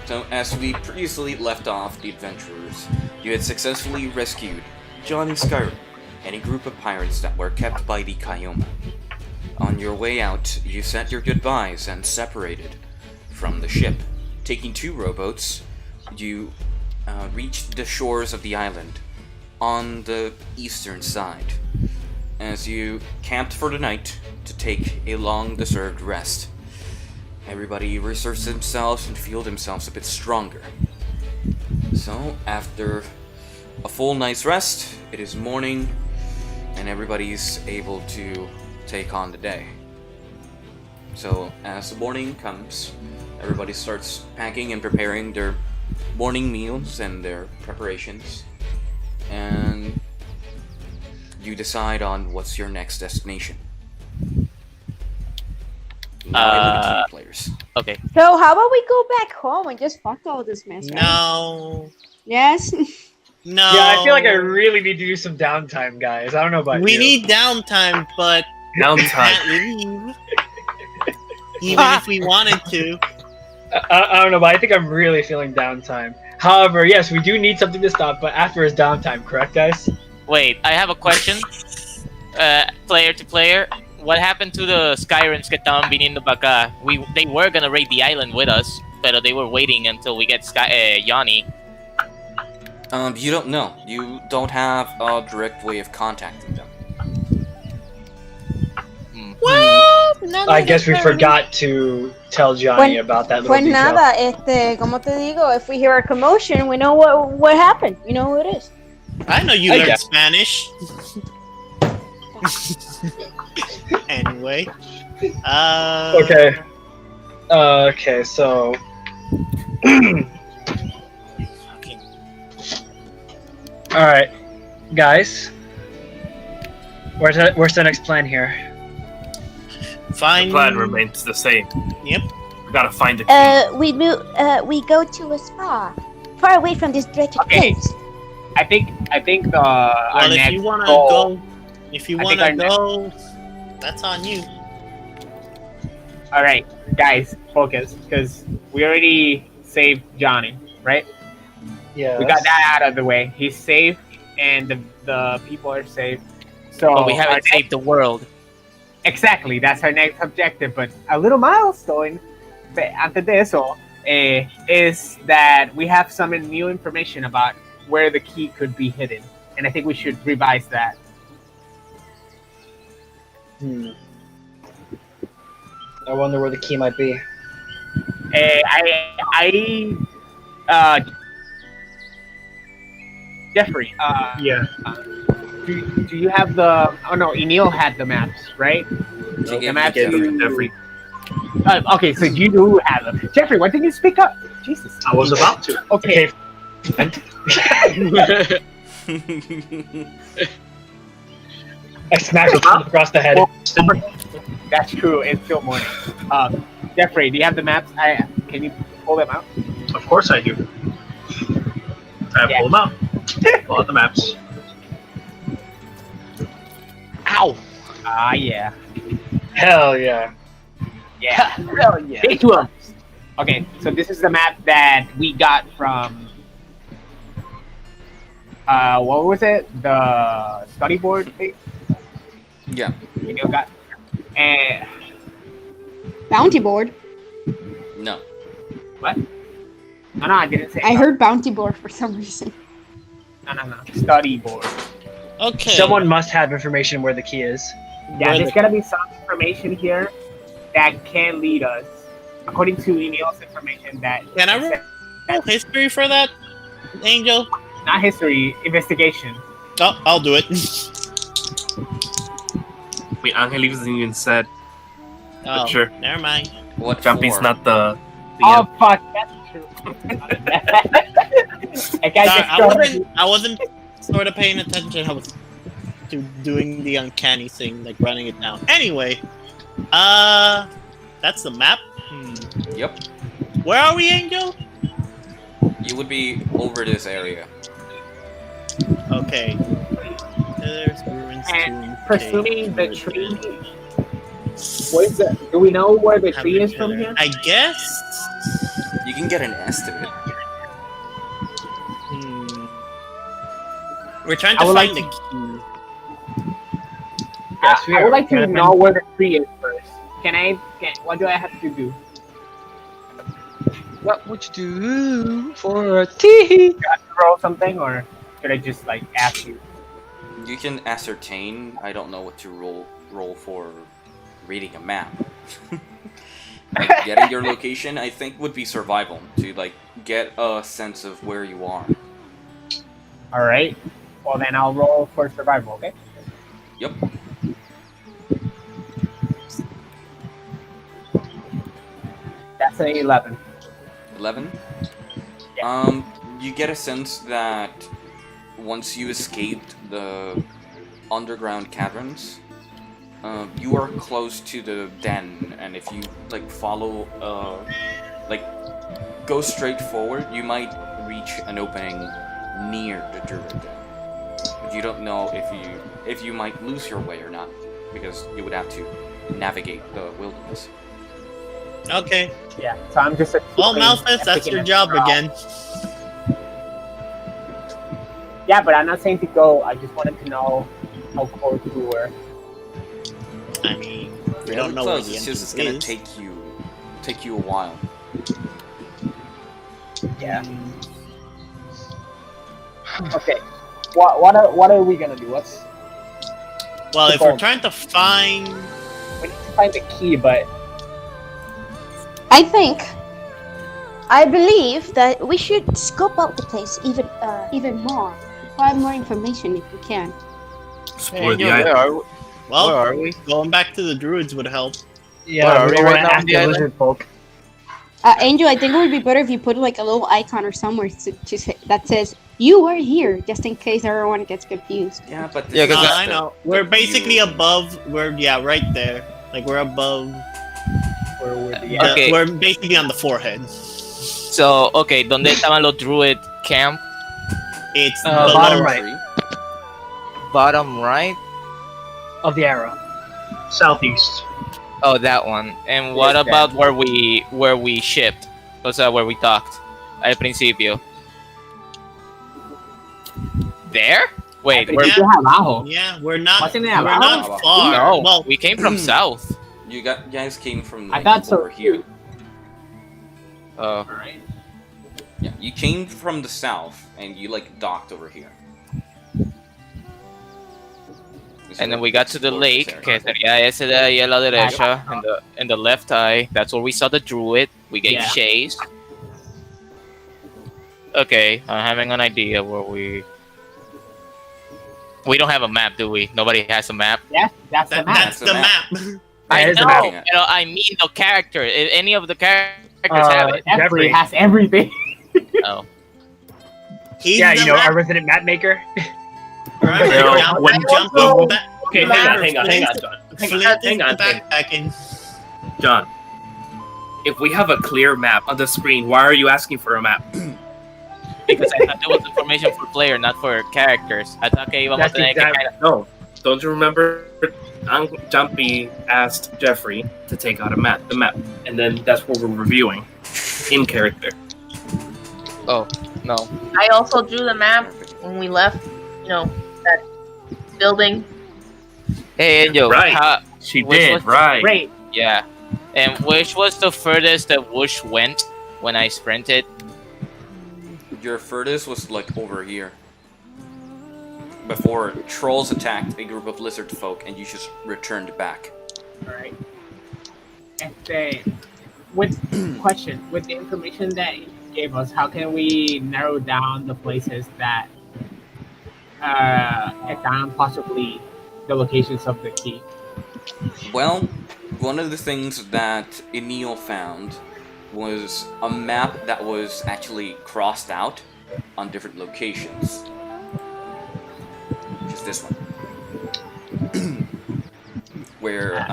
So, as we previously left off the adventurers, you had successfully rescued John and Skyrim and a group of pirates that were kept by the Kayoma. On your way out, you said your goodbyes and separated from the ship. Taking 2 rowboats, you reached the shores of the island on the eastern side, as you camped for the night to take a long-deserved rest. Everybody researched themselves and feel themselves a bit stronger. So, after a full night's rest, it is morning, and everybody's able to take on the day. So, as the morning comes, everybody starts packing and preparing their morning meals and their preparations, and you decide on what's your next destination. Now players. Okay. So how about we go back home and just fuck all this mess? Right? No. Yes. No. Yeah, I feel like I really need to do some downtime, guys. I don't know about you. We need downtime, but we can't leave. Even if we wanted to. I don't know, but I think I'm really feeling downtime. However, yes, we do need something to stop, but after is downtime, correct, guys? Wait, I have a question. Player to player, what happened to the Skyrens que estaban viniendo para acá? They were gonna raid the island with us, but they were waiting until we get Yanni. You don't know. You don't have a direct way of contacting them. Well, I guess we forgot to tell Johnny about that little Pues detail. nada, como te digo, if we hear a commotion, we know what happened. You know who it is. I know you I learned guess. Spanish. Anyway. Okay. Okay, so... Alright, guys. Where's the next plan here? Fine. The plan remains the same. Yep. We gotta find the key. We go to a spa, far away from this wretched Okay. place. I think our Well, if next you wanna goal. go, if you I think wanna our go, that's on you. All right, guys, focus, because we already saved Johnny, right? Yeah. We got that out of the way. He's safe, and the people are safe. So But we our haven't saved the world. Exactly, that's our next objective. But a little milestone, antes de eso, is that we have some new information about where the key could be hidden, and I think we should revise that. I wonder where the key might be. Jeffrey, Yeah. do you have the? Oh no, Innil had the maps, right? She The maps. Jeffrey. Okay, so you do have them. Jeffrey, why didn't you speak up? Jesus. I was about to. Okay. I smacked him across the head. That's true. It's still morning. Jeffrey, do you have the maps? Can you pull them out? Of course I do. Pull them out. Pull out the maps. Ow! Ah, yeah. Hell yeah. Yeah. Hell yeah. Big one. Okay, so this is the map that we got from. What was it? The study board thing? Yeah. You know, got. Bounty board. No. What? No, I didn't say. I heard bounty board for some reason. No. Study board. Okay. Someone must have information where the key is. Yeah, there's gotta be some information here that can lead us, according to Innil's information, that Can I roll history for that, Angel? not history, investigation. Oh, I'll do it. Wait, Angelita's even said. Oh, Sure. never mind. What Jumpy's for? not the Oh fuck, that's true. That guy Sorry, just I wasn't sort of paying attention. I was to doing the uncanny thing, like running it down. Anyway, that's the map. Yep. Where are we, Angel? You would be over this area. Okay. There's ruins. And presuming the tree. What is that? Do we know where the tree is from here? I guess. You can get an estimate. We're trying I to would find like the key. Yes, we I are. would like to Can I know where the tree is first. What do I have to do? What would you do for a tea? Throw something, or should I just like ask you? You can ascertain. I don't know what to roll for reading a map. Like getting your location, I think would be survival to like get a sense of where you are. All right. Well, then I'll roll for survival. Okay. Yep. That's an 11. 11. Yeah. You get a sense that once you escaped the underground caverns, you are close to the den, and if you like follow, like go straight forward, you might reach an opening near the Druid Den. But you don't know if you might lose your way or not, because you would have to navigate the wilderness. Okay. Yeah. So I'm just. Well, Malphite, that's your job again. Yeah, but I'm not saying to go. I just wanted to know how close we were. I mean, we Fairly don't know where close, the it's entrance just gonna is. take you a while. Yeah. Okay. What are we gonna do? Well, if we're trying to find... We need to find the key, but I believe that we should scope out the place even more. Find more information if we can. Explore the Where island. are we? Well, Where are we? Going back to the druids would help. Yeah, Where are we don't right wanna now on ask the the island? lizard folk. Angel, I think it would be better if you put like a little icon or somewhere that says you are here, just in case everyone gets confused. Yeah, but Yeah, this 'cause is I the- know. We're the basically view. above. Right there. Like we're above. where would the Okay. We're basically on the forehead. So, okay, ¿dónde estaban los druid camp? It's Bottom below. right. Bottom right? Of the arrow. Southeast. Oh, that one. And what Yes, about where we shipped? O sea, where we docked al principio. There? Wait, We're Yeah. abajo. Yeah, we're not. Wasn't it We're abajo? not far. no. Well, We came from south. You guys came from I like, thought so over here. too. Oh. Alright. Yeah, you came from the south and you like docked over here. And then we got to the Explore this lake, area. que sería ese de ahí a la derecha, in the left eye. That's where we saw the druid. We get Yeah. chased. Okay, I'm having an idea where we don't have a map, do we? Nobody has a map. Yes, that's the map. that's the the map. map. I That is the know, map. pero I mean the character. If any of the characters have it. Jeffrey Jeffrey. has everything. Oh. He's Yeah, the you know, map. our resident map maker. Alright, Yo, jump when- back. Okay, hang on, John. Flint Hang is on. the backpacking. John. If we have a clear map on the screen, why are you asking for a map? Because I thought there was information for player, not for characters. I thought que íbamos a That's tener que exactly- kind No. Don't you remember? Jumpy asked Jeffrey to take out the map, and then that's what we're reviewing in character. of... No. I also drew the map when we left, that building. Hey, Angel. Right. She Which did, was- right. Great. Yeah. And which was the furthest that Whoosh went when I sprinted? Your furthest was like over here. Before trolls attacked a group of lizard folk and you just returned back. Alright. With the information that you gave us, how can we narrow down the places that and possibly the locations of the key? Well, one of the things that Innil found was a map that was actually crossed out on different locations. Which is this one. Where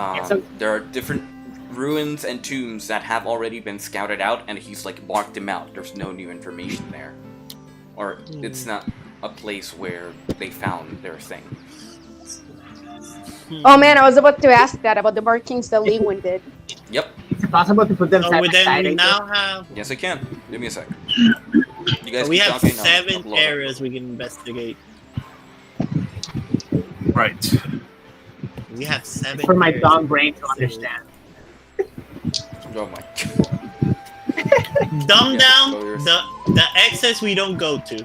there are different ruins and tombs that have already been scouted out, and he's like marked them out. There's no new information there. Or it's not a place where they found their thing. Oh man, I was about to ask that about the markings that Lewin did. Yep. Is it possible to put them So side we by side? then now have Yes, I can. Give me a sec. You guys we keep have talking, I'll 7 upload it. areas we can investigate. Right. We have 7 For my areas. dumb brain to understand. Oh my. Dumb Yeah, down so yours. the excess we don't go to.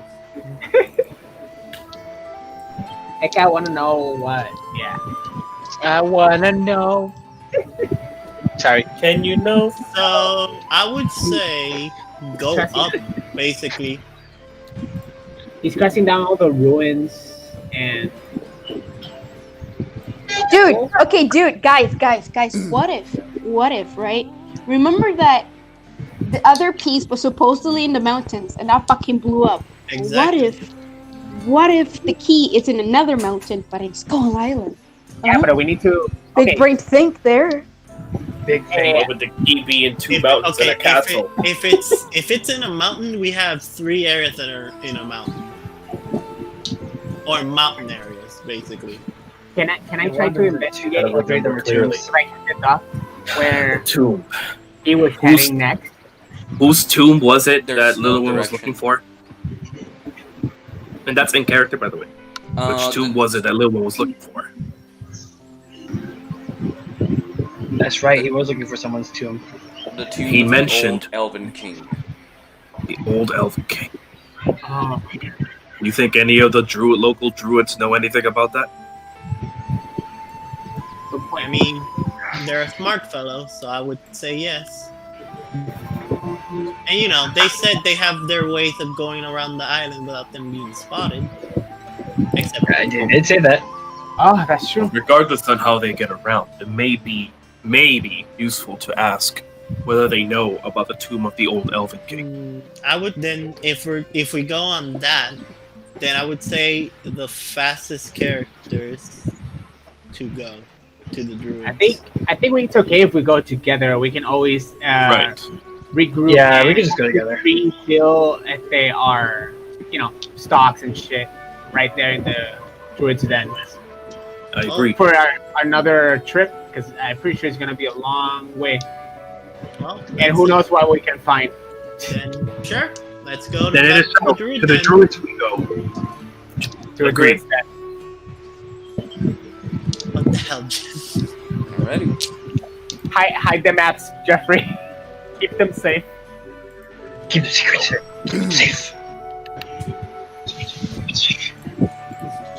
Heck, I want to know what. Yeah. I wanna know. Sorry. Can you know? So I would say go up, basically. He's crossing down all the ruins and. Dude, okay, dude, guys, what if, right? Remember that the other piece was supposedly in the mountains and that fucking blew up. Exactly. What if the key is in another mountain but in Skull Island? Yeah, but we need to. Big brain think there. Big thing Yeah. with the key being 2 mountains and a castle. If it's in a mountain, we have 3 areas that are in a mountain, or mountain areas, basically. Can I try to investigate Gotta remember clearly. if I can get up where Tomb. he was Who's- heading next? Whose tomb was it There's that no Little One was direction. looking for? And that's in character, by the way. Which tomb was it that Little One was looking for? That's right. He was looking for someone's tomb. The tomb He of the mentioned- old Elven King. The old Elven King. Oh, You think any of the local druids know anything about that? good point. I mean, they're a smart fellow, so I would say yes. And you know, they said they have their ways of going around the island without them being spotted. Except I did say that. Oh, that's true. Regardless on how they get around, it may be useful to ask whether they know about the tomb of the old Elven King. I would then, if we go on that, then I would say the fastest characters to go to the druids. I think it's okay if we go together. We can always Right. regroup. Yeah, we and can just go together. refill if they are, stocks and shit right there in the Druid Den. I agree. For another trip, because I'm pretty sure it's gonna be a long way, Well, and who knows what we can find. Then sure, let's go to, Then it is back so. to the To the Den. druids we go. To a Agreed. Druid Den. What the hell, Jen? Alrighty. Hide the maps, Jeffrey. Keep them safe. Keep the secrets. Keep them safe.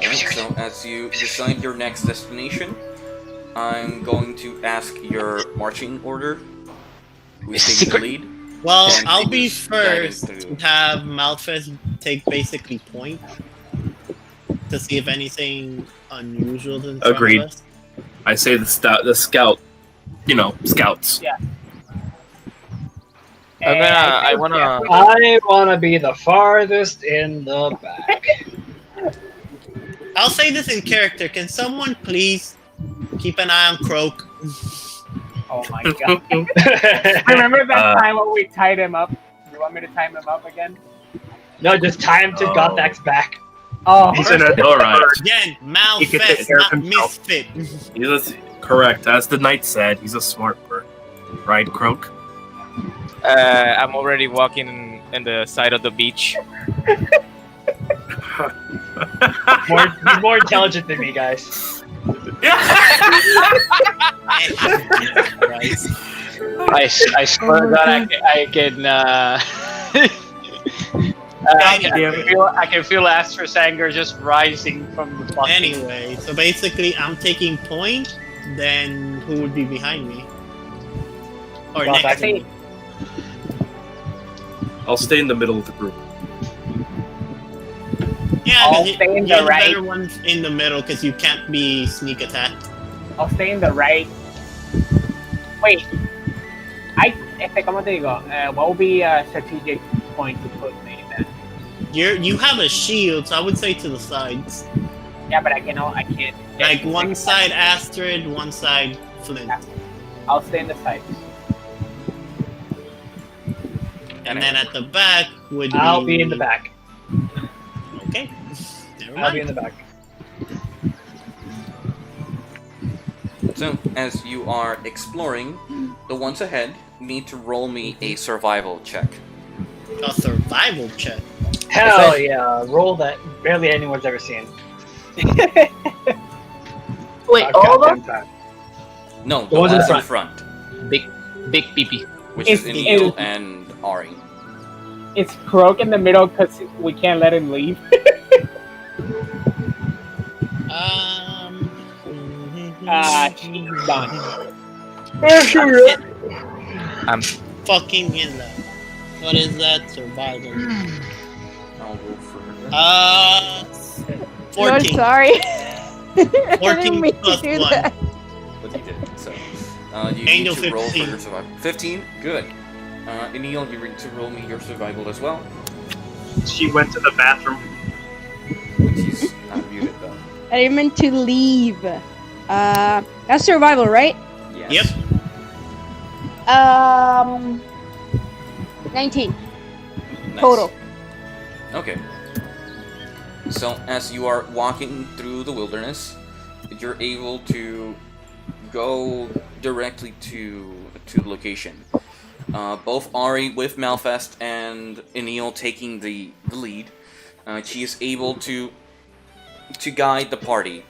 Alright, so as you decide your next destination, I'm going to ask your marching order. Who's taking the lead? Well, And I'll be who's guiding first through. to have Malphus take basically point to see if anything unusual is in front Agreed. of us. I say the scout. Scouts. Yeah. I wanna. I want to be the farthest in the back. I'll say this in character. Can someone please keep an eye on Croak? Oh my god. Remember that time when we tied him up? You want me to tie him up again? No, just tie him to Oh. Gothak's back. Oh, He's in a alright. Again, He can take Malphus, care of not himself. Misfit. He's correct. As the knight said, he's a smart bird. Right, Croak? I'm already walking in the side of the beach. He's more intelligent than me, guys. I swear to God, I can. I can feel Astrid's anger just rising from the bucket. Anyway, so basically, I'm taking point. Then who would be behind me? Or Gothak. next to me? I'll stay in the middle of the group. Yeah, I'll 'cause stay in you're the right. better one in the middle because you can't be sneak attacked. I'll stay in the right. Wait. ¿Cómo te digo? What would be a strategic point to put me then? You have a shield, so I would say to the sides. Yeah, but I can't. Like one side Astrid, one side Flint. I'll stay in the sides. And then at the back would I'll be in the back. Okay. Never I'll be mind. in the back. So, as you are exploring, the ones ahead need to roll me a survival check. A survival check. Hell yeah, roll that barely anyone's ever seen. Wait, About all of goddamn them? time. No, the The ones in ones in front. front, Big peepee. which is It's- Innil and Ari. It's Croak in the middle because we can't let him leave. She's done. I'm Fucking in that. What is that? Survival. I'll roll for her. 14. I'm sorry. I 14 didn't mean to plus do 1. that. But you did. So, you Angel need to roll for 15. your survival. 15? Good. Innil, you need to roll me your survival as well. She went to the bathroom. Which is not muted though. I didn't mean to leave. That's survival, right? Yes. Yep. 19 Nice. total. Okay. So, as you are walking through the wilderness, you're able to go directly to the location. Both Ari with Malfest and Innil taking the lead. She is able to guide the party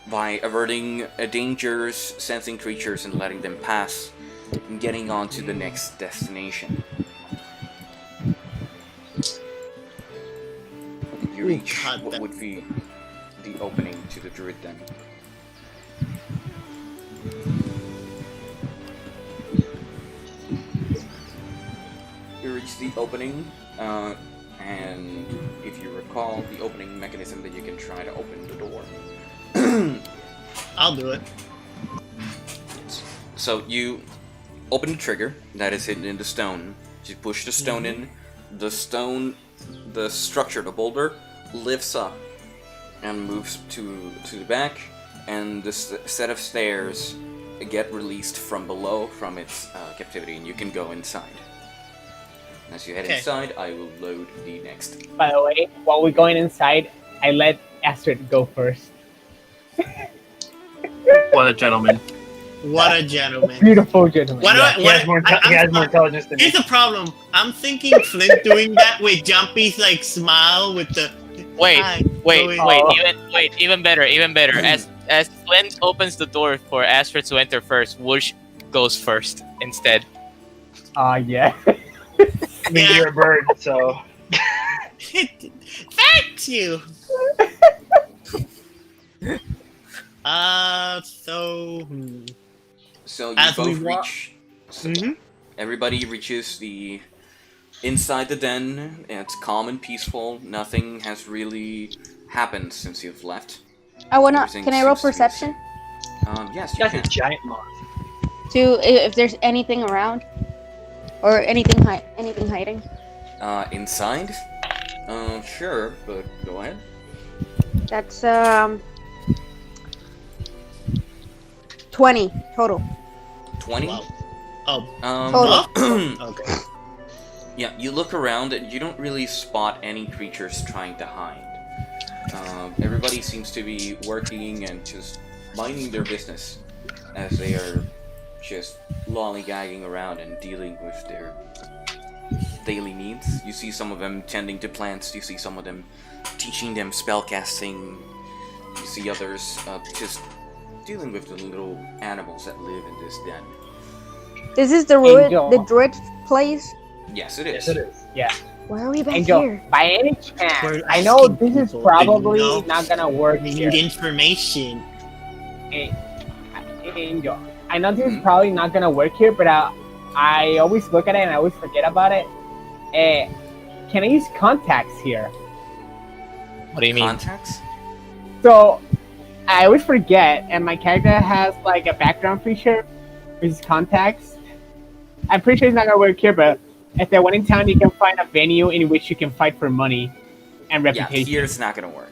by averting dangers, sensing creatures, and letting them pass, and getting on to the next destination. You reach God, what that- would be the opening to the Druid Den. You reach the opening, and if you recall, the opening mechanism that you can try to open the door. I'll do it. So you open the trigger that is hidden in the stone. You push the stone in. The stone, the structure, the boulder, lifts up and moves to the back, and the set of stairs get released from below from its captivity, and you can go inside. As you head Okay. inside, I will load the next. By the way, while we're going inside, I let Astrid go first. What a gentleman. What a gentleman. Beautiful gentleman. What do Yeah. I, He what, has more, I- he I'm has more intelligence than me. Here's the problem. I'm thinking Flint doing that with Jumpy's like smile with the. Wait, Hi, wait, going- even better. As Flint opens the door for Astrid to enter first, Whoosh goes first instead. Yeah. I mean, you're a bird, so Thank you. So you As we both walk- reach. So Mhm. everybody reaches the inside the den. It's calm and peaceful. Nothing has really happened since you've left. I wanna. Everything Can I roll seems to be perception Yes, you that's a can. giant moth. to if there's anything around or anything hiding? Inside? Sure, but go ahead. That's 20 total. 20? Wow. Oh, Total. okay. Yeah, you look around and you don't really spot any creatures trying to hide. Everybody seems to be working and just minding their business as they are just lollygagging around and dealing with their daily needs. You see some of them tending to plants, you see some of them teaching them spellcasting, you see others just dealing with the little animals that live in this den. This is the Angel. the druid place. Yes, it is. Yes, it is. Yeah. Why are we back Angel, here? by any chance, We're I know asking this is people, probably you know? not gonna work We here. need information. Angel, I know this is probably not gonna work here, but I always look at it and I always forget about it. Can I use contacts here? What do you mean? Contacts? So I always forget, and my character has like a background feature, which is contacts. I'm pretty sure it's not gonna work here, but if they're one in town, you can find a venue in which you can fight for money and Yeah, reputation. here's not gonna work.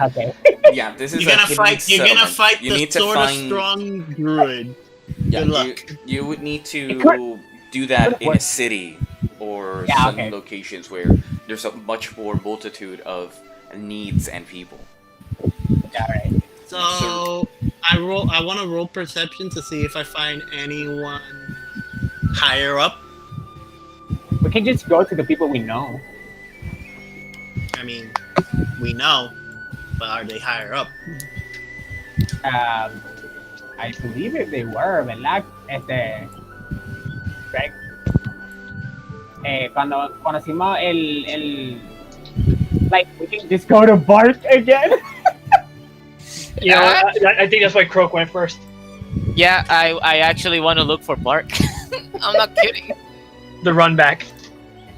Okay. Yeah, this is You're gonna a hidden fight. You're gonna settlement. fight You the need to sort of find. strong druid. Yeah, Good luck. You would need to It could- do that could in a work. city or Yeah, some okay. locations where there's a much more multitude of needs and people. Alright. So I want to roll perception to see if I find anyone higher up. We can just go to the people we know. I mean, we know, but are they higher up? I believe it they were, ¿verdad? Greg. Cuando conocimos el like, we can just go to Bart again. Yeah, I think that's why Croak went first. Yeah, I actually want to look for Bart. I'm not kidding. The run back.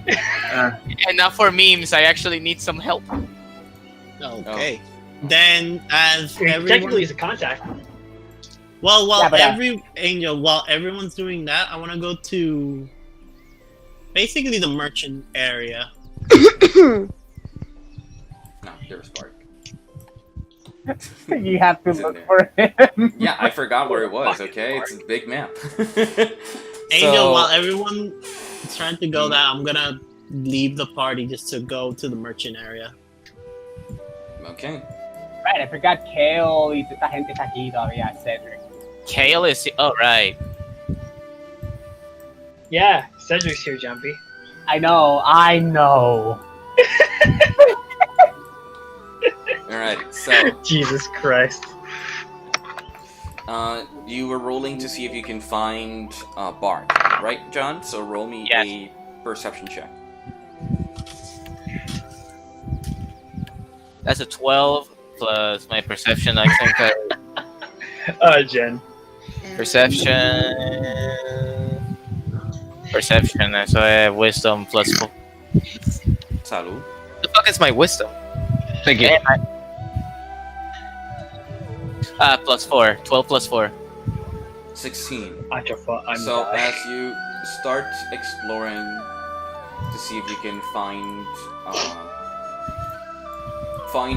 And not for memes. I actually need some help. Okay. Then, as Technically, everyone, he's a contact. while Yeah, but, while everyone's doing that, I want to go to basically the merchant area. No, there's Bart. You have to It's in look there. for him. Yeah, I forgot where it was, okay? It's a big map. Angel, while everyone is trying to go there, I'm gonna leave the party just to go to the merchant area. Okay. Right, I forgot Kale y toda esta gente está aquí todavía, Cedric. Kale is. Oh, right. Yeah, Cedric's here, Jumpy. I know. Alright, so Jesus Christ. you were rolling to see if you can find Bart, right, John? So roll me Yes. a perception check. That's a 12 plus my perception. I think Jen. perception. So I have wisdom plus 4. Salud. The fuck is my wisdom? Thank you. Plus 4. 12 plus 4. 16. So, as you start exploring to see if you can find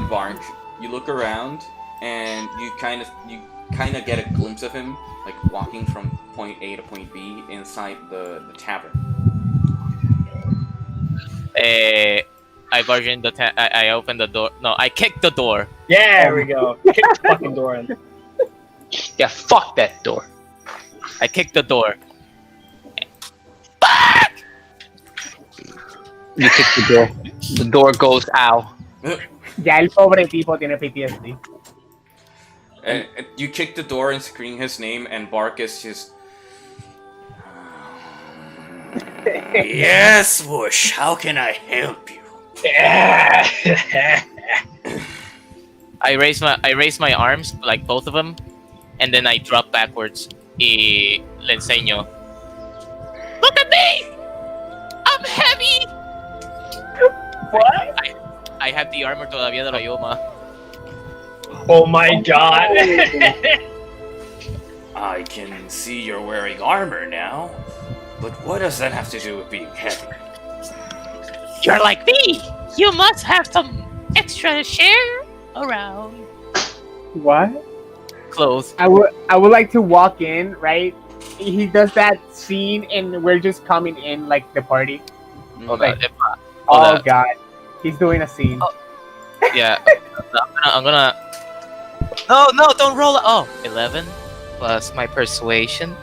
Bart, you look around and you kind of get a glimpse of him, like walking from point A to point B inside the tavern. I barge in the I open the door. No, I kick the door. yeah, there we go. Kick the fucking door in. Yeah, fuck that door. I kick the door. You kick the door. The door goes ow. Ya el pobre tipo tiene PTSD. You kick the door and scream his name, and Barkus just. Yes, Whoosh. How can I help you? I raise my arms, like both of them, and then I drop backwards. Y le enseño. Look at me! I'm heavy! What? I have the armor todavía de Rayoma. Oh my god. I can see you're wearing armor now, but what does that have to do with being heavy? You're like me! You must have some extra share around. What? Clothes. I would like to walk in, right? He does that scene and we're just coming in like the party. Hold Like, on. oh god. He's doing a scene. Oh. Yeah. I'm gonna. No, don't roll it. Oh, 11 plus my persuasion.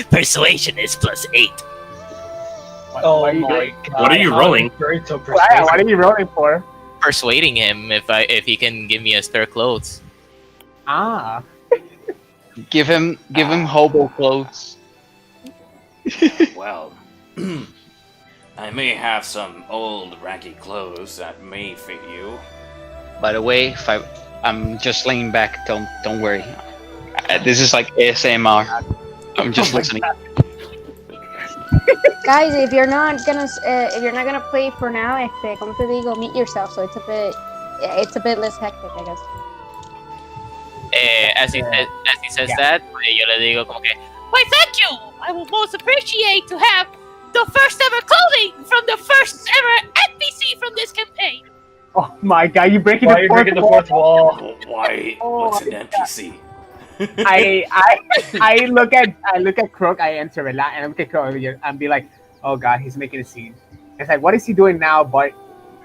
Persuasion is plus 8. What, Oh what are you my doing? god. What are you rolling? What are you rolling for? Persuading him if he can give me a spare clothes. Ah. Give him hobo clothes. Well, I may have some old raggy clothes that may fit you. By the way, I'm just laying back. Don't worry. This is like ASMR. I'm just listening. Guys, if you're not gonna play for now, como te digo, meet yourself. So it's a bit less hectic, I guess. As he says that, yo le digo como que, why, thank you! I will most appreciate to have the first ever clothing from the first ever NPC from this campaign. Oh my god, you're breaking Why are the you fourth breaking the wall. fourth wall? Why? What's an NPC? I look at Croak, I enter a lot, and I look at Croak and be like, oh god, he's making a scene. It's like, what is he doing now? But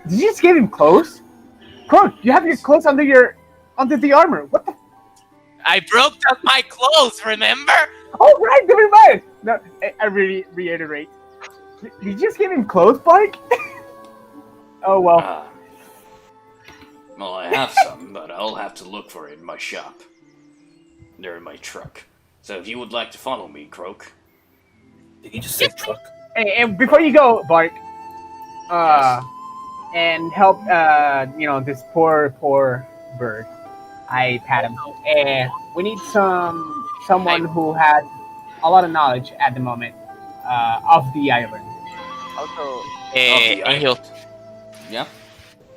did you just give him clothes? Croak, you have your clothes under the armor. What the? I broke up my clothes, remember? Oh right, never mind. No, I really reiterate. Did you just give him clothes, Bark? Oh well. Well, I have some, but I'll have to look for it in my shop. They're in my truck. So if you would like to follow me, Croak. Did he just say truck? Hey, before you go, Bark, Yes. and help, this poor bird. I pat him. We need someone who has a lot of knowledge at the moment of the island. Also, the Angel. Yeah?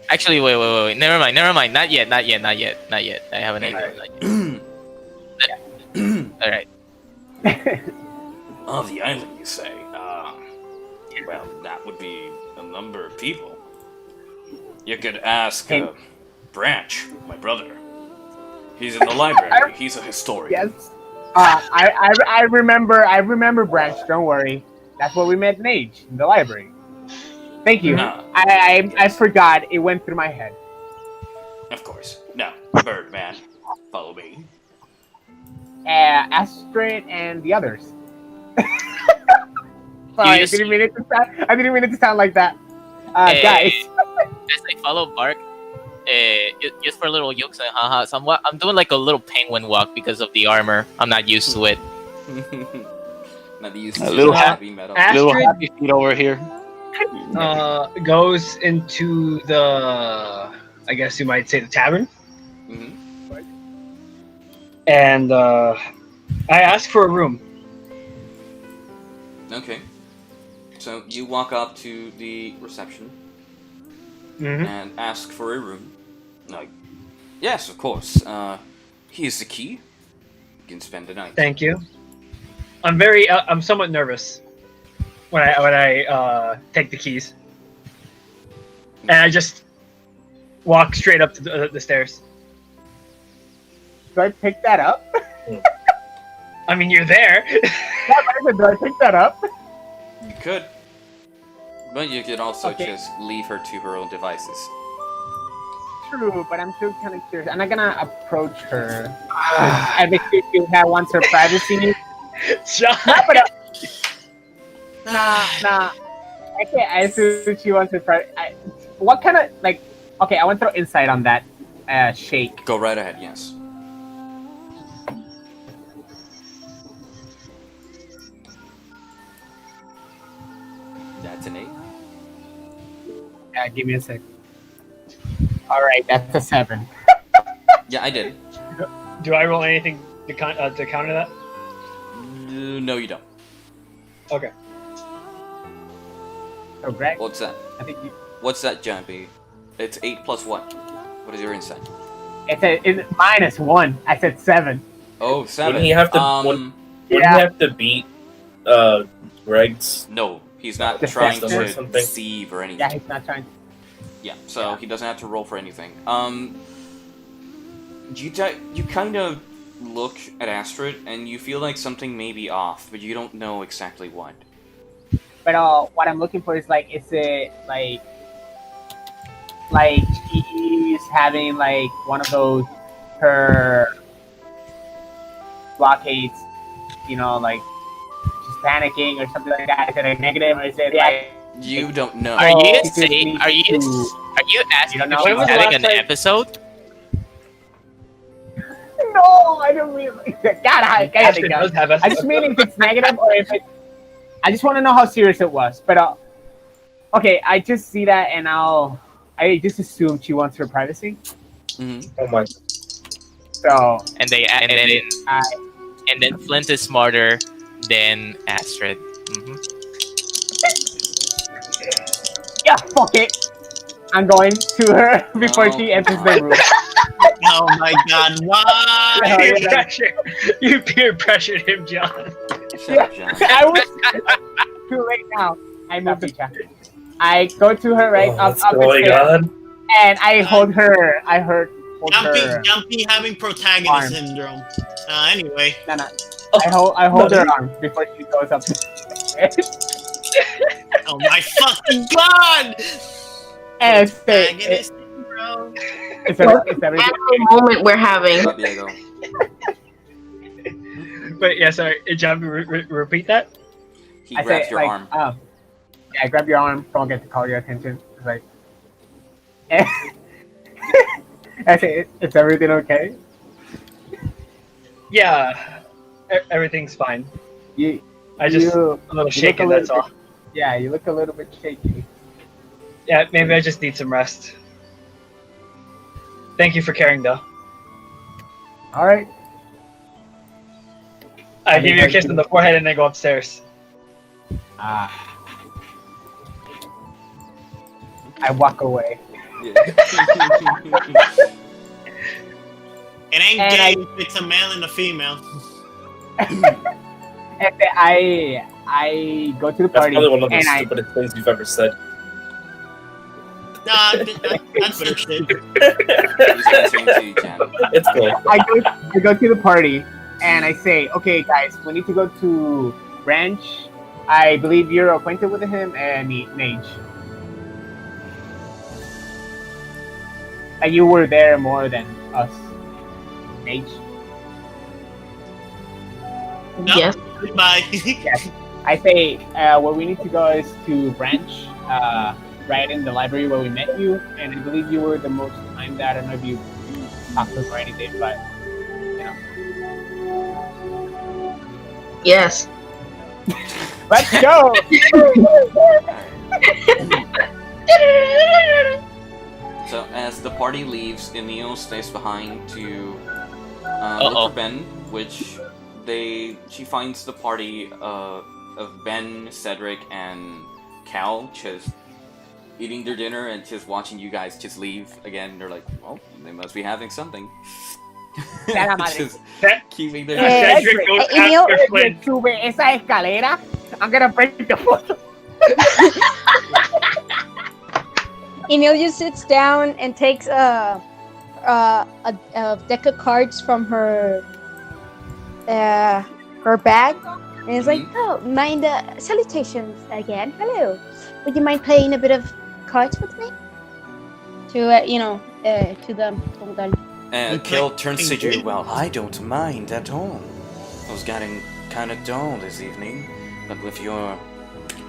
Actually, wait. Never mind. Not yet. I have an idea. All right. Of the island, you say? Well, that would be a number of people. You could ask Branch, my brother. He's in the library. He's a historian. Yes. I remember Branch. Don't worry. That's where we met Mage in the library. Thank you. I forgot. It went through my head. Of course. Now, Birdman, follow me. Astrid and the others. Sorry, I didn't mean it to sound like that. Guys. As I follow Bark, just for a little jokes and haha, somewhat, I'm doing like a little penguin walk because of the armor. I'm not used to it. Not used to A little heavy metal. Little happy feet over here. Goes into the, I guess you might say, the tavern. Mm-hmm. And I ask for a room. Okay. So you walk up to the reception Mm-hmm. and ask for a room. Like, yes, of course. Here's the key. You can spend the night. Thank you. I'm somewhat nervous when I take the keys, and I just walk straight up to the stairs. Do I pick that up? I mean, you're there. Do I pick that up? You could. But you could also Okay. just leave her to her own devices. True, but I'm still kind of curious. I'm not gonna approach her. I think she wants her privacy. John. Nah. Okay, I assume she wants her privacy. What kind of Okay, I want to throw insight on that shake. Go right ahead, yes. That's an 8. Give me a sec. All right, that's a 7. Yeah, I did. Do I roll anything to counter that? No, you don't. Okay. So, Greg, What's that? I think What's that, Jumpy? It's 8 plus what? What is your insight? it's -1. I said 7. Oh, 7. Wouldn't he have to? Wouldn't he have to beat Greg's? No, he's not Just trying system or to something? deceive or anything. Yeah, he's not trying. Yeah, so he doesn't have to roll for anything. You kind of look at Astrid and you feel like something may be off, but you don't know exactly what. But what I'm looking for is is it she's having one of those her blockades, she's panicking or something like that. Is it a negative or is it You don't know. Are you Because we saying? Are you asking don't know. if When she's was the having last an time- episode? No, I don't mean God. Astrid does have I just mean if it's negative or if it. I just want to know how serious it was. But okay, I just see that and I just assume she wants her privacy. Mm-hmm. Oh my! So And then Flint is smarter than Astrid. Mm-hmm. yeah, fuck it. I'm going to her before she enters the room. Oh my god, why? You peer pressured him, John. Shut up, John. I was too late now. I moved the chat. I go to her up What's the going stairs, on? and I hold her. Hold her. Jumpy having protagonist arm. syndrome. Anyway. No. I hold her arm before she goes up the stairs. Oh my fucking god! And say, Protagonist syndrome. It's everything. Every moment we're having. Stop, Diego. But yeah, sorry, John, repeat that. He I grabs say, your like, arm. I grab your arm. Don't get to call your attention. It's like, I say, "Is everything okay?" Yeah, everything's fine. You, I just you a little look shaken. a little That's all. bit- Yeah, you look a little bit shaky. Yeah, maybe I just need some rest. Thank you for caring, though. All right. I give you a kiss on the forehead and then go upstairs. I walk away. Yeah. It ain't And gay if it's a male and a female. And then I go to the That's party probably one of the and stupidest things you've ever said. Nah, that's better shit. He's answering to you, Jan. It's cool. I go to the party and I say, okay, guys, we need to go to Ranch. I believe you're acquainted with him and Nage. And you were there more than us, Nage. No, Yes. Goodbye. I say, where we need to go is to Branch, right in the library where we met you. And I believe you were the most time there. I don't know if you talked to us or anything, but you know. Yes. Let's go! So as the party leaves, Innil stays behind to Uh-oh. look for Ben, which she finds the party of Ben, Cedric, and Cal just eating their dinner and just watching you guys just leave again. They're like, well, they must be having something. Just keeping their Cedric goes after Flint. Sube esa escalera. I'm gonna break the foot. Innil just sits down and takes a deck of cards from her bag, and it's like, oh, mind salutations again. Hello, would you mind playing a bit of cards with me? To to them. And Kel turns to you. Well, I don't mind at all. I was getting kind of dull this evening, but with your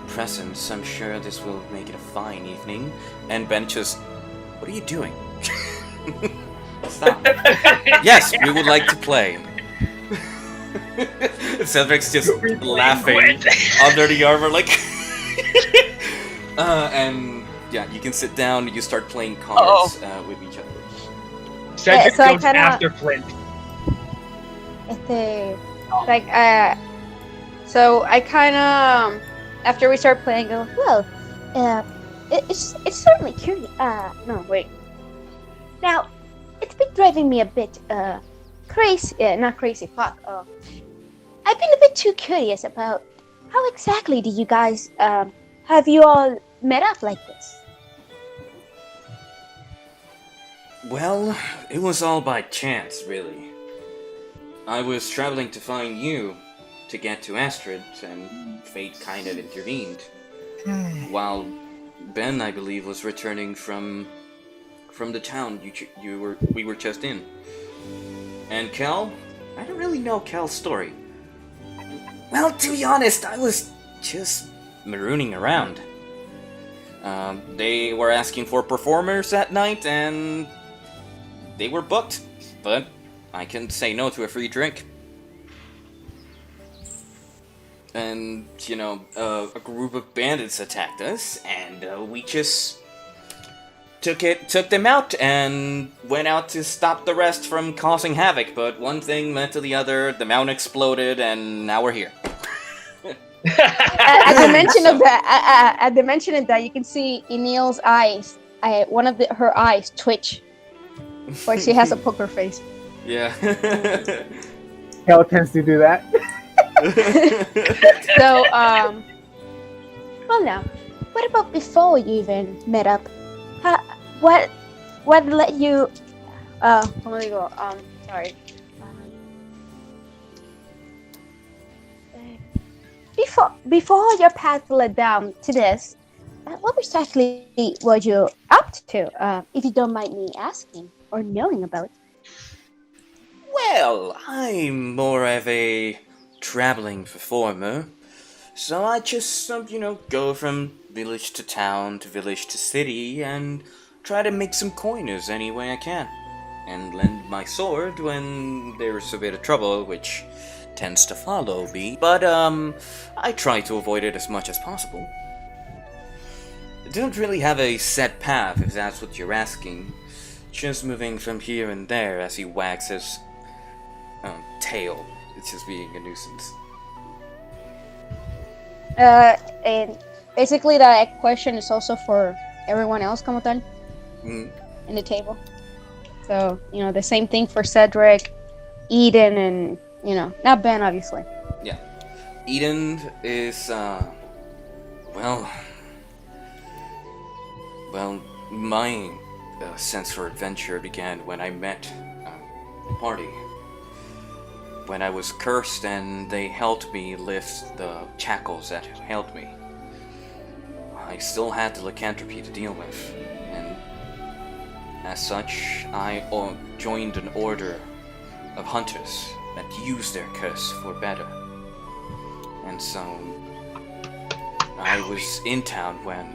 presence, I'm sure this will make it a fine evening. And Ben just, what are you doing? Stop. Yes, we would like to play. Cedric's just laughing under the armor, like. And yeah, you can sit down. You start playing cards with each other. Cedric so I goes kinda- after Flint. So I kind of, after we start playing, go, well, it's certainly curious. No, wait. Now, it's been driving me a bit crazy. Not crazy. Fuck. I've been a bit too curious about how exactly do you guys have you all met up like this? Well, it was all by chance, really. I was traveling to find you to get to Astrid, and fate kind of intervened. While Ben, I believe, was returning from the town we were just in. And Kel, I don't really know Kel's story. Well, to be honest, I was just marooning around. They were asking for performers that night, and they were booked, but I couldn't say no to a free drink. And, a group of bandits attacked us, and we just took them out and went out to stop the rest from causing havoc. But one thing led to the other, the mountain exploded, and now we're here. At the mention of that, you can see Innil's eyes. One of her eyes twitch, or she has a poker face. Yeah. Kel tends to do that. So, well, now, what about before you even met up? What let you? Where do you go? Sorry. Before your path led down to this, what exactly were you up to? If you don't mind me asking. or knowing about? Well, I'm more of a traveling performer, so I just, go from village to town to village to city and try to make some coiners any way I can, and lend my sword when there's a bit of trouble, which tends to follow me, but, I try to avoid it as much as possible. I don't really have a set path, if that's what you're asking, just moving from here and there as he wags his tail. It's just being a nuisance. And basically that question is also for everyone else, como tal, in the table. So, the same thing for Cedric, Eden, and, not Ben, obviously. Yeah. Eden is, my sense for adventure began when I met the party. When I was cursed and they helped me lift the shackles that held me. I still had the lycanthropy to deal with, and as such, I joined an order of hunters that used their curse for better. And so, I was in town when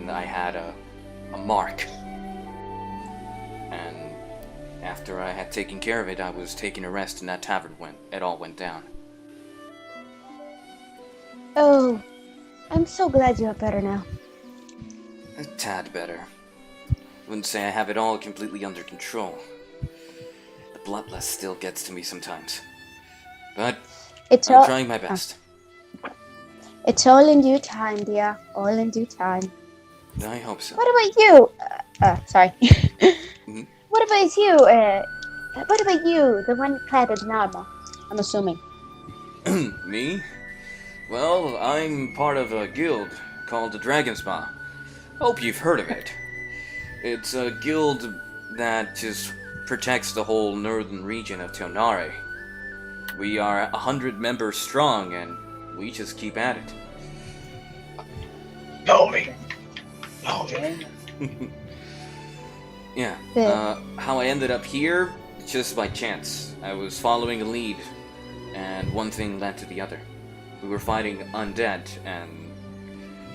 I had a mark. And after I had taken care of it, I was taking a rest in that tavern when it all went down. Oh, I'm so glad you're better now. A tad better. Wouldn't say I have it all completely under control. The bloodlust still gets to me sometimes. But I'm trying my best. It's all in due time, dear. All in due time. I hope so. What about you? Sorry. Mhm. What about you? What about you? The one clad in armor, I'm assuming. Me? Well, I'm part of a guild called the Dragon's Maw. Hope you've heard of it. It's a guild that just protects the whole northern region of Tonare. We are 100 members strong, and we just keep at it. Yeah. How I ended up here, just by chance. I was following a lead, and one thing led to the other. We were fighting undead, and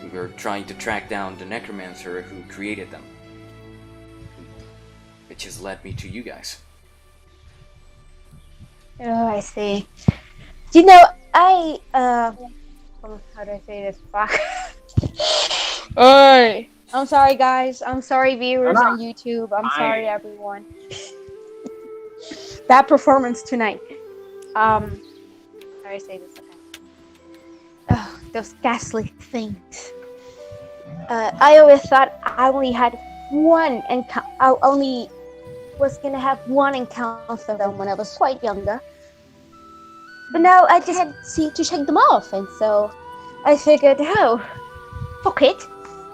we were trying to track down the necromancer who created them. Which has led me to you guys. Oh, I see. How do I say this? Fuck. Hey. I'm sorry, guys. I'm sorry, viewers on YouTube. I'm sorry, everyone. Bad performance tonight. How do I say this? Okay. Oh, those ghastly things. I always thought I only had one I only was gonna have one encounter with them when I was quite younger. But now I just had to shake them off, and so I figured, fuck it.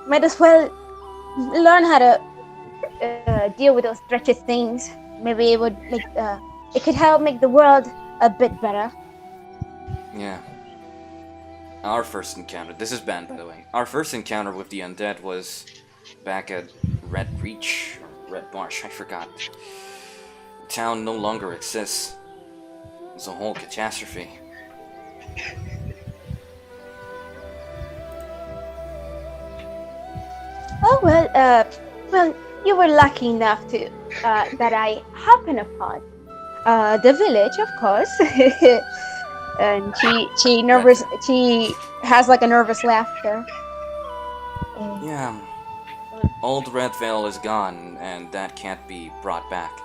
Might as well learn how to deal with those wretched things. Maybe it would it could help make the world a bit better. Yeah. Our first encounter, this is Ben, by the way. Our first encounter with the undead was back at Red Reach, or Red Marsh, I forgot. The town no longer exists. It's a whole catastrophe. Oh, well, you were lucky enough to, that I happened upon, the village, of course. And she has like a nervous laughter. Yeah. Old Red Veil is gone, and that can't be brought back.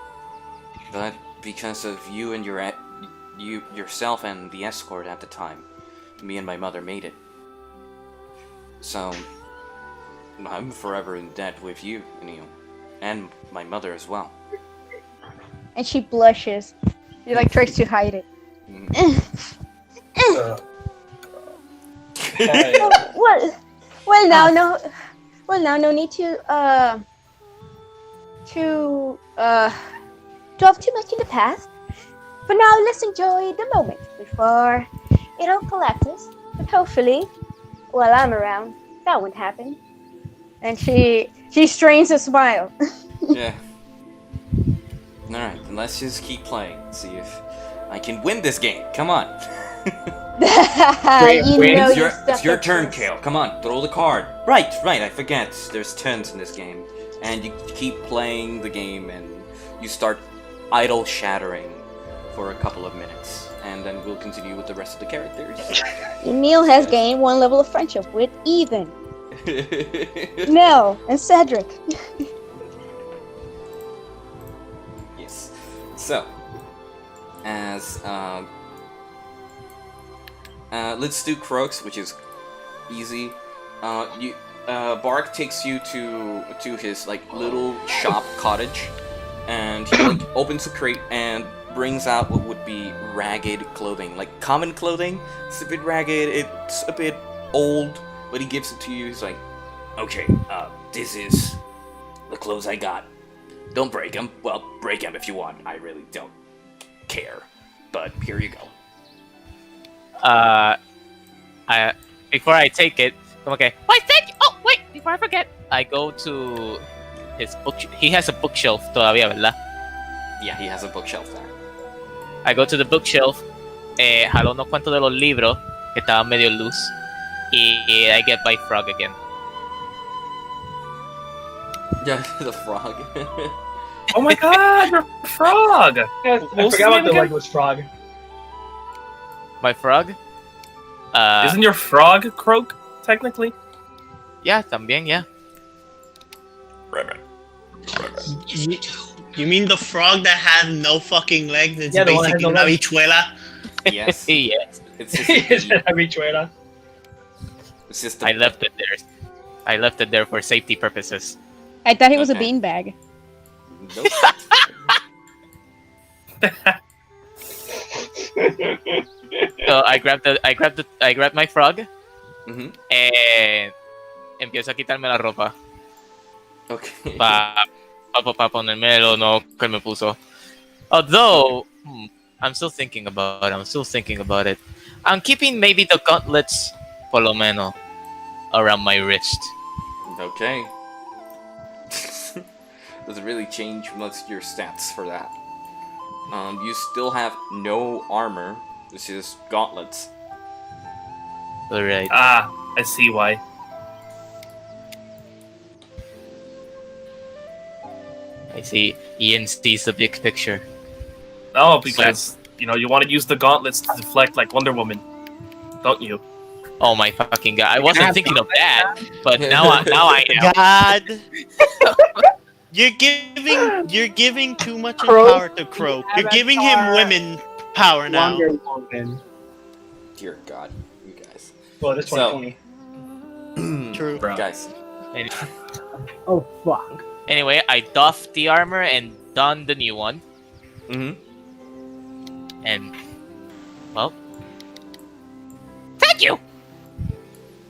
But because of you and yourself and the escort at the time, me and my mother made it. So I'm forever in debt with you, Innil, and my mother as well. And she blushes. She tries to hide it. Now no need to dwell too much in the past. For now, let's enjoy the moment before it all collapses. But hopefully, while I'm around, that won't happen. And she strains a smile. Yeah. Alright, then let's just keep playing. See if I can win this game. Come on. It's your turn, Kale. Come on, throw the card. Right, I forget. There's turns in this game. And you keep playing the game and you start idle shattering for a couple of minutes. And then we'll continue with the rest of the characters. Innil has gained 1 level of friendship with Ethan, Nell, and Cedric. Yes. So, as let's do Croaks, which is easy. Bark takes you to his like little shop cottage, and he like opens a crate and brings out what would be ragged clothing, like common clothing. It's a bit ragged, it's a bit old, but he gives it to you. He's like, okay, this is the clothes I got. Don't break them. Well, break them if you want. I really don't care. But here you go. Before I take it, I'm okay. Why, thank you! Oh, wait, before I forget, I go to his book. He has a bookshelf todavía, ¿verdad? Yeah, he has a bookshelf there. I go to the bookshelf, jalo unos cuantos de los libros que estaban medio loose, y I get my frog again. Yeah, the frog. Oh my god, your frog! I forgot about the legless frog. My frog? Isn't your frog Croak, technically? Yeah, también, yeah. You mean the frog that has no fucking legs? It's Yeah, the one that basically has no una legs. habichuela. Yes. Yes. It's just Habichuela. it's just I left it there. I left it there for safety purposes. I thought he was a Okay. beanbag. Nope. So I grabbed my frog, Mhm. and empiezo a quitarme la ropa Okay. para ponerme lo no que me puso. Although, I'm still thinking about it. I'm keeping maybe the gauntlets, por lo menos, around my wrist. Okay. Doesn't really change much your stats for that. You still have no armor. This is gauntlets. Alright. Ah, I see why. I see. Ian sees the big picture. No, because you want to use the gauntlets to deflect like Wonder Woman, don't you? Oh my fucking god! I wasn't thinking of that, but now I am. God. You're giving too much Croak. power to Croak. You're giving him women power now. Wonder Woman. Dear God, you guys. Well, this So- 2020. True. Bro. Guys. Oh fuck. Anyway, I doffed the armor and donned the new one, Mm-hmm. and well, thank you.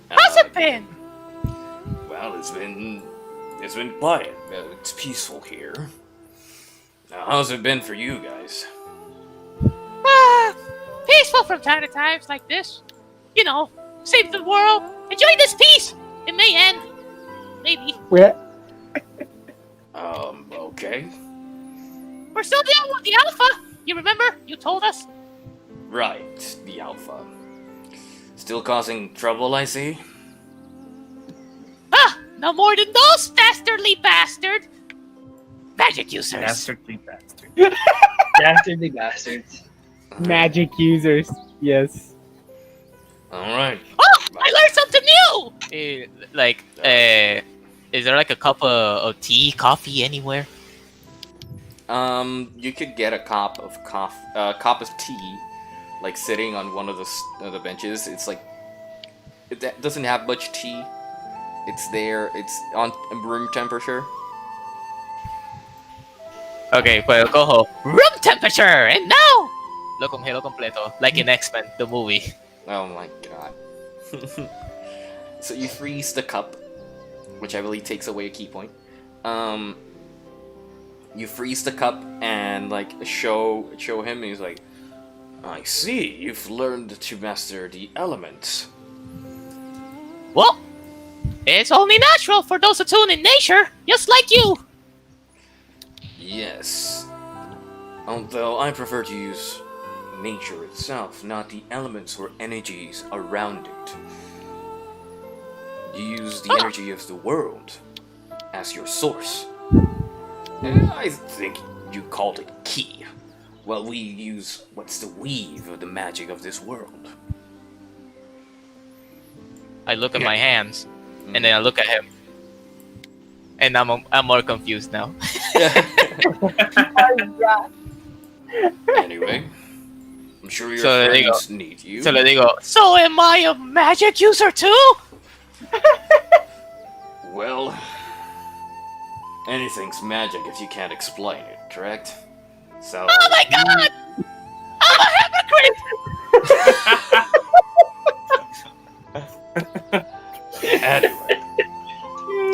How's it been? Well, it's been quiet. It's peaceful here. Now, how's it been for you guys? Peaceful from time to time like this. You know, save the world. Enjoy this peace. It may end. Maybe. Where? Okay. We're still dealing with the Alpha. You remember? You told us. Right, the Alpha. Still causing trouble, I see? No more than those dastardly bastard magic users. Dastardly bastard. Dastardly bastards. Magic users. Yes. Alright. Oh, I learned something new. Is there like a cup of tea, coffee anywhere? You could get a cup of tea, like sitting on one of the benches. It's like it doesn't have much tea. It's there. It's on room temperature. Okay, pues cojo room temperature, and now lo congelo completo, like in X-Men, the movie. Oh my god. So you freeze the cup, which I believe takes away a key point. You freeze the cup and like show him, and he's like, I see, you've learned to master the elements. Well, it's only natural for those attuned in nature, just like you. Yes. Although I prefer to use nature itself, not the elements or energies around it. You use the energy of the world as your source. I think you called it ki. Well, we use what's the weave of the magic of this world. I look at my hands, and then I look at him, and I'm more confused now. Anyway, I'm sure your So there you friends need you. So they go. So am I a magic user too? Well, anything's magic if you can't explain it, correct? So. Oh my god! I'm a hypocrite! Anyway,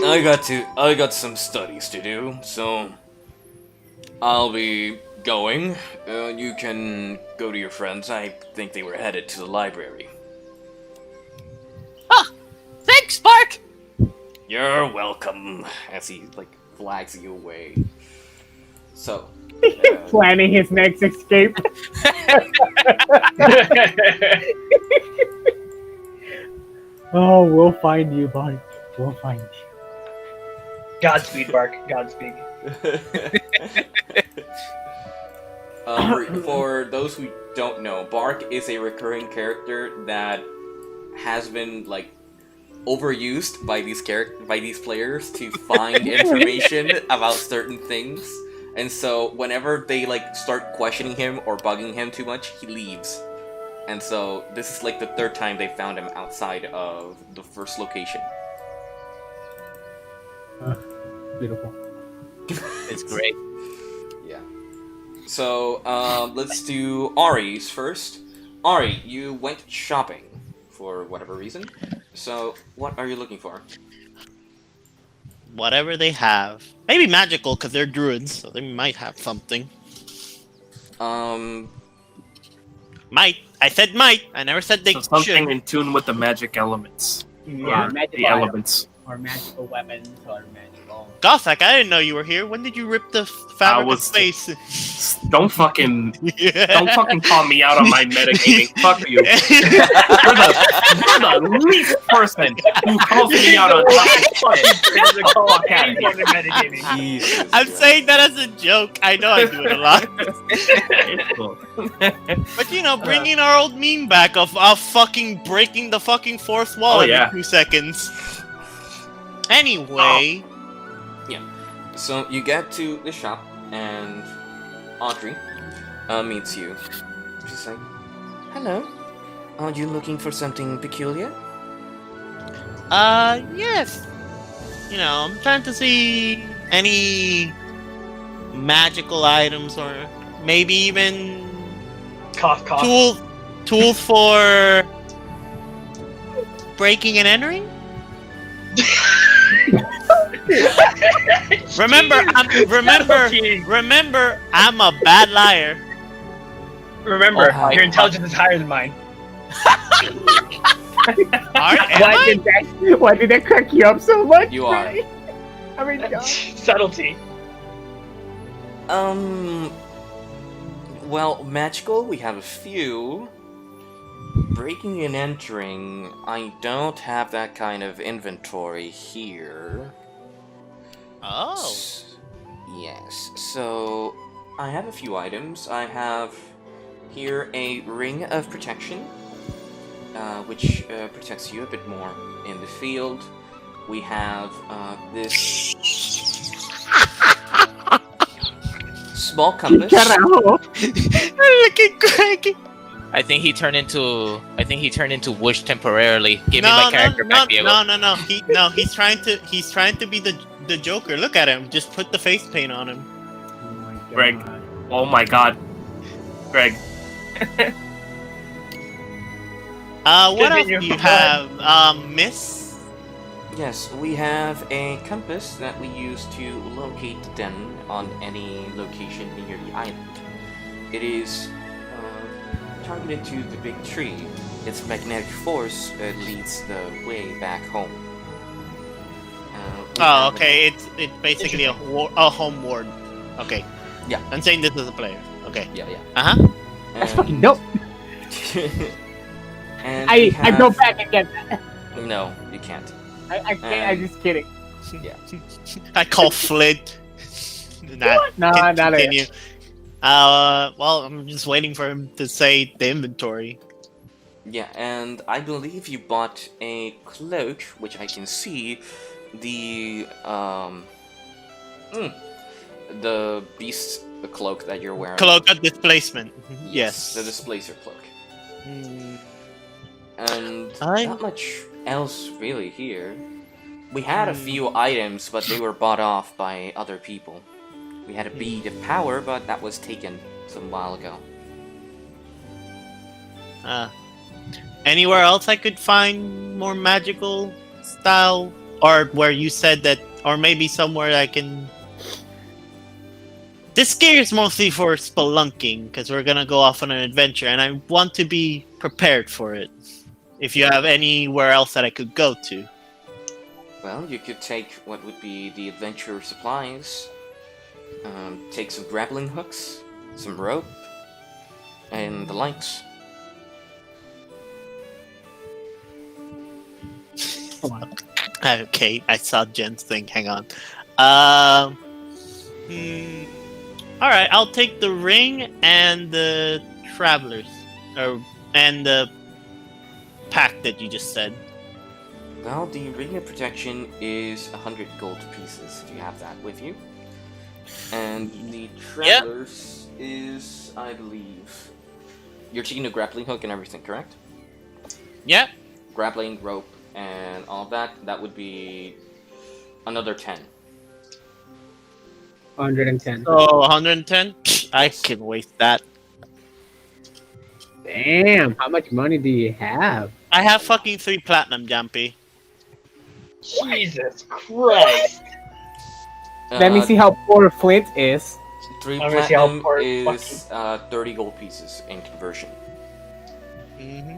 I got some studies to do, so I'll be going. You can go to your friends. I think they were headed to the library. Ah, thanks, Spark. You're welcome. As he flags you away. So. Planning his next escape. Oh, we'll find you, Bark. We'll find you. Godspeed, Bark. Godspeed. For those who don't know, Bark is a recurring character that has been overused by these players to find information about certain things. And so whenever they start questioning him or bugging him too much, he leaves. And so this is the third time they found him outside of the first location. Beautiful. It's great. Yeah. So let's do Ari's first. Ari, you went shopping for whatever reason. So what are you looking for? Whatever they have. Maybe magical, because they're druids, so they might have something. Might. I said might. I never said they So something should. in tune with the magic elements. Yeah, Or magical the elements. or magical weapons or magical. Gothak, I didn't know you were here. When did you rip the fabric of space? Don't fucking Yeah. call me out on my metagaming. Fuck you. You're the least person who calls me out on Jesus I'm Christ. saying that as a joke. I know I do it a lot. But bringing our old meme back of fucking breaking the fucking fourth wall Oh, every yeah. 2 seconds. Anyway, So you get to the shop and Audrey meets you. She's like, "Hello, are you looking for something peculiar?" yes. I'm trying to see any magical items or maybe even Cough, cough. tools for breaking and entering. Remember, I'm a bad liar. Remember, Oh, your intelligence is higher than mine. Why did that crack you up so much? You are. Ray? I mean, God. Subtlety. Well, magical, we have a few. Breaking and entering, I don't have that kind of inventory here. Oh. Yes, so I have a few items. I have here a ring of protection, which protects you a bit more in the field. We have this small compass. Carajo. Look at Greg. I think he turned into Whoosh temporarily. Give me my character back, Diego. No. He's trying to be the Joker. Look at him. Just put the face paint on him. Oh my God. Greg. Oh my god. Greg. What else Continue. do you have, Miss? Yes, we have a compass that we use to locate the den on any location near the island. It is targeted to the big tree. Its magnetic force leads the way back home. We Oh, have okay. It's basically a home ward. Okay. Yeah. I'm saying this as a player. Okay. Yeah. Uh-huh. That's fucking dope. And I go back and get that. No, you can't. I can't. I'm just kidding. Yeah. I call Flint. Nah, Nah, not it. continue. Well, I'm just waiting for him to say the inventory. Yeah, and I believe you bought a cloak, which I can see the the cloak that you're wearing. Cloak at displacement. Yes. The displacer cloak. Mm, And I'm- not much else really here. We had a few items, but they were bought off by other people. We had a bead of power, but that was taken some while ago. Anywhere else I could find more magical style, or where you said that, or maybe somewhere I can. This gear is mostly for spelunking because we're gonna go off on an adventure, and I want to be prepared for it. If you have anywhere else that I could go to. Well, you could take what would be the adventure supplies. Take some grappling hooks, some rope, and the likes. Okay, I saw Jen's thing. Hang on. All right, I'll take the ring and the travelers, and the pack that you just said. Well, the ring of protection is 100 gold pieces if you have that with you. And the travelers is, I believe, you're taking the grappling hook and everything, correct? Yeah. Grappling, rope, and all of that, that would be another 10. 110. So 110. I can waste that. Damn, how much money do you have? I have fucking 3 platinum, Jumpy. Jesus Christ! Let me see how poor Flint is. 3 I'm gonna see how platinum poor is 30 gold pieces in conversion. Mm-hmm.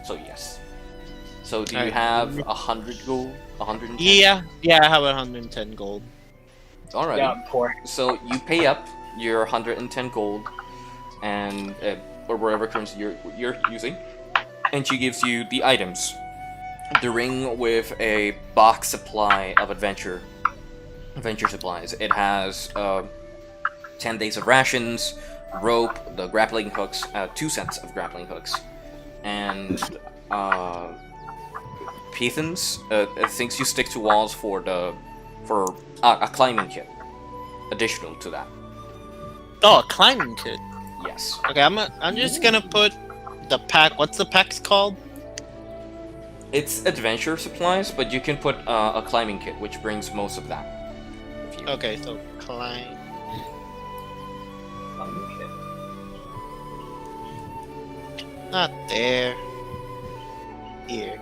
So yes. So do you Alright. have 100 gold? 110? Yeah, I have 110 gold. Alright. Yeah, poor. So you pay up your 110 gold, and or whatever currency you're using, and she gives you the items. The ring with a box supply of adventure supplies. It has 10 days of rations, rope, the grappling hooks, 2 sets of grappling hooks, and pythons, things you stick to walls for a climbing kit. Additional to that. Oh, a climbing kit. Yes. Okay, I'm just gonna put the pack. What's the pack's called? It's adventure supplies, but you can put a climbing kit, which brings most of that. If you- Okay, so climb. Not there. Here.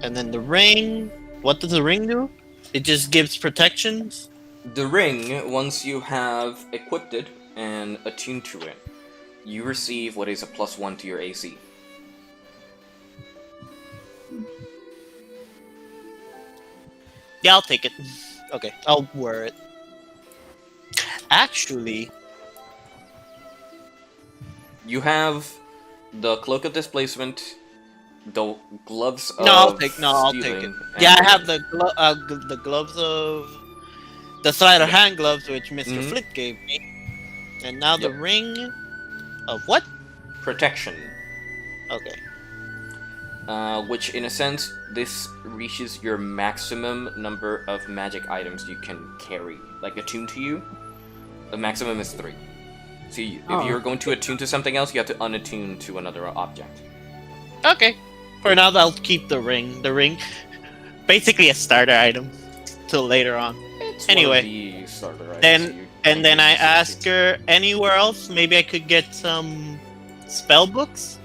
And then the ring. What does the ring do? It just gives protections? The ring, once you have equipped it and attuned to it, you receive what is a +1 to your AC. Yeah, I'll take it. Okay, I'll wear it. Actually, You have the cloak of displacement, the gloves of I'll take it. stealing, Yeah, I and- have the gloves of the sleight of hand gloves which Mr. Mhm. Flint gave me, and now the Yep. ring of what? protection. Okay. Which, in a sense, this reaches your maximum number of magic items you can carry, like attuned to you. The maximum is 3. So if you're going to attune to something else, you have to unattune to another object. Okay. For now, I'll keep the ring. The ring, basically a starter item, till later on. It's Anyway, one of the starter items, then- so you And can then I use it. ask her anywhere else. Maybe I could get some spell books.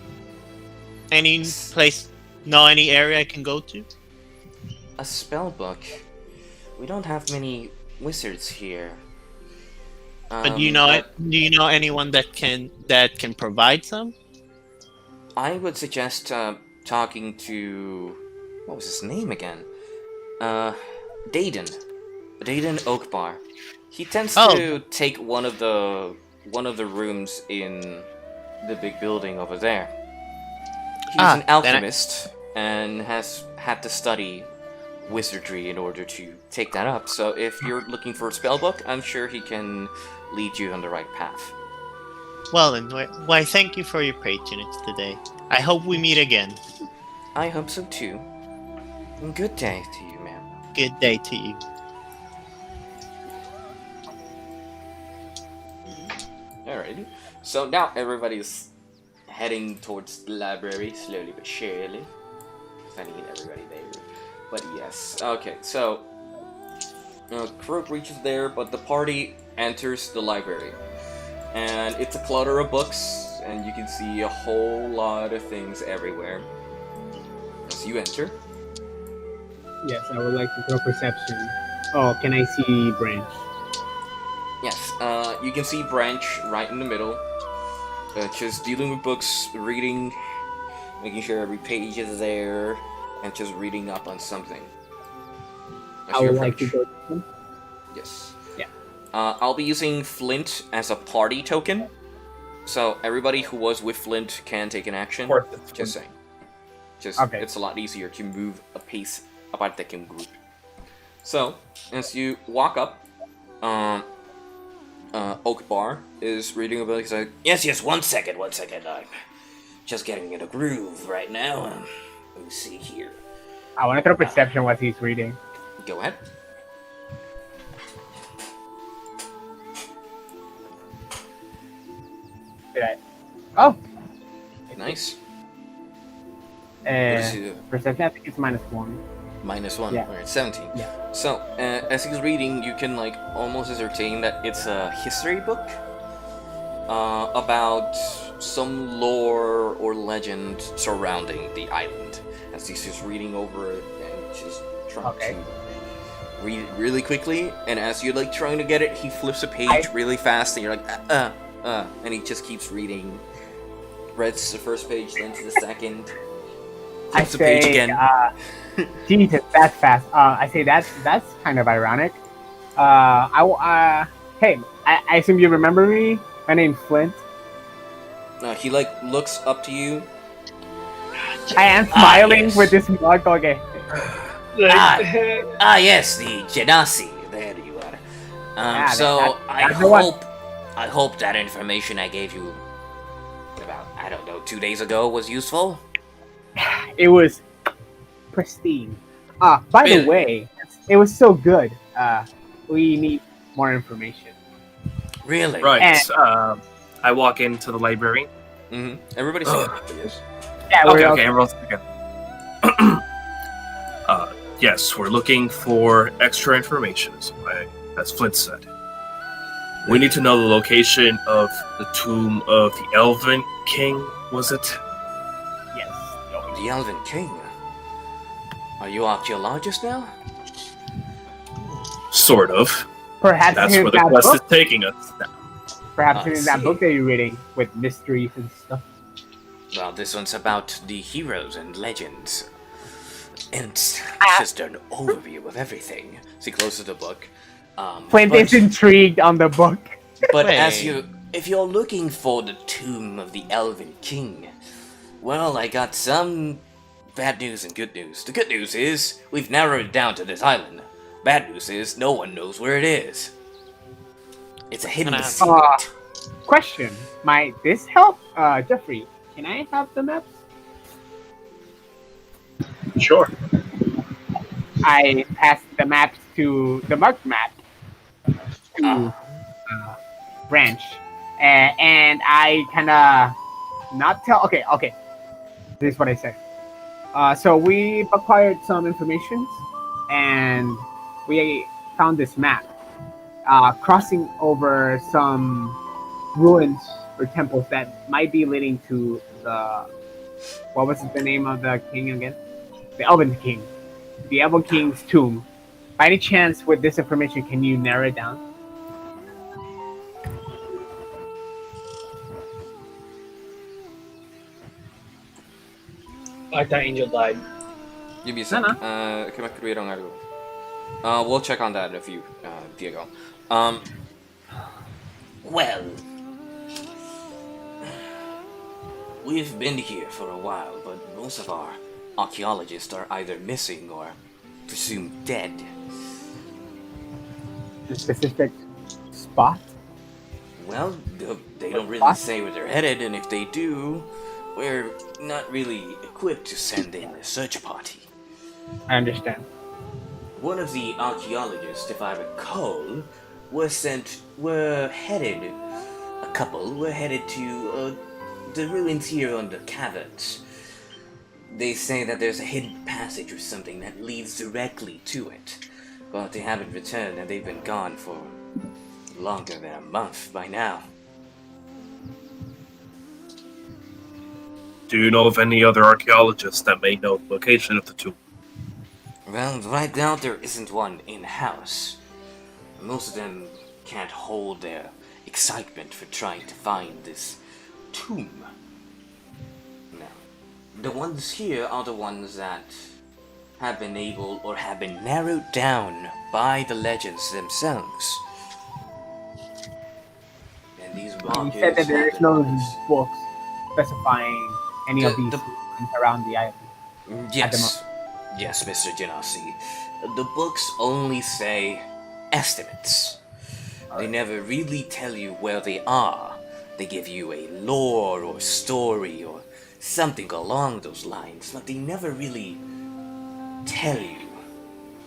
Any place? No, any area I can go to. A spell book. We don't have many wizards here. But do you know it? Do you know anyone that can provide some? I would suggest talking to what was his name again? Dayden. Dayden Oakbar. He tends to take one of the rooms in the big building over there. He's an alchemist and has had to study wizardry in order to take that up. So if you're looking for a spellbook, I'm sure he can lead you on the right path. Well then, why thank you for your patronage today. I hope we meet again. I hope so too. And good day to you, ma'am. Good day to you. Alrighty. So now everybody's heading towards the library, slowly but surely. Sending in everybody there. But yes, okay, so Croak reaches there, but the party enters the library. And it's a clutter of books, and you can see a whole lot of things everywhere. As you enter. Yes, I would like to throw perception. Oh, can I see Branch? Yes, you can see Branch right in the middle. Just dealing with books, reading, making sure every page is there, and just reading up on something. I would like to go to him. Yes. Yeah. I'll be using Flint as a party token. So everybody who was with Flint can take an action. Just saying. It's a lot easier to move a piece about the group. So, as you walk up, Oakbar is reading a book. He's like, yes, one second. I'm just getting in a groove right now. Let me see here. I want to throw perception what he's reading. Go ahead. Oh! Nice. Perception, I think it's -1. -1, yeah. Alright, 17. Yeah. So, as he's reading, you can almost ascertain that it's a history book about some lore or legend surrounding the island. As he's just reading over it and just trying to read it really quickly, and as you're trying to get it, he flips a page really fast, and you're like, and he just keeps reading. Reads the first page, then to the second. Flips the page again. Jesus, that's fast. I say that's kind of ironic. Hey, I assume you remember me. My name's Flint. He looks up to you. I am smiling with this mug. Okay. Yes, the Genasi. There you are. I hope that information I gave you about, 2 days ago was useful. It was pristine. By the way, it was so good. We need more information. Really? Right. I walk into the library. Mm-hmm. Everybody's yes. Yeah, okay, everyone's together. Yes, we're looking for extra information, as Flint said. We need to know the location of the tomb of the Elven King, was it? Yes. The Elven King? Are you archaeologist now? Sort of. Perhaps that's where the quest is taking us now. Perhaps in that book that you're reading with mysteries and stuff. Well, this one's about the heroes and legends. And it's just an overview of everything. So he closes the book. Flint is intrigued on the book. But if you're looking for the tomb of the Elven King, well, I got some bad news and good news. The good news is we've narrowed it down to this island. Bad news is no one knows where it is. It's a hidden secret. Question: might this help, Jeffrey? Can I have the maps? Sure. I passed the maps to the marked map to Branch, and I kind of not tell. Okay. This is what I said. So we acquired some information, and we found this map crossing over some ruins or temples that might be leading to the. What was the name of the king again? The Elven King. The Elven King's tomb. By any chance, with this information, can you narrow it down? Like that angel died. Give me a second. Can I create on algo? We'll check on that in a few, Diego. Well, we've been here for a while, but most of our archaeologists are either missing or presumed dead. A specific spot? Well, they don't really say where they're headed, and if they do, we're not really equipped to send in a search party. I understand. One of the archaeologists, if I recall, were headed to the ruins here on the caverns. They say that there's a hidden passage or something that leads directly to it, but they haven't returned and they've been gone for longer than a month by now. Do you know of any other archaeologists that may know the location of the tomb? Well, right now there isn't one in-house. Most of them can't hold their excitement for trying to find this tomb. Now, the ones here are the ones that have been able or have been narrowed down by the legends themselves. And these You said that there is no books specifying any of these around the island. Yes, Mr. Genasi. The books only say estimates. They never really tell you where they are. They give you a lore or story or something along those lines, but they never really tell you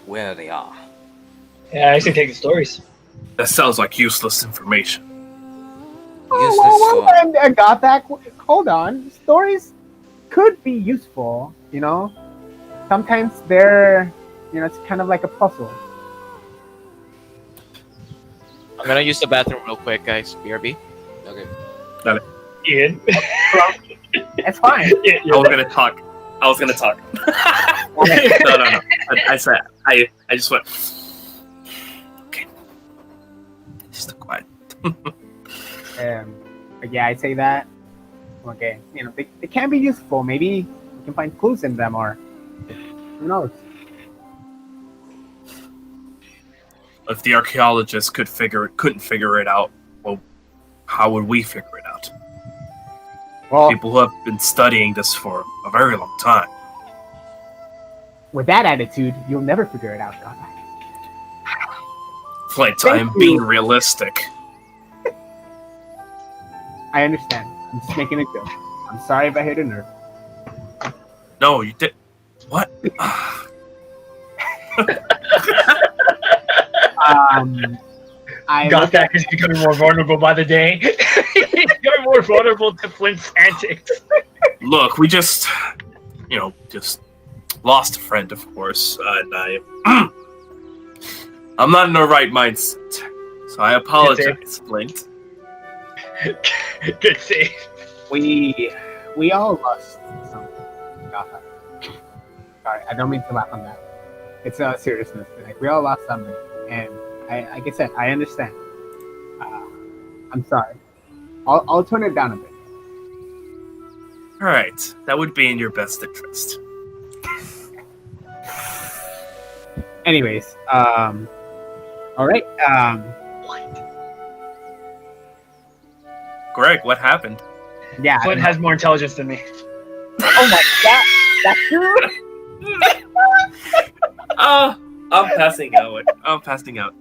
where they are. Yeah, I used to take the stories. That sounds like useless information. I got that. Hold on. Stories could be useful, you know? Sometimes they're, it's kind of like a puzzle. I'm gonna use the bathroom real quick, guys. BRB. Okay. Got it. Ian. That's fine. I was gonna talk. No. I just went. Okay. Just quiet. Yeah, I'd say that. Okay, they can be useful. Maybe we can find clues in them, or who knows? If the archaeologists couldn't figure it out, well, how would we figure it out? Well, people who have been studying this for a very long time. With that attitude, you'll never figure it out, God. Flint, I am being realistic. I understand. I'm just making a joke. I'm sorry if I hit a nerve. No, you did. What? Got that because he's becoming more vulnerable by the day. He's becoming more vulnerable to Flint's antics. Look, we just lost a friend, of course, and I'm not in the right mindset, so I apologize, Flint. Good save. We all lost something. Sorry, I don't mean to laugh on that. It's a seriousness. Like, we all lost something, and like I said, I understand. I'm sorry. I'll tone it down a bit. All right, that would be in your best interest. Anyways, all right. Greg, what happened? Yeah, Flint has more intelligence than me. Oh my god, that's true. I'm passing out.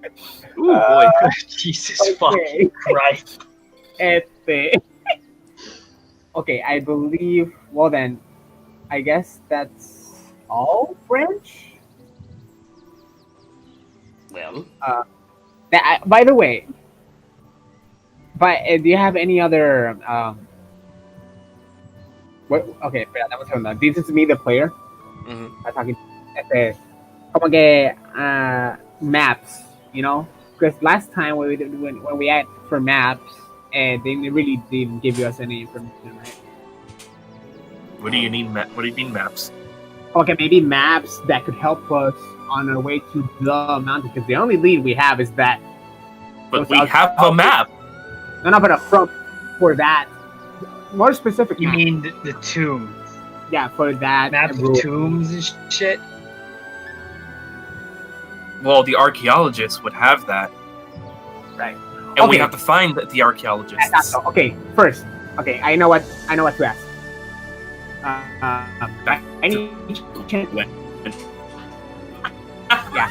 Ooh, boy. Jesus fucking Christ. Okay, I believe. Well then, I guess that's all French. Well, by the way, do you have any other what? Okay, that was from this is me, the player. mm-hmm. I'm talking. Como que maps, because last time when we had for maps, they really didn't give us any information, right? What do you mean maps? Okay, maybe maps that could help us on our way to the mountain, because the only lead we have is that. But we have a map. No, but for that, more specific. You mean the tomb? Yeah, for that. Maps of tombs and shit. Well, the archaeologists would have that, Right. and we Okay. have to find the archaeologists. That's not so. Okay, first. Okay, I know what to ask. Any chance? Yeah.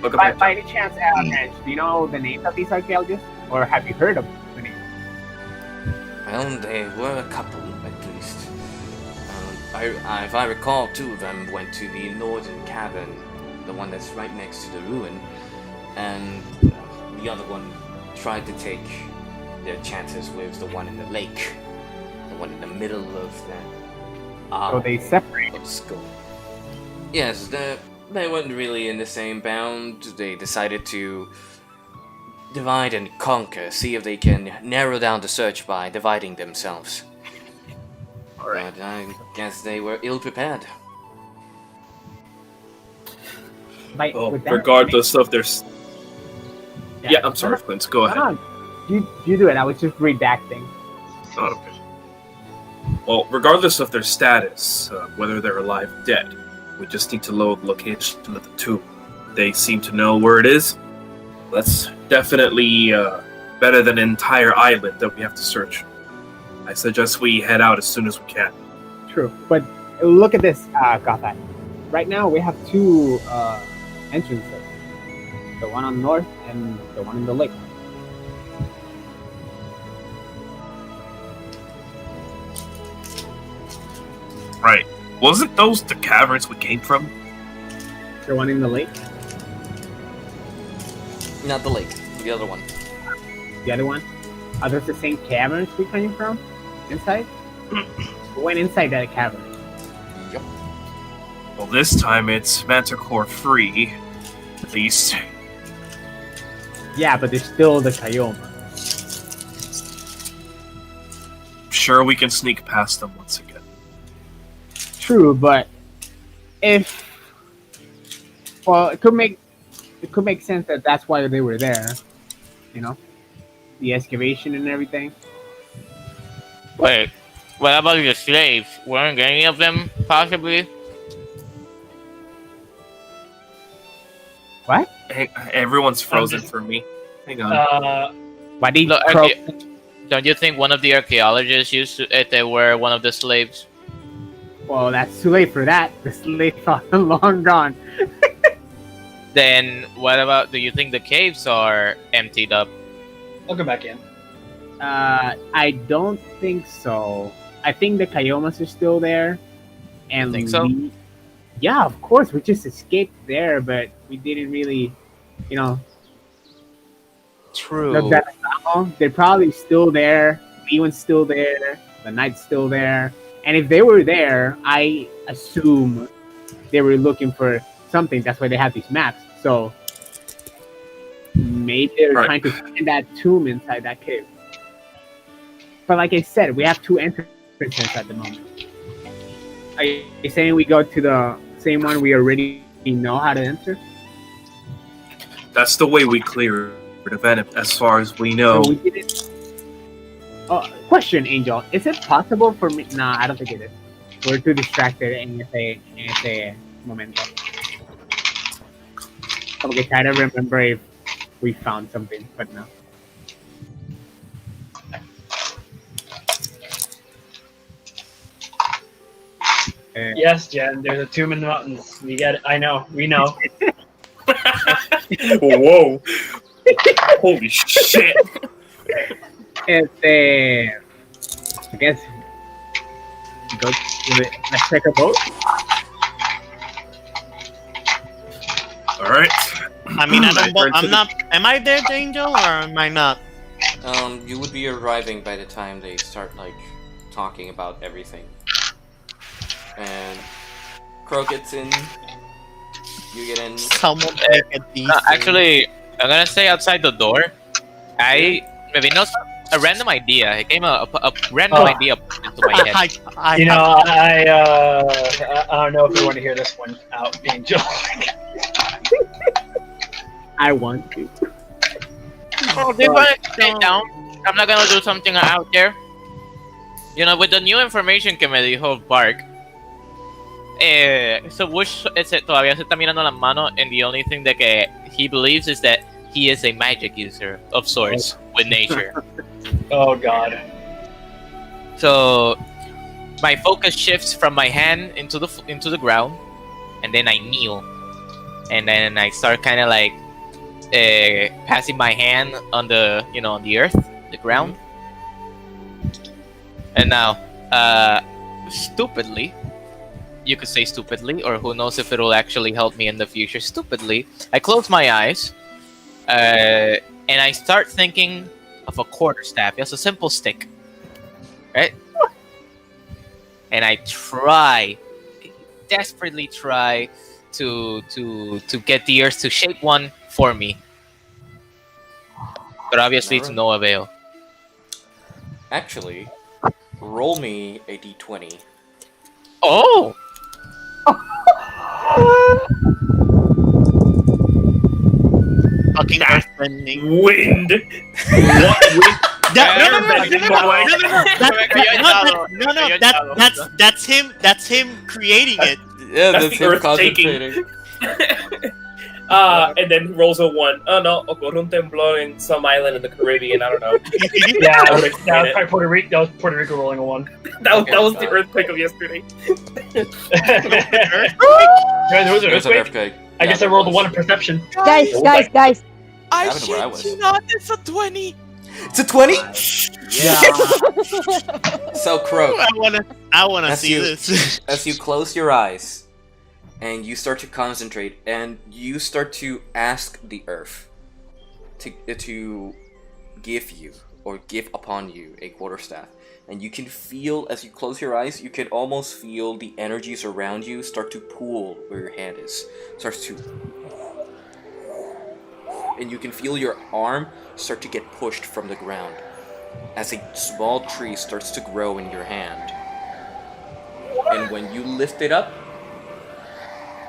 Look by, up by any chance, Reg, do you know the names of these archaeologists, or have you heard of the names? Well, they were a couple, at least. If I recall, two of them went to the northern cavern, the one that's right next to the ruin, and the other one tried to take their chances with the one in the lake, the one in the middle of that. So they separate. School. Yes, they weren't really in the same bound. They decided to divide and conquer, see if they can narrow down the search by dividing themselves. Alright. But I guess they were ill prepared. Well, With that regardless of their... Yeah. Yeah, I'm sorry, Flint. Go ahead. No, you do it. I was just redacting. Oh, okay. Well, regardless of their status, whether they're alive or dead, we just need to know the location of the tomb. They seem to know where it is. That's definitely better than an entire island that we have to search. I suggest we head out as soon as we can. True, but look at this, Gotham. Right now we have two entrances. The one on north and the one in the lake. Right. Wasn't those the caverns we came from? The one in the lake. Not the lake, the other one. The other one. Are those the same caverns we came from? Inside? We went inside that cavern. Yep. Well, this time it's manticore free. At least. Yeah, but there's still the Kayoma. Sure, we can sneak past them once again. True, but if it could make sense that that's why they were there. You know, the excavation and everything. Wait, what about the slaves? Weren't any of them possibly? What? Hey, everyone's frozen for me. Hang on. Why did Look, Croak? Don't you think one of the archaeologists used to, if they were one of the slaves? Well, that's too late for that. The slaves are long gone. Then what about? Do you think the caves are emptied up? I'll go back in. I don't think so. I think the Kayomas are still there. And think so? Yeah, of course. We just escaped there, but we didn't really, True. look that long. They're probably still there. Leon's still there. The Knight's still there. And if they were there, I assume they were looking for something. That's why they have these maps. So maybe they're trying to find that tomb inside that cave. But like I said, we have two entrances at the moment. Are you saying we go to the same one we already know how to enter? That's the way we clear the venom, as far as we know. So we didn't... question, Angel. Is it possible for me... Nah, I don't think it is. We're too distracted en ese momento. Okay, try to remember if we found something, but no. Yes, Jen. There's a tomb in the mountains. We get it. I know. We know. Whoa! Holy shit! I guess go to it. Let's take a vote. All right. I mean, I'm not. Am I there, Angel, or am I not? You would be arriving by the time they start, talking about everything. And Croak gets in. You get in. Someone make a decent. Actually, I'm gonna stay outside the door. Maybe not a random idea. It came a random idea into my head. I don't know if you want to hear this one out, Angel. I want to. Oh, they want to stay down. I'm not gonna do something out there. You know, with the new information que me dijo Bark, so Wush todavía se está mirando las manos, and the only thing that que he believes is that he is a magic user of sorts with nature. Oh god. So my focus shifts from my hand into the ground, and then I kneel, and then I start kind of like passing my hand on the on the earth, the ground, and now stupidly. You could say stupidly, or who knows if it'll actually help me in the future. Stupidly, I close my eyes, and I start thinking of a quarterstaff. It's a simple stick, right? And I desperately try to get the earth to shape one for me, but obviously to no avail. Actually, roll me a d20. Oh. Fucking earthbending. Wind. That's him. That's him creating it. Yeah, That's that's the him earth concentrating. And then rolls a 1. Oh no, ocurre un temblor in some island in the Caribbean. I don't know. Yeah, That would that explain was it. probably Puerto Rico. That was Puerto Rico rolling a 1. That was the earthquake of yesterday. There was an There's an earthquake. earthquake. I guess I rolled a 1 in perception. Guys, I Happened where I was. shit you not, it's a 20. It's a 20? Yeah. So, Croak, I wanna That's see you. this. as you close your eyes and you start to concentrate and you start to ask the earth to give you or give upon you a quarterstaff, and you can feel, as you close your eyes, you can almost feel the energies around you start to pool where your hand is. Starts to, and you can feel your arm start to get pushed from the ground as a small tree starts to grow in your hand. And when you lift it up,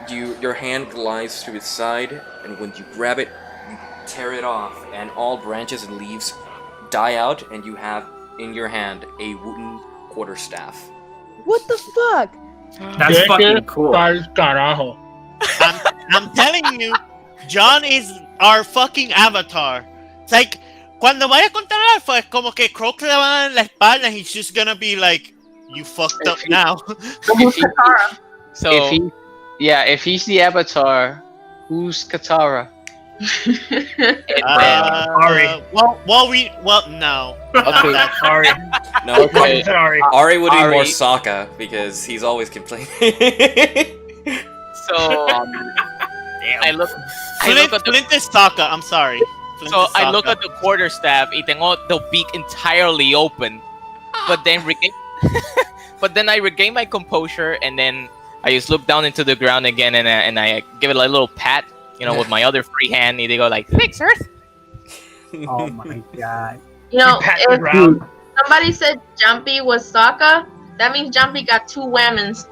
your hand glides to its side, and when you grab it, you tear it off, and all branches and leaves die out, and you have in your hand a wooden quarterstaff. What the fuck? That's fucking cool. Carajo. I'm telling you, John is our fucking avatar. It's like, cuando vaya a contar alfa, es como que Croak le va a dar en la espalda, and he's just gonna be like, you fucked up now. So If he's the avatar, who's Katara? Ari. Well, no. Okay. Ari. No, Okay. Sorry. Ari would be more Ari. Sokka because he's always complaining. so I look at the Flint is Sokka. I'm sorry. Flint So is I look Sokka. at the quarterstaff y tengo the beak entirely open, but then I regain my composure, and then I just look down into the ground again, and I give it a little pat, with my other free hand, and they go like, "Thanks, Earth." Oh my god. You know, Pat the if ground. somebody said Jumpy was Sokka, that means Jumpy got 2 whammons.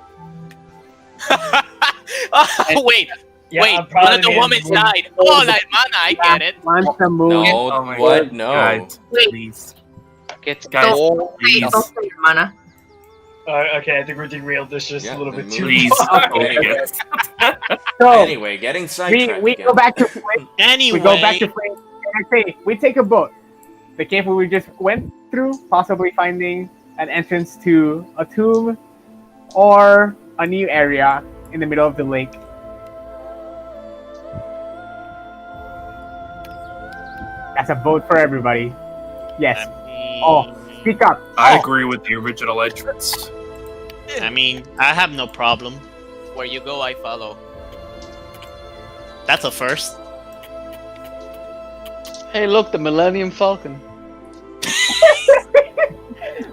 Wait, Yeah, wait, I'm proud one of of the you. women's died. Oh, la hermana, I get it. Quantum move. No, Oh my what? God. No. Guys, Wait. please. Get Guys, Don't please. say hermana. Okay, I think we're derailed this just Yeah, a little bit then too Please. far. Anyway, So anyway, getting sidetracked we again. go back to Flint. Anyway, We go back to Flint. And I say we take a boat. The cave we just went through, possibly finding an entrance to a tomb or a new area in the middle of the lake. That's a vote for everybody. Yes. Oh, speak up. I Oh. agree with the original entrance. I mean, I have no problem. Where you go, I follow. That's a first. Hey, look, the Millennium Falcon.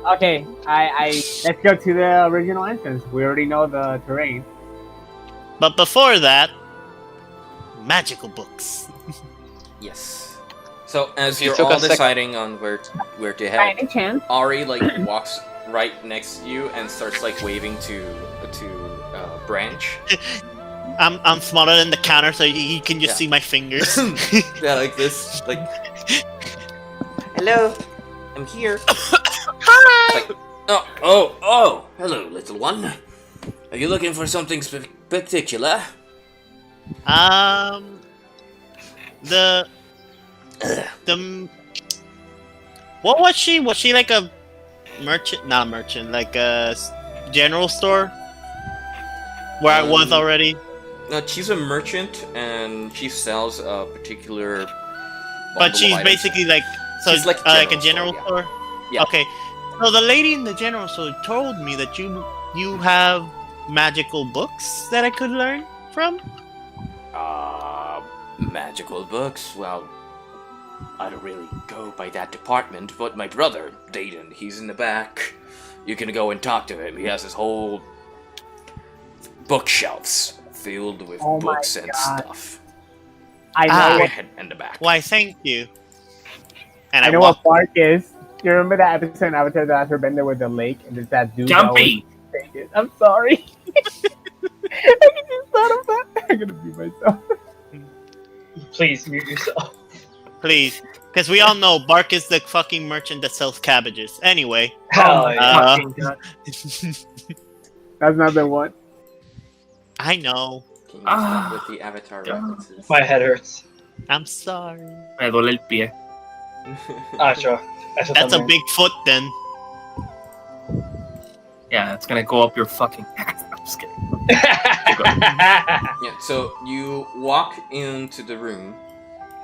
Okay, I let's go to the original entrance. We already know the terrain. But before that, magical books. Yes. So as You you're took all a sec- deciding on where to By head, any chance? Ari walks right next to you and starts waving to Branch. I'm smaller than the counter, so you can just Yeah. see my fingers. Yeah, like this. Hello, I'm here. Oh! Hello, little one. Are you looking for something particular? The what was she? Was she like a merchant? Not a merchant, like a general store? Where I was already. No, she's a merchant and she sells a particular. But she's basically like She's like a general store. Yeah. Okay. So the lady in the general store told me that you have magical books that I could learn from. Magical books? Well, I don't really go by that department, but my brother, Dayton, he's in the back. You can go and talk to him. He has his whole bookshelves filled with books and stuff. I know. In the back. Why, thank you. And I know what Bark is. You remember that episode in Avatar: The Last Airbender with the lake and there's that dude? Jumpy! I'm sorry. I just thought of that. I'm gonna be myself. Please mute yourself. Please. Because we all know Bark is the fucking merchant that sells cabbages. Anyway. Hell yeah. That's not the one. I know. Can you stop with the Avatar references? My head hurts. I'm sorry. Me duele el pie. Sure. That's a big foot then. Yeah, it's gonna go up your fucking ass. I'm just kidding. Yeah, so you walk into the room,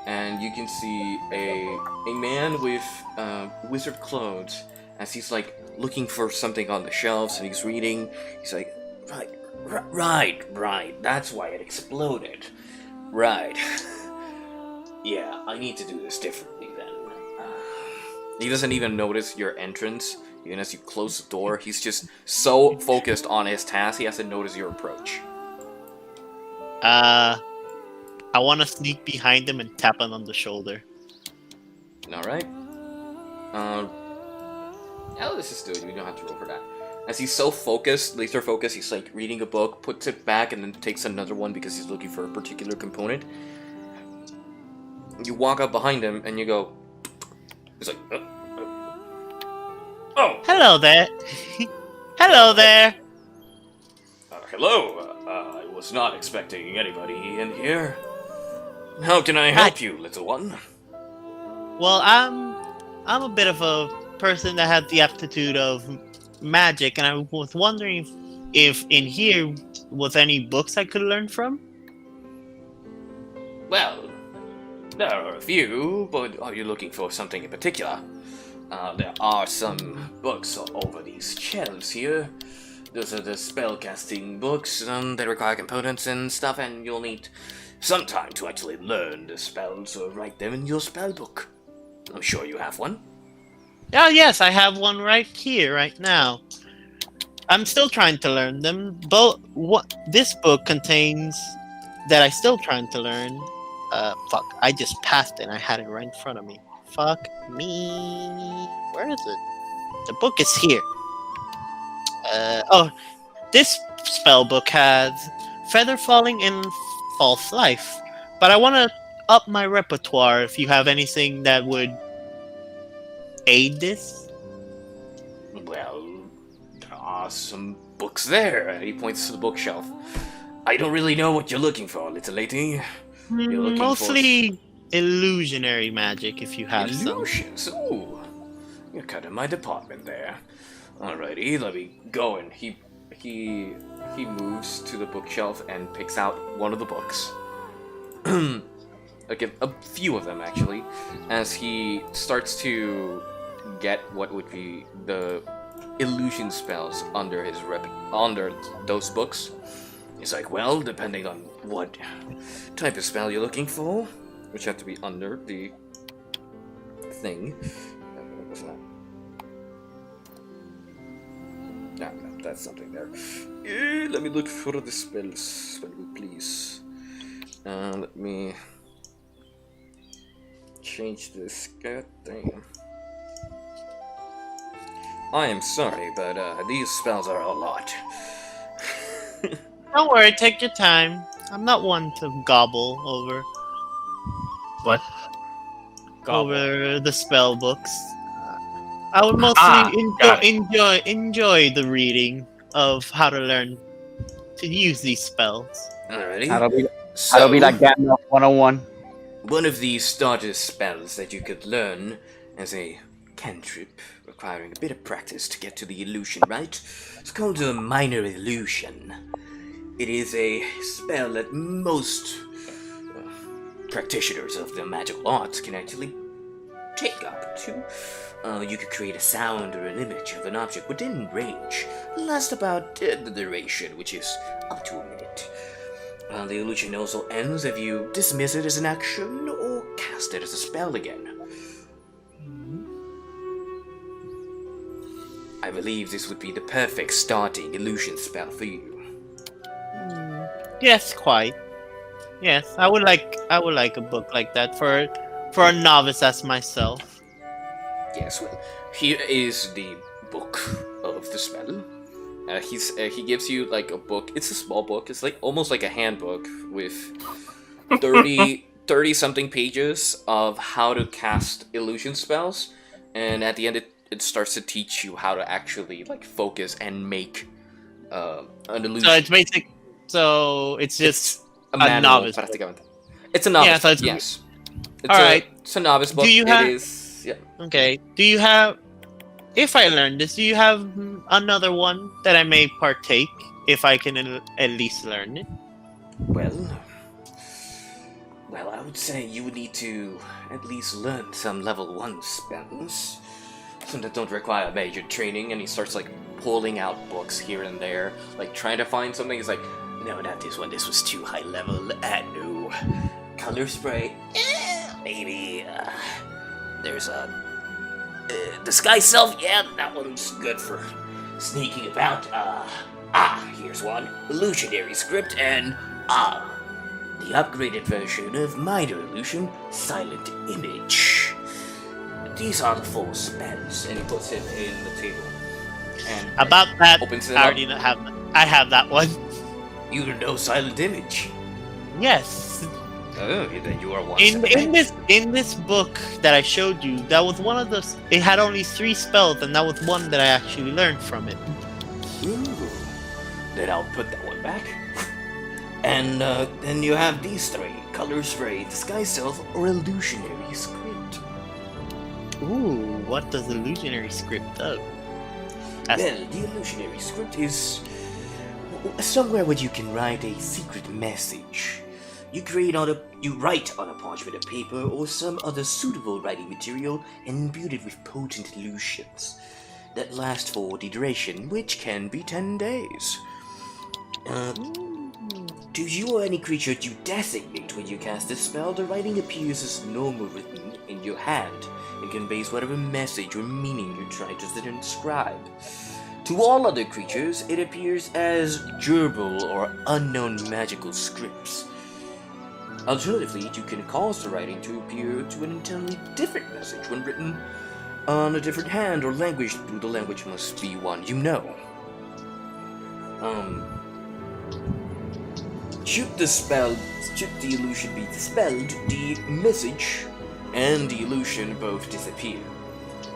and you can see a man with wizard clothes, as he's like looking for something on the shelves, and he's reading. He's like, right. That's why it exploded. Right. Yeah, I need to do this differently then. He doesn't even notice your entrance. Even as you close the door, he's just so focused on his task, he hasn't noticed your approach. I want to sneak behind him and tap him on the shoulder. Alright. Let's just do it. We don't have to roll for that. As he's so focused, laser focused, he's like reading a book, puts it back, and then takes another one because he's looking for a particular component. You walk up behind him, and you go... He's like... Oh! Hello there. Hello there. Hello. I was not expecting anybody in here. How can I help you, little one? Well, I'm a bit of a person that had the aptitude of magic, and I was wondering if in here was any books I could learn from. Well, there are a few, but are you looking for something in particular? There are some books over these shelves here. Those are the spellcasting books that require components and stuff, and you'll need some time to actually learn the spells or write them in your spell book. I'm sure you have one. Oh, yes, I have one right here, right now. I'm still trying to learn them, but what this book contains that I'm still trying to learn. Fuck, I just passed it and I had it right in front of me. Fuck me. Where is it? The book is here. This spell book has Feather Falling and False Life. But I want to up my repertoire if you have anything that would aid this. Well, there are some books there. And he points to the bookshelf. I don't really know what you're looking for, little lady. You're looking Mostly illusionary magic, if you have illusions. Ooh, you're kind of my department there. Alrighty, let me go. And he moves to the bookshelf and picks out one of the books. Like a few of them actually, as he starts to get what would be the illusion spells under those books. He's like, well, depending on what type of spell you're looking for, which have to be under the thing. No, that's something there. Let me look for the spells, please. Let me change this. God damn. I am sorry, but these spells are a lot. Don't worry, take your time. I'm not one to gobble over. What? Over the spell books. I would Ah, mostly got enjoy the reading of how to learn to use these spells. Alrighty. That'll be So, like Gandalf 101. one of the starter spells that you could learn as a cantrip, requiring a bit of practice to get to the illusion right, it's called a minor illusion. It is a spell that most practitioners of the magical arts can actually take up to. You could create a sound or an image of an object within range. Last about the duration, which is up to a minute. The illusion also ends if you dismiss it as an action or cast it as a spell again. I believe this would be the perfect starting illusion spell for you. Yes, quite. Yes, I would like a book like that for a novice as myself. Yes, well, here is the book of the spell. He gives you like a book. It's a small book. It's like almost like a handbook with 30 something pages of how to cast illusion spells, and at the end it starts to teach you how to actually like focus and make an illusion. So it's basic. So it's just a novice. It's a novice. Yeah, so it's yes. Alright. It's a novice book. Do you have- It is. Yeah. Okay. Do you have? If I learn this, do you have another one that I may partake if I can at least learn it? Well, I would say you would need to at least learn some level 1 spells. Some that don't require major training, and he starts like pulling out books here and there, like trying to find something. He's like, no, not this one, this was too high level. No. Color spray? Maybe. There's Disguise Self? Yeah, that one's good for sneaking about. Here's one. Illusionary Script, and the upgraded version of Minor Illusion, Silent Image. These are the 4 spells, and he puts it in the table. And About that, opens it I up. already have. I have that one. You know Silent Image. Yes. Oh, then you are one. In this book that I showed you, that was one of the. It had only 3 spells, and that was one that I actually learned from it. Ooh. Then I'll put that one back. And then you have these 3: Color Spray, Disguise Self, or Illusionary Script. Ooh, what does illusionary script do? Well, the Illusionary Script is somewhere where you can write a secret message. You write on a parchment of paper or some other suitable writing material and imbue it with potent illusions that last for the duration, which can be 10 days. To you or any creature you designate when you cast this spell, the writing appears as normal written in your hand and conveys whatever message or meaning you try to inscribe. To all other creatures, it appears as gerbil or unknown magical scripts. Alternatively, you can cause the writing to appear to an entirely different message when written on a different hand or language. The language must be one you know. Should the illusion be dispelled, the message and the illusion both disappear.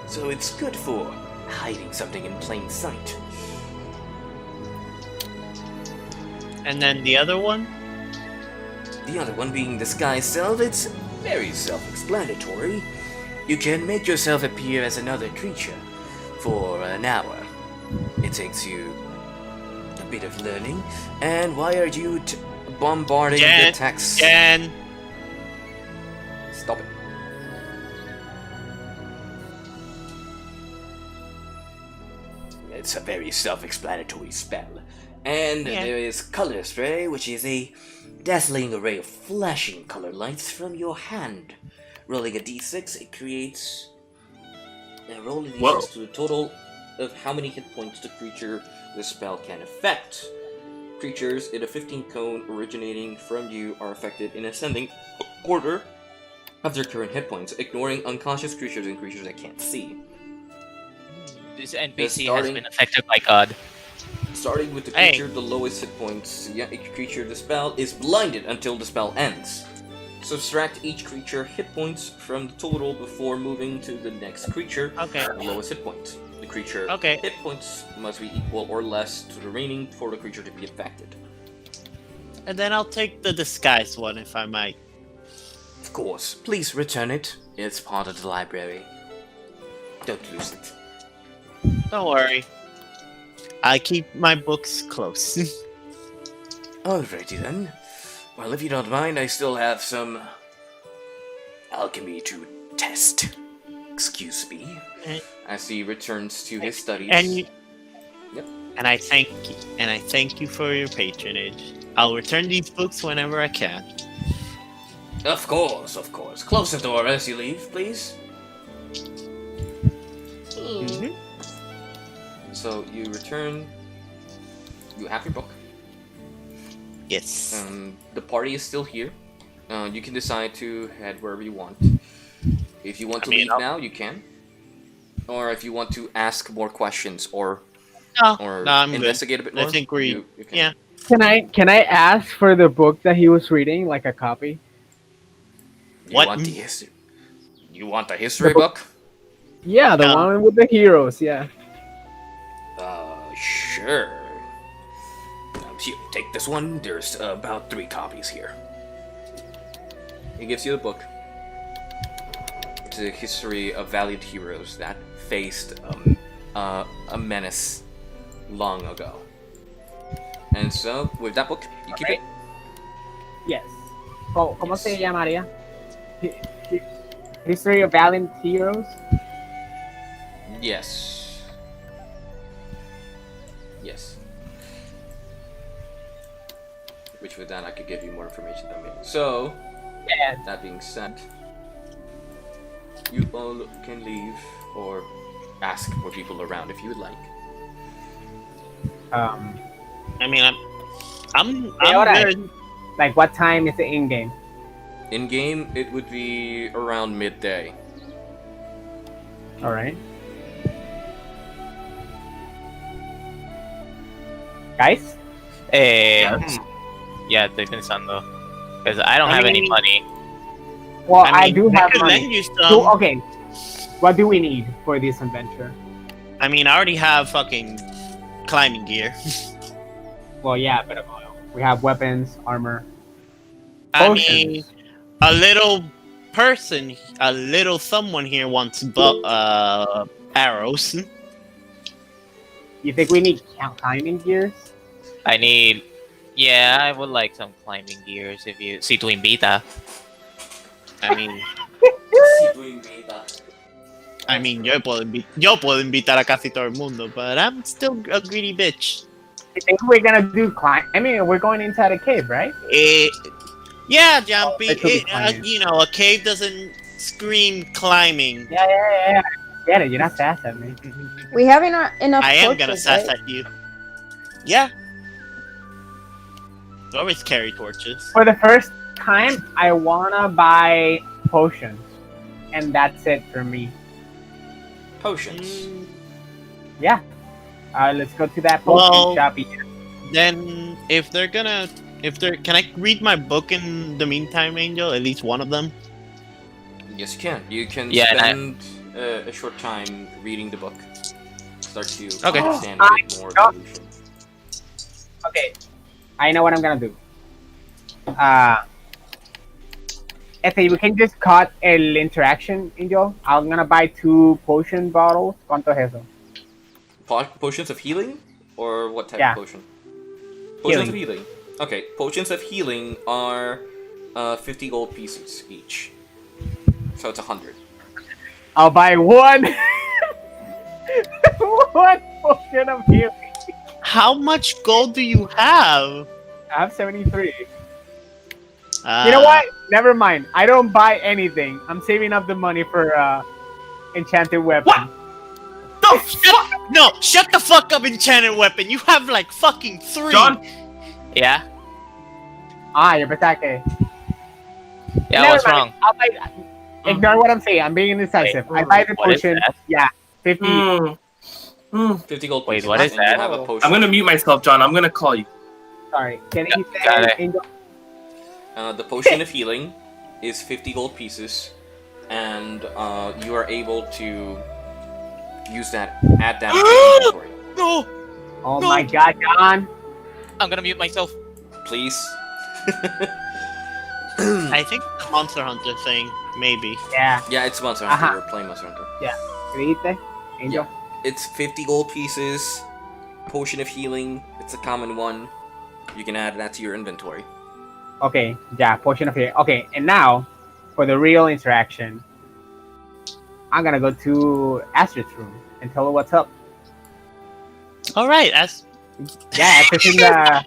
So it's good for hiding something in plain sight. And then the other one? The other one being Disguise Self, it's very self-explanatory. You can make yourself appear as another creature for an hour. It takes you a bit of learning, and why are you bombarding the text? Jen! Stop it. It's a very self-explanatory spell. And there is Color Spray, which is a dazzling array of flashing color lights from your hand. Rolling a d6, it creates a roll of d6 to a total of how many hit points the creature the spell can affect. Creatures in a 15 cone originating from you are affected in ascending order of their current hit points, ignoring unconscious creatures and creatures that can't see. This NPC has been affected by God. Starting with the creature, the lowest hit points. Yeah, each creature the spell is blinded until the spell ends. Subtract each creature hit points from the total before moving to the next creature. Okay. The lowest hit points. The creature Okay. hit points must be equal or less to the remaining for the creature to be affected. And then I'll take the disguise one if I might. Of course, please return it. It's part of the library. Don't lose it. Don't worry. I keep my books close. Alrighty then. Well, if you don't mind, I still have some alchemy to test. Excuse me. As he returns to his studies. And I thank you for your patronage. I'll return these books whenever I can. Of course, of course. Close the door as you leave, please. Hmm. So you return. You have your book. Yes. The party is still here. You can decide to head wherever you want. If you want to leave now, you can. Or if you want to ask more questions or I'm investigate good. a bit more. I think you can. Yeah. Can I ask for the book that he was reading, like a copy? What? Want the history? You want the history book? Yeah, the one with the heroes. Yeah. Sure. Here, take this one. There's about 3 copies here. He gives you the book. It's a history of valiant heroes that faced a menace long ago. And so, with that book, you keep it. Yes. ¿Cómo se llamaría? History of Valiant Heroes? Yes. Yes. Which with that I could give you more information than me. So, Yeah. that being said, you all can leave or ask more people around if you would like. I mean, I'm Alright. good. Like, what time is the in-game? In game, it would be around midday. Alright. Guys? Yeah, estoy pensando. Because I don't have any money. Well, I I mean, do I have could money. lend you some. Okay. What do we need for this adventure? I mean, I already have fucking climbing gear. Well, yeah, but we have weapons, armor. I Potions. mean, a little someone here wants arrows. You think we need climbing gears? I need... Yeah, I would like some climbing gears if you... Si tu invita. I mean, yo puedo invitar a casi todo el mundo, but I'm still a greedy bitch. You think we're gonna do I mean, we're going inside a cave, right? Yeah, Jumpy. It could be climbing. A cave doesn't scream climbing. Yeah. Get it? You're not sass at me. We have enough I am gonna torches, sass right? at you. Yeah. Always carry torches. For the first time, I wanna buy potions, and that's it for me. Potions. Yeah. Let's go to that potion shop. Then, can I read my book in the meantime, Angel? At least one of them. Yes, you can. You can Yeah, spend a short time reading the book. Start to Okay. understand a bit more solution. Okay. I know what I'm gonna do. We can just cut el interaction, Angel. I'm gonna buy 2 potion bottles. ¿Cuánto es eso? Potions of healing? Or what type Yeah. of potion? Potions of healing. Okay, potions of healing are 50 gold pieces each. So it's 100. I'll buy 1. 1 potion of healing. How much gold do you have? I have 73. You know what? Never mind. I don't buy anything. I'm saving up the money for enchanted weapon. What? No, shut the fuck up, enchanted weapon. You have like fucking 3. John? Yeah? Yo pensaba que... Yeah, Never what's mind. wrong? I'll buy... Ignore what I'm saying. I'm being indecisive. I buy the what is potion. that? Yeah, 50. 50 gold Wait, pieces. what is and that? You have a potion. I'm gonna mute myself, John. I'm gonna call you. Sorry. Can you Got say it. Angel? The potion of healing is 50 gold pieces, and you are able to use that, add that to your inventory. No! Oh No. my god, John! I'm gonna mute myself. Please. I think the Monster Hunter thing, maybe. Yeah. Yeah, it's Monster Hunter. Ajá. We're playing Monster Hunter. ¿Creíste? Angel? It's 50 gold pieces, potion of healing. It's a common one. You can add that to your inventory. Okay, yeah, portion of here. Okay, and now, for the real interaction, I'm gonna go to Astrid's room and tell her what's up. All right, Yeah, it's in the...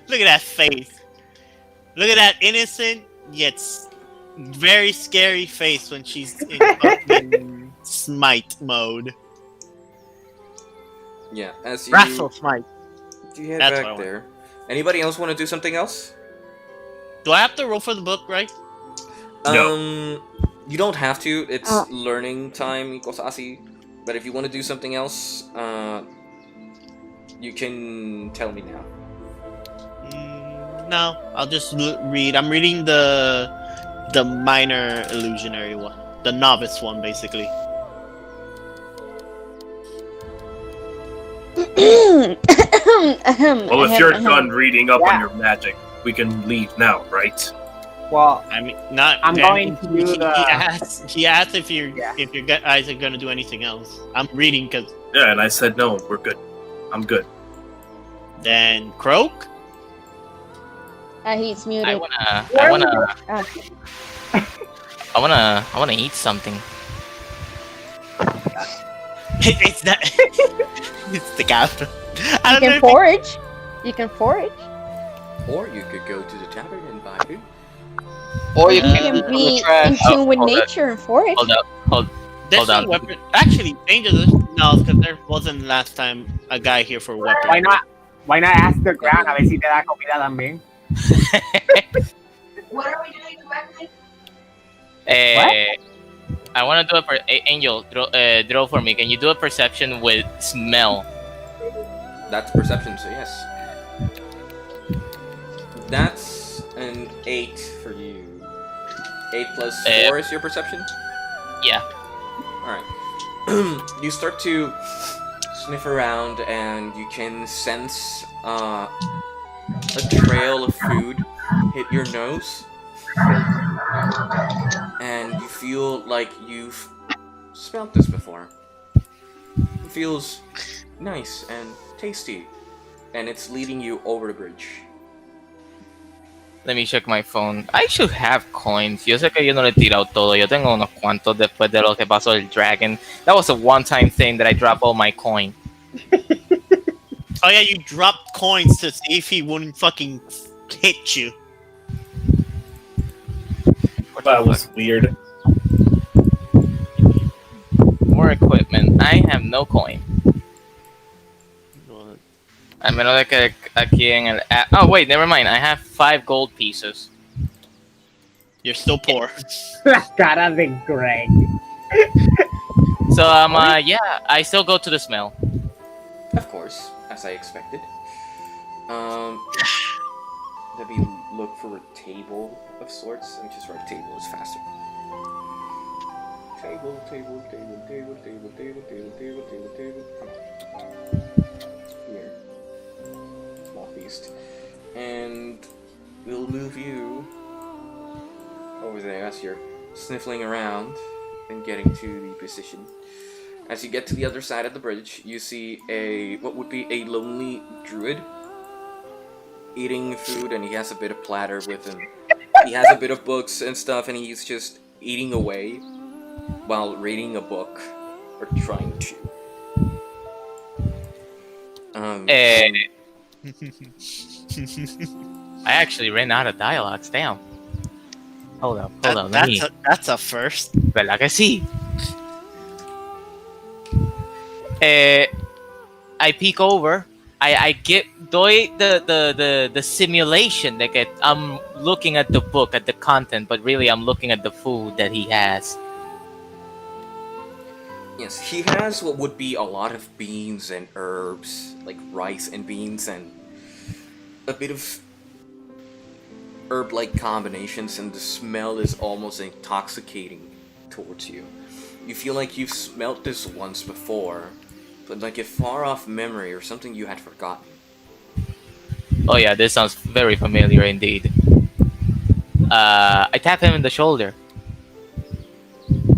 Look at that face. Look at that innocent yet very scary face when she's in fucking smite mode. Yeah, as you Wrathful smite. head That's what I back want. there. Anybody else want to do something else? Do I have to roll for the book, right? No. You don't have to. It's learning time, Kosasi. But if you want to do something else, you can tell me now. No, I'll just read. I'm reading the minor illusionary one, the novice one, basically. Well, if you're done reading up on your magic, we can leave now, right? Well, I mean, not. I'm going to do the... He asked if you guys are gonna do anything else. I'm reading because Yeah, and I said no, we're good. I'm good. then Croak. He's muted. I wanna eat something. It's that. It's the captain. I You don't know can if forage. You can forage. Or you could go to the tavern and buy food. Or you You can can be in trash. tune with hold on. nature and forage. Hold up, there's Hold on. no weapon. Actually, dangerous. No, because there wasn't last time a guy here for weapon. Why not? Why not ask the ground a ver si te da comida también? What are we doing exactly? I want to do Angel, draw for me. Can you do a perception with smell? That's perception, so yes. That's an 8 for you. 8 plus 4 is your perception? Yeah. Alright. You start to sniff around and you can sense a trail of food hit your nose. And you feel like you've smelt this before. It feels nice and tasty. And it's leading you over the bridge. Let me check my phone. I should have coins. Yo sé que yo no le he tirado todo. Yo tengo unos cuantos después de lo que pasó el dragon. That was a one-time thing that I dropped all my coin. Oh yeah, you dropped coins to see if he wouldn't fucking hit you. That was weird. More equipment. I have no coin. A menos de que aquí en el... Oh, wait, never mind. I have 5 gold pieces. You're still poor. La cara de Greg. So, yeah, I still go to the smell. Of course, as I expected. Let me look for a table of sorts. Let me just write table, it's faster. Table. Come on. Here. Small feast. And we'll move you over there as you're sniffling around and getting to the position. As you get to the other side of the bridge, you see what would be a lonely druid eating food, and he has a bit of platter with him. He has a bit of books and stuff, and he's just eating away while reading a book, or trying to. I actually ran out of dialogues. Damn. Hold up. That's a first. ¿Verdad que sí? I peek over. I doy the simulation that I'm looking at the book, at the content, but really I'm looking at the food that he has. Yes, he has what would be a lot of beans and herbs, like rice and beans, and a bit of herb-like combinations, and the smell is almost intoxicating towards you. You feel like you've smelt this once before, but like a far-off memory or something you had forgotten. Oh yeah, this sounds very familiar indeed. I tap him in the shoulder.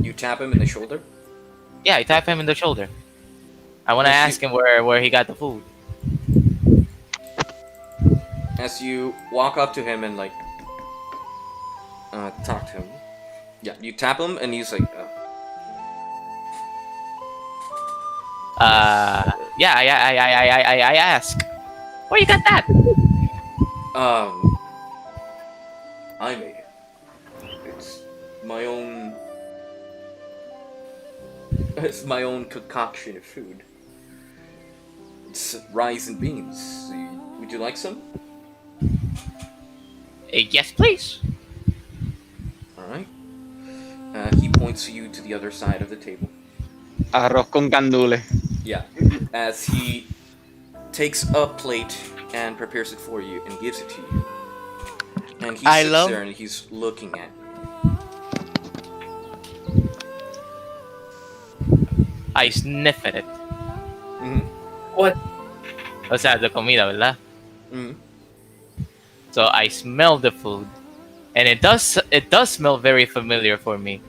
You tap him in the shoulder? Yeah, I tap him in the shoulder. I want to ask him where he got the food. As you walk up to him and like talk to him. Yeah, you tap him and he's like yeah, I ask. Where you got that? I made it. It's my own. It's my own concoction of food. It's rice and beans. Would you like some? Yes, please. Alright. He points you to the other side of the table. Arroz con gandule. Yeah. As he takes a plate and prepares it for you and gives it to you. And he sits there and he's looking at you. I sniff at it. Mm-hmm. What? O sea, the comida, ¿verdad? Mm-hmm. So I smell the food, and it does smell very familiar for me.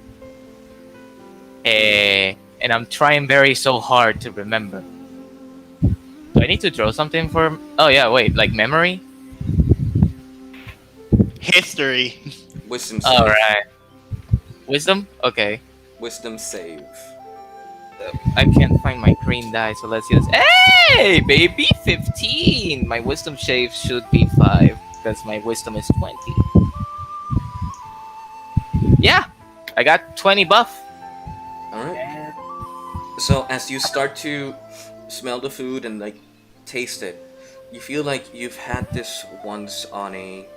And I'm trying so hard to remember. Do I need to draw something for? Oh yeah, wait, like memory? History. Wisdom save. Alright. Wisdom? Okay. Wisdom save. I can't find my green die, so let's use. Hey, baby, 15. My wisdom save should be 5 because my wisdom is 20. Yeah, I got 20 buff. All right. So as you start to smell the food and like taste it, you feel like you've had this once on a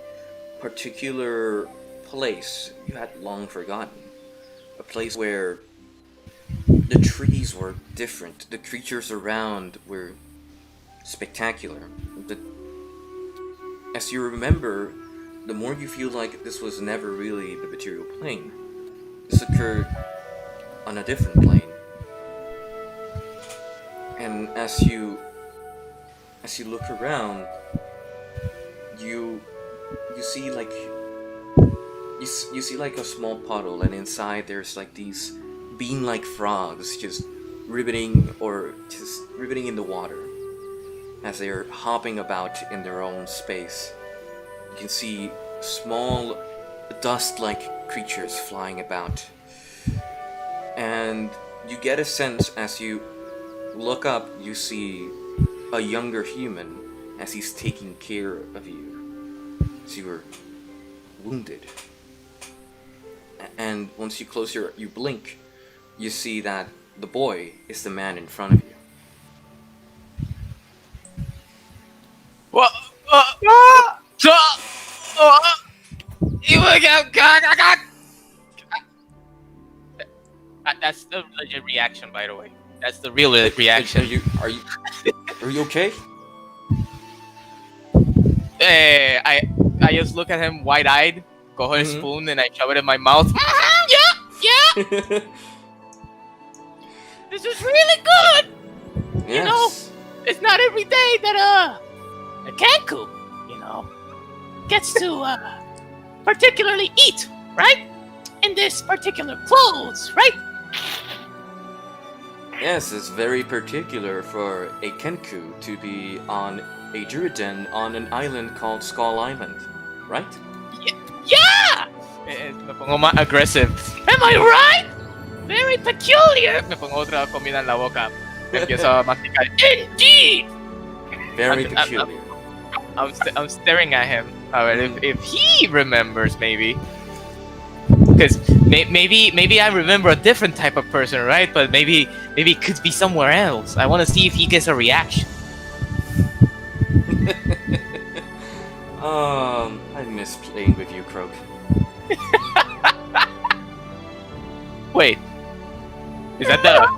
particular place you had long forgotten. A place where the trees were different, the creatures around were spectacular. As you remember, the more you feel like this was never really the material plane. This occurred on a different plane. And as you look around, you see like you see like a small puddle, and inside there's like these bean-like frogs just ribbiting in the water as they're hopping about in their own space. You can see small dust-like creatures flying about, and you get a sense as you look up, you see a younger human as he's taking care of you as you were wounded. And once you close you blink, you see that the boy is the man in front of you. What? That's the legit reaction, by the way. That's the real reaction. Are you okay? I just look at him wide-eyed, go a spoon, and I shove it in my mouth. Yeah. This is really good. Yes. You know, it's not every day that a Kanku, gets to particularly eat, right? In this particular clothes, right? Yes, it's very particular for a Kenku to be on a Druid Den on an island called Skull Island, right? Yeah! Me pongo más aggressive. Am I right? Very peculiar. Me pongo otra comida en la boca. Empiezo a masticar. Indeed! Very peculiar. I'm staring at him. A ver if he remembers, maybe. Because maybe I remember a different type of person, right? But maybe it could be somewhere else. I want to see if he gets a reaction. I miss playing with you, Croak. Wait. Is that the...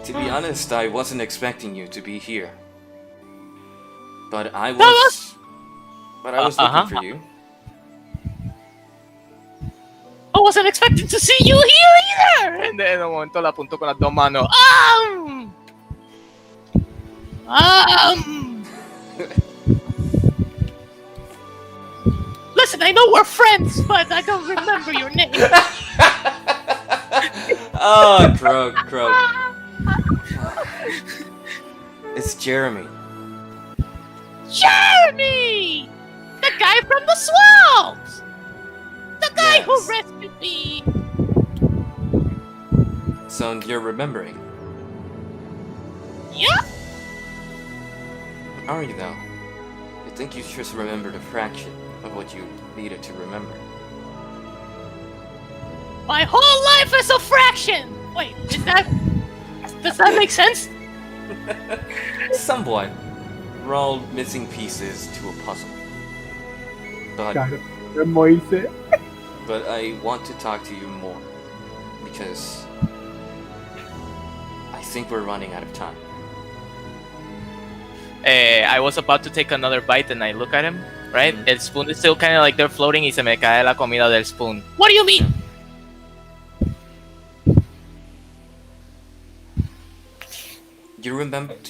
To be honest, I wasn't expecting you to be here. But I was looking for you. I wasn't expecting to see you here either! And then, un momento la apuntó con las dos manos. Listen, I know we're friends, but I don't remember your name. Oh, Croak. It's Jeremy. Jeremy! The guy from the swamps! The guy who Yes. rescued me! So you're remembering. Yeah? Are you though? I think you just remembered a fraction of what you needed to remember. My whole life is a fraction! Wait, does that make sense? Somewhat. We're all missing pieces to a puzzle. But Moise. but I want to talk to you more because I think we're running out of time. I was about to take another bite and I look at him, right? El spoon is still kind of like they're floating y se me cae la comida del spoon. What do you mean? Do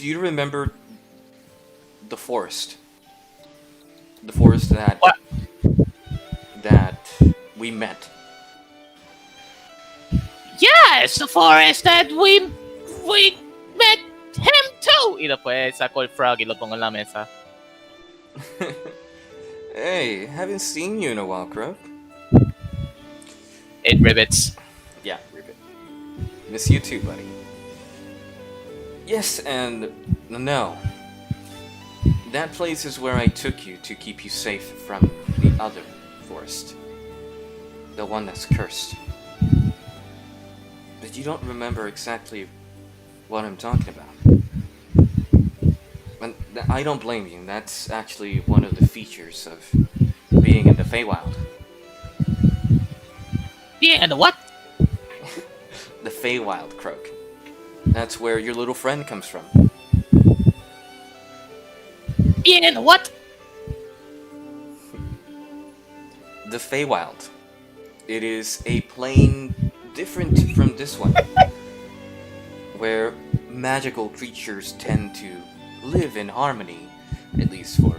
you remember the forest? The forest that What? that we met. Yes, the forest that we met him too. Y después saco el frog y lo pongo en la mesa. Hey, haven't seen you in a while, Croak. It rivets. Yeah, Ribbit. Miss you too, buddy. Yes, and no. That place is where I took you to keep you safe from the other forest. The one that's cursed. But you don't remember exactly what I'm talking about. And I don't blame you. That's actually one of the features of being in the Feywild. Yeah, and what? The Feywild, Croak. That's where your little friend comes from. Yeah, and what? The Feywild. It is a plane different from this one, where magical creatures tend to live in harmony, at least for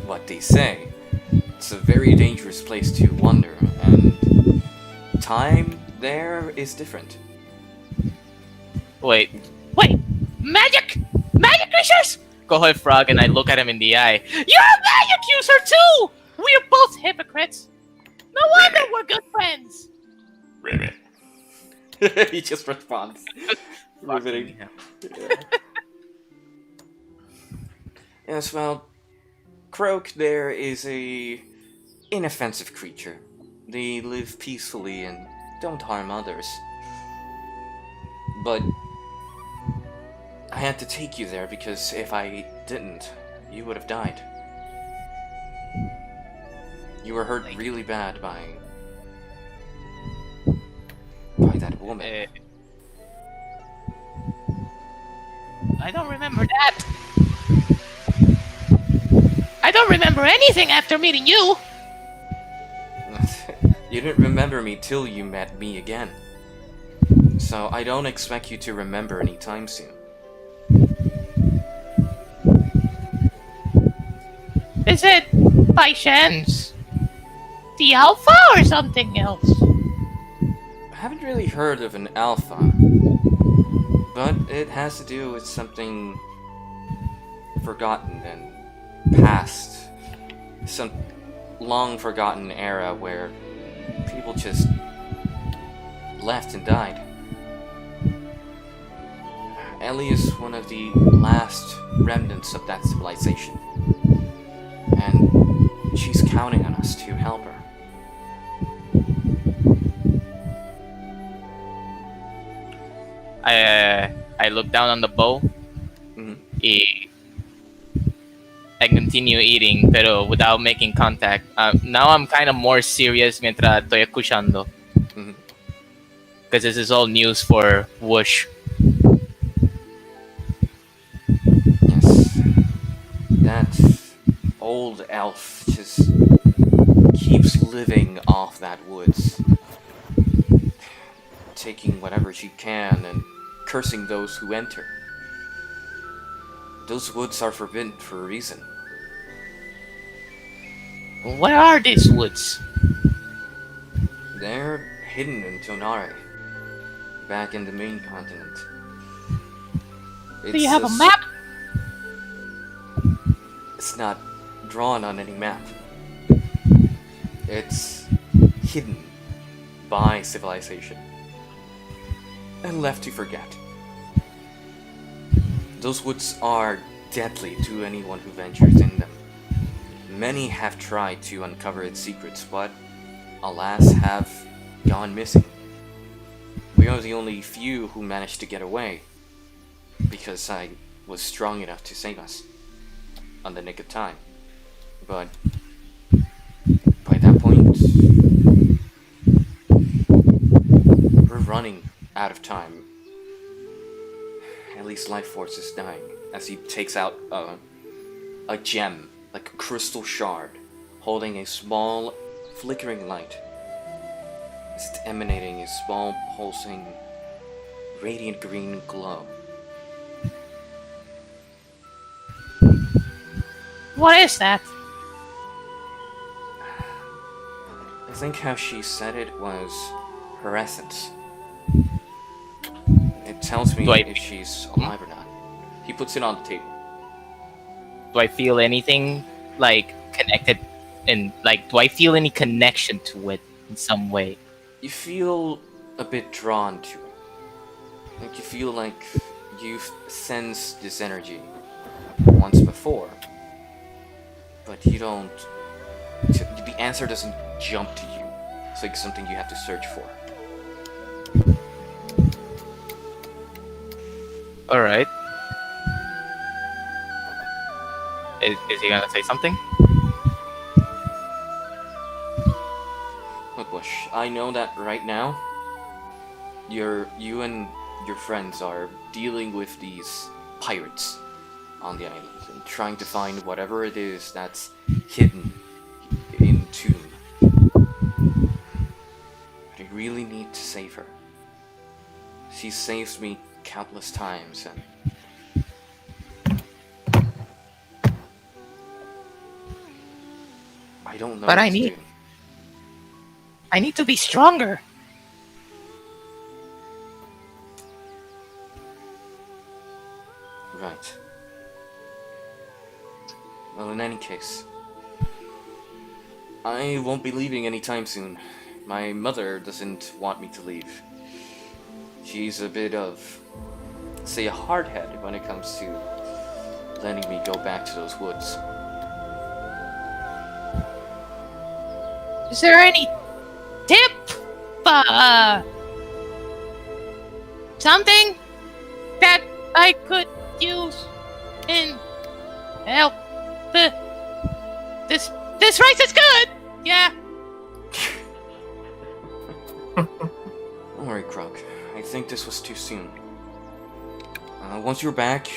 what they say. It's a very dangerous place to wander, and time there is different. Wait, magic creatures? Cojo el frog and I look at him in the eye. You're a magic user too! We're both hypocrites. No wonder we're good friends. Ribbit. He just responds. Riveting. Yeah. Yes, well, Croak there is a inoffensive creature. They live peacefully and don't harm others. But I had to take you there because if I didn't, you would have died. You were hurt really bad by that woman. I don't remember that. I don't remember anything after meeting you. You didn't remember me till you met me again. So I don't expect you to remember anytime soon. Is it, by chance, the alpha or something else? I haven't really heard of an alpha, but it has to do with something forgotten and past. Some long forgotten era where people just left and died. Ellie is one of the last remnants of that civilization, and she's counting on us to help her. I look down on the bow. Mhm. I continue eating, pero without making contact. Now I'm kind of more serious mientras estoy escuchando. Mhm. Because this is all news for Whoosh. Yes. That old elf just keeps living off that woods, taking whatever she can and cursing those who enter. Those woods are forbidden for a reason. Where are these woods? They're hidden in Tonare, back in the main continent. Do you have a map? It's not drawn on any map. It's hidden by civilization and left to forget. Those woods are deadly to anyone who ventures in them. Many have tried to uncover its secrets, but alas have gone missing. We are the only few who managed to get away, because I was strong enough to save us on the nick of time. But by that point, we're running out of time. At least life force is dying. As he takes out a gem, like a crystal shard, holding a small flickering light. It's emanating a small pulsing radiant green glow. What is that? I think how she said it was her essence. It tells me if she's alive or not. He puts it on the table. Do I feel anything like connected, and like do I feel any connection to it in some way? You feel a bit drawn to it. Like you feel like you've sensed this energy once before, but you don't. The answer doesn't jump to you. It's like something you have to search for. All right. Is he gonna say something? Look, Bush, I know that right now, you and your friends are dealing with these pirates on the island and trying to find whatever it is that's hidden in tomb. But I really need to save her. She saved me countless times, and I don't know. But what I to need- do. I need to be stronger. Right. Well, in any case, I won't be leaving anytime soon. My mother doesn't want me to leave. She's a bit of, say, a hardhead when it comes to letting me go back to those woods. Is there any tip? Something that I could use in help. This rice is good. Yeah. Don't worry, Croak. I think this was too soon. Once you're back,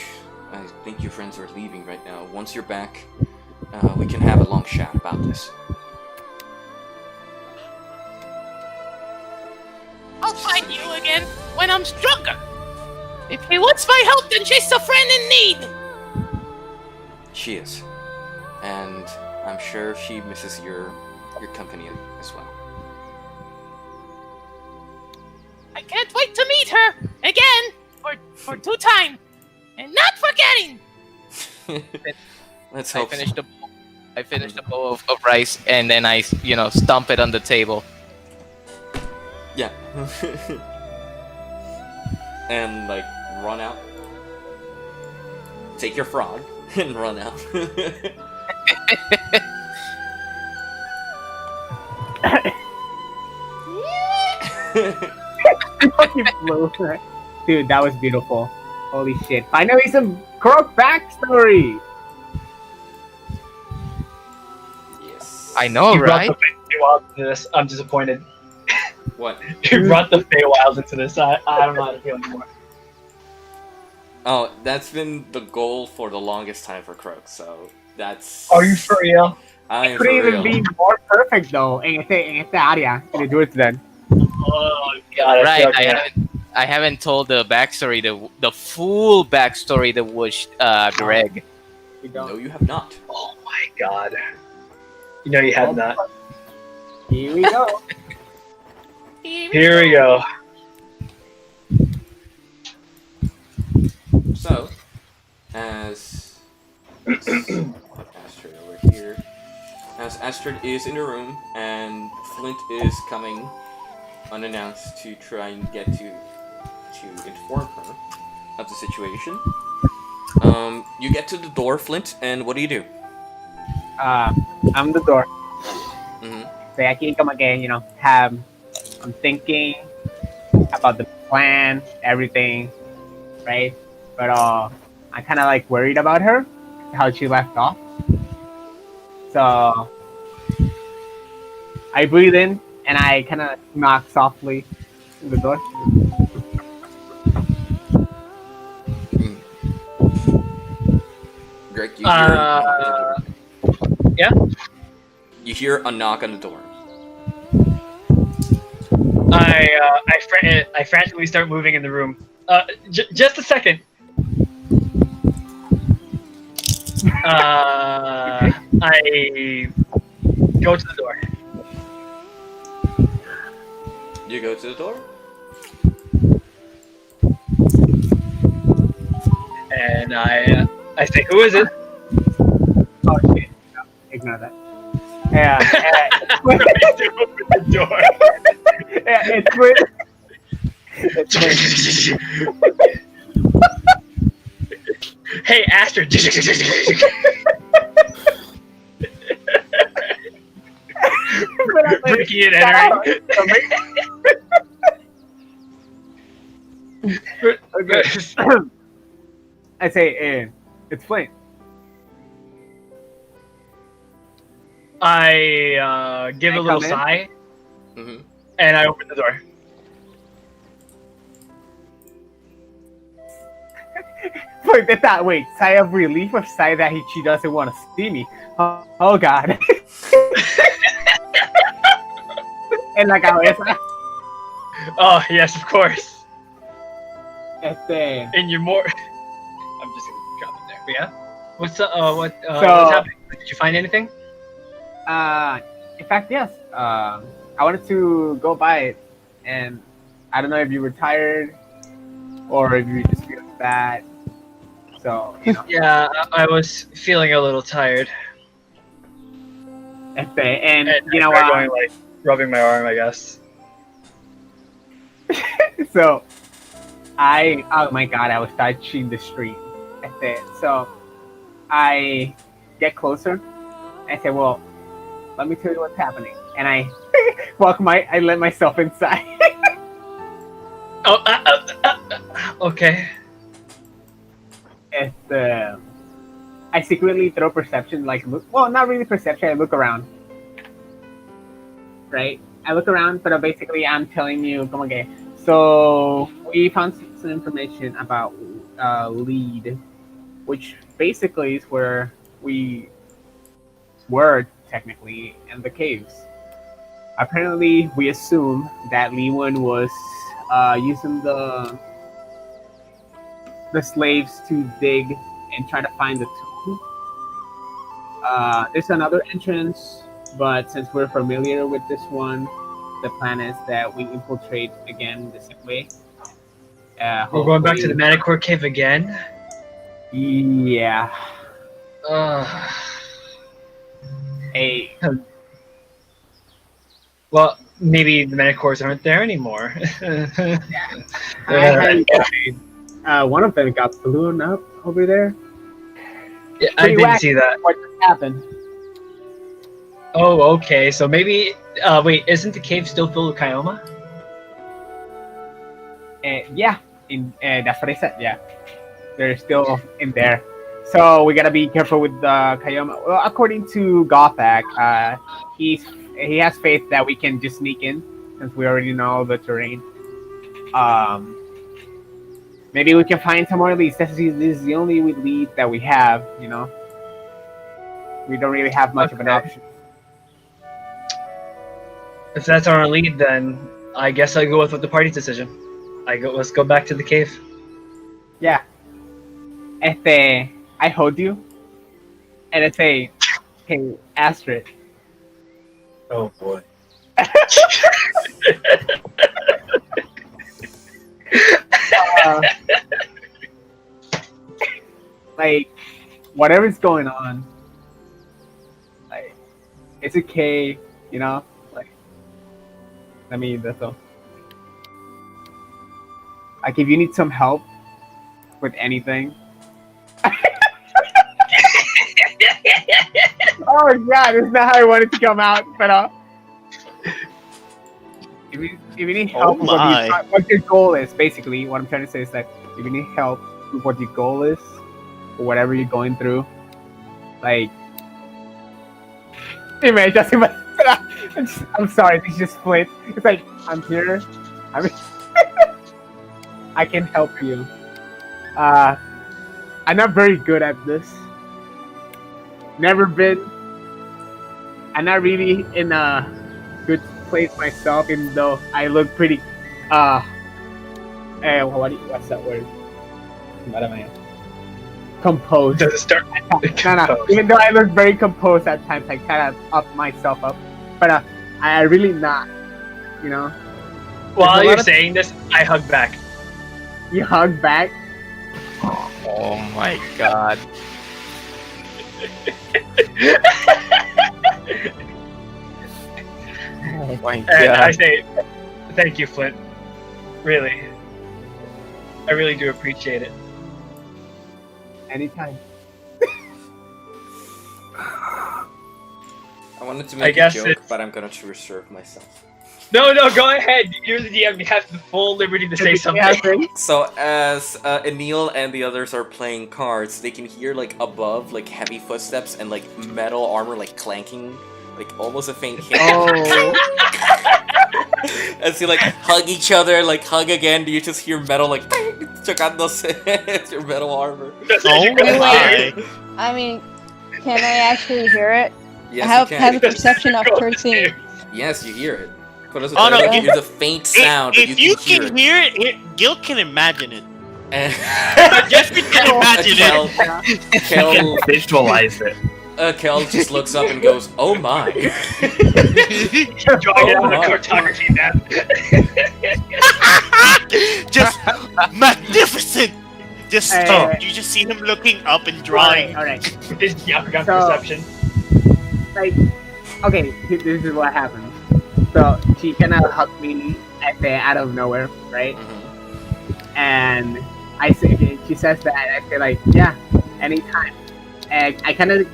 I think your friends are leaving right now. Once you're back, we can have a long chat about this. I'll find you again when I'm stronger. If he wants my help, then she's a friend in need. She is. And I'm sure she misses your company as well. I can't wait to meet her again for 2 times, and not forgetting. Let's I hope. finished the bowl of rice, and then I stomp it on the table. Yeah. And like run out. Take your frog and run out. Fucking flew. Dude, that was beautiful. Holy shit. Finally some Croak backstory! Yes. I know, You brought right? the Feywild into this. I'm disappointed. What? You brought the Feywild into this. I don't know how to feel anymore. Oh, that's been the goal for the longest time for Croak, so That's. Are you for real? I am Could for even real. be more perfect though en esta área in the Druid Den. Oh god! Right, I feel like I haven't told the backstory, the full backstory that was Greg. We No, don't. you have not. oh my god! You know you have not. Here we go. Here we go. So, as Astrid over here, as Astrid is in the room and Flint is coming unannounced to try and get to inform her of the situation. You get to the door, Flint, and what do? I'm the door. Mm-hmm. So I can come again, I'm thinking about the plan, everything, right? But I'm kind of like worried about her, how she left off. So I breathe in and I kind of knock softly on the door. Greg, you hear yeah? You hear a knock on the door. I frantically start moving in the room. Just a second. I go to the door. You go to the door? And I say, who is it? Oh shit! No, ignore that. Yeah, Open the door. yeah, it's with. It's Hey, Astrid. Breaking and entering. I say, it's Flint. I give a Can I little come in? sigh, Mm-hmm. and I open the door. Wait, that wait, sigh of relief or sigh that she doesn't want to see me? Oh god. En la cabeza. Oh yes, of course. Este. And you're more. I'm just gonna drop it there. But yeah. What's what's So- happening? Did you find anything? In fact, yes. I wanted to go by it, and I don't know if you were tired or if you just feel bad. So, Yeah, I was feeling a little tired. and And I started going, like, rubbing my arm, I guess. so oh my god, I was touching the street. So I get closer. I say, well, let me tell you what's happening. And I I let myself inside. Oh, okay. I secretly throw perception, like, not really perception, I look around. Right? I look around, but basically I'm telling you, come okay. So we found some information about Lead, which basically is where we were technically in the caves. Apparently, we assume that Leewin was using the slaves to dig and try to find the tomb. There's another entrance, but since we're familiar with this one, the plan is that we infiltrate again the same way. We're going back to the Manicore Cave again? Yeah. Ugh. Hey. Well, maybe the Manicores aren't there anymore. One of them got blown up over there. Yeah, I Pretty didn't wacky. see that. What just happened? Oh, okay. So maybe. Wait, isn't the cave still filled with Kyoma? Yeah, that's what I said. Yeah, they're still in there. So we gotta be careful with Kyoma. Well, according to Gothak, he has faith that we can just sneak in since we already know the terrain. Maybe we can find some more leads. This is the only lead that we have, we don't really have much of an option. If that's our lead, then I guess I go with the party's decision. Let's go back to the cave. Yeah. I hold you, and I say, "Hey, Astrid." Oh boy. Like, whatever's going on, like, it's okay, you know. Like, I mean, that's all. Like, if you need some help with anything. Oh god, it's not how I wanted to come out, but if you need help with what your goal is, basically, what I'm trying to say is that if you need help with what your goal is, or whatever you're going through, like, hey man, I'm sorry, this is just Flint. It's like, I'm here, I can help you. I'm not very good at this. Never been. I'm not really in a good place myself, even though I look pretty. What's that word? What am I? Composed. Does it start? No. Even though I look very composed at times, I kind of up myself up, but I really not. You know. While you're saying this, I hug back. You hug back. Oh my god. Oh my And god. I say, thank you, Flint. Really. I really do appreciate it. Anytime. I wanted to I make a guess joke, it's- but I'm gonna reserve myself. No, go ahead. You're the DM. You have the full liberty to say something. So as Innil and the others are playing cards, they can hear like above like heavy footsteps and like metal armor like clanking, like almost a faint hint. Oh. As you like hug each other, like hug again, do you just hear metal like chocándose your metal armor? Oh my! I mean, can I actually hear it? Yes, I have you a can. perception of 13. Yes, you hear it. But Oh, no, it is a faint sound, but If you you can can hear hear it, Gil can imagine it. it. Just can imagine Kel, it. Kel, Visualize it. Kel just looks up and goes, "Oh my!" Drawing it on my. the cartography map. Just magnificent. Just you just see him looking up and drawing. All right. With his Yakugan So- perception. Like, okay, this is what happened. So she kind of hugged me out of nowhere, right? Mhm. And she says that. I say like, yeah, anytime. And I kind of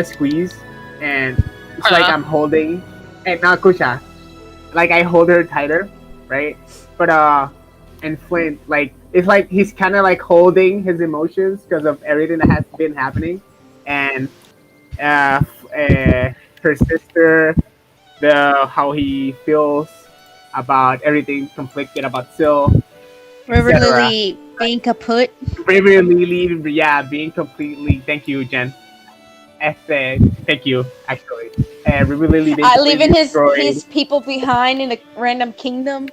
squeeze, and it's like I'm holding, and not Kusha, like I hold her tighter, right? But and Flint, like it's like he's kind of like holding his emotions because of everything that has been happening, and her sister, how he feels about everything, conflicted about Sil, River etc. Lily being kaput. River Lily, yeah, being completely. Thank you, Jen. Thank you, actually. River Lily being Leaving completely destroyed. his people behind in a random kingdom.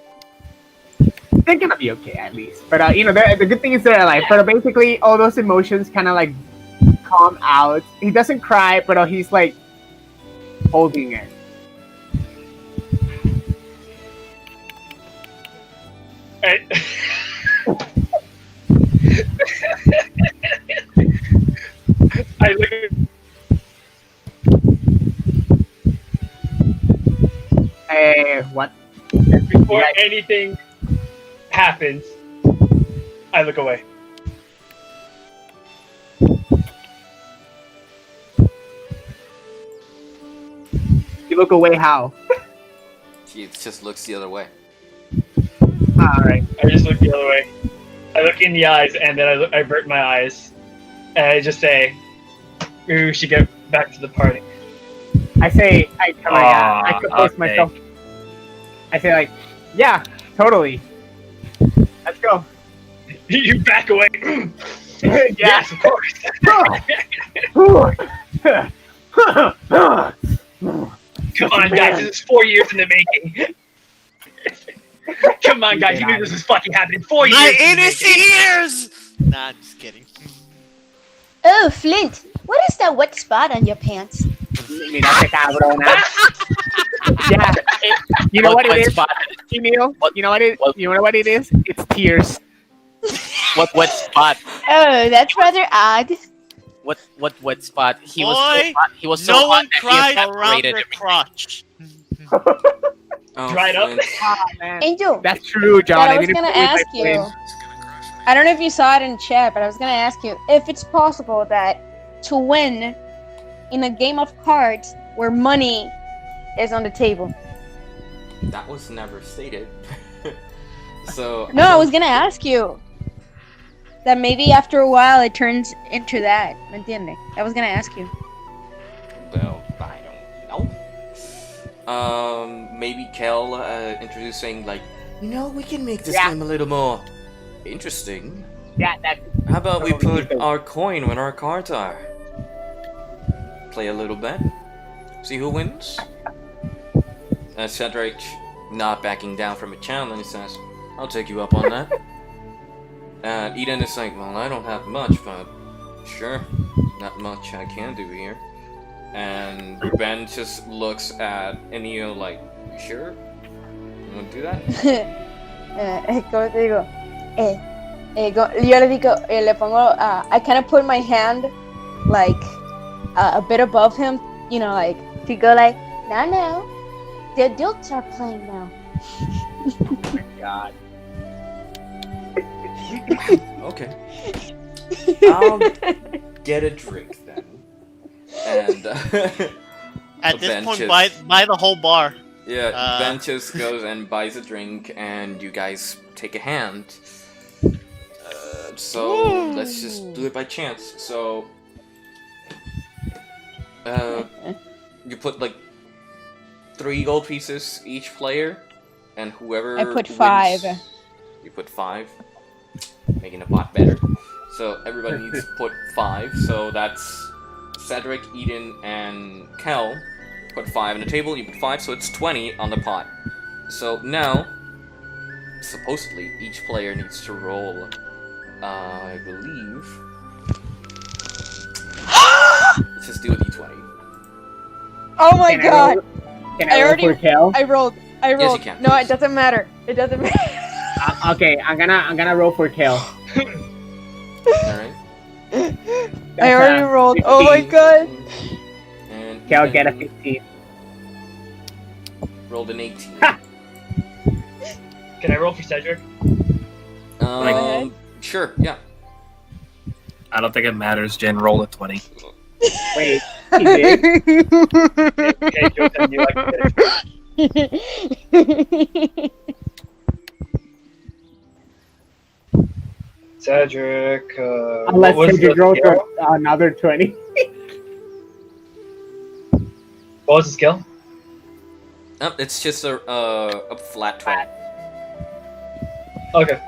They're gonna be okay at least. But you know, the good thing is they're alive. But basically, all those emotions kind of like calm out. He doesn't cry, but he's like holding it. I look at What? before Right. anything happens, I look away. You look away how? She just looks the other way. Alright. I just look the other way. I look in the eyes, and then I avert my eyes, and I just say, "Maybe we should get back to the party." I say, I compose okay. myself. I say like, yeah, totally. Let's go. You back away. Yeah. Yes, of course. Come on, guys, this is 4 years in the making. Come on, guys, you knew this was fucking happening 4 years. My innocent ears! Nah, I'm just kidding. Oh, Flint, what is that wet spot on your pants? Mira ese cabrona. Yeah, you know what it is? Innil? You know what it? You know what it is? It's tears. What spot? Oh, that's rather odd. What spot? He was Boy, so hot. He was so no hot one that he cried around evaporated their everything. crotch. Oh, Dried up. Flint. Ah, man. Angel, That's true, John. that I was didn't gonna put it in my ask you. brain. I don't know if you saw it in chat, but I was gonna ask you if it's possible that to win in a game of cards where money is on the table. That was never stated. So No, I was gonna ask you that maybe after a while it turns into that. ¿Me entiende? I was gonna ask you. Well, I don't know. Maybe Kel introducing like, we can make this game a little more interesting. Yeah, that. How about we put our coin when our cards are? Play a little bet. See who wins. Cedric, not backing down from a challenge, says, "I'll take you up on that." Eden is like, "Well, I don't have much, but sure, not much I can do here." And Ben just looks at Innil like, "You sure? You want to do that?" ¿Cómo te digo? Yo le digo, le pongo, I kind of put my hand like a bit above him, like to go like, no, the adults are playing now. Oh my god. Okay. I'll get a drink then. And At this Ben point, just- buy the whole bar. yeah, Ben just goes and buys a drink, and you guys take a hand. So let's just do it by chance. So you put like 3 gold pieces each player, and whoever I put wins- 5. You put 5, making the pot better. So everybody needs to put 5. So that's Cedric, Eden, and Kel. Put 5 on the table. You put 5, so it's 20 on the pot. So now, supposedly, each player needs to roll. I believe. Let's just do a d20. Oh my Can I god! roll- Can I I roll already- for Kel? I rolled. Yes, you can. No, it doesn't matter. It doesn't matter. Okay, I'm gonna roll for Kel. Alright. I already rolled. Oh my 15. god! And Kel Eden get a 15. rolled an 18. Can I roll for Cedric? ahead. Sure, yeah. I don't think it matters. Jen rolled a 20. Wait, he did? Okay, Joseph, you like it. Cedric, Unless what was Cedric the rolls skill? another 20. What was the skill? Oh, it's just a flat 20. Okay.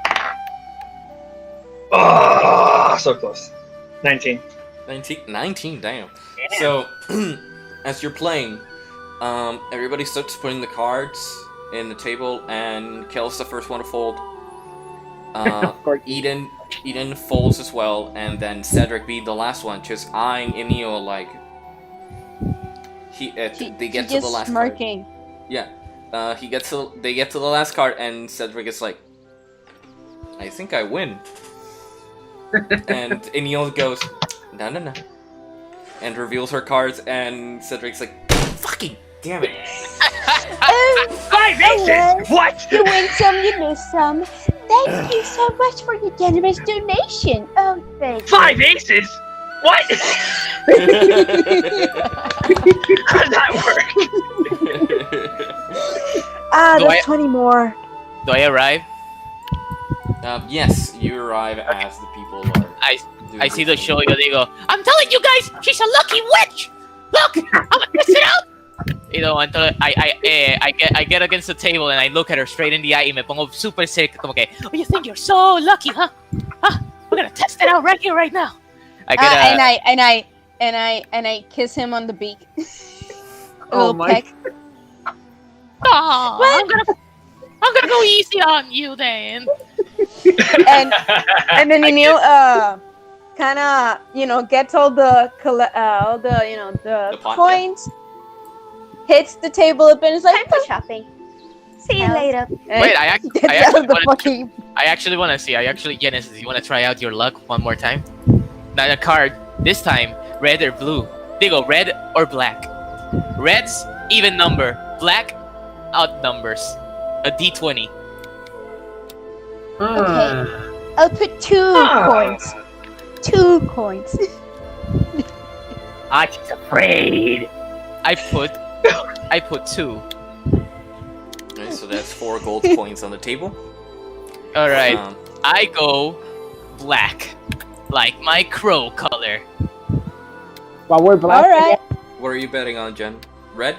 Oh, so close. 19. 19, damn. So, as you're playing, everybody starts putting the cards in the table, and Kel's the first one to fold. Of course. Eden folds as well, and then Cedric being the last one, just eyeing Innil like they get to the last smirking. card. Yeah, they get to the last card, and Cedric is like, "I think I win." And Innil goes, "No," and reveals her cards, and Cedric's like, "Fucking damn it!" 5 aces! What? You win some, you lose some. Thank you so much for your generous donation. Oh, thank you. 5 aces? What? How does that work? Ah, Do there's I- 20 more. Do I arrive? Yes, you arrive as the people are. I see the show. Yo digo, I'm telling you guys, she's a lucky witch. Look, I'm gonna test it out. Until I get against the table and I look at her straight in the eye y me pongo super sick, como que, oh, you think you're so lucky, huh? Huh? We're gonna test it out right here, right now. I get and I kiss him on the beak. A Oh little my- peck. Aw, I'm gonna go easy on you then. And then Innil kind of gets all the The pot, coins, hits the table up and is like, "Time for shopping. See you later." Wait, I Gets out actually of the wanna- fucking. I actually want to see. Genesis, you want to try out your luck one more time? Not a card. This time, red or blue. They go red or black. Red's even number. Black, odd numbers. A D20. Okay. I'll put 2 coins. 2 coins. Archie's afraid. I put 2. Okay, so that's 4 gold coins on the table. All right. Um, I go black, like my crow color. While we're black. All right. what are you betting on, Jen? Red?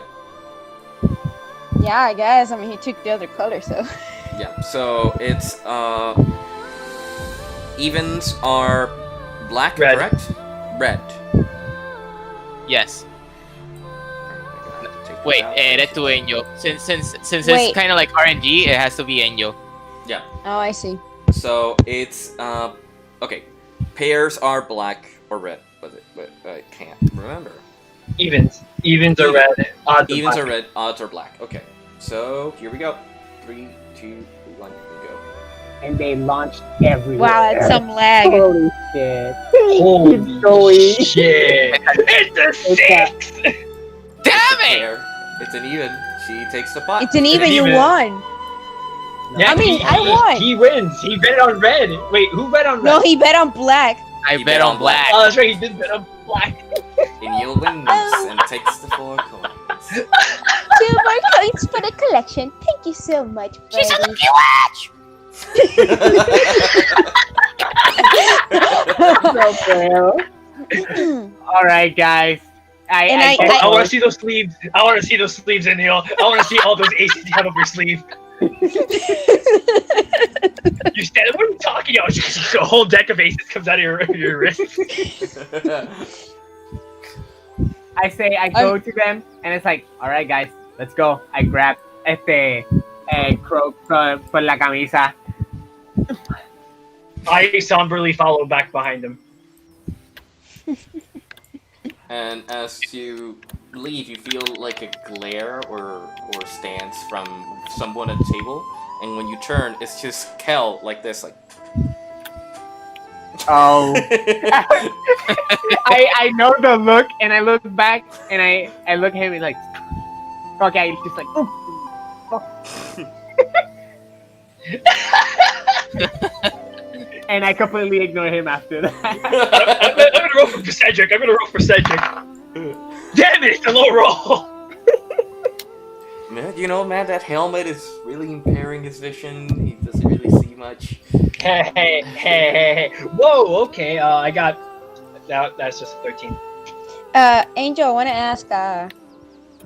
Yeah, I guess. I mean, he took the other color, so. Yeah. So it's evens are black, Red. correct? Red. Yes. Take Wait, that out. eres tu Enyo. Since Wait. it's kind of like RNG, it has to be Enyo. Yeah. Oh, I see. So it's okay. Pairs are black or red, but I can't remember. Evens. Evens are red. Odds Evens black. are red, odds are black. Okay. So here we go. 3, 2, 1, go. And they launched everywhere. Wow, that's some lag. Holy shit. Holy Joey. shit. It's a 6! Damn it! Pair. It's an even. She takes the pot. It's an even. You even. won. Yeah, I mean, I won. He wins. He bet on red. Wait, who bet on red? No, he bet on black. I You bet on black. Oh, that's right. He did bet on black. Innil wins Oh. and takes the 4 coins. 2 more coins for the collection. Thank you so much, She's on the Freddy. watch. Alright, guys. And Oh, I want to see those sleeves. I want to see those sleeves, Innil. I want to see all those aces you have up your sleeve. You stand. What are you talking about? A whole deck of aces comes out of your wrist. I say I go to them, and it's like, all right, guys, let's go. I grab Croak for la camisa. I somberly follow back behind him. And as you leave, you feel like a glare or stance from someone at the table. And when you turn, it's just Kel like this, like. Oh. I know the look, and I look back, and I look at him and like, okay, he's just like, ooh, fuck. And I completely ignore him after that. I'm gonna roll for Cedric. Damn it, it's a low roll. Man, man, that helmet is really impairing his vision. He doesn't really see much. Hey. Whoa, okay, I got... That's just a 13. Angel, I want to ask,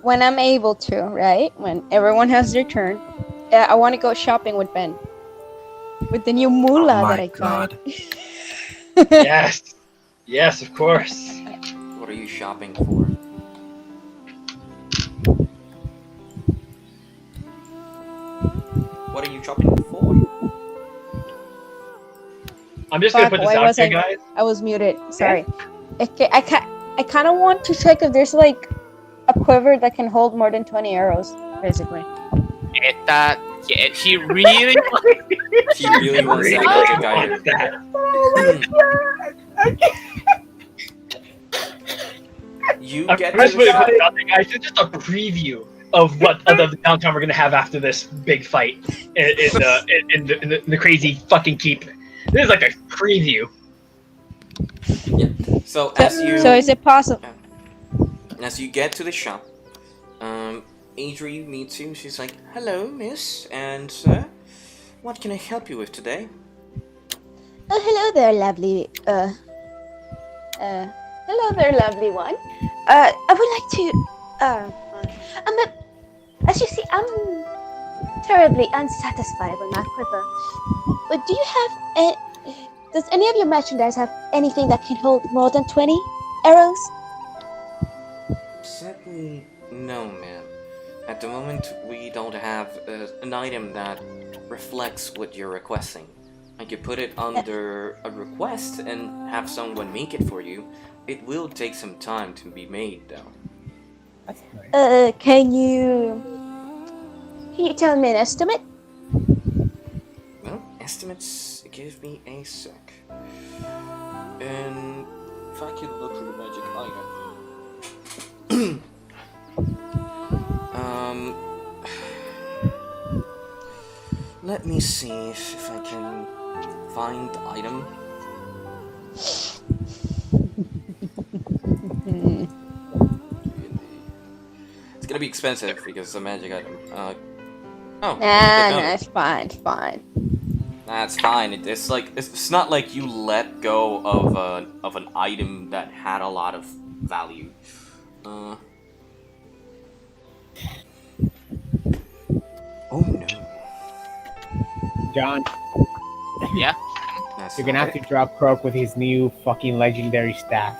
when I'm able to, right? When everyone has their turn, I want to go shopping with Ben. With the new moolah that I got. Yes. Yes, of course. What are you shopping for? What are you shopping for? I'm just gonna put this out there, guys. I was muted. Sorry. I kind of want to check if there's like a quiver that can hold more than 20 arrows, basically. She really She really wants that magic item. You get I'm just to gonna the put it out there, guys. It's just a preview of what of the downtime we're gonna have after this big fight in the crazy fucking keep. This is like a preview. So as you So is it possible? as you get to the shop, Adri meets you. She's like, "Hello, miss and sir. What can I help you with today?" Oh, hello there, lovely. Hello there, lovely one. I would like to. As you see, I'm terribly unsatisfied with my quiver. But do you have? Does any of your merchandise have anything that can hold more than 20 arrows? Sadly, no, ma'am. At the moment, we don't have an item that reflects what you're requesting. I could put it under a request and have someone make it for you. It will take some time to be made, though. That's nice. Can you tell me an estimate? Well, estimates, give me a sec. And if I can look for the magic item. Let me see if I can find the item. It's gonna be expensive because it's a magic item. It's fine, it's fine. That's fine. It's not like you let go of an item that had a lot of value. Oh no. John, Yeah. That's you're gonna have to drop Croak with his new fucking legendary staff.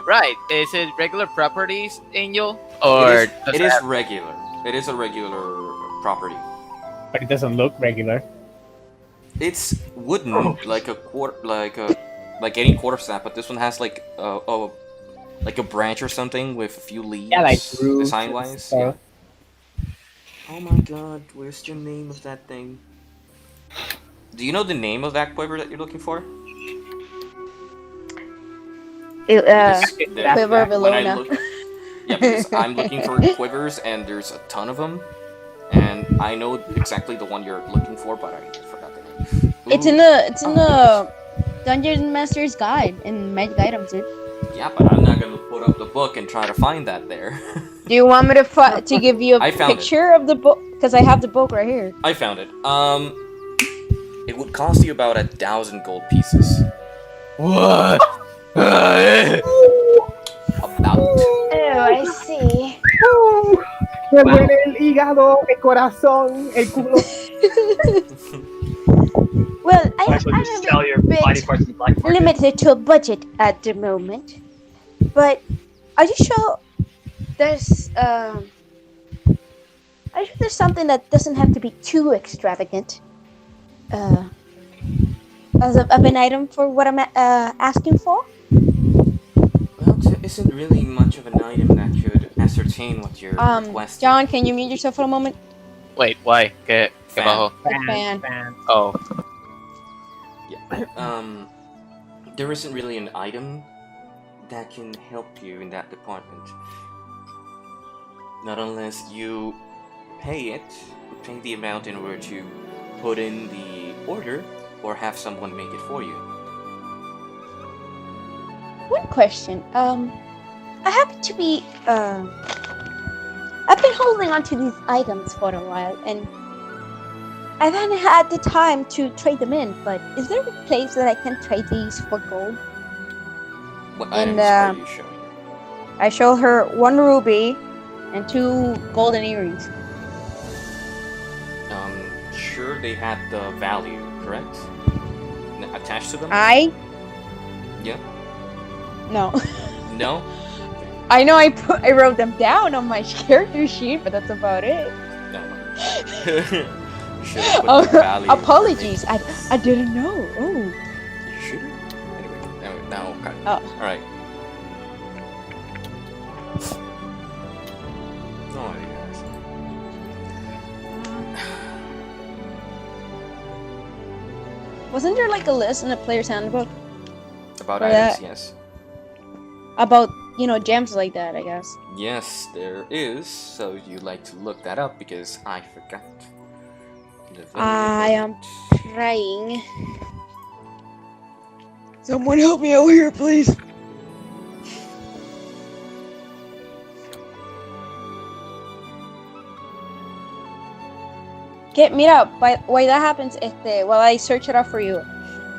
Right. Is it regular properties, Angel? Or it is regular. It is a regular property. But it doesn't look regular. It's wooden, like any quarterstaff, but this one has like a branch or something with a few leaves. Yeah, like roots design and wise. stuff. Yeah. Oh my god, where's the name of that thing? Do you know the name of that quiver that you're looking for? Quiver of Ilona. Yeah, because I'm looking for quivers and there's a ton of them. And I know exactly the one you're looking for, but I forgot the name. It's in the Dungeon Master's Guide in Magic Items, dude. Yeah, but I'm not gonna put up the book and try to find that there. Do you want me to give you a I found picture of the book? Because I have the book right here. I found it. It would cost you about 1,000 gold pieces. What? About. Oh, I see. Me duele el hígado, el corazón, el culo. Well, Might as well I'm just a sell your bit body parts in the black market. limited to a budget at the moment. But are you sure there's something that doesn't have to be too extravagant? As of an item for what I'm asking for? Well, there isn't really much of an item that could ascertain what you're requesting. John, can you mute yourself for a moment? Wait, why? ¿Qué Fan. bajo? Fan. Oh. Yeah. There isn't really an item that can help you in that department. Not unless you pay the amount in order to put in the order, or have someone make it for you. One question. I happen to be I've been holding on to these items for a while, and I haven't had the time to trade them in, but is there a place that I can trade these for gold? What And, items are you showing? I show her 1 ruby and 2 golden earrings. Sure they had the value, correct? Attached to them? Yeah. No. No? I know I wrote them down on my character sheet, but that's about it. No. You should have put the value. Apologies, I didn't know. Oh. You should have? Anyway, now, okay. Oh. Alright. Oh, you guys. Wasn't there like a list in the player's handbook About For items, that. yes. about, gems like that, I guess? Yes, there is. So you'd like to look that up because I forgot. I am trying. Someone help me out here, please. Okay, mira, while that happens, while I search it up for you,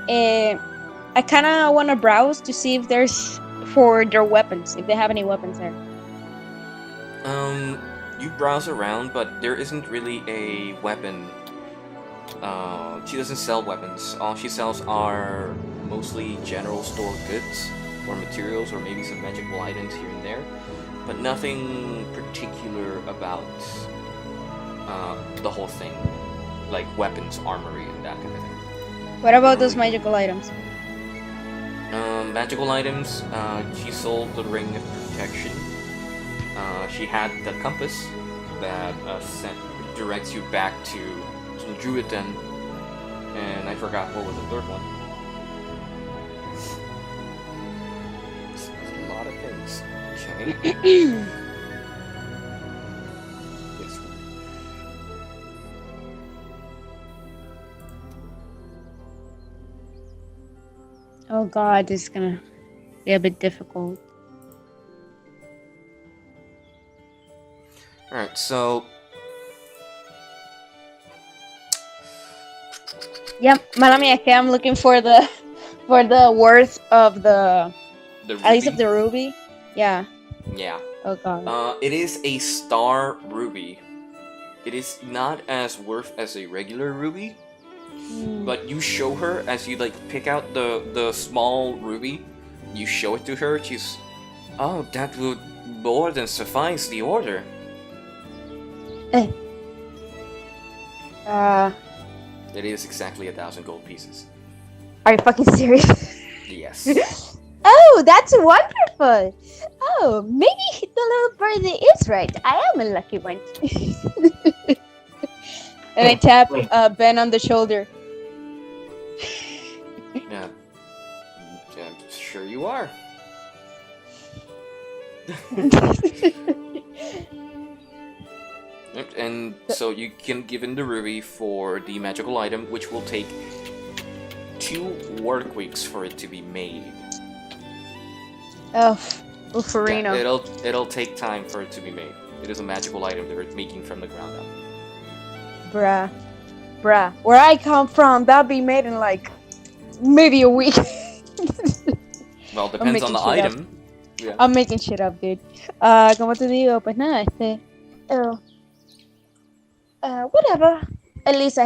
I kind of want to browse to see if there's for their weapons, if they have any weapons there. You browse around, but there isn't really a weapon. She doesn't sell weapons. All she sells are mostly general store goods. or materials, or maybe some magical items here and there, but nothing particular about the whole thing, like weapons, armory, and that kind of thing. What about those magical items? Magical items, she sold the Ring of Protection. She had the compass that directs you back to the Druid Den, and I forgot what was the third one. There's a lot of things. Okay. This one. Oh god, this is gonna be a bit difficult. Alright, so Yep, Malami, okay, I'm looking for the worth of the at least of the ruby. Yeah. Yeah. Oh god. It is a star ruby. It is not as worth as a regular ruby, but you show her as you like pick out the small ruby. You show it to her. She's, oh, that would more than suffice the order. It is exactly 1,000 gold pieces. Are you fucking serious? Yes. Oh, that's wonderful! Oh, maybe the little birdie is right. I am a lucky one. And I tap Ben on the shoulder. Yeah. I'm sure you are. And so you can give in the ruby for the magical item, which will take 2 work weeks for it to be made. Oh, Uffarino. Yeah, it'll take time for it to be made. It is a magical item they're making from the ground up. Bruh. Where I come from, that'd be made in like maybe a week. Well, depends on the item. Yeah. I'm making shit up, dude. Como te digo, pues nada, whatever. At least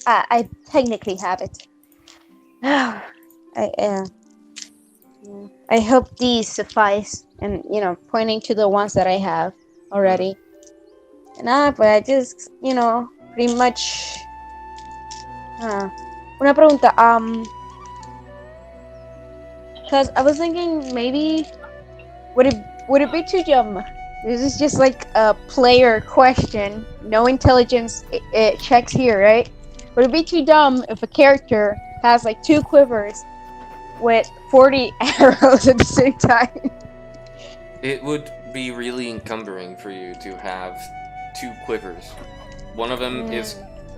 I technically have it. I hope these suffice, and pointing to the ones that I have already. And but I just, pretty much. Una pregunta. Because I was thinking maybe would it be too dumb? This is just like a player question. No intelligence checks here, right? Would it be too dumb if a character has like 2 quivers with 40 arrows at the same time? It would be really encumbering for you to have 2 quivers. One of them is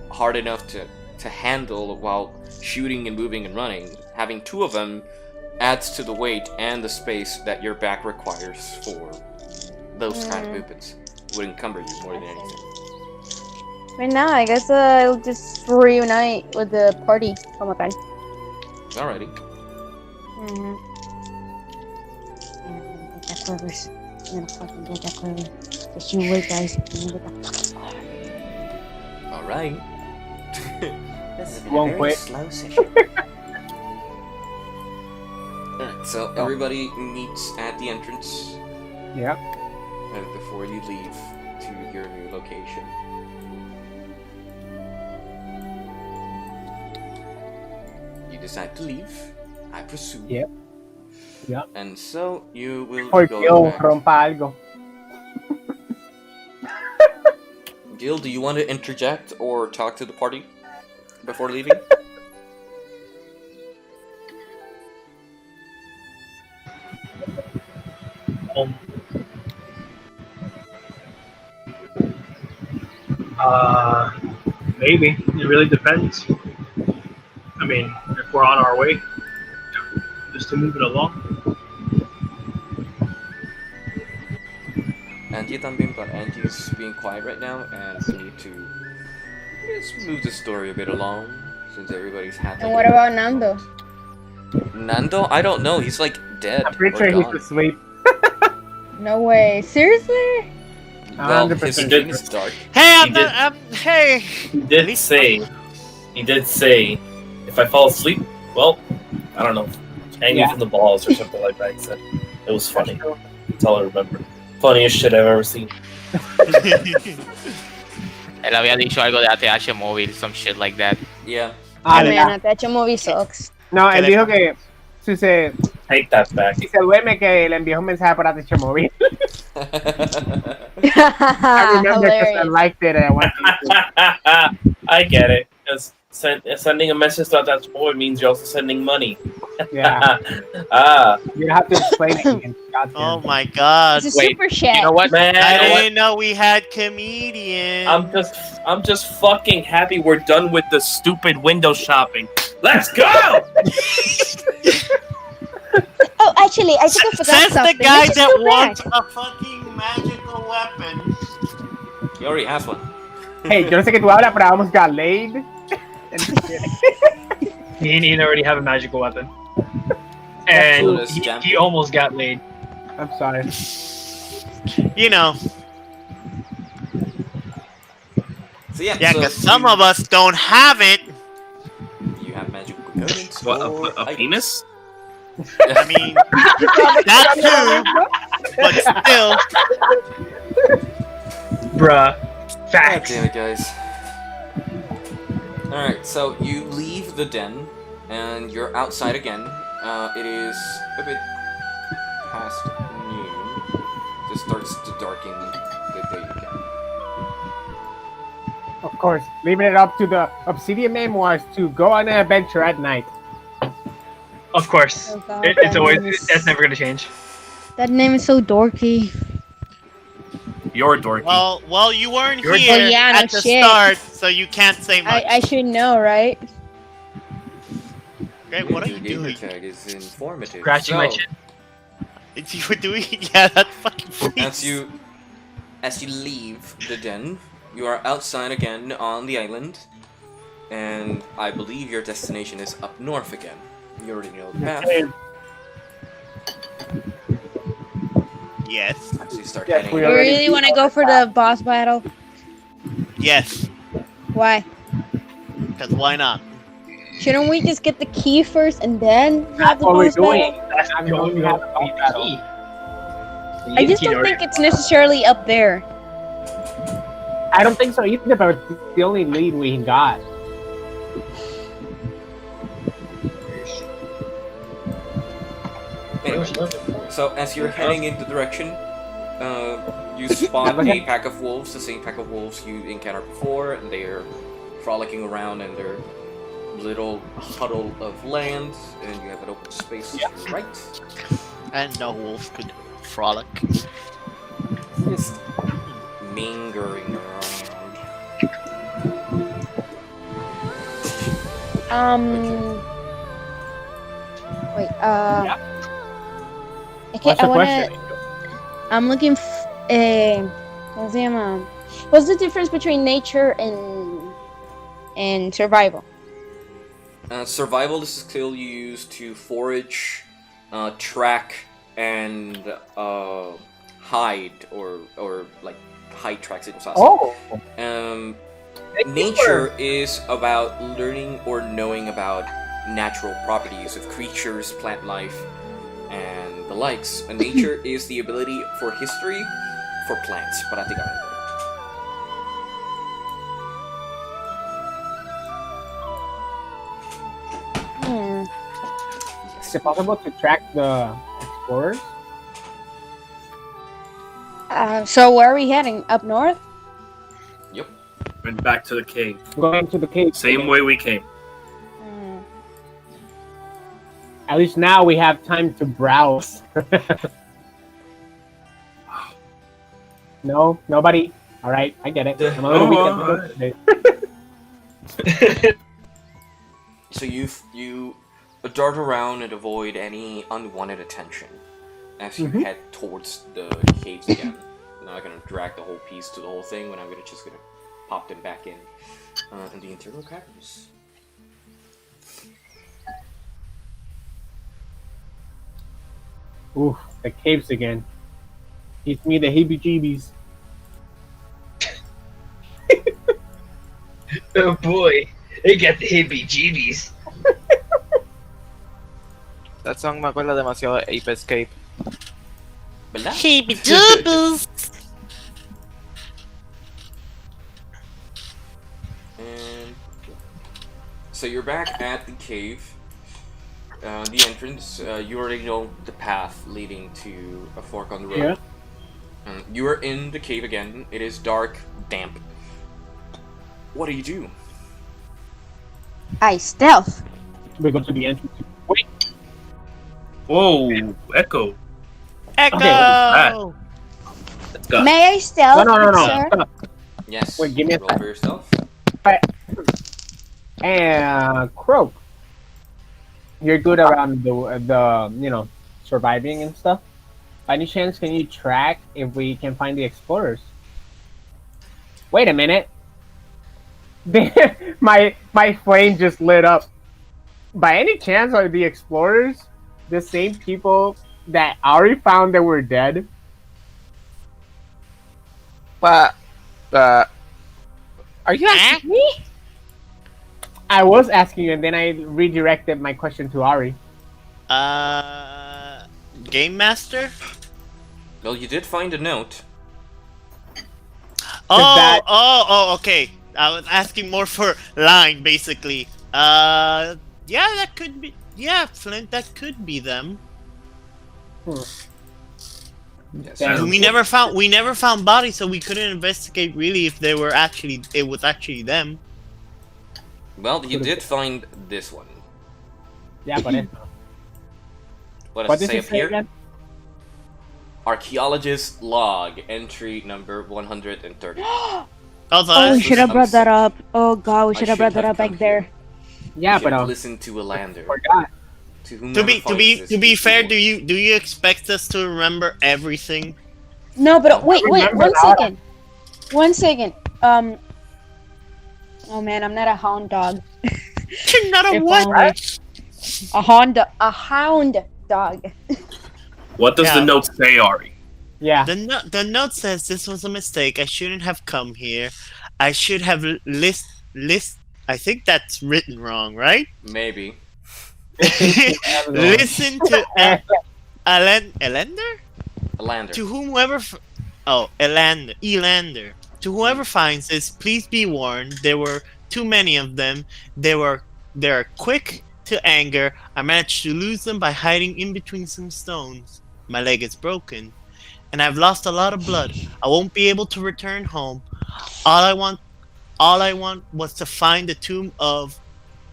hard enough to handle while shooting and moving and running. Having 2 of them adds to the weight and the space that your back requires for those kind of movements. It would encumber you more than anything. Right now, I guess I'll just reunite with the party. Como tal. Alrighty. Get that quivers. I'm gonna fucking get that quiver. Just you wait, guys. I'm gonna get that fucking quiver. Alright. This has been Won't a very quit. slow session. Alright, so everybody meets at the entrance. Yep. Before you leave to your new location. You decide to leave, I presume. Yep. Yep. And so you will Porque go yo back. rompa algo. Gil, do you want to interject or talk to the party before leaving? Maybe. It really depends. I mean, if we're on our way, just to move it along. Angie también, but Angie's being quiet right now, and we need to just move the story a bit along, since everybody's happy. And what about Nando? Nando? I don't know, he's like dead. I'm pretty or sure he's gone. asleep. No way. Seriously? Well, 100%. his screen is dark. Hey, He did. hey. He did say, if I fall asleep, well, I don't know. hanging from the balls or something like that. He said it was funny. That's all I remember. Funniest shit I've ever seen. Él había dicho algo de ATH móvil, some shit like that. Yeah. Oh man, that movie sucks. No, él dijo que si se Take that back. Si se duerme que le envió un mensaje por ATH móvil. I remember because I liked it and I wanted to. I get it. Because sending a message to that boy means you're also sending money. Yeah. You have to explain it again. Oh my god. It's a super chat. You know what? Man, I didn't know we had comedians. I'm just fucking happy we're done with the stupid window shopping. Let's go! Oh, actually, I think I forgot Says something. the guy Let's just that go wants back. a fucking magical weapon. He already has one. Hey, yo no sé qué tú hablas, pero I almost got laid. Me and Ian already have a magical weapon. And he almost got laid. I'm sorry. You know. So yeah, Yeah, because some of us don't have it. You have magical components. What, a penis? I mean, that too, but still. Bruh. God Facts. damn it, guys. Alright, so you leave the den, and you're outside again. It is a bit past noon. It starts to darken the day again. Of course, leaving it up to the Obsidian Memoirs to go on an adventure at night. Of course. Oh God, It's always, that's never gonna change. That name is so dorky. You're dorky. Well, you weren't You're here dorky. Yeah, no at the shit. start, so you can't say much. I should know, right? Great, what are you Your gamer doing? tag is informative. Scratching my So, chin. You were doing? Yeah, that's fucking freeze. As you leave the den, you are outside again on the island, and I believe your destination is up north again. You already know the path. Yes. As you start Yes, heading. we You already- really want to go for the boss battle? Yes. Why? Because why not? Shouldn't we just get the key first and then have That's the what we're boss doing. battle? That's I'm the going only to have one a battle. key. I just don't think it's necessarily up there. I don't think so either, but it's the only lead we got. Anyway, so as you're heading in the direction, you spot a pack of wolves, the same pack of wolves you encountered before, and they are frolicking around in their little huddle of land, and you have an open space to your right. And no wolf could frolic. Just mingering around. Wait, okay, What's I the wanna. question? I'm looking. ¿Cómo se llama? What's the difference between nature and survival? Survival is a skill you use to forage, track, and hide or like hide tracks in your Oh, nature is about learning or knowing about natural properties of creatures, plant life, and the likes. And nature is the ability for history for plants, but I think I have is it possible to track the explorers? So where are we heading? Up north? Yep. And back to the cave. Going to the cave. Same way we came. At least now we have time to browse. No, nobody. All right, I get it. I'm a little weak today. So you dart around and avoid any unwanted attention as you head towards the caves again. I'm not gonna drag the whole piece to the whole thing, but I'm just gonna pop them back in the internal caverns. Ooh, the caves again. Gives me the heebie-jeebies. Oh boy, they got the heebie-jeebies. That song me acuerda demasiado de Ape Escape. ¿Verdad? Chibi Jubbles. And so you're back at the cave. The entrance. You already know the path leading to a fork on the road. Yeah. You are in the cave again. It is dark, damp. What do? I stealth. We go to the entrance. Wait. Whoa, Echo. Echo. Okay. Let's go. May I stealth? No. Sir? Stop. Yes. Wait, give me a roll sec. for yourself. And Croak, you're good around the surviving and stuff. By any chance, can you track if we can find the explorers? Wait a minute. my flame just lit up. By any chance, are the explorers the same people that Ari found that were dead? But, are you asking me? I was asking you, and then I redirected my question to Ari. Game Master? Well, you did find a note. Oh, okay. I was asking more for line, basically. Yeah, that could be. Yeah, Flint, that could be them. Yes. Damn. We never found bodies, so we couldn't investigate really if it was actually them. Well, you did find this one. Yeah, but What what does it did say you up say here? again? Archaeologist log, entry number 130. Oh, we should have brought that up. Oh god, we should have brought that up back there. Yeah, You but should listen to a lander. forgot. To be fair, do you expect us to remember everything? No, but wait, remember one that. second. 1 second. Oh man, I'm not a hound dog. You're not a If what? A hound dog. What does the note say, Ari? Yeah. The note says this was a mistake. I shouldn't have come here. I should have list. I think that's written wrong, right? Maybe. Listen to Elander? A lander. To whomever. Elander. To whoever finds this, please be warned. There were too many of them. They're quick to anger. I managed to lose them by hiding in between some stones. My leg is broken, and I've lost a lot of blood. I won't be able to return home. All I want was to find the tomb of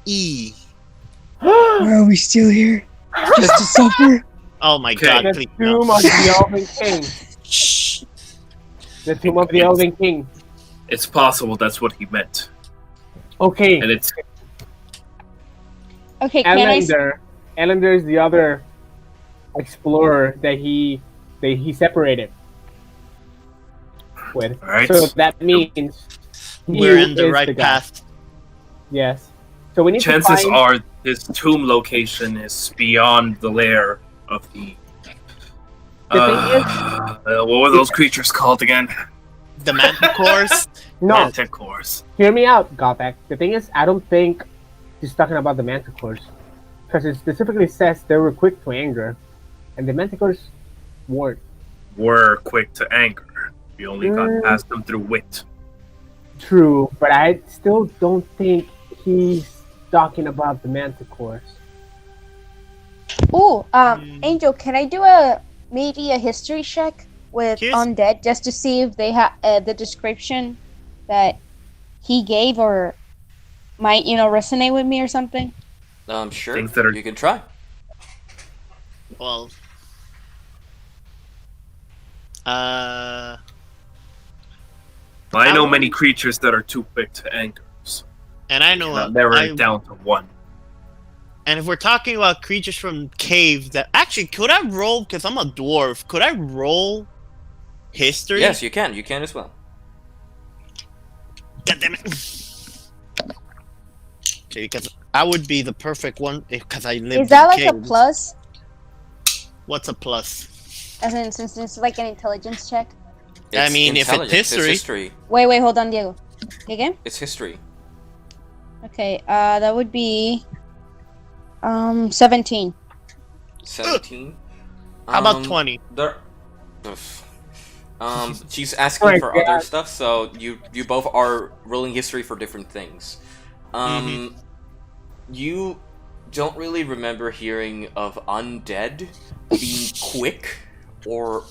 E. Why are we still here? Just to suffer? Oh my Okay. god, The please no. tomb of the Elven King. Shh. The tomb of the Elven King. It's possible that's what he meant. Okay. And it's Okay, can I? Elander is the other explorer that he separated with. Alright. So that means We're he in the is right guy. path. Yes. So we need chances to find... are this tomb location is beyond the lair of the. What were those creatures called again? The manticores? No, Manticores. hear me out, Gothak. The thing is, I don't think he's talking about the manticores. Because it specifically says they were quick to anger. And the manticores weren't. Were quick to anger. We only got past them through wit. True, but I still don't think he's talking about the manticores. Oh, Angel, can I do maybe a history check with undead just to see if they have the description that he gave or might resonate with me or something? Sure. You can try. Well, I know many creatures that are too quick to anger. And I know narrow it down to one. And if we're talking about creatures from caves, that actually could I roll? Because I'm a dwarf. Could I roll history? Yes, you can. You can as well. God damn it! Okay, because I would be the perfect one because I live. Is that in like caves. a plus? What's a plus? As in, since it's like an intelligence check. I mean, if it's history. Wait, hold on, Diego. Again? It's history. Okay, that would be 17. 17. How about 20? There. She's asking Oh my for God. other stuff, so you both are rolling history for different things. You don't really remember hearing of undead being quick or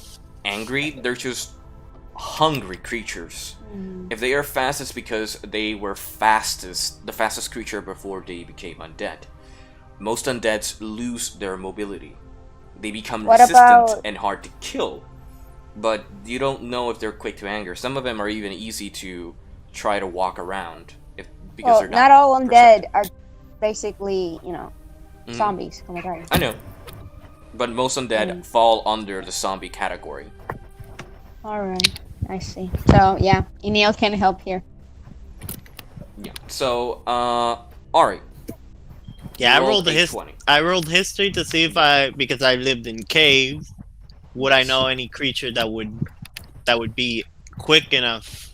angry. They're just hungry creatures. If they are fast, it's because they were the fastest creature before they became undead. Most undeads lose their mobility. They become What resistant about- and hard to kill. But you don't know if they're quick to anger. Some of them are even easy to try to walk around because Well, they're not all undead perceptive. are basically, Mhm. zombies. Oh my god. I know. But most undead fall under the zombie category. Alright, I see. So, yeah, Innil can help here. Yeah. So, alright. Yeah, I You rolled a a 20. I rolled history to see if because I lived in caves, would I know any creature that would be quick enough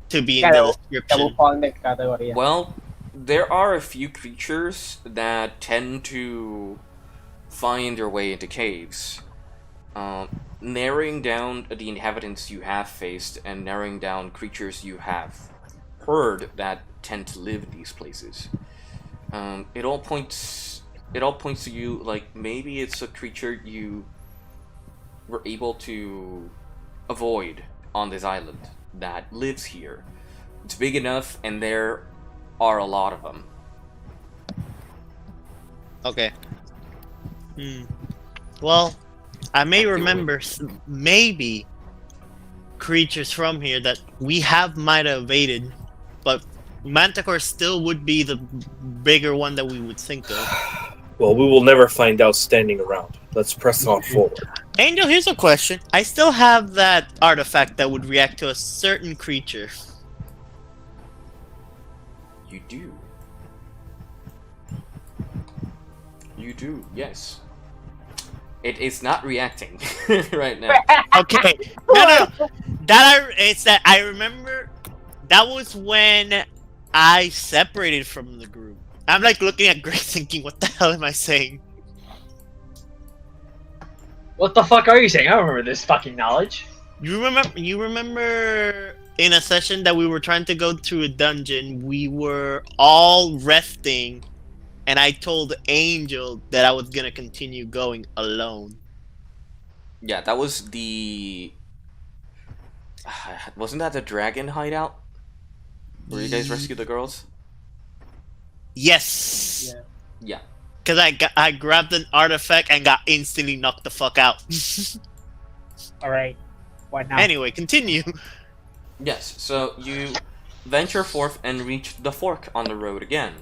to be in the That description? will fall in the category. Well, there are a few creatures that tend to find their way into caves. Narrowing down the inhabitants you have faced and narrowing down creatures you have heard that tend to live in these places. It all points to you like maybe it's a creature you were able to avoid on this island that lives here. It's big enough, and there are a lot of them. Okay. Well, I may remember maybe creatures from here that we might have evaded, but Manticore still would be the bigger one that we would think of. Well, we will never find out standing around. Let's press on forward. Angel, here's a question. I still have that artifact that would react to a certain creature. You do. You do, yes. It is not reacting right now. Okay. No. That I remember that was when I separated from the group. I'm like looking at Grace thinking, what the hell am I saying? What the fuck are you saying? I don't remember this fucking knowledge. You remember in a session that we were trying to go through a dungeon, we were all resting, and I told Angel that I was gonna continue going alone. Yeah, that was the... Wasn't that the dragon hideout? Where you guys rescued the girls? Yes. Yeah. Cause I grabbed an artifact and got instantly knocked the fuck out. Alright. What now? Anyway, continue. Yes, so you venture forth and reach the fork on the road again.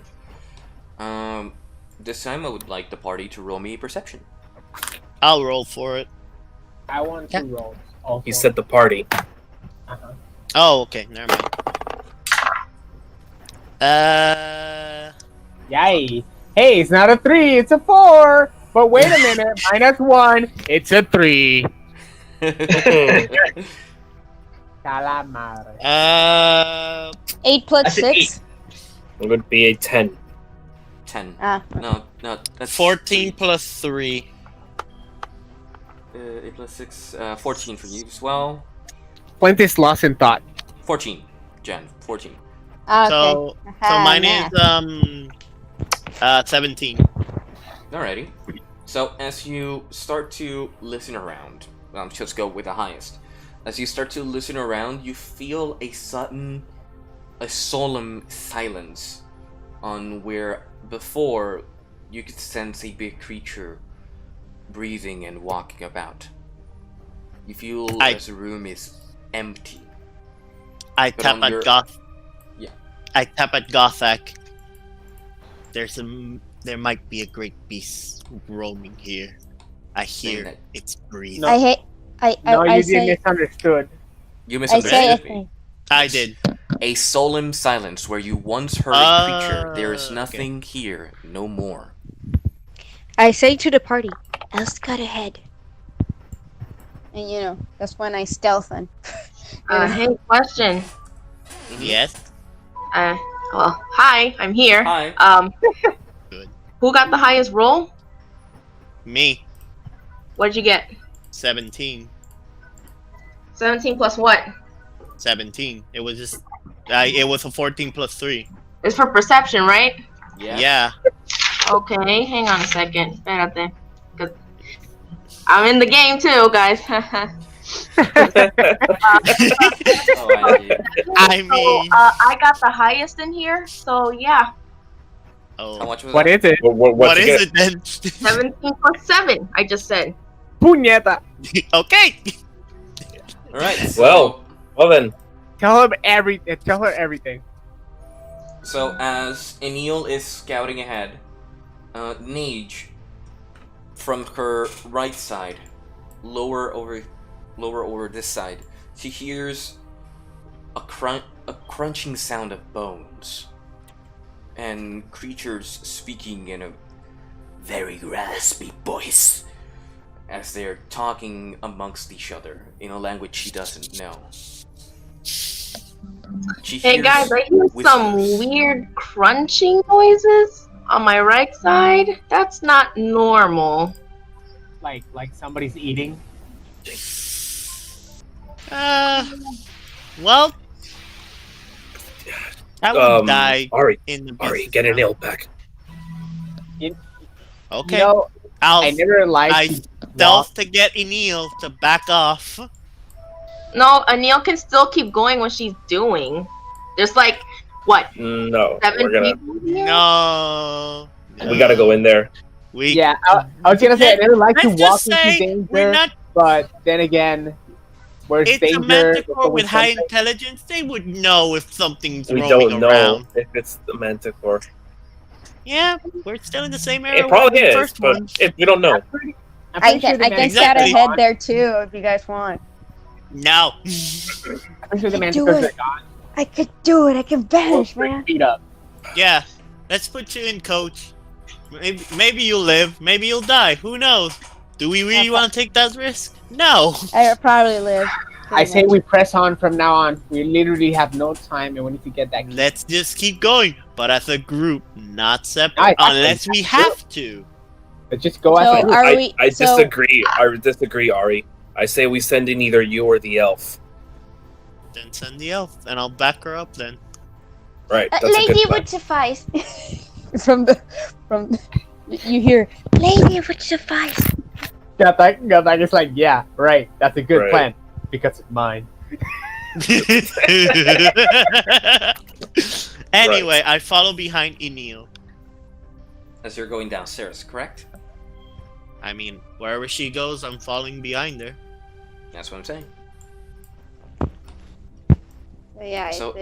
This time I would like the party to roll me a perception. I'll roll for it. I want to roll. Also. He said the party. Uh-huh. Oh, okay, never mind. Yay. Hey, it's not a 3, it's a 4. But wait a minute, -1, it's a 3. Calamare. 8 plus I said 6. It would be a 10. 10. Ah. No, that's 14 plus 3. 8 plus 6, 14 for you as well. Flint is lost in thought. 14, Jen, 14. Okay. So mine is 17. Alrighty. So as you start to listen around, just go with the highest. As you start to listen around, you feel a solemn silence on where before you could sense a big creature breathing and walking about. You feel as the room is empty. I But tap on at your- Goth. Yeah. I tap at Gothak. There might be a great beast roaming here. I hear that- it's breathing. No. I hate. No, I you say. misunderstood. You I say. misunderstood me. I did. A solemn silence where you once heard a creature. There is okay. nothing here, no more. I say to the party, Escapade ahead. And that's when I stealth in. Hey, question. Yes. Well, hi, I'm here. Hi. Who got the highest roll? Me, What'd you get? 17. 17 plus what? 17. It was just, it was a 14 plus 3. It's for perception, right? Yeah. Okay, hang on a second. Espérate. 'Cause I'm in the game too, guys. I mean, I got the highest in here, so yeah. oh, How much was What that? is it? what is it then? 17 plus 7, I just said. Puñeta. Okay. All right. Well then. Tell her everything. So as Innil is scouting ahead, Nage, from her right side, lower over this side, she hears a crunching sound of bones and creatures speaking in a very raspy voice as they're talking amongst each other in a language she doesn't know. She Hey hears guys, I hear some whispers. weird crunching noises on my right side. That's not normal. Like somebody's eating. Well, I would die Ari, in the Ari, business get an now. ale back. Okay. You know, I'll I never liked I to stealth to get Innil to back off. No, Anil can still keep going what she's doing. There's like, what, No, 7 we're gonna. people here? No. We gotta go in there. We. Yeah, I was gonna say I never like to Let's walk just say into we're danger, not. but then again, where's It's danger? a manticore there's with high something. intelligence. They would know if something's We roaming don't know around. if it's the Manticore. Yeah, we're still in the same area. It probably with the is, first but one. we don't know. I'm pretty I sure can, the I can Manticore scout is ahead gone. there too if you guys want. No. I'm pretty sure the I do Manticores it. are gone. I could do it. I can vanish, We're man. beat up. Yeah, let's put you in, coach. Maybe you'll live. Maybe you'll die. Who knows? Do we really want to take that risk? No. I would probably live. I say we press on from now on. We literally have no time, and we need to get that. Let's just keep going, but as a group, not separate, Nice. unless we have to. Let's just go So as a group. are we? I so disagree. I disagree, Ari. I say we send in either you or the elf. Then send the elf, and I'll back her up then. Right. That's a lady good plan. would suffice. from you hear lady would suffice. Gatak is like, yeah, right. That's a good Right. plan because it's mine. Anyway, I follow behind Innil. As you're going downstairs, correct? I mean, wherever she goes, I'm following behind her. That's what I'm saying. Yeah, So-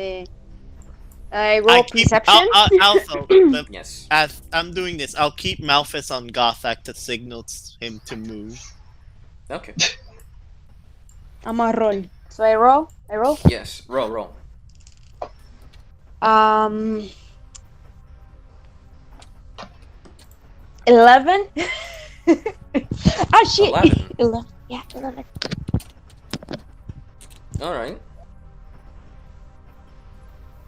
I roll perception. Also, Yes. as I'm doing this, I'll keep Malphus on Gothak to signal him to move. Okay. I'm a roll. So I roll. Yes. Roll. 11. Oh shit. 11. 11. Yeah, 11. All right.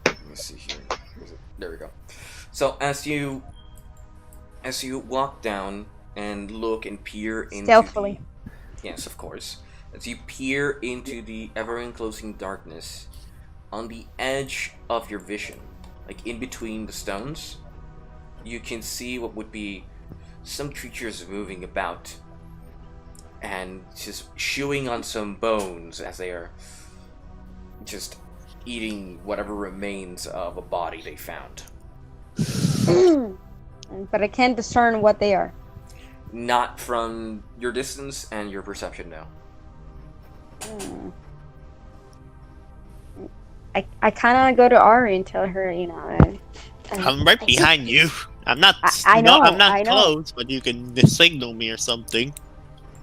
Let me see here. There we go. So as you walk down and look and peer into Stealthily. Yes, of course. As you peer into the ever-enclosing darkness, on the edge of your vision, like in between the stones, you can see what would be some creatures moving about and just chewing on some bones as they are just eating whatever remains of a body they found. But I can't discern what they are. Not from your distance and your perception, no. I kind of go to Ari and tell her, I'm right behind you. I'm not. I know, I'm not I know. close, but you can signal me or something.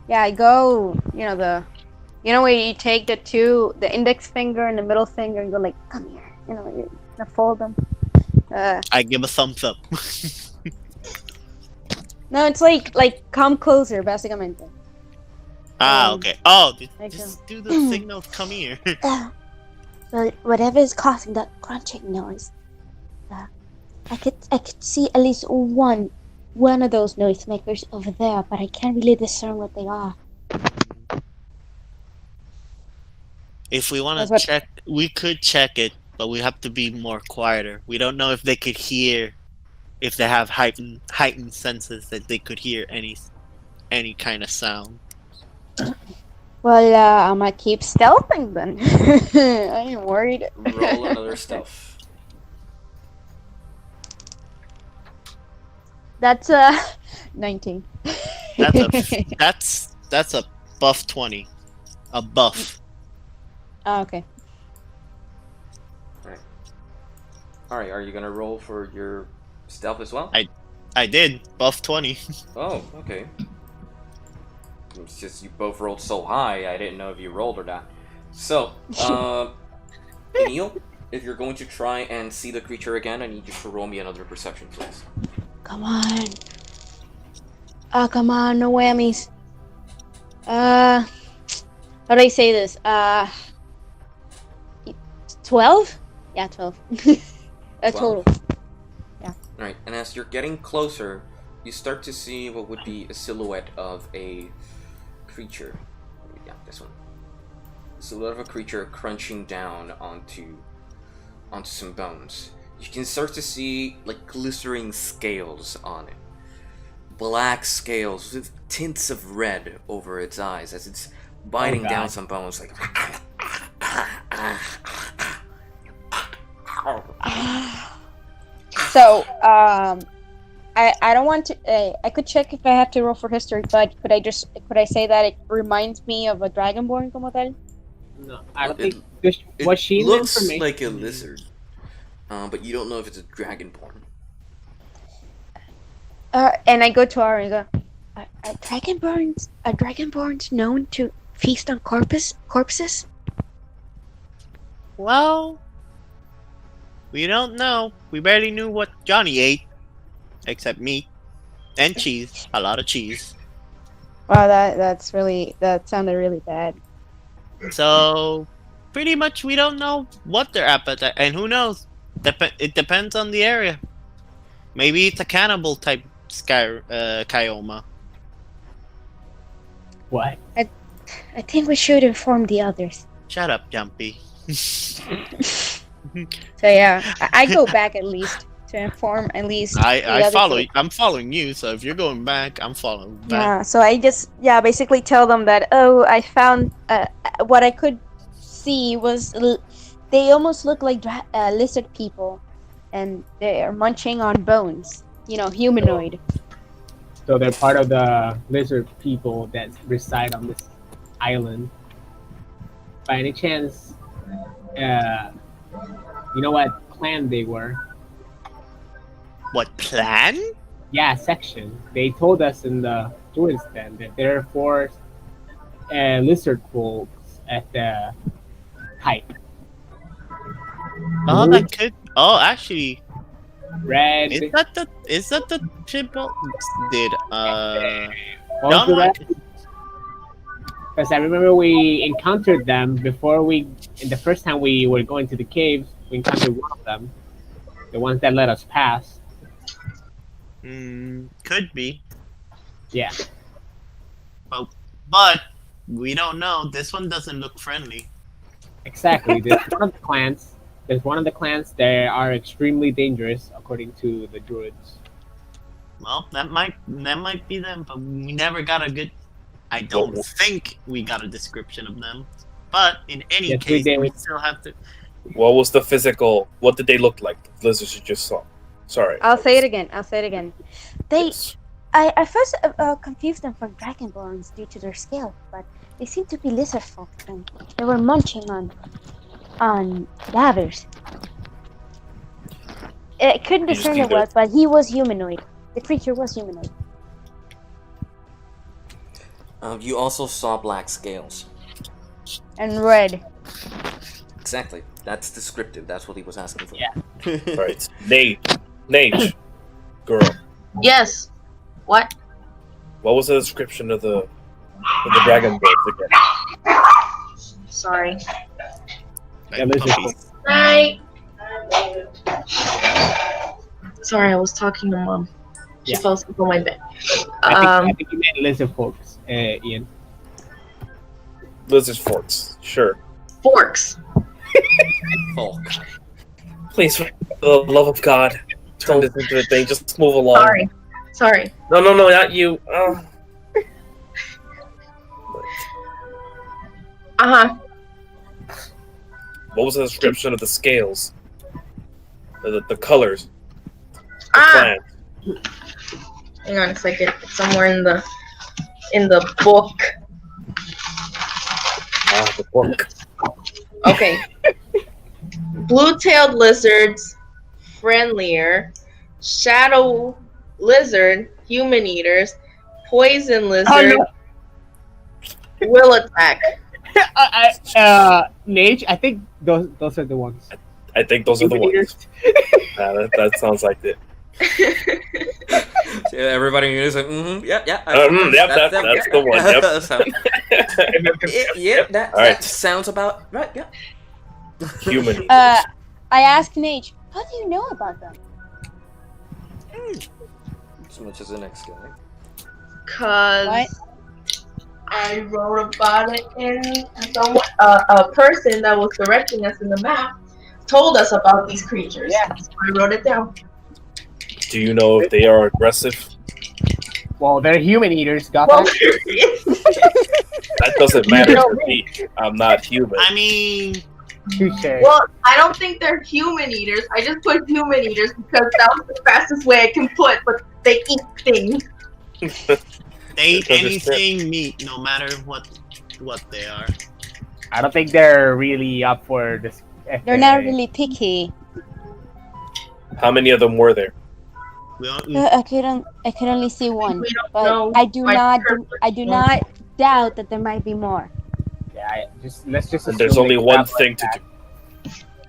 Yeah, I go, where you take the index finger and the middle finger and go like, come here. You fold them. I give a thumbs up. No, it's like come closer, básicamente. Okay. Oh, I just go. do the signal. Come here. Well, whatever is causing that crunching noise, I could see at least one one of those noisemakers over there, but I can't really discern what they are. If we want That's to what- check, we could check it, but we have to be more quieter. We don't know if they could hear, if they have heightened senses that they could hear any kind of sound. Well, I'm gonna keep stealthing then. I ain't worried. Roll another stealth. That's 19. That's a buff 20. A buff. Oh, okay. Alright, are you gonna roll for your stealth as well? I did. Buff 20. Oh, okay. It's just you both rolled so high, I didn't know if you rolled or not. So, Innil, if you're going to try and see the creature again, I need you to roll me another perception, please. Come on. Oh, come on, no whammies. How do I say this? 12? Yeah, 12. A 12? total. Alright, and as you're getting closer, you start to see what would be a silhouette of a creature. Yeah, this one. Silhouette of a creature crunching down onto some bones. You can start to see like glittering scales on it. Black scales with tints of red over its eyes as it's biting down some bones like So, I don't want to. I could check if I have to roll for history, but could I say that it reminds me of a dragonborn como tal? No, I Well, think it was she looks information? like a lizard, but you don't know if it's a dragonborn. And I go to Ara and go, are dragonborns known to feast on corpses? Well, we don't know. We barely knew what Johnny ate, except meat and cheese. A lot of cheese. Wow, that sounded really bad. So, pretty much we don't know what their appetite, and who knows? It depends on the area. Maybe it's a cannibal type Kyoma. What? I think we should inform the others. Shut up, Jumpy. So yeah, I go back at least to inform at least. the I other follow. two. I'm following you. So if you're going back, I'm following back. Yeah, so I just basically tell them that I found what I could see was they almost look like lizard people, and they are munching on bones. Humanoid. So they're part of the lizard people that reside on this island. By any chance, you know what clan they were? What plan? Yeah, section. They told us in the Druid Den that there are 4 lizard folks at the height. Oh, that could. Oh, actually, Red. is that the people? Did Because John? I remember we encountered them before the first time we were going to the caves, we encountered one of them. The ones that let us pass. Could be. Yeah. But we don't know. This one doesn't look friendly. Exactly. There's one of the clans. There's one of the clans that are extremely dangerous, according to the druids. Well, that might be them, but we never got a good. I don't think we got a description of them. But in any Yes, case, we we did. still have to. What was the physical? What did they look like? The lizards you just saw. Sorry. I'll say it again. They. Yes. I first confused them for dragonborns due to their scale, but they seem to be lizard folk, and they were munching on cadavers. I couldn't You just discern need it to- was, but he was humanoid. The creature was humanoid. You also saw black scales. And red. Exactly. That's descriptive. That's what he was asking for. Yeah. Right. Nate, girl. Yes. What? What was the description of the dragon birds again? Sorry. Yeah, lizard Puppies. Night. Sorry, I was talking to Mom. She Yeah. fell asleep on my bed. I think you meant lizard folks, Ian. Lizard forks, sure. Forks. Folk. Please, for the love of God, turn this into a thing. Just move along. Sorry. No, not you. Uh-huh. What was the description of the scales? The colors. The Ah! plan. Hang on a second. It's somewhere in the book. The book. Okay. Blue-tailed lizards, friendlier. Shadow lizard, human eaters. Poison lizard, will attack. Nage, I think those are the ones. I think those are the ones. That sounds like it. Yeah, everybody is like, yep. Yep, that's the one. Yep. That sounds about right. Yeah. Human. I asked Nage, how do you know about them? As much as the next guy. Cause I wrote about it in a person that was directing us in the map told us about these creatures. Yeah, so I wrote it down. Do you know if they are aggressive? Well, they're human eaters, got Well, That doesn't matter to me. I'm not human. I mean, well, I don't think they're human eaters. I just put human eaters because that was the fastest way I can put, but they eat things. they eat anything meat, no matter what they are. I don't think they're really up for this. They're not really picky. How many of them were there? I could only see one, but know. I do not doubt that there might be more. Yeah, let's just. And there's only one thing to do.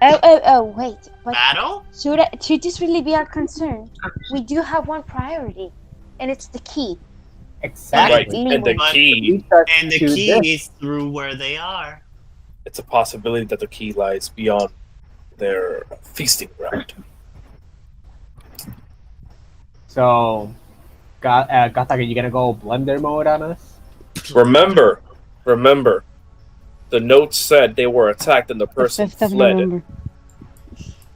Oh, wait. But Battle? should this really be our concern? We do have one priority, and it's the key. Exactly. Right. And the key is through where they are. It's a possibility that the key lies beyond their feasting ground. So, Gata, you gonna go blender mode on us? Remember, the notes said they were attacked and the person fled.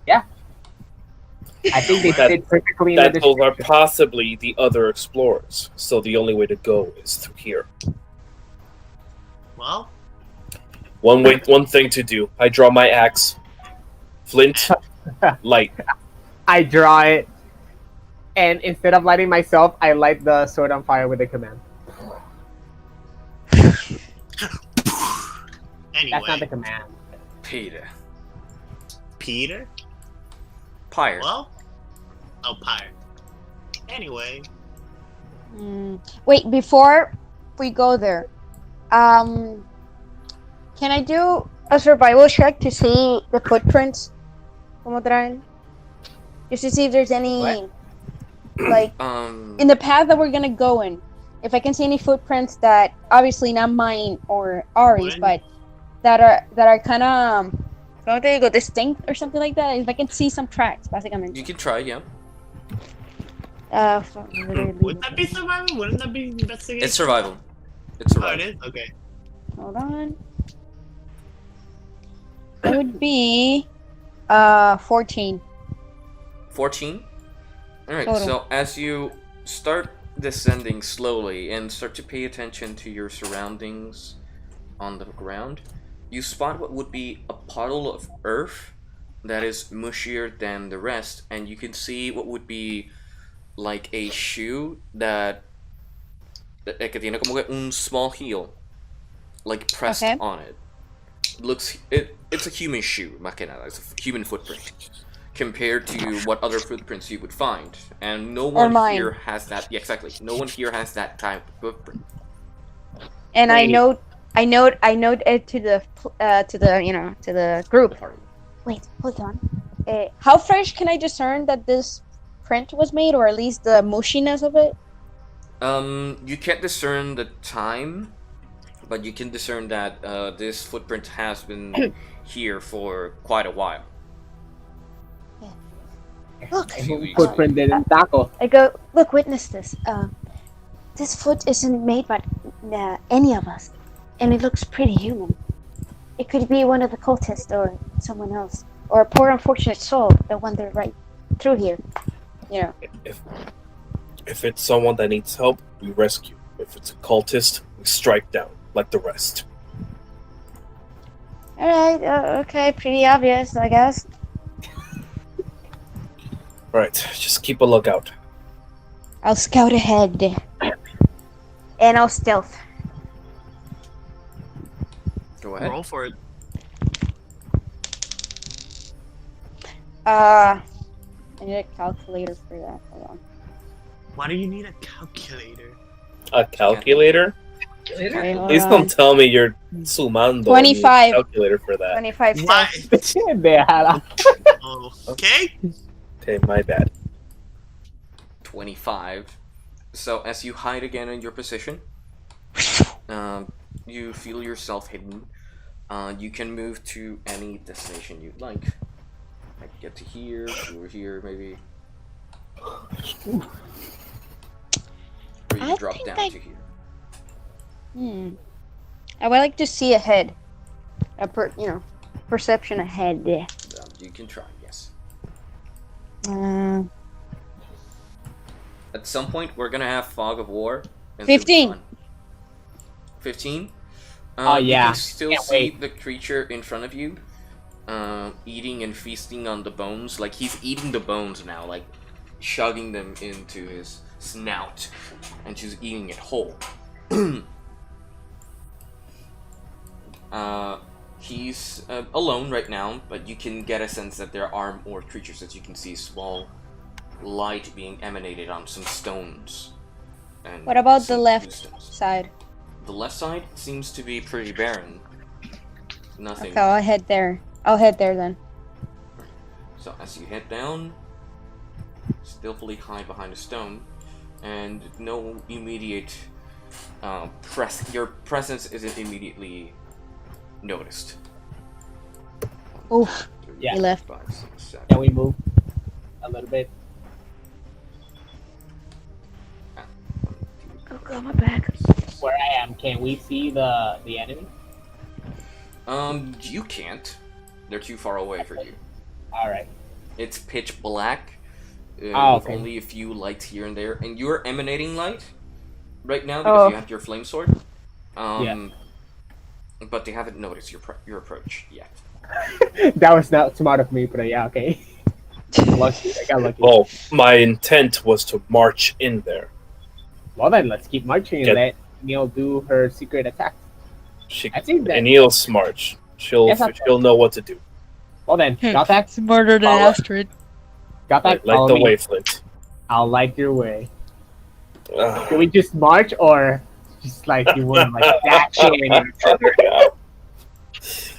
Yeah. I think they did perfectly. That those are possibly the other explorers. So the only way to go is through here. Well, one thing to do. I draw my axe. Flint, light. I draw it, and instead of lighting myself, I light the sword on fire with a command. Anyway. That's not the command. Peter? Pyre. Well, Pyre. Anyway. Wait, before we go there, can I do a survival check to see the footprints? Como traen? Just to see if there's any, like, in the path that we're gonna go in. If I can see any footprints that, obviously not mine or Ari's, but that are kind of, ¿cómo te digo, distinct or something like that? If I can see some tracks, básicamente. You can try, yeah. Would that be survival? Wouldn't that be investigation? It's survival. It's survival. Oh, it is? Okay. Hold on. It would be 14. 14? Alright, Total. so as you start descending slowly and start to pay attention to your surroundings on the ground, you spot what would be a puddle of earth that is mushier than the rest, and you can see what would be like a shoe that que tiene como que un small heel like pressed on it. It's a human shoe, más que nada. It's a human footprint compared to what other footprints you would find, and no one here has that. Yeah, exactly. No one here has that type of footprint. And I note it to the group. Wait, hold on. How fresh can I discern that this print was made, or at least the mushiness of it? You can't discern the time, but you can discern that this footprint has been here for quite a while. Look. Footprint didn't tackle. I go, look, witness this. This foot isn't made by any of us, and it looks pretty human. It could be one of the cultists or someone else, or a poor unfortunate soul that wandered right through here. You know. If it's someone that needs help, we rescue. If it's a cultist, we strike down, like the rest. Alright, okay, pretty obvious, I guess. Right, just keep a lookout. I'll scout ahead. And I'll stealth. Go ahead. Roll for it. I need a calculator for that. Hold on. Why do you need a calculator? A calculator? Okay, hold Please on. don't tell me you're sumando. 25. Calculator for that. 25 Why? stealth. Oh, okay. Okay, my bad. 25. So as you hide again in your position, you feel yourself hidden. You can move to any destination you'd like. Like get to here, or here maybe. Or you I drop think down I- to here. I would like to see ahead. Perception ahead. You can try, yes. Uh, At some point, we're gonna have Fog of War. and 15. 15? Oh, You yeah. can still Can't see wait. the creature in front of you, eating and feasting on the bones. Like, he's eating the bones now, like, chugging them into his snout, and she's eating it whole. He's alone right now, but you can get a sense that there are more creatures, as you can see small light being emanated on some stones. And what about the some left stones. side? The left side seems to be pretty barren. Nothing. Okay, I'll head there. I'll head there then. So as you head down, stealthily hide behind a stone, and no immediate your presence isn't immediately noticed. Oof. Yeah. He left. 5, 6, 7. Can we move a little bit? Oh god, my back. Where I am, can we see the enemy? You can't. They're too far away for you. Alright. It's pitch black, with okay. only a few lights here and there, and you're emanating light right now because you have your flame sword. But they haven't noticed your approach yet. That was not smart of me, but yeah, okay. Lucky, I got lucky. Well, my intent was to march in there. Well then, let's keep marching and let Neil do her secret attack. I think that. Neil's smart. She'll know what to do. Well then, got that? Smarter than Astrid. Got that? Like Follow the me. way, Flint. I'll light your way. Can we just march or just like you want like dashing and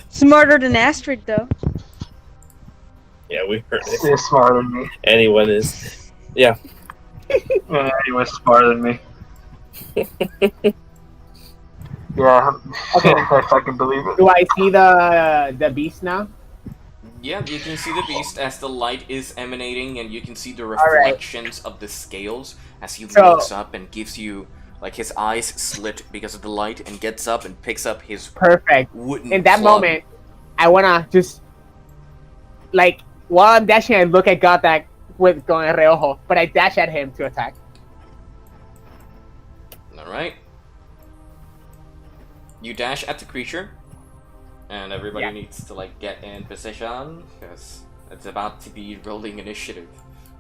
Smarter than Astrid, though. Yeah, we heard it. You're smarter than me. Anyone is. Yeah. He was smarter than me. Yeah. Okay. If I can believe it. Do I see the beast now? Yeah, you can see the beast as the light is emanating, and you can see the right. reflections of the scales as he So- looks up and gives you, like, his eyes slit because of the light, and gets up and picks up his Perfect. wooden In that club. moment, I wanna just like while I'm dashing, I look at Gothak with going reojo, but I dash at him to attack. Alright. You dash at the creature, and everybody needs to, like, get in position, because it's about to be rolling initiative.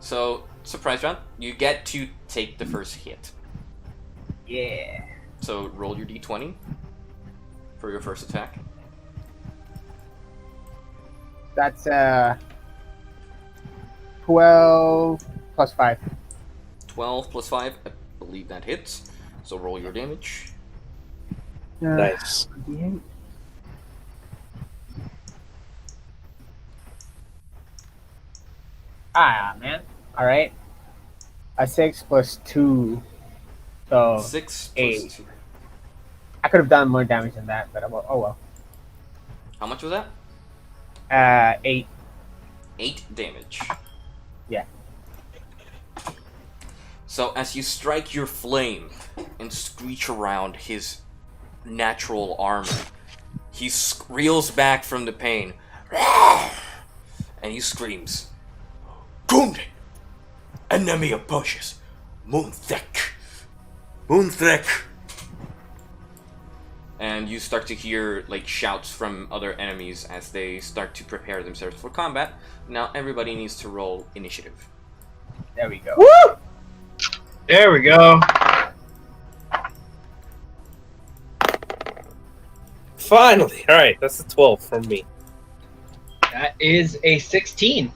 So, surprise round, you get to take the first hit. Yeah. So, roll your d20 for your first attack. That's 12 plus 5. 12 plus 5, I believe that hits. So roll your damage. Nice. Ah, man. Alright. A 6 plus 2. So 6 plus 8. 2. I could have done more damage than that, but oh well. How much was that? 8. 8 damage. Yeah. So as you strike your flame and screech around his natural armor, he reels back from the pain, and he screams, "Kunde! Enemy approaches! Moonthek! Moonthek!" And you start to hear like shouts from other enemies as they start to prepare themselves for combat. Now everybody needs to roll initiative. There we go. Woo! There we go. Finally! Alright, that's a 12 from me. That is a 16.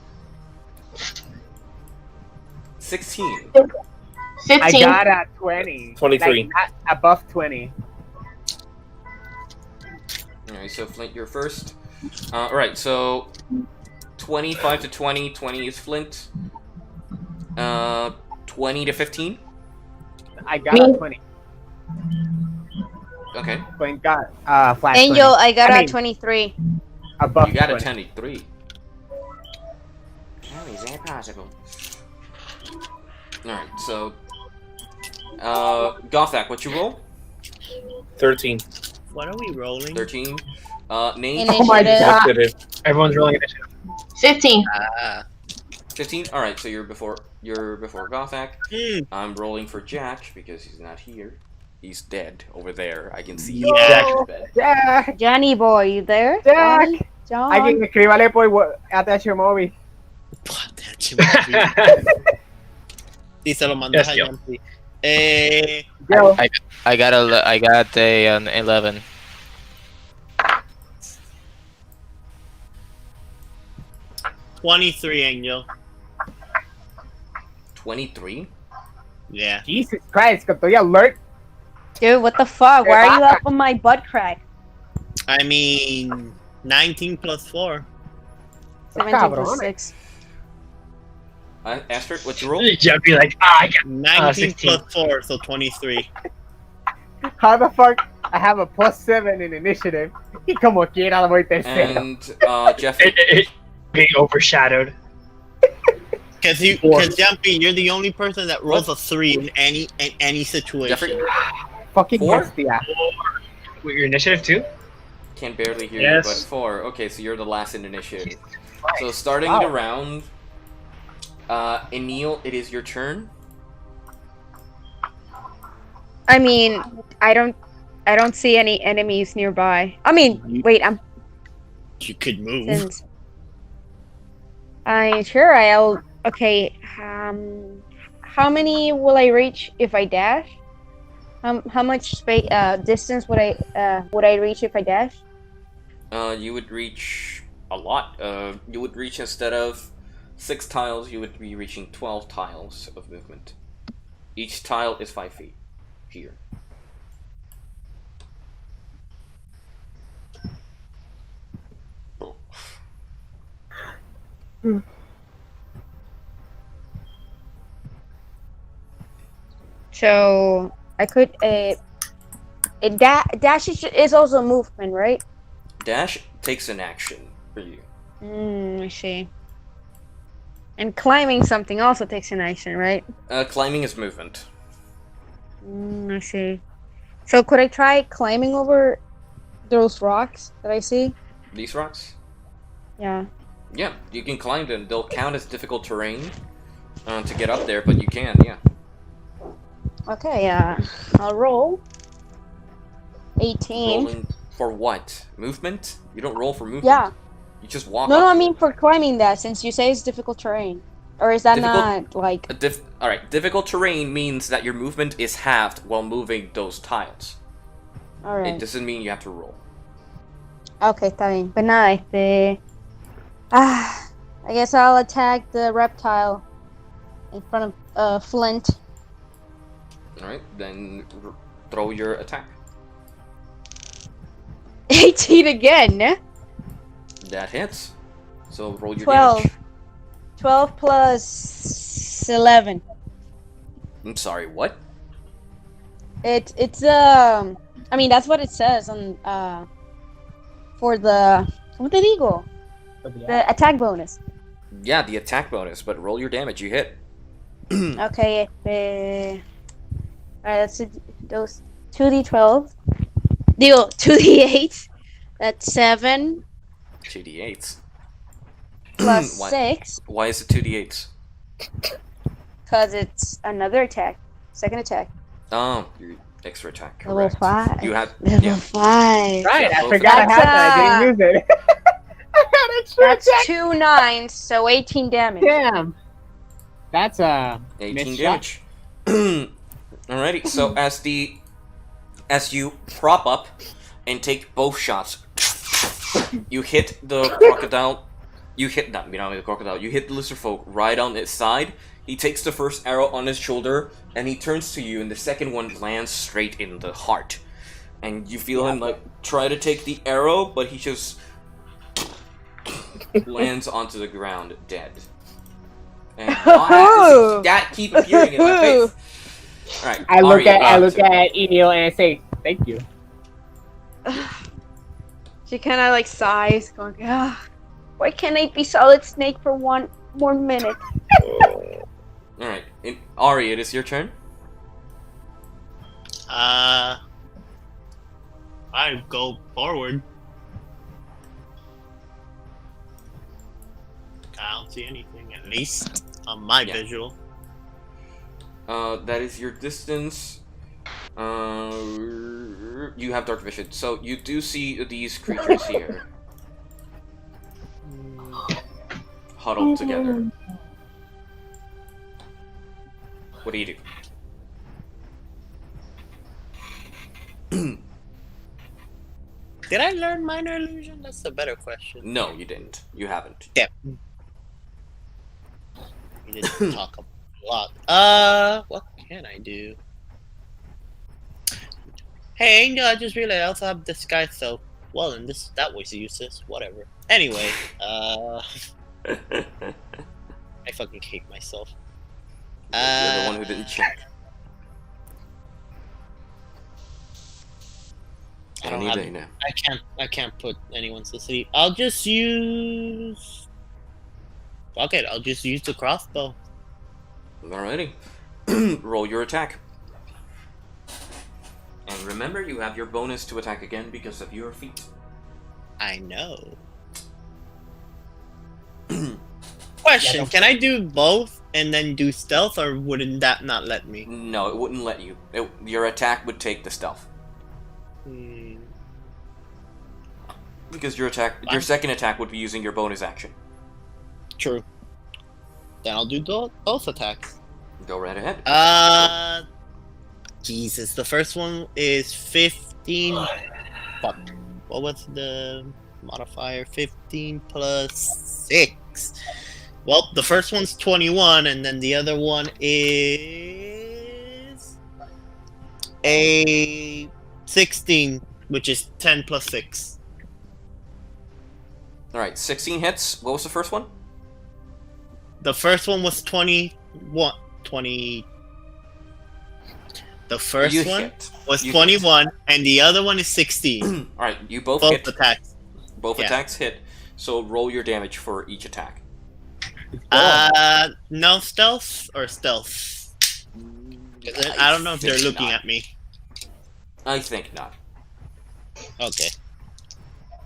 16. 15. I got a 20. 23. Like, not above 20. Alright, so Flint, you're first. Alright, so 25 to 20. 20 is Flint. 20 to 15. I got a 20. Okay. Flint got flat Angel, 20. I got I a mean, 23. Above You got 20. a 23. How is that possible? Alright, so Gothak, what you roll? 13. What are we rolling? 13. Nate? Oh my god. Everyone's rolling initiative. 15. 15? Alright, so you're before Gothak. Hmm. I'm rolling for Jack because he's not here. He's dead over there. I can see No. Jack's bed. Jack! Johnny boy, you there? Jack! Johnny? John? Alguien escríbale por ATH móvil. Y se lo mandas Yes, a yo. Jumpy. Yo. I got an 11. $23, Angel. 23? Yeah. Jesus Christ, que estoy alert. Dude, what the fuck? Why are you up on my butt crack? I mean, 19 plus 4. 17 Cabrón. plus 6. Astrid, what you roll? I'd be like, I got 19 16. plus 4, so 23. How the fuck I have a +7 in initiative? Y como quiera voy tercero. And Jeff, it being overshadowed. Because Jumpy, you're the only person that rolls a 3 in any situation. Jeffrey, Fucking 4? bestia. With your initiative too? Can barely hear Yes. you, but 4. Okay, so you're the last in initiative. So starting Wow. the round, Innil, it is your turn. I mean, I don't see any enemies nearby. I mean, wait, You could move. since I'll okay. How many will I reach if I dash? How much space distance would I reach if I dash? You would reach a lot. You would reach, instead of 6 tiles, you would be reaching 12 tiles of movement. Each tile is 5 feet. Here. So I could dash is also movement, right? Dash takes an action for you. I see. And climbing something also takes an action, right? Climbing is movement. I see. So could I try climbing over those rocks that I see? These rocks? Yeah. Yeah, you can climb them. They'll count as difficult terrain to get up there, but you can, yeah. Okay, I'll roll. 18. Rolling for what? Movement? You don't roll for movement. Yeah. You just walk No, up. I mean for climbing that, since you say it's difficult terrain. Or is that not, like... Alright, difficult terrain means that your movement is halved while moving those tiles. Alright. It doesn't mean you have to roll. Okay, está bien. Pues nada, I guess I'll attack the reptile in front of Flint. Alright, then throw your attack. 18 again, eh? That hits. So roll your 12. damage. 12 plus 11. I'm sorry, what? It's I mean that's what it says on for the ¿cómo te digo? The attack bonus. Yeah, the attack bonus, but roll your damage, you hit. Okay. Alright, let's do those 2d12. Deal 2d8. That's 7 2d8s. plus Why- 6. Why is it 2d8s? Because it's another attack. Second attack. Oh, your extra attack. Level Correct. 5. You have Level 5. Right, Yeah, I both forgot I attacks. had that. I didn't use it. I had extra That's attack. 2 9s, so 18 damage. Damn. That's a 18 missed damage. Alrighty, so as you prop up and take both shots, you hit the crocodile. You hit not the crocodile. You hit the lizard folk right on its side. He takes the first arrow on his shoulder and he turns to you, and the second one lands straight in the heart. And you feel him like try to take the arrow, but he just lands onto the ground dead. And that keep appearing in my face. Alright, I look Arya, at Innil and I say, "Thank you." She kind of like sighs, going, why can't I be Solid Snake for one more minute? Alright, Ari, it is your turn. I go forward. I don't see anything, at least on my visual. That is your distance. You have dark vision, so you do see these creatures here. Huddled together. What do you do? Did I learn minor illusion? That's a better question. No, you didn't. You haven't. Damn. We didn't talk a lot. What can I do? Hey, Angel, I just realized I also have disguise, so well, and that was useless. Whatever. Anyway, I fucking hate myself. You're the one who didn't check. I don't Any have. day now. I can't put anyone to sleep. I'll just use. Fuck it. I'll just use the crossbow. Alrighty. Roll your attack. And remember, you have your bonus to attack again because of your feet. I know. Question: can I do both and then do stealth, or wouldn't that not let me? No, it wouldn't let you. Your attack would take the stealth. Because your second attack would be using your bonus action. True. Then I'll do both attacks. Go right ahead. Jesus. The first one is 15. Fuck. What was the modifier? 15 plus 6. Well, the first one's 21, and then the other one is a 16, which is 10 plus 6. Alright, 16 hits. What was the first one? The first one was 21. 20. The first You one hit. was You 21, and the other one is 16. Alright, you both hit. Attacks. Both Yeah. attacks hit. So roll your damage for each attack. No stealth or stealth? I don't know if they're think looking not. at me. I think not. Okay.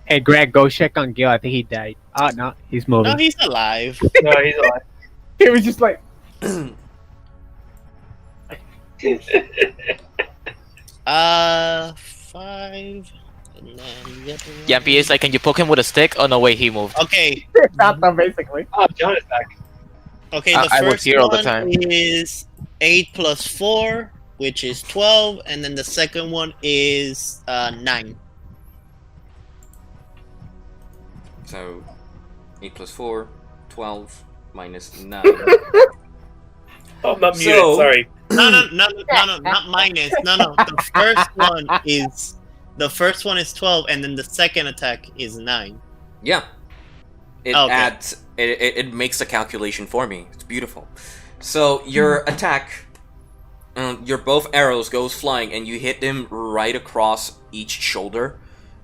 Hey, Greg, go check on Gil. I think he died. Oh, no, he's moving. No, he's alive. No, he's alive. He was just like... 5. And then the other one. Yampy is like, can you poke him with a stick? Oh no way, he moved. Okay. Not them, basically. Oh, John is back. Okay, the I was first here all the one time. is 8 plus 4, which is 12, and then the second one is 9. So 8 plus 4, 12 minus 9. Oh, I'm not muted. So- Sorry. No, not minus. No. The first one is 12, and then the second attack is 9. Yeah. It Okay. adds. It makes a calculation for me. It's beautiful. So your attack, your both arrows goes flying, and you hit him right across each shoulder.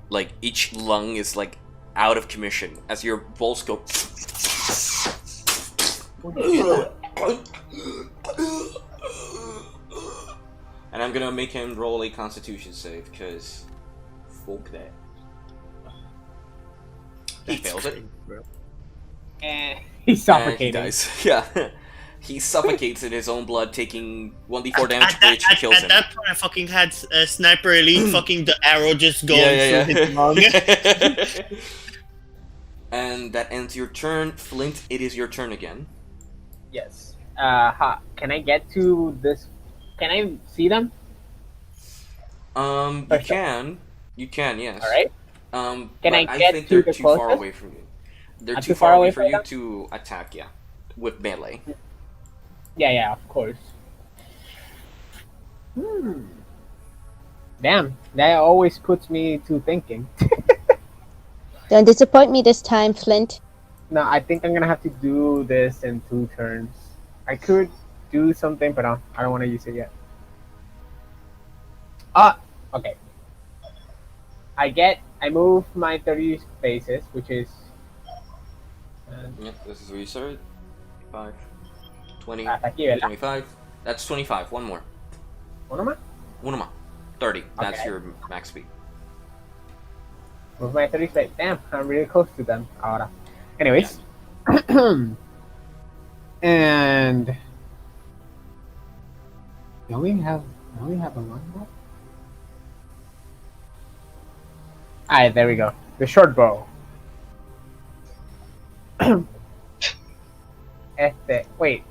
Like each lung is like out of commission as your bolts go. And I'm gonna make him roll a Constitution save, because fuck that. He fails it. And And he's he suffocating. dies. Yeah. He suffocates in his own blood, taking 1d4 damage, which kills At him. that point, I fucking had Sniper Elite, fucking the arrow just going Yeah. through his lung. And that ends your turn. Flint, it is your turn again. Yes. Can I get to this? Can I see them? You can. You can, yes. Alright. Can Can I I get think to they're the too far closest? away from you. They're I'm too far away for from you them? to attack, yeah. With melee. Yeah, of course. Damn, that always puts me to thinking. Don't disappoint me this time, Flint. No, I think I'm gonna have to do this in 2 turns. I could do something, but I don't want to use it yet. Okay. I move my 30 spaces, which is... Yep, this is where you started. 5, 20, hasta aquí, ¿verdad? 25. That's 25. One more. ¿Uno más? One more. 30. That's Okay. your max speed. Move my 30 space. Damn, I'm really close to them. Ahora. Anyways. And... I only have a longbow? Alright, there we go. The short bow. Wait.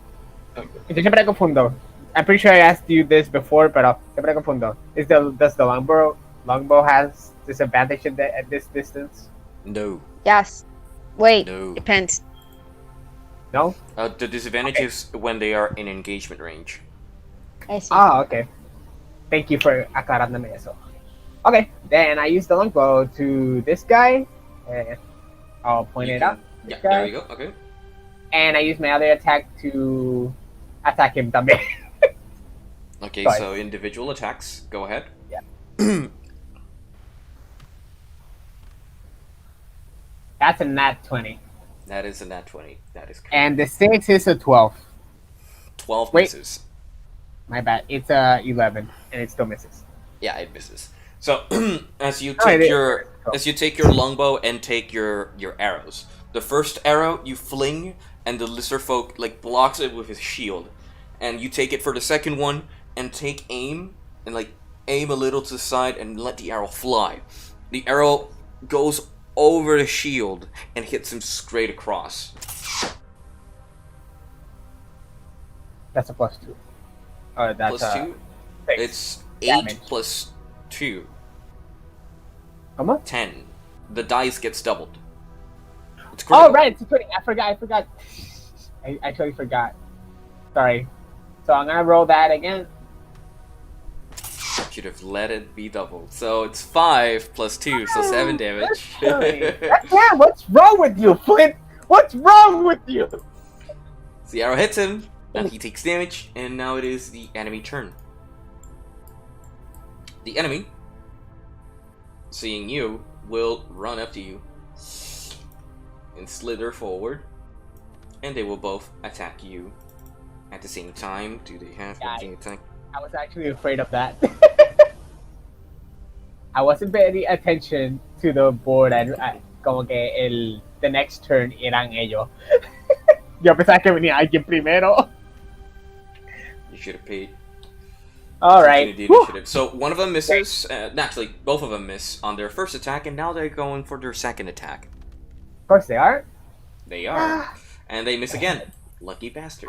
Yo siempre me confundo. I'm pretty sure I asked you this before, pero siempre me confundo. Does the longbow has disadvantage at this distance? No. Yes. Wait. No. Depends. No? The disadvantage is when they are in engagement range. I see. Okay. Thank you for aclarándome eso. Okay, then I use the longbow to this guy. I'll point You it can- out. Yeah, guy. there you go. Okay. And I use my other attack to attack him también. Okay, Sorry. so individual attacks. Go ahead. That's a nat 20. That is a nat 20. That is correct. And the 6 is a 12. 12 Wait. misses. My bad. It's a 11, and it still misses. Yeah, it misses. So as you Oh, it take is. your longbow and take your arrows. The first arrow you fling, and the lizard folk like blocks it with his shield, and you take it for the second one and take aim and like aim a little to the side and let the arrow fly. The arrow goes over the shield and hits him straight across. That's a plus 2. That's Plus 2. 6. It's 8 damage. plus 2. How much? 10. The dice gets doubled. It's Oh, critical. right. It's a 20. I forgot. I actually forgot. Sorry. So I'm going to roll that again. Should have let it be doubled. So it's 5 plus 2, so 7 damage. Damn, what's wrong with you, Flint? What's wrong with you? The arrow hits him, and he takes damage, and now it is the enemy turn. The enemy, seeing you, will run up to you and slither forward, and they will both attack you at the same time. Do they have anything attack? I was actually afraid of that. I wasn't paying attention to the board and como que the next turn eran ellos. Yo pensaba que venía alguien primero. You should have paid. Alright. attention to the initiative. So one of them misses. Actually, both of them miss on their first attack, and now they're going for their second attack. Of course they are. They are. And they miss again. Lucky bastard.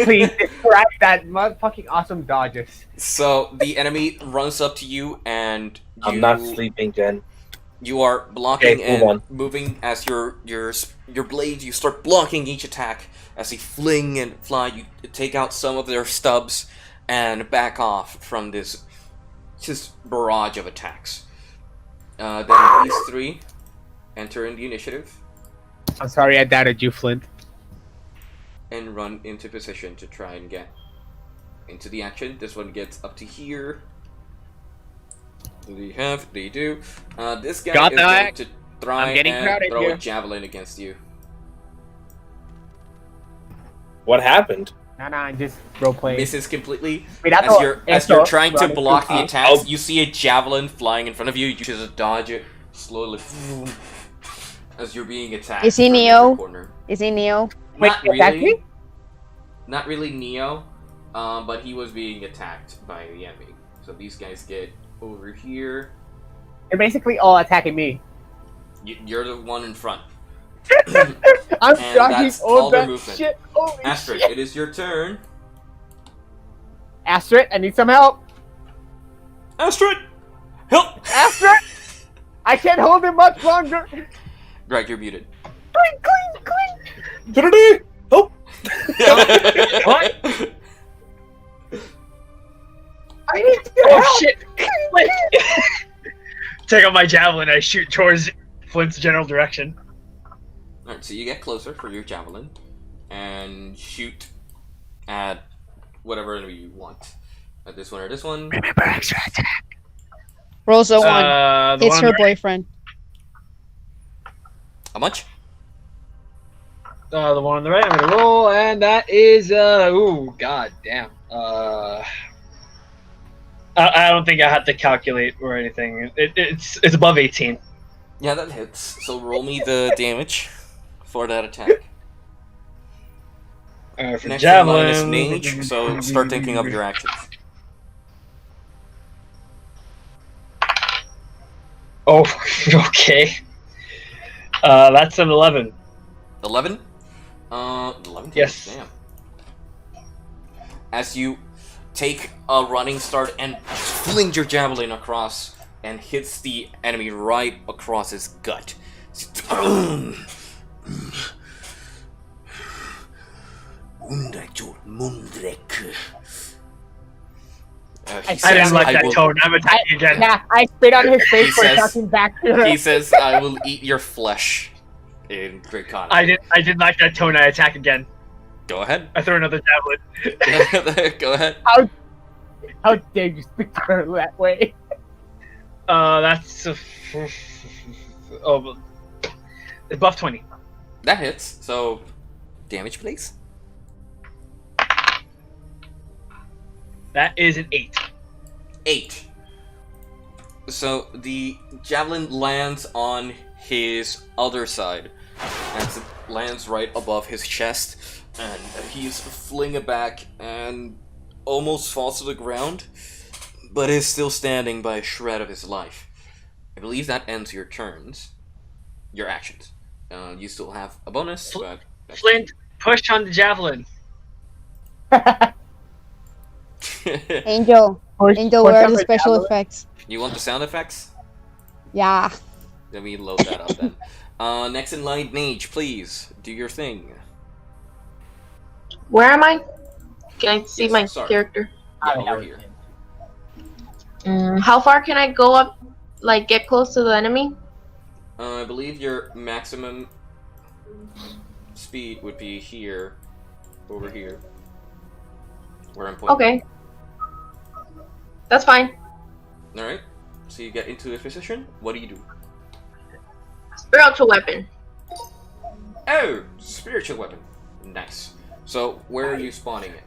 Please describe that motherfucking awesome dodges. So the enemy runs up to you, and I'm not sleeping, Jen. You are blocking Okay, move and on. moving as your blade. You start blocking each attack as they fling and fly. You take out some of their stubs and back off from this just barrage of attacks. Then these three enter in the initiative I'm sorry I doubted you, Flint. and run into position to try and get into the action. This one gets up to here. They have, they do. This guy Got is that. going to try I'm getting and crowded throw here. a javelin against you. What happened? Nah, just roleplay. Misses completely. Mira, As you're trying to running block through the town. attacks, you see a javelin flying in front of you. You just dodge it slowly as you're being attacked. Is he from every Neo? corner. Is he Neo? Not Wait, attack really. me? Not really Neo, but he was being attacked by the enemy. So these guys get over here. They're basically all attacking me. You're the one in front. I'm And dodging that's all all their that movement. shit. Holy Astrid, shit. it is your turn. Astrid, I need some help. Astrid, help! Astrid, I can't hold it much longer. Greg, you're muted. Trinity, help! What? I need your Oh help. shit! Take out my javelin. I shoot towards Flint's general direction. Alright, so you get closer for your javelin and shoot at whatever enemy you want. At this one or this one. Remember extra attack. Rolls a 1. The It's one her on the right. boyfriend. How much? The one on the right. I'm gonna roll, and that is ooh, god damn. I don't think I have to calculate or anything. It's above 18. Yeah, that hits. So roll me the damage for that attack. For Next in line is javelin. Mage, so start thinking of your actions. Oh, okay. That's an 11. 11? 11 Yes. damage, damn. As you take a running start and fling your javelin across and hits the enemy right across his gut. I didn't like that tone. I'm attacking again. Yeah, I spit on his face He for says- talking back to her. He says, "I will eat your flesh." In Great Con. I didn't like that tone. I attack again. Go ahead. I throw another javelin. Go ahead. How dare you speak to her that way? That's oh, it's buff 20. That hits. So, damage, please. That is an 8. 8. So the javelin lands on his other side, and it lands right above his chest, and he's flinging it back and almost falls to the ground, but is still standing by a shred of his life. I believe that ends your turns, your actions. You still have a bonus, but Flint, push on the javelin. Angel. Angel, where are the special effects? You want the sound effects? Yeah. Let me load that up then. Next in line, Mage, please do your thing. Where am I? Can I see Yes, my sorry. character? Yeah, over here. How far can I go up? Like, get close to the enemy? I believe your maximum speed would be here, over here, where I'm pointing. Okay. That's fine. Alright, so you get into a position, what do you do? Spiritual weapon. Oh, spiritual weapon. Nice. So, where are you spawning it?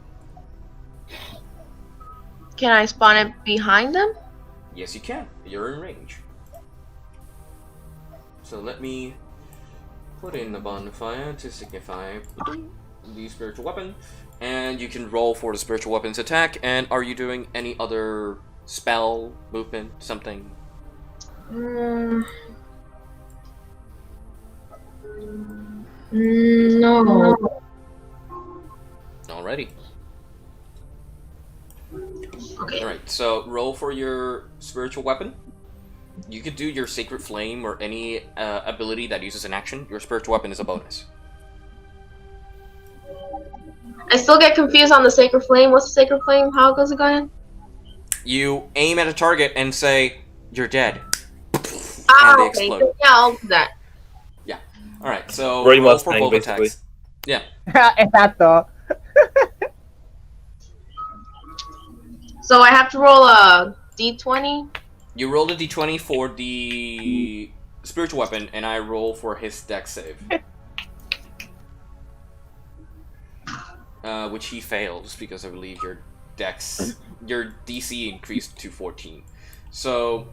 Can I spawn it behind them? Yes, you can. You're in range. So let me put in the bonfire to signify the spiritual weapon. And you can roll for the spiritual weapon's attack. And are you doing any other spell, movement, something? No. Alrighty. Okay. Alright, so roll for your spiritual weapon. You could do your Sacred Flame or any ability that uses an action. Your spiritual weapon is a bonus. I still get confused on the Sacred Flame. What's the Sacred Flame? How goes it going? You aim at a target and say, "You're dead." Ah, And they okay. explode. Yeah, I'll do that. Yeah. Alright, so Very roll much for thing, both basically. attacks. Yeah. Exacto. So I have to roll a d20? You roll a d20 for the spiritual weapon, and I roll for his dex save. which he fails because I believe your DC increased to 14. So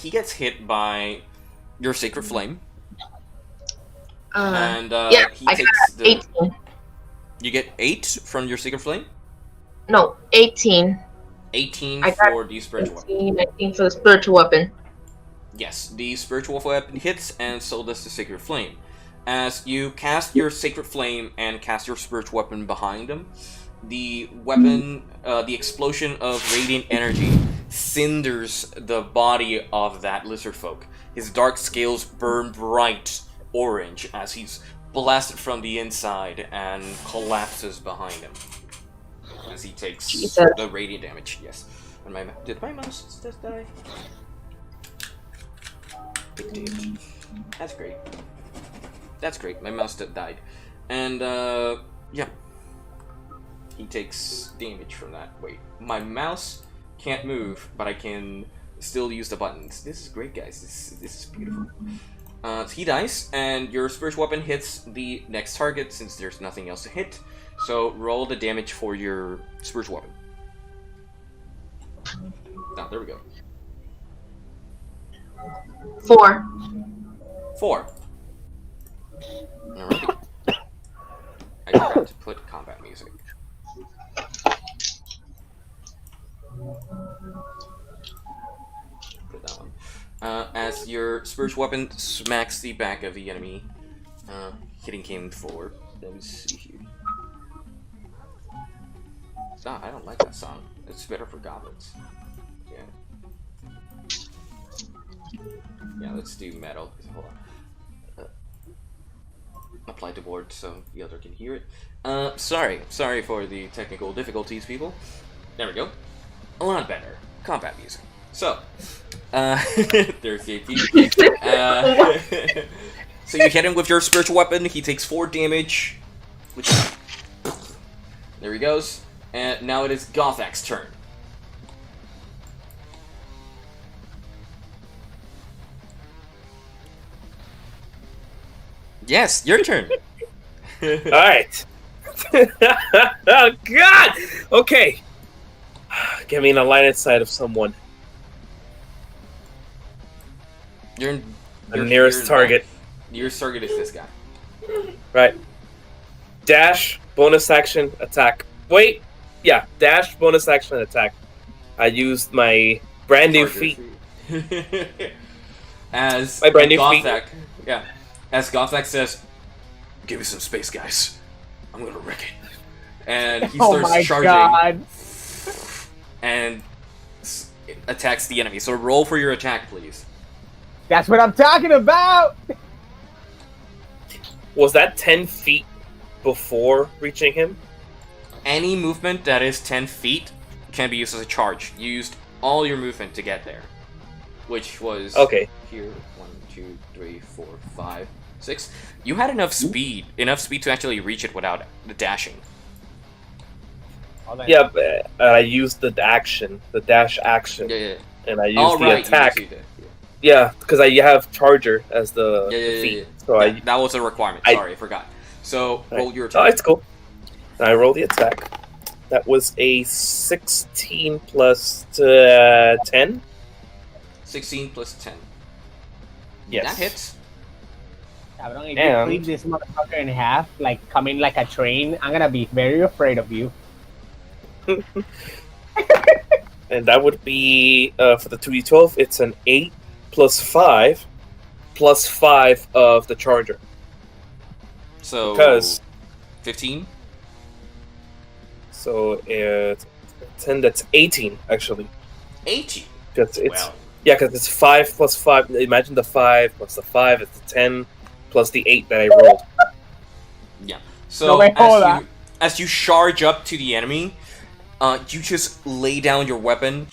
he gets hit by your Sacred Flame. And he takes 18. You get 8 from your Sacred Flame? No, 18. 18 I got for the spiritual weapon. 18 for the spiritual weapon. Yes, the spiritual weapon hits, and so does the Sacred Flame. As you cast your Sacred Flame and cast your spiritual weapon behind them, the weapon, the explosion of radiant energy cinders the body of that lizard folk. His dark scales burn bright orange as he's blasted from the inside and collapses behind him. As he takes the radiant damage, yes. And did my mouse just die? It did. That's great. That's great. My mouse died. And, yeah. He takes damage from that. Wait, my mouse can't move, but I can still use the buttons. This is great, guys. This is beautiful. He dies, and your spiritual weapon hits the next target since there's nothing else to hit. So roll the damage for your spiritual weapon. Ah, there we go. 4. 4. Alright. I forgot to put combat music. Put that one. As your spiritual weapon smacks the back of the enemy, hitting him forward. Let me see here. I don't like that song. It's better for goblins. Yeah. Yeah, let's do metal. Hold on. Apply to board so the other can hear it. Sorry for the technical difficulties, people. There we go. A lot better. Combat music. So, there's the AP. So you hit him with your spiritual weapon. He takes 4 damage. Which, there he goes. And now it is Gothak's turn. Yes, your turn. Alright. Oh, God! Okay. Get me in a line of sight of someone. The nearest target. Nearest target is this guy. Right. Dash, bonus action, attack. Wait! Yeah, dash, bonus action, attack. I used my brand new feat. As my brand new Gothak, feat. Yeah. As Gothak says, "Give me some space, guys. I'm gonna wreck it." And he starts charging. God. And attacks the enemy. So roll for your attack, please. That's what I'm talking about! Was that 10 feet before reaching him? Any movement that is 10 feet can be used as a charge. You used all your movement to get there. Which was... Okay. Here. 1, 2, 3, 4, 5, 6. You had enough speed. Enough speed to actually reach it without the dashing. Yeah, but I used the action. The dash action. Yeah. And I used the attack. Yeah, because I have Charger as the feat. So that was a requirement. Sorry, I forgot. So, roll your attack. Oh, it's cool. I roll the attack. That was a 16 plus 10. 16 plus 10. Yes. That hits. If you cleave this motherfucker in half, like coming like a train, I'm gonna be very afraid of you. And that would be, for the 2d12, it's an 8 plus 5 plus 5 of the Charger. So, because 15? So it's 10, that's 18, actually. 18? Because it's, yeah, because it's 5 plus 5. Imagine the 5 plus the 5 is the 10 plus the 8 that I rolled. Yeah. So as you charge up to the enemy, you just lay down your weapon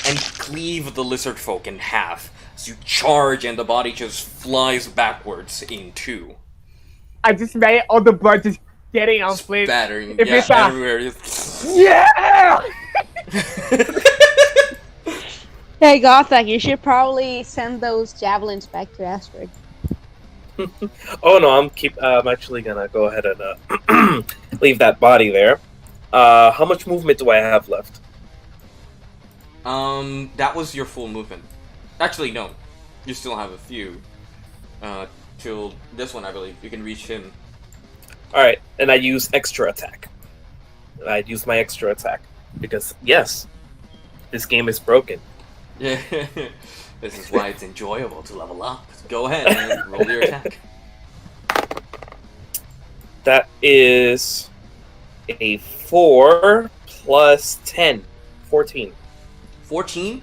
and cleave the lizard folk in half. So you charge and the body just flies backwards in 2. I just made all the blood just getting on Flint. Spattering, If yeah, everywhere. Yeah! Hey, Gothak, you should probably send those javelins back to Astrid. Oh no, I'm actually gonna go ahead and leave that body there. How much movement do I have left? That was your full movement. Actually, no. You still have a few. Till this one, I believe. You can reach him. Alright, and I use extra attack. I'd use my extra attack. Because, yes, this game is broken. Yeah. This is why it's enjoyable to level up. Go ahead and roll your attack. That is a 4 plus 10. 14. 14?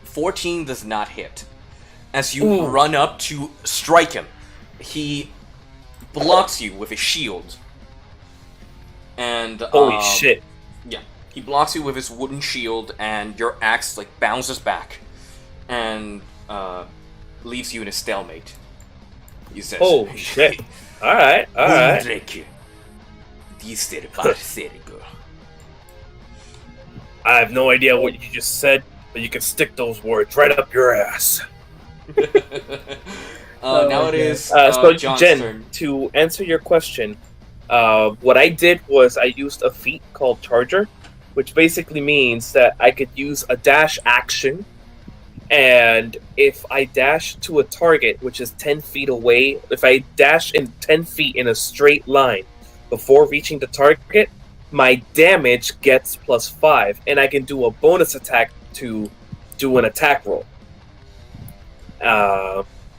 14 does not hit. As you run up to strike him, he blocks you with his shield. And holy shit. Yeah. He blocks you with his wooden shield, and your axe like bounces back and leaves you in a stalemate. He says, oh shit. Alright. I have no idea what you just said, but you can stick those words right up your ass. Now it is so John's Jen, turn. to answer your question, what I did was I used a feat called Charger, which basically means that I could use a dash action, and if I dash to a target which is 10 feet away, if I dash in 10 feet in a straight line before reaching the target, my damage gets +5, and I can do a bonus attack to do an attack roll.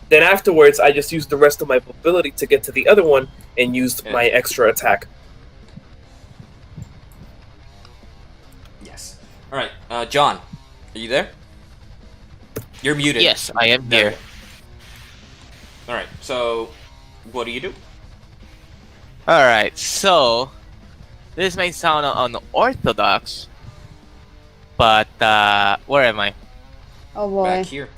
Then afterwards, I just used the rest of my ability to get to the other one and used my extra attack. Yes. Alright, John, are you there? You're muted. Yes, I am here. Alright, so what do you do? Alright, so this may sound unorthodox, but where am I? Oh boy. Back here.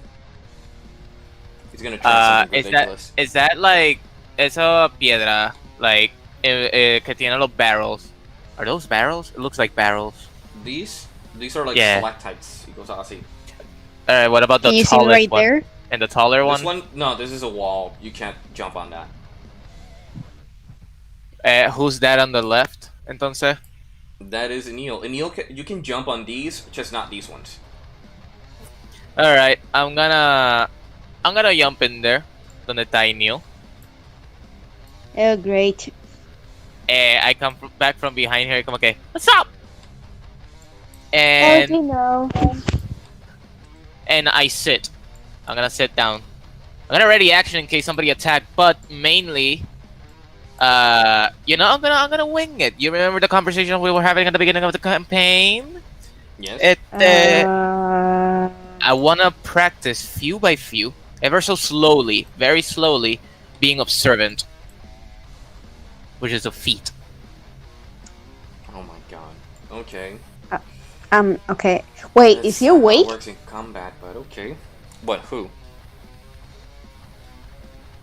He's gonna try something ridiculous. Is that like esa piedra like que tiene los barrels? Are those barrels? It looks like barrels. These are like stalactites. He goes así. Alright, what about the Can you see tallest right one? there? And the taller one? This one? No, this is a wall. You can't jump on that. Who's that on the left? Entonces? That is Innil. Innil, you can jump on these, just not these ones. Alright, I'm gonna jump in there. Donde está Innil. Oh, great. I come back from behind here. Come okay. What's up? And no. And I sit. I'm gonna sit down. I'm gonna ready action in case somebody attack, but mainly, I'm gonna wing it. You remember the conversation we were having at the beginning of the campaign? Yes. I wanna practice few by few, ever so slowly, very slowly, being observant, which is a feat. Oh my god. Okay. Okay. Wait, That's if you not how it wait. works in combat, but okay. What? Who?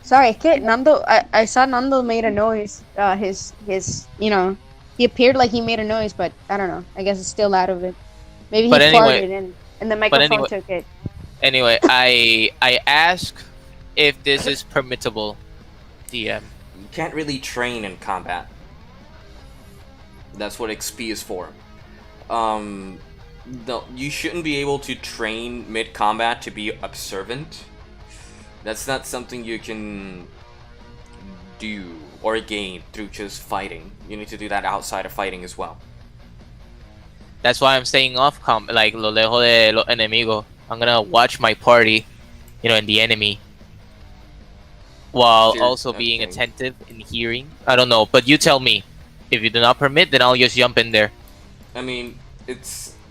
Sorry, kid. Nando. I saw Nando made a noise. He appeared like he made a noise, but I don't know. I guess it's still out of it. Maybe he farted and the microphone took it. Anyway, I ask if this is permittable, DM. You can't really train in combat. That's what XP is for. No, you shouldn't be able to train mid-combat to be observant. That's not something you can do or gain through just fighting. You need to do that outside of fighting as well. That's why I'm staying off like lo lejos de los enemigos. I'm gonna watch my party, and the enemy, while also being attentive and hearing. I don't know, but you tell me. If you do not permit, then I'll just jump in there. I mean,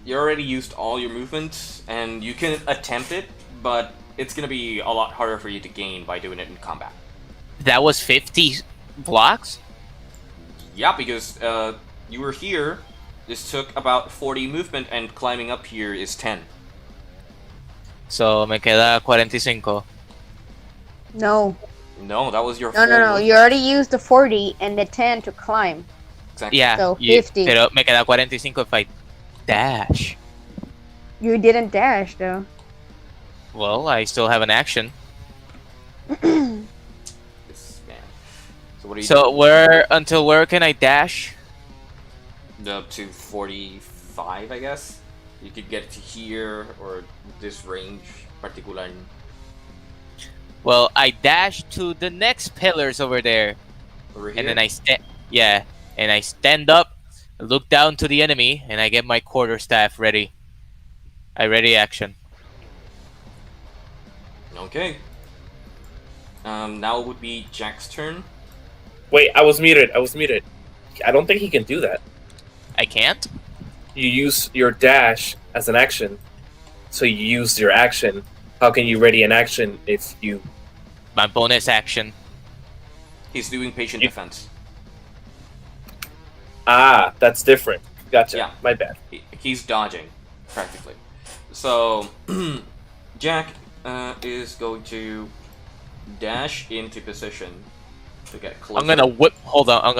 you already used all your movements, and you can attempt it, but it's gonna be a lot harder for you to gain by doing it in combat. That was 50 blocks? Yeah, because you were here. This took about 40 movement, and climbing up here is 10. So, me queda 45. No. No, that was your No. movement. You already used the 40 and the 10 to climb. Exactly. Yeah. So 50. Pero me queda 45 if I dash. You didn't dash though. Well, I still have an action. This man. So what are you So doing? where can I dash? Up to 45, I guess. You could get to here or this range, particularly. Well, I dash to the next pillars over there, Over here. and then I stand up, look down to the enemy, and I get my quarterstaff ready. I ready action. Okay. Now it would be Jack's turn. Wait, I was muted. I don't think he can do that. I can't. You use your dash as an action, so you use your action. How can you ready an action if you... My bonus action. He's doing patient defense. Ah, that's different. Gotcha. Yeah. My bad. He's dodging, practically. So, Jack is going to dash into position to get closer. I'm gonna whip. Hold on. I'm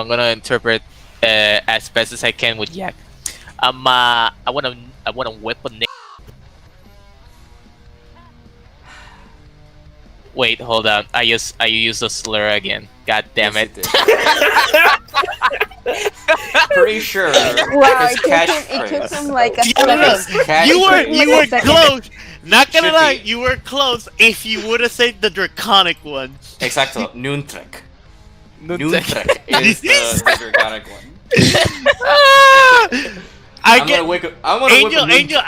gonna interpret as best as I can with Yak. I wanna whip a nigga. Wait, hold on. I used a slur again. God damn Yes, it. Pretty sure. Wow, his it took him like a catchphrase. You were second. close. Not gonna Should lie, be. you were close. If you would have said the draconic one. Exactly. Noontrek. Noontrek. Noontrek is the draconic one. I I'm get gonna wake up. I'm gonna Angel, whip a Angel,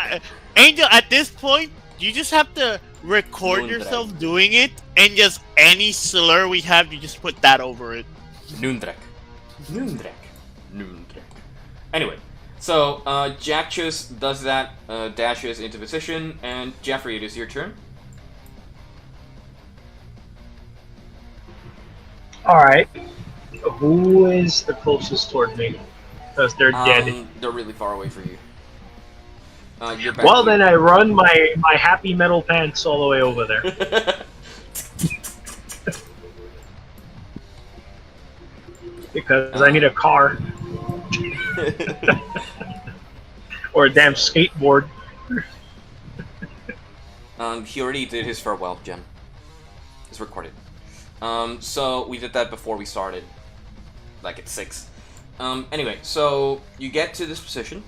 Angel. At this point, you just have to record Noontrek. yourself doing it, and just any slur we have, you just put that over it. Noontrek. Noontrek. Noontrek. Anyway, so Jack just does that, dashes into position, and Jeffrey, it is your turn. Alright. Who is the closest toward me? Because they're dead. They're really far away for you. You're back Well, here. then I run my happy metal pants all the way over there. Because I need a car. Or a damn skateboard. He already did his farewell, Jen. It's recorded. So we did that before we started. Like at 6. Anyway, so you get to this position.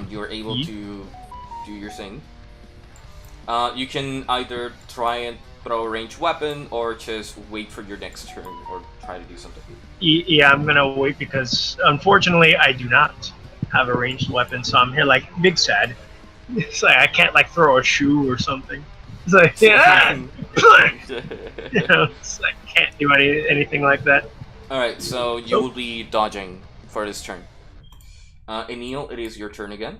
You are able to do your thing. You can either try and throw a ranged weapon, or just wait for your next turn, or try to do something. Yeah, I'm gonna wait because unfortunately I do not have a ranged weapon, so I'm here like big sad. It's like I can't like throw a shoe or something. It's like yeah, you know, it's like, can't do anything like that. Alright, so you will be dodging for this turn. Innil, it is your turn again.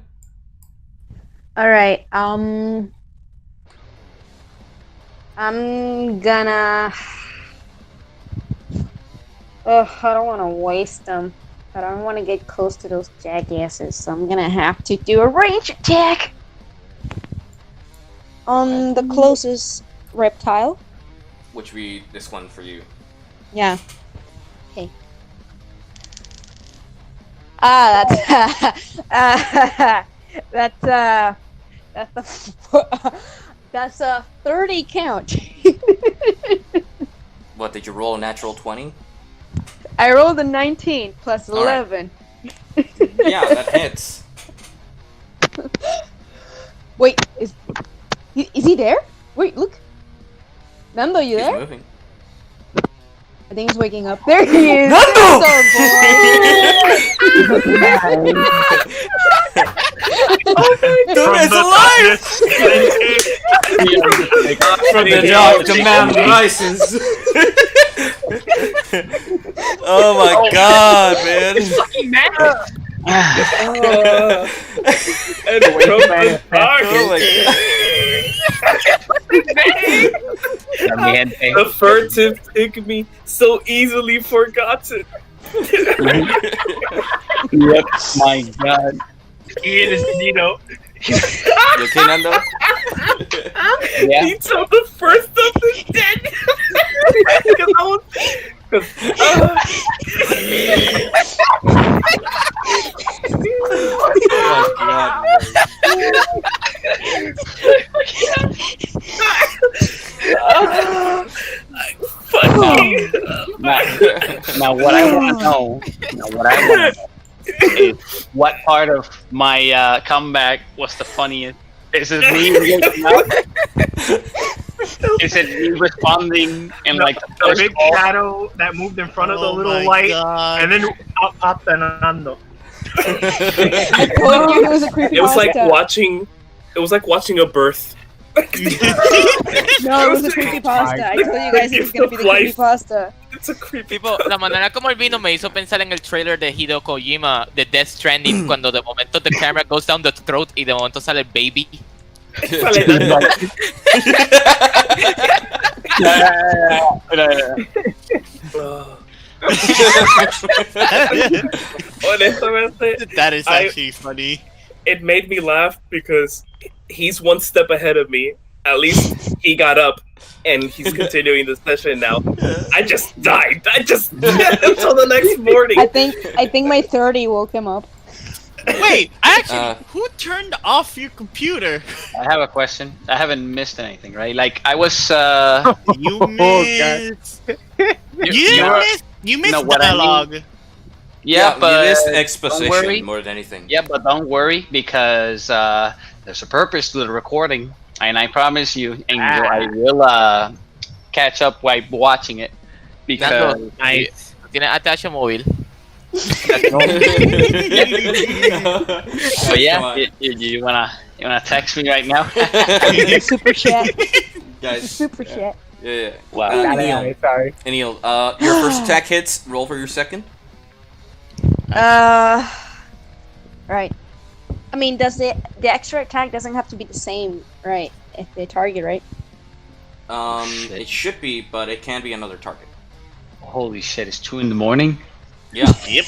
Alright, I'm gonna... Ugh, I don't want to waste them. I don't want to get close to those jackasses, so I'm gonna have to do a range attack on the closest reptile. Which be this one for you. Yeah. Okay. That's that's a 30 count. What, did you roll a natural 20? I rolled a 19 plus All right. 11. Yeah, that hits. Wait, is he there? Wait, look. Nando, you He's there? moving. I think he's waking up. There he is. Nando! Dude is alive! From the dark, the man rises. Oh my god, man! Fucking mad. And from the dark, Oh my god! the furtive pygmy, so easily forgotten. Yep, my god. Ian is Nino. You okay, Nando? Yeah. He told the first of the dead. Because I was. Oh my god. Fucking Now, what I want to know. Is what part of my comeback was the funniest? Is it me waking up? Is it me responding in like the the first big call? shadow that moved in front of the Oh little my light, God. and then out popped Fernando. I told you it was a creepy It was like pasta. watching. It was like watching a birth. No, it was a creepy pasta. I told you guys it was gonna be the creepy pasta. It's a creepy. Tipo, la manera como el vino me hizo pensar en el trailer de Hideo Kojima de Death Stranding cuando de momento the camera goes down the throat y de momento sale el baby. Honestamente, That is actually funny. It made me laugh because he's one step ahead of me. At least he got up and he's continuing the session now. I just died. Until the next morning. I think my 30 woke him up. Wait, actually, who turned off your computer? I have a question. I haven't missed anything, right? Like I was. You missed. You missed know what I mean? dialogue. Yeah, but you missed don't worry. exposition more than anything. Yeah, but don't worry because there's a purpose to the recording, and I promise you, Angel, I will catch up while watching it because. Nice. ¿Tiene attach a móvil? So yeah, you wanna text me right now? Super chat. Guys. Super chat. Yeah. Wow. Innil, Sorry. Innil, your first attack hits. Roll for your second. Right. I mean, does the extra attack doesn't have to be the same, right? If they target, right? It should be, but it can be another target. Holy shit! It's 2 a.m. Yeah. Yep.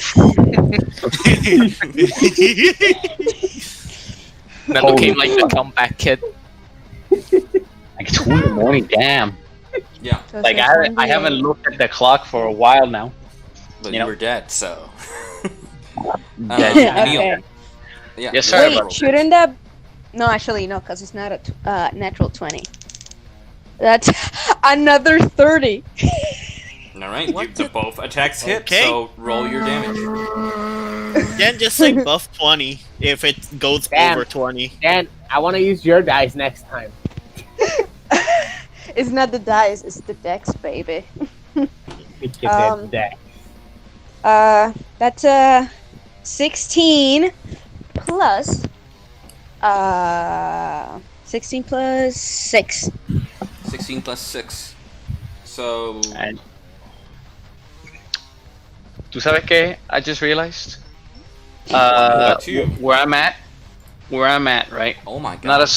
Nando came like the comeback kid. Like 2 a.m. Damn. Yeah. Like I haven't looked at the clock for a while now. But You you know? were dead, so. Yeah. Innil. Okay. Yeah. Yes, sir. Wait, shouldn't that? No, actually, no, because it's not a natural 20. That's another 30. All right. The both attacks hit. Okay. So roll your damage. Then just say buff 20 if it goes Damn. over 20. Dan, I want to use your dice next time. It's not the dice, it's the dex, baby. That. That's 16 plus 16 plus 6. 16 plus 6. So. And ¿tú sabes qué? I just realized. Two. Where I'm at, right? Oh my god.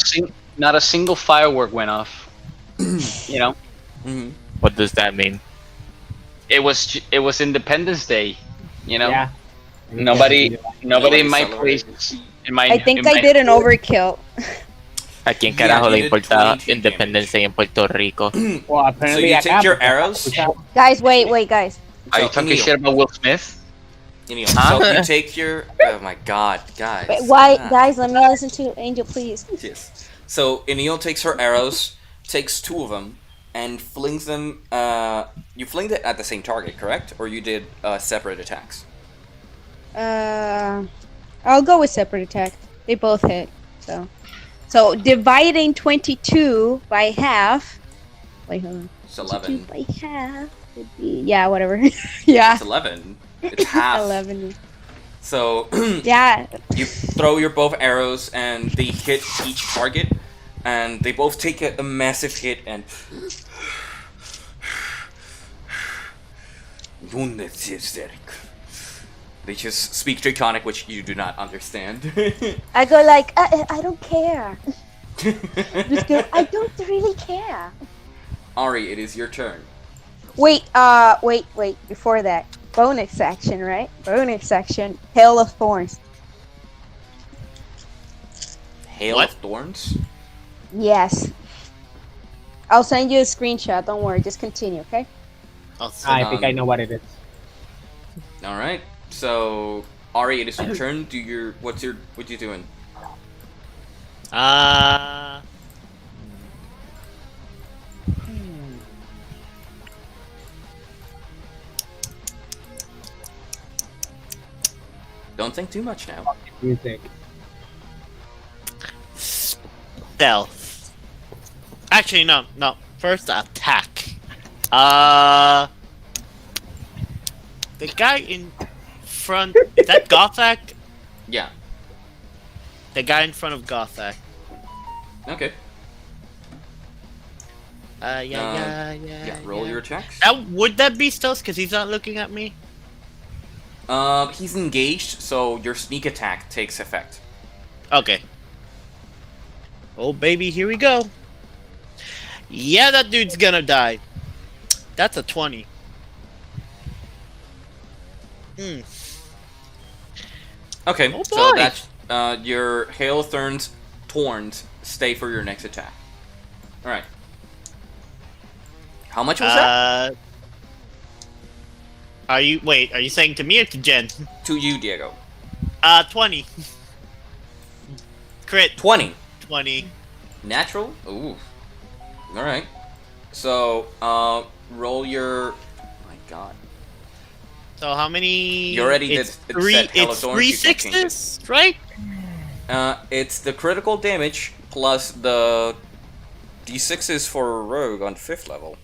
Not a single firework went off. You know, Mm-hmm. What does that mean? it was Independence Day. You know, Yeah. nobody in my celebrated. place. In my, I think in I my- did an overkill. ¿A quién Yeah, carajo you le did importa 22 Independence Day en Puerto Rico? Well, So apparently you I take got your it. arrows. Guys, wait, guys. Are you So, talking Innil. shit about Will Smith? Innil, so you take your. Oh my god, guys. Wait, why, Ah. guys? Let me listen to Angel, please. Yes. So Innil takes her arrows, takes 2 of them, and flings them. You flinged it at the same target, correct? Or you did separate attacks? I'll go with separate attack. They both hit. So dividing 22 by half. Wait, hold on. It's 22 11. by half would be whatever. Yeah. It's 11. It's half. 11. So Yeah. you throw your both arrows, and they hit each target, and they both take a massive hit and. They just speak Draconic, which you do not understand. I go like, I don't care. Just go, I don't really care. Ari, it is your turn. Wait, before that. Bonus action, right? Bonus action. Hail of Thorns. Hail What? of Thorns? Yes. I'll send you a screenshot, don't worry, just continue, okay? I think I know what it is. Alright. So Ari, it is your turn. What you doing? Don't think too much now. What do you think? Stealth. Actually, no. First attack. The guy in front. Is that Gothak? Yeah. The guy in front of Gothak. Okay. Yeah. Roll your attacks. Would that be stealth? Because he's not looking at me. He's engaged, so your sneak attack takes effect. Okay. Oh baby, here we go. Yeah, that dude's gonna die. That's a 20. Okay, Oh, so boy. that's your hail thorns stay for your next attack. All right. How much was that? Are you saying to me or to Jen? To you, Diego. 20. Crit. 20. 20. Natural? Ooh. Alright. So, roll your... Oh my god. So how many? You already it's did three. set Hail of It's Thorns, 3 you can't change it. sixes, right? It's the critical damage plus the d6s for rogue on 5th level.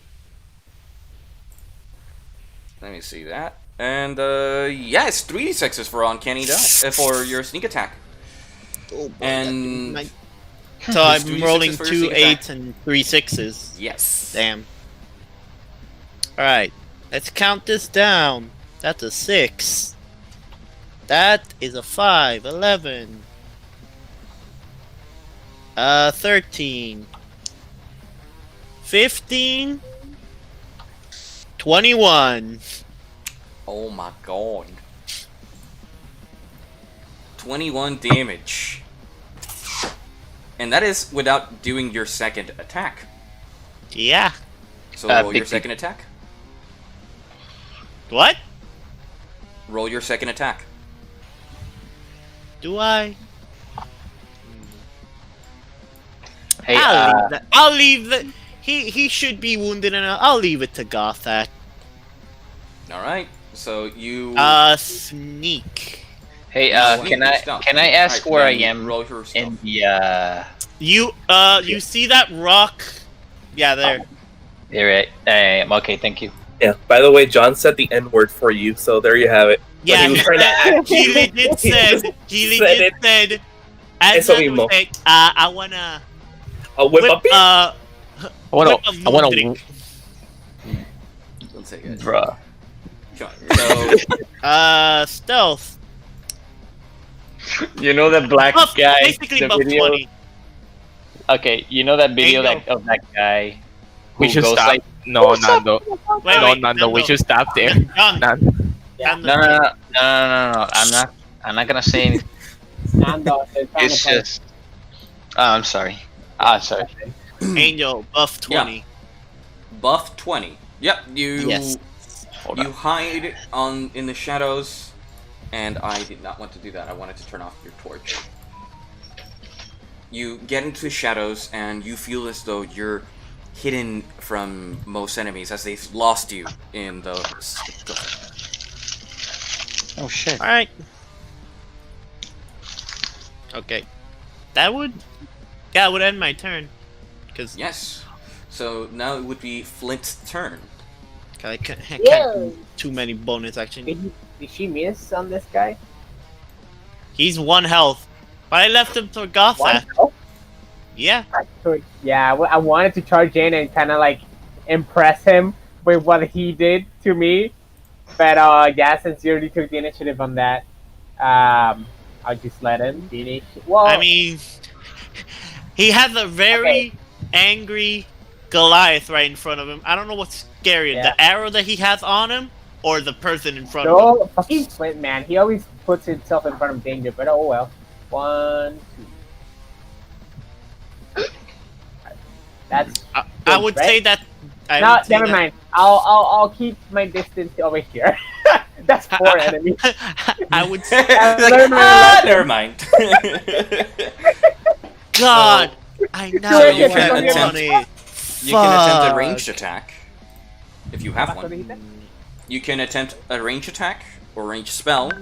Let me see that. And, yeah, it's 3d6s for uncanny die, for your sneak attack. Oh boy, And... So I'm Three rolling sixes for your 2 sneak attack. 8s and 3 6s. Yes. Damn. Alright, let's count this down. That's a 6. That is a 5. 11. 13. 15. 21. Oh my god. 21 damage. And that is without doing your second attack. Yeah. So roll your 50. second attack. What? Roll your second attack. Do I? Hey, I'll leave that. He should be wounded, and I'll leave it to Gothak. Alright. So you... Sneak. hey, No, can wait, I stop. can I ask Alright, where I then am roll your stealth. in the You see that rock? Yeah, there. You're right. Okay, thank you. Yeah. By the way, John said the N word for you, so there you have it. Yeah, he was trying to act. he legit said. As Eso I mismo. said, I wanna Whip up. I wanna, whip a I wanna. drink. Don't say it. Bruh. So, Stealth. You know the black Buff, guy, basically the buff video. 20. Okay, you know that video Angel. of that guy who We should goes stop. like No, Nando. Wait, Nando, we should stop there. Done. Nando. no. I'm not gonna say anything. Nando, It's just I'm sorry. Sorry. Angel, buff 20. buff 20. Yep, you... Yes. You hide in the shadows, and I did not want to do that. I wanted to turn off your torch. You get into the shadows, and you feel as though you're hidden from most enemies, as they've lost you in the... Oh shit. Alright. Okay. That would end my turn. Cause Yes. So now it would be Flint's turn. I can't Yeah. do too many bonus action. Did she miss on this guy? He's 1 health. But I left him for Gothak. Yeah. Yeah, I wanted to charge in and kind of like impress him with what he did to me. But yeah, since you already took the initiative on that, I'll just let him finish. Well, I mean, he has a very angry Goliath right in front of him. I don't know what's scarier, Yeah. the arrow that he has on him or the person in front of no, him. fucking Flint, man. He always puts himself in front of danger, but oh well. 1, 2. That's. I would right? say that. Never mind. I'll keep my distance over here. That's 4 enemies. I would say. Never mind. God, I know. So you can attempt. Funny. You can attempt a Fuck. ranged attack if you have one. You can attempt a ranged attack or ranged spell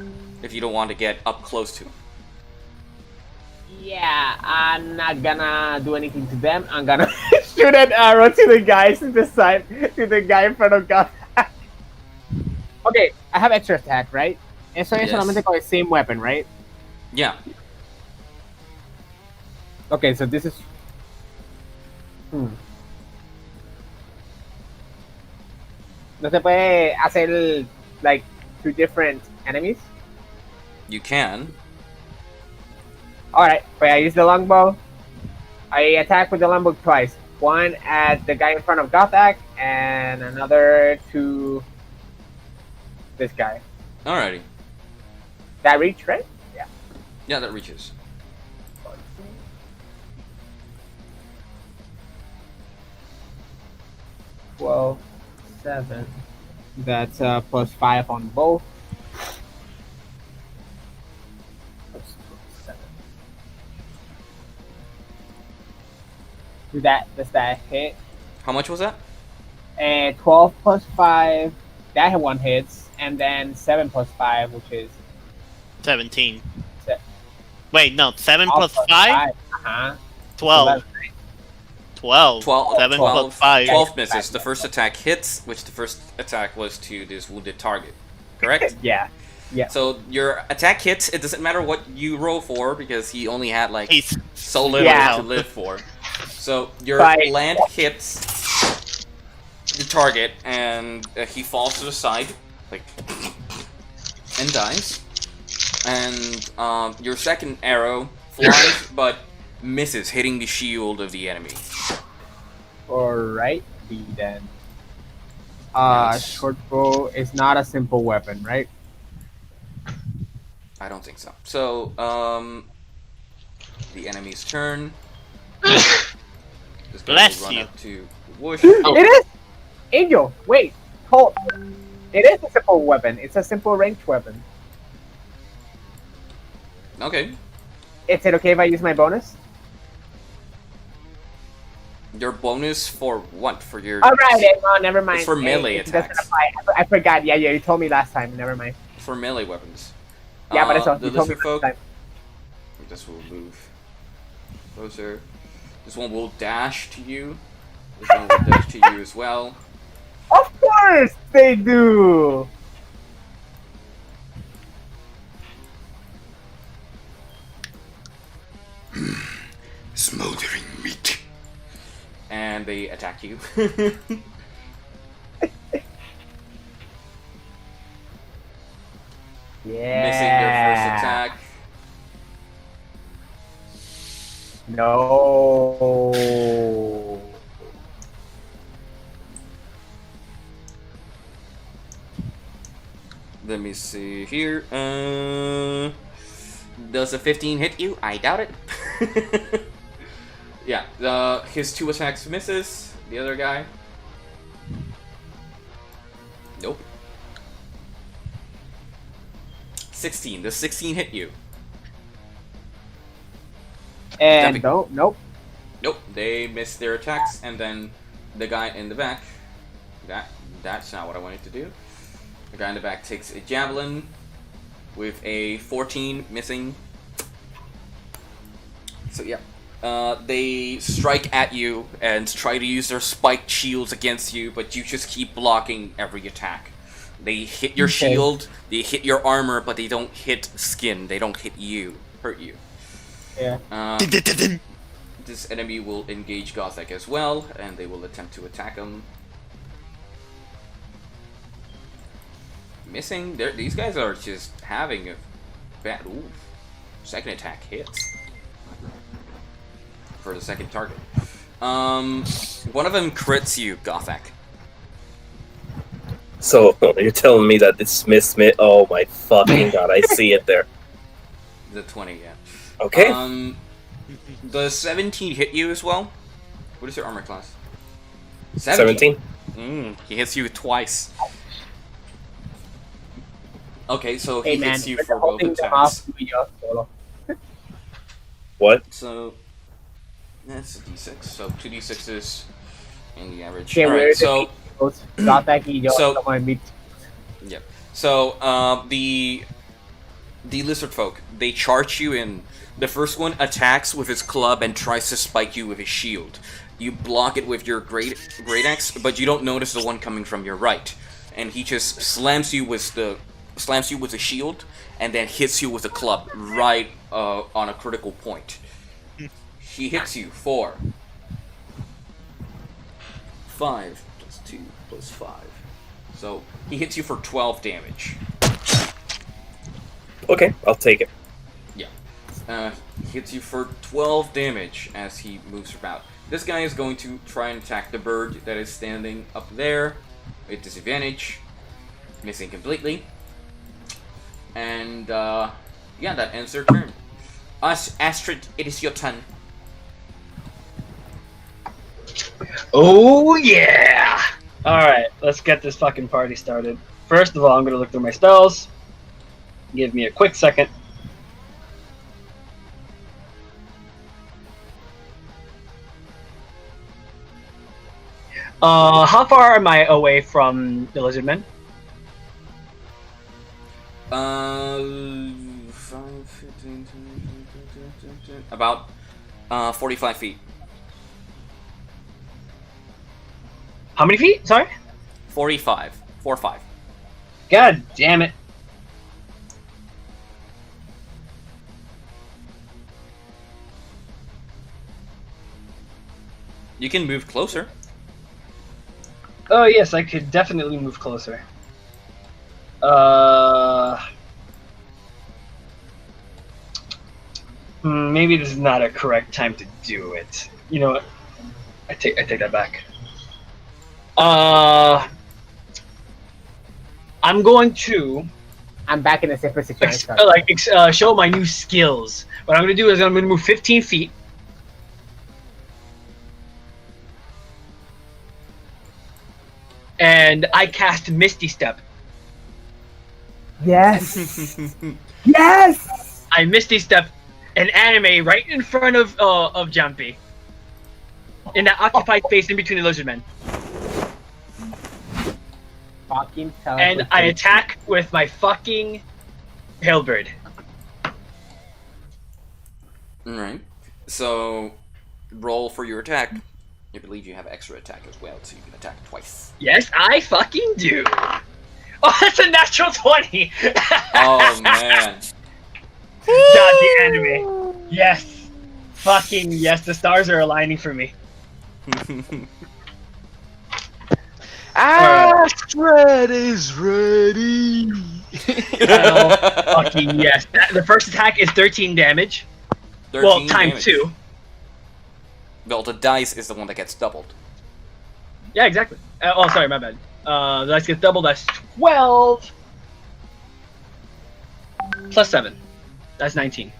if you don't want to get up close to him. Yeah, I'm not gonna do anything to them. I'm gonna shoot an arrow to the guys in the side, to the guy in front of God. Okay, I have extra attack, right? Eso es solamente con the same weapon, right? Yeah. Okay, so this is... ¿No se puede hacer, like, 2 different enemies? You can. Alright, but I use the longbow. I attack with the longbow twice. One at the guy in front of Gothak, and another to this guy. Alrighty. That reach, right? Yeah. Yeah, that reaches. Well, 7. That's plus 5 on both. That's 7. Does that hit? How much was that? 12 plus 5. That one hits, and then 7 plus 5, which is 17. Se- Wait, no, 7 12 plus 5? 12. 12. 7 plus 5. 12 misses. The first attack hits, which the first attack was to this wounded target. Correct? Yeah. Yeah. So your attack hits, it doesn't matter what you roll for, because he only had like so little to live for. So your land hits the target, and he falls to the side, like, and dies. And your second arrow flies, but misses, hitting the shield of the enemy. Alright, then. Short bow is not a simple weapon, right? I don't think so. So, the enemy's turn. This guy Bless will run you. up to Whoosh. It is! Angel, wait, hold. It is a simple weapon. It's a simple ranged weapon. Okay. Is it okay if I use my bonus? Your bonus for what? For your... Alright, no, never mind. It's for melee It doesn't attacks. apply. I forgot. Yeah, you told me last time. Never mind. For melee weapons. Yeah, but it's all. The You told me lizard folk... last time. This will move closer. This one will dash to you. This one will dash to you as well. Of course they do! Smoldering meat. And they attack you. Yeah. Missing your first attack. No. Let me see here. Does a 15 hit you? I doubt it. Yeah, his 2 attacks misses. The other guy. Nope. 16. Does 16 hit you? And nope. Nope. They missed their attacks, and then the guy in the back. That's not what I wanted to do. The guy in the back takes a javelin with a 14 missing. So yeah. They strike at you and try to use their spiked shields against you, but you just keep blocking every attack. They hit your shield, they hit your armor, but they don't hit skin. They don't hit you, hurt you. Yeah. This enemy will engage Gothak as well, and they will attempt to attack him. Missing. These guys are just having a bad. Ooh. Second attack hits. For the second target. One of them crits you, Gothak. So, you're telling me that it's Smith? Oh my fucking god, I see it there. The 20, yeah. Okay. The 17 hit you as well? What is your armor class? 17. He hits you twice. Okay, so he Hey man, hits you we're for both holding them attacks. off to your solo. What? So, that's a d6. So 2d6s in the average. Okay, Alright, so... Gothak y yo So- estamos en mid. Yep. So the lizard folk, they charge you in. The first one attacks with his club and tries to spike you with his shield. You block it with your great axe, but you don't notice the one coming from your right. And he just slams you with the shield, and then hits you with a club right on a critical point. He hits you for 5 plus 2 plus 5. So he hits you for 12 damage. Okay, I'll take it. Yeah. He hits you for 12 damage as he moves about. This guy is going to try and attack the bird that is standing up there with disadvantage. Missing completely. And, yeah, that ends their turn. Astrid, it is your turn. Oh yeah! Alright, let's get this fucking party started. First of all, I'm gonna look through my spells. Give me a quick second. How far am I away from the lizard men? 5, 15, about 45 feet. How many feet? Sorry? 45. 4-5. God damn it. You can move closer. Oh yes, I could definitely move closer. Maybe this is not a correct time to do it. You know what? I take that back. I'm going to. I'm back in the same situation. Show my new skills. What I'm going to do is I'm going to move 15 feet. And I cast Misty Step. Yes. Yes. I Misty Step an anime right in front of Jumpy. In that occupied space in between the lizard men. Fucking and I attack with my fucking halberd. Alright. So, roll for your attack. I believe you have extra attack as well, so you can attack twice. Yes, I fucking do. Oh, that's a natural 20! Oh, man. God, the anime. Yes. Fucking yes, the stars are aligning for me. Astrid is ready. Fucking yes. The first attack is 13 damage. 13 well, times damage. 2. Well, the dice is the one that gets doubled. Yeah, exactly. Oh, sorry, my bad. The dice gets doubled. That's 12 plus 7. That's 19.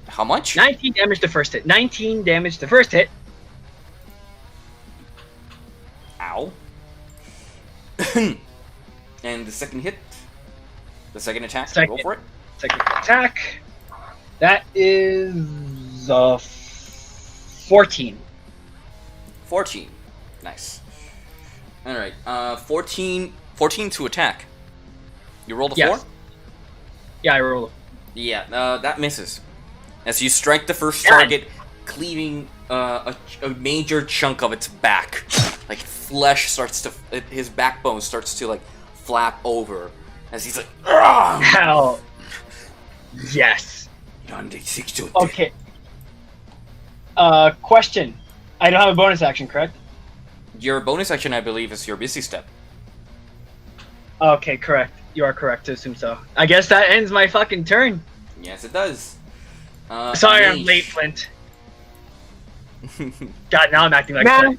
How much? 19 damage the first hit. 19 damage the first hit. Ow. And the second hit? The second attack? Roll for it. Second attack. That is 14. 14. Nice. Alright, 14 to attack. You rolled a 4? Yeah, I rolled. Yeah, that misses. As you strike the first target, cleaving a major chunk of its back. Like, flesh starts to... his backbone starts to, like, flap over. As he's like... Hell. Yes. Okay. Question. I don't have a bonus action, correct? Your bonus action, I believe, is your Misty Step. Okay, correct. You are correct to assume so. I guess that ends my fucking turn. Yes, it does. Sorry, I'm late, Flint. God, now I'm acting like Flint.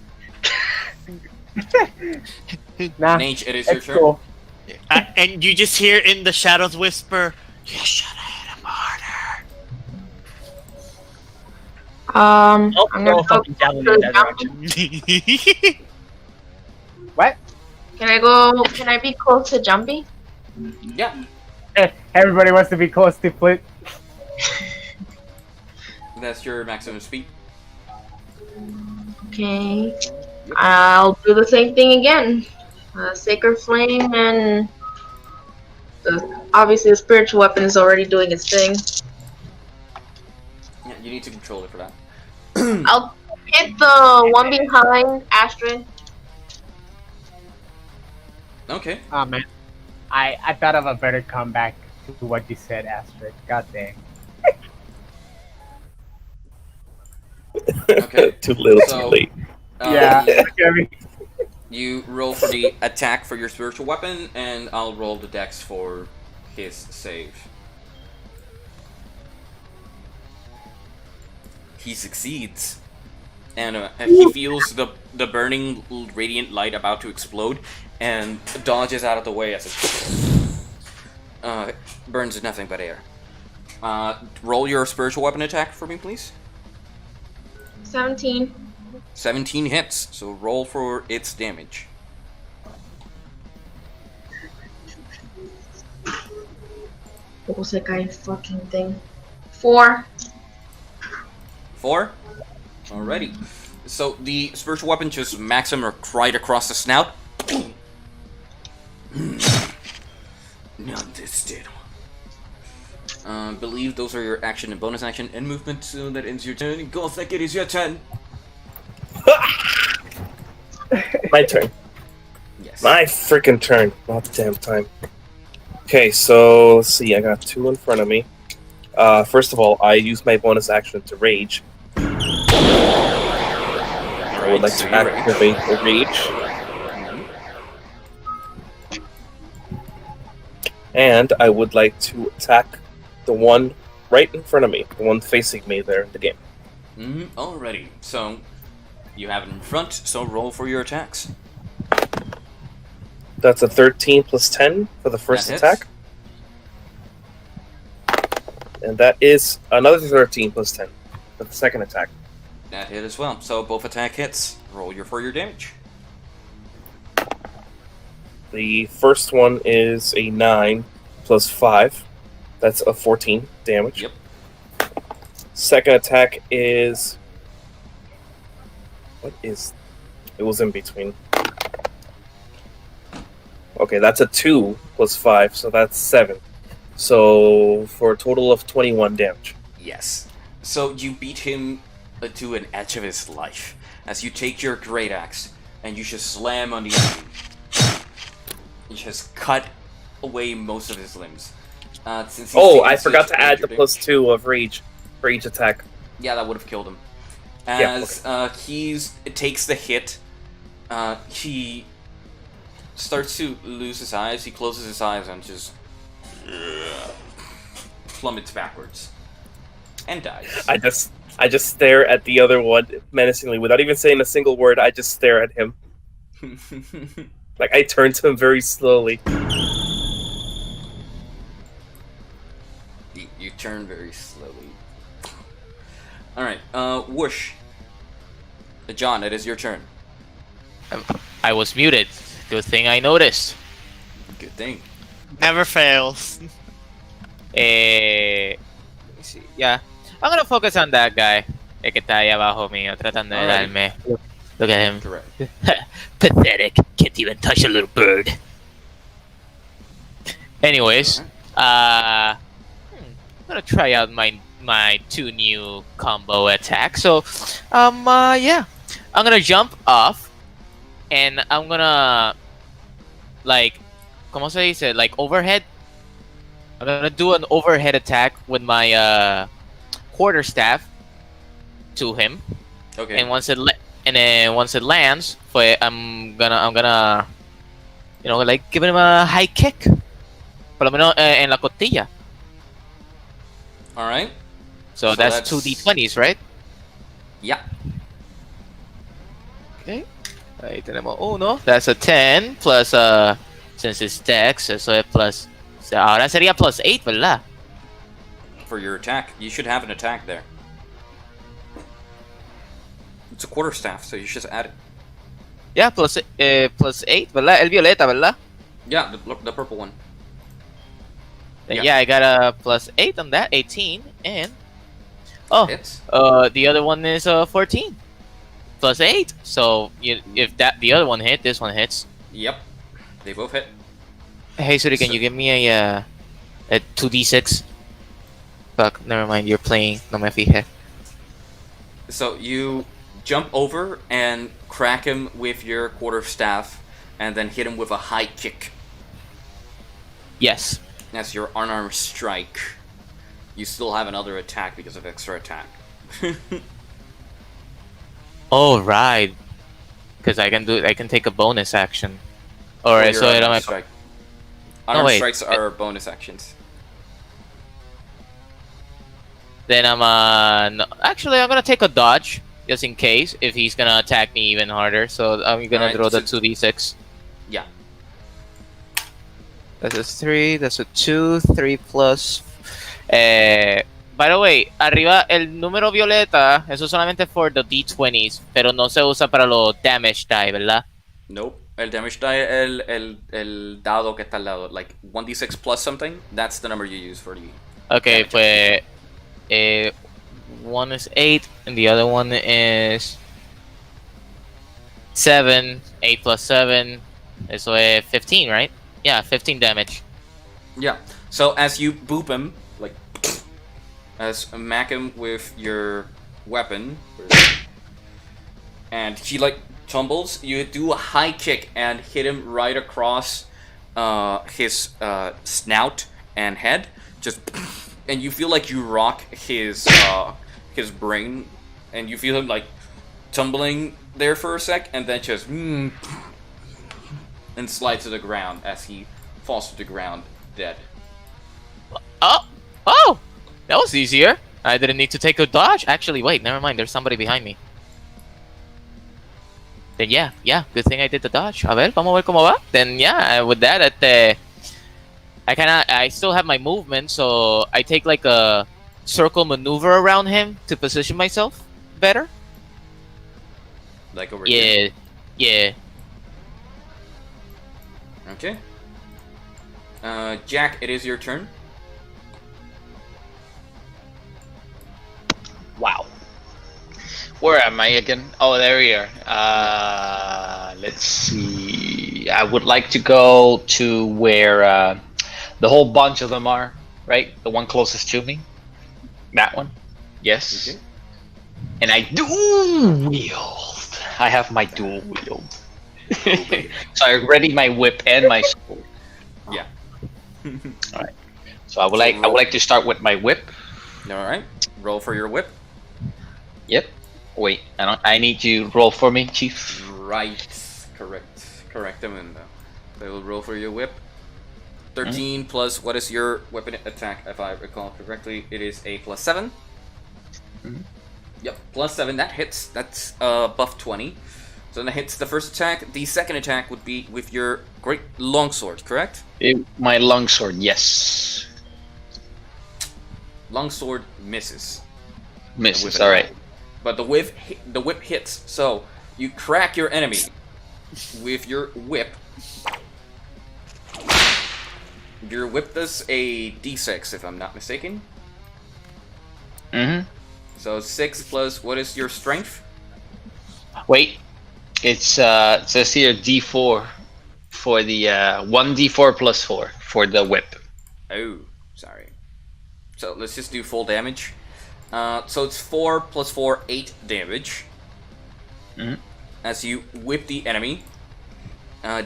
Nah, Nage, it is your turn. cool. And you just hear in the shadows whisper, "You should have hit him harder." I'm throw a fucking javelin in that direction. What? Can I be close to Jumpy? Yeah. Everybody wants to be close to Flint. That's your maximum speed. Okay. I'll do the same thing again. Sacred Flame and obviously the spiritual weapon is already doing its thing. Yeah, you need to control it for that. I'll hit the one behind Astrid. Okay. Oh man, I thought of a better comeback to what you said, Astrid. God dang. Okay. Too little, So, too late. Yeah. You roll for the attack for your spiritual weapon, and I'll roll the dex for his save. He succeeds, and he feels the burning radiant light about to explode, and dodges out of the way as it burns nothing but air. Roll your spiritual weapon attack for me, please. 17. 17 hits, so roll for its damage. What was that guy's fucking thing? 4. 4? Alrighty. So the spiritual weapon just smacks him right across the snout. Not this dead one. Believe those are your action and bonus action and movement, so that ends your turn. Gothek, it is your turn. My turn. Yes. My freaking turn. Not the damn time. Okay, so let's see. I got 2 in front of me. First of all, I use my bonus action to rage. I would like to activate the rage. And I would like to attack the one right in front of me, the one facing me there in the game. Alrighty. So you have it in front, so roll for your attacks. That's a 13 plus 10 for the first attack. And that is another 13 plus 10 for the second attack. That hit as well. So both attack hits. Roll for your damage. The first one is a 9 plus 5. That's a 14 damage. Yep. Second attack is... What is... It was in between. Okay, that's a 2 plus 5, so that's 7. So, for a total of 21 damage. Yes. So you beat him to an edge of his life as you take your great axe and you just slam on the enemy. You just cut away most of his limbs. Since I forgot to add the plus 2 of rage for each attack. Yeah, that would have killed him. As he takes the hit, he starts to lose his eyes. He closes his eyes and just plummets backwards and dies. I just stare at the other one menacingly without even saying a single word. I just stare at him. Like, I turn to him very slowly. You turn very slowly. Alright, Whoosh. John, it is your turn. I was muted. Good thing I noticed. Good thing. Never fails. Let me see. Yeah. I'm gonna focus on that guy. El que está ahí abajo mío, tratando de darme. Look at him. Correct. Pathetic. Can't even touch a little bird. Anyways, I'm gonna try out my 2 new combo attacks. So, yeah. I'm gonna jump off, and I'm gonna, like, ¿cómo se dice? Like, overhead. I'm gonna do an overhead attack with my quarterstaff to him. Okay. And once it lands, I'm gonna, you know, like, give him a high kick. Por lo menos en la costilla. All right. So that's 2 d20s, right? Yeah. Okay. Ahí tenemos 1. That's a 10 plus since it's dex, eso es plus. Ahora sería plus 8, ¿verdad? For your attack, you should have an attack there. It's a quarterstaff, so you should add it. Yeah, plus 8, ¿verdad? El violeta, ¿verdad? Yeah, the purple one. Yeah, I got a plus 8 on that, 18, and hits. The other one is 14 plus 8. So if the other one hit, this one hits. Yep. They both hit. Hey, Suri, can you give me a 2d6? Fuck, never mind. You're playing. No me fije. So you jump over and crack him with your quarterstaff, and then hit him with a high kick. Yes. That's your unarmed strike. You still have another attack because of extra attack. Oh right. Because I can take a bonus action. Or Or so your I don't unarmed have. strike. No, Unarmed wait. strikes are bonus actions. Then I'm no, actually I'm gonna take a dodge just in case if he's gonna attack me even harder. So I'm gonna Alright, throw the so- 2d6. Yeah. That's a 3. That's a 2. 3 plus. By the way, arriba el número violeta, eso solamente for the d20s, pero no se usa para los damage die, ¿verdad? Nope. El damage die, el dado que está al lado, like 1d6 plus something, that's the number you use for the... Okay, pues one is 8 and the other one is 7. 8 plus 7, eso es 15, right? Yeah, 15 damage. Yeah. So as you boop him, like, as smack him with your weapon, and he like tumbles, you do a high kick and hit him right across his snout and head, just, and you feel like you rock his brain, and you feel him like tumbling there for a sec, and then just and slide to the ground as he falls to the ground dead. Oh! That was easier. I didn't need to take a dodge. Actually, wait, never mind. There's somebody behind me. Then yeah, good thing I did the dodge. A ver, vamos a ver cómo va. Then yeah, with that, I still have my movement, so I take like a circle maneuver around him to position myself better. Like over here? Yeah. Okay. Jack, it is your turn. Wow. Where am I again? Oh, there we are. Let's see. I would like to go to where the whole bunch of them are, right? The one closest to me. That one. Yes. Okay. And I dual wield. I have my dual wield. So I ready my whip and my sword. Yeah. All right. So I would like to start with my whip. All right. Roll for your whip. Yep. Wait, I need you roll for me, Chief. Right. Correct them, and they will roll for your whip. 13 plus, what is your weapon attack? If I recall correctly, it is a plus 7. Yep, plus 7. That hits. That's buff 20. So that hits the first attack. The second attack would be with your great longsword, correct? My longsword, yes. Longsword misses. Misses. All right. But the whip hits. So you crack your enemy with your whip. Your whip does a d6, if I'm not mistaken. So 6 plus, what is your strength? Wait, it says here d4 for the 1d4 plus 4 for the whip. Oh, sorry. So let's just do full damage. So it's 4 plus 4, 8 damage. As you whip the enemy,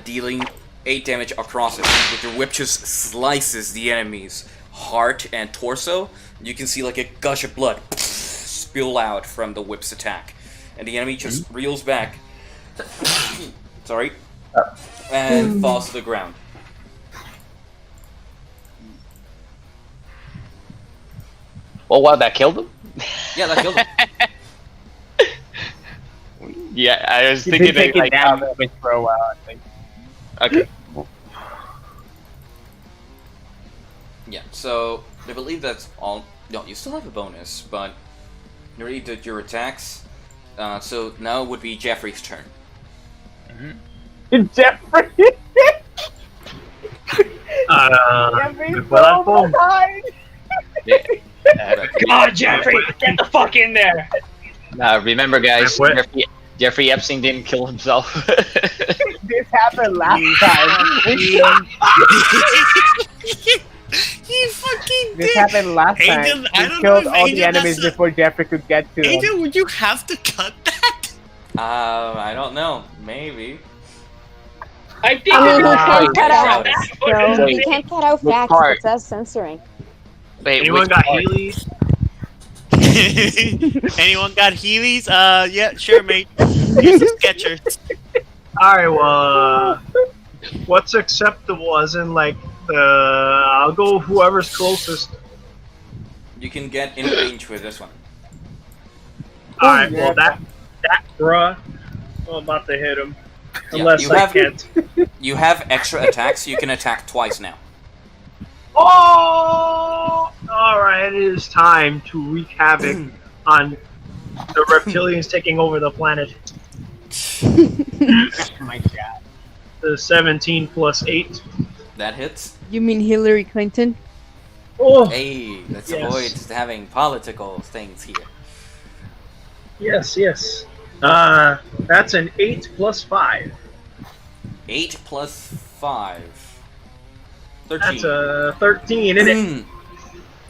dealing 8 damage across it. With your whip just slices the enemy's heart and torso. You can see like a gush of blood spill out from the whip's attack. And the enemy just reels back. Sorry. And falls to the ground. Oh wow, that killed him? Yeah, that killed him. Yeah, I was You've thinking been taking like damage for a while, I think. Okay. Yeah, so I believe that's all. No, you still have a bonus, but you already did your attacks. So now would be Jeffrey's turn. Jeffrey! Jeffrey's so behind! God, Jeffrey, get the fuck in there! Remember, guys, Jeffrey Epstein didn't kill himself. This happened last time You fucking This did. happened last time. Angel, I We don't know killed if all the Angel has enemies to- before Jeffrey could get to them. Angel, would you have to cut that? I don't know. Maybe. I think I mean, he it's can't cut out. Wait. Bro, Wait. he can't cut out Which facts part? if that's censoring. Wait, Anyone which got part? Healy's? Anyone got Heelys? Yeah, sure, mate. Here's a Sketcher. Alright, well, what's acceptable as in, like, I'll go whoever's closest. You can get in range with this one. Alright, well, that bruh, I'm about to hit him. Yeah, Unless you I have- can't. You have extra attacks, so you can attack twice now. Oh! Alright, it is time to wreak havoc on the reptilians taking over the planet. Oh my god. The 17 plus 8. That hits. You mean Hillary Clinton? Oh! Hey, let's Yes. avoid having political things here. Yes, yes. That's an 8 plus 5. 8 plus 5. 13. That's a 13, isn't it?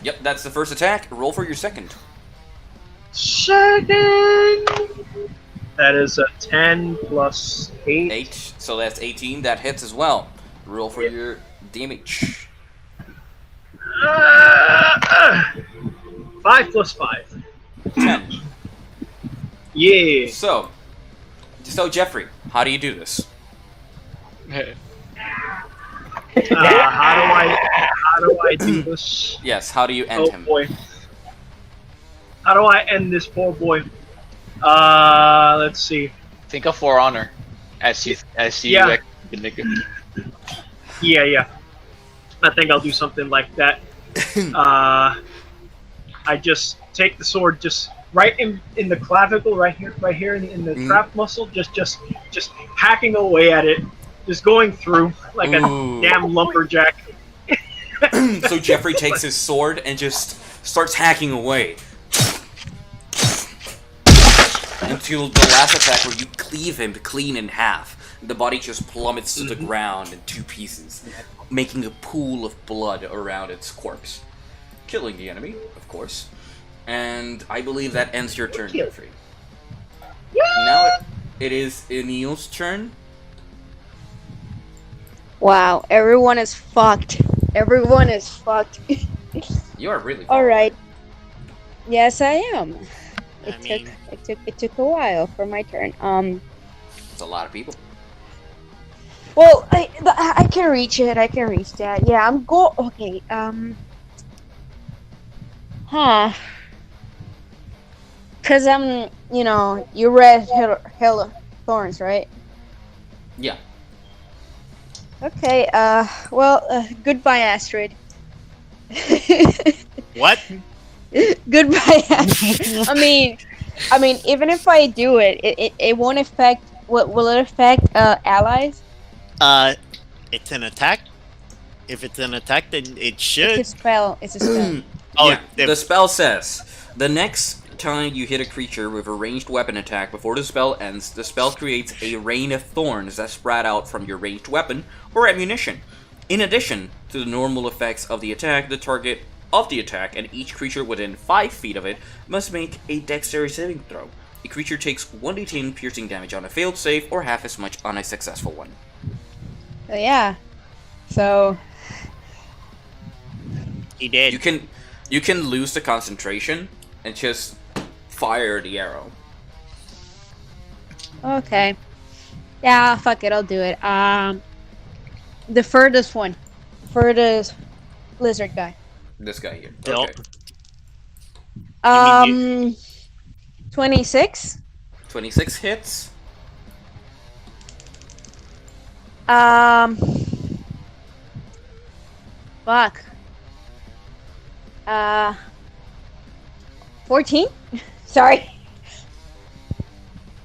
Yep, that's the first attack. Roll for your second. Second! That is a 10 plus 8. 8, so that's 18. That hits as well. Roll for your damage. 5 plus 5. 10. Yeah. So Jeffrey, how do you do this? How do I do this? Yes, how do you end Oh him? boy. How do I end this poor boy? Let's see. Think of For Honor as you Yeah. like, Yeah. I think I'll do something like that. I just take the sword just right in the clavicle, right here in the trap muscle, just hacking away at it, just going through like Ooh. a damn lumberjack. So Jeffrey takes his sword and just starts hacking away. Until the last attack where you cleave him clean in half. The body just plummets to the ground in 2 pieces, making a pool of blood around its corpse. Killing the enemy, of course. And I believe that ends your turn, Jeffrey. Now it is Innil's turn. Wow, everyone is fucked. Everyone is fucked. You are really All right. Yes, I am. I mean, It took a while for my turn. It's a lot of people. Well, I can reach it. I can reach that. Yeah, I'm okay. Cause you read Hell Thorns, right? Yeah. Okay. Goodbye, Astrid. what? Goodbye, Astrid. I mean, even if I do it, it won't affect. Will it affect allies? It's an attack. If it's an attack, then it should. It's a spell. It's a spell. Oh, Yeah, the spell says, the next time you hit a creature with a ranged weapon attack before the spell ends, the spell creates a rain of thorns that spread out from your ranged weapon or ammunition. In addition to the normal effects of the attack, the target of the attack and each creature within 5 feet of it must make a dexterity saving throw. A creature takes 1d10 piercing damage on a failed save or half as much on a successful one. So yeah. So He did. You can lose the concentration and just fire the arrow. Okay. Yeah, fuck it. I'll do it. The furthest one. Furthest lizard guy. This guy here. Nope. Okay. 26. 26 hits. Fuck. 14? Sorry.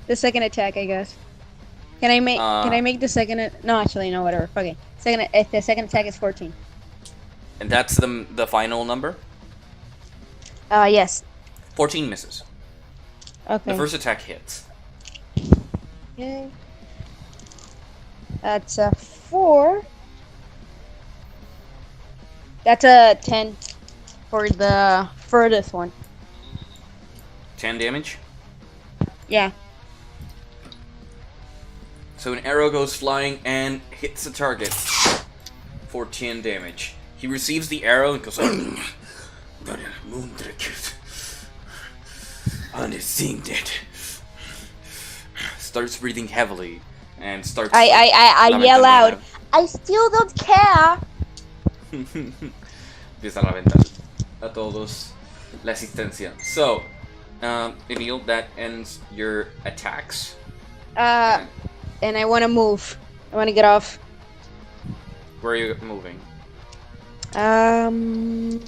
The second attack, I guess. Can I make the second? No, actually, no. Whatever. Okay. The second attack is 14. And that's the final number? Yes. 14 misses. Okay. The first attack hits. Okay. That's a 4. That's a 10 for the furthest one. 10 damage. Yeah. So an arrow goes flying and hits the target for 10 damage. He receives the arrow and goes, starts breathing heavily and starts. I yell out. I still don't care. Empieza a lamentar a todos la asistencia. So, Innil, that ends your attacks. And I want to move. I want to get off. Where are you moving? I'm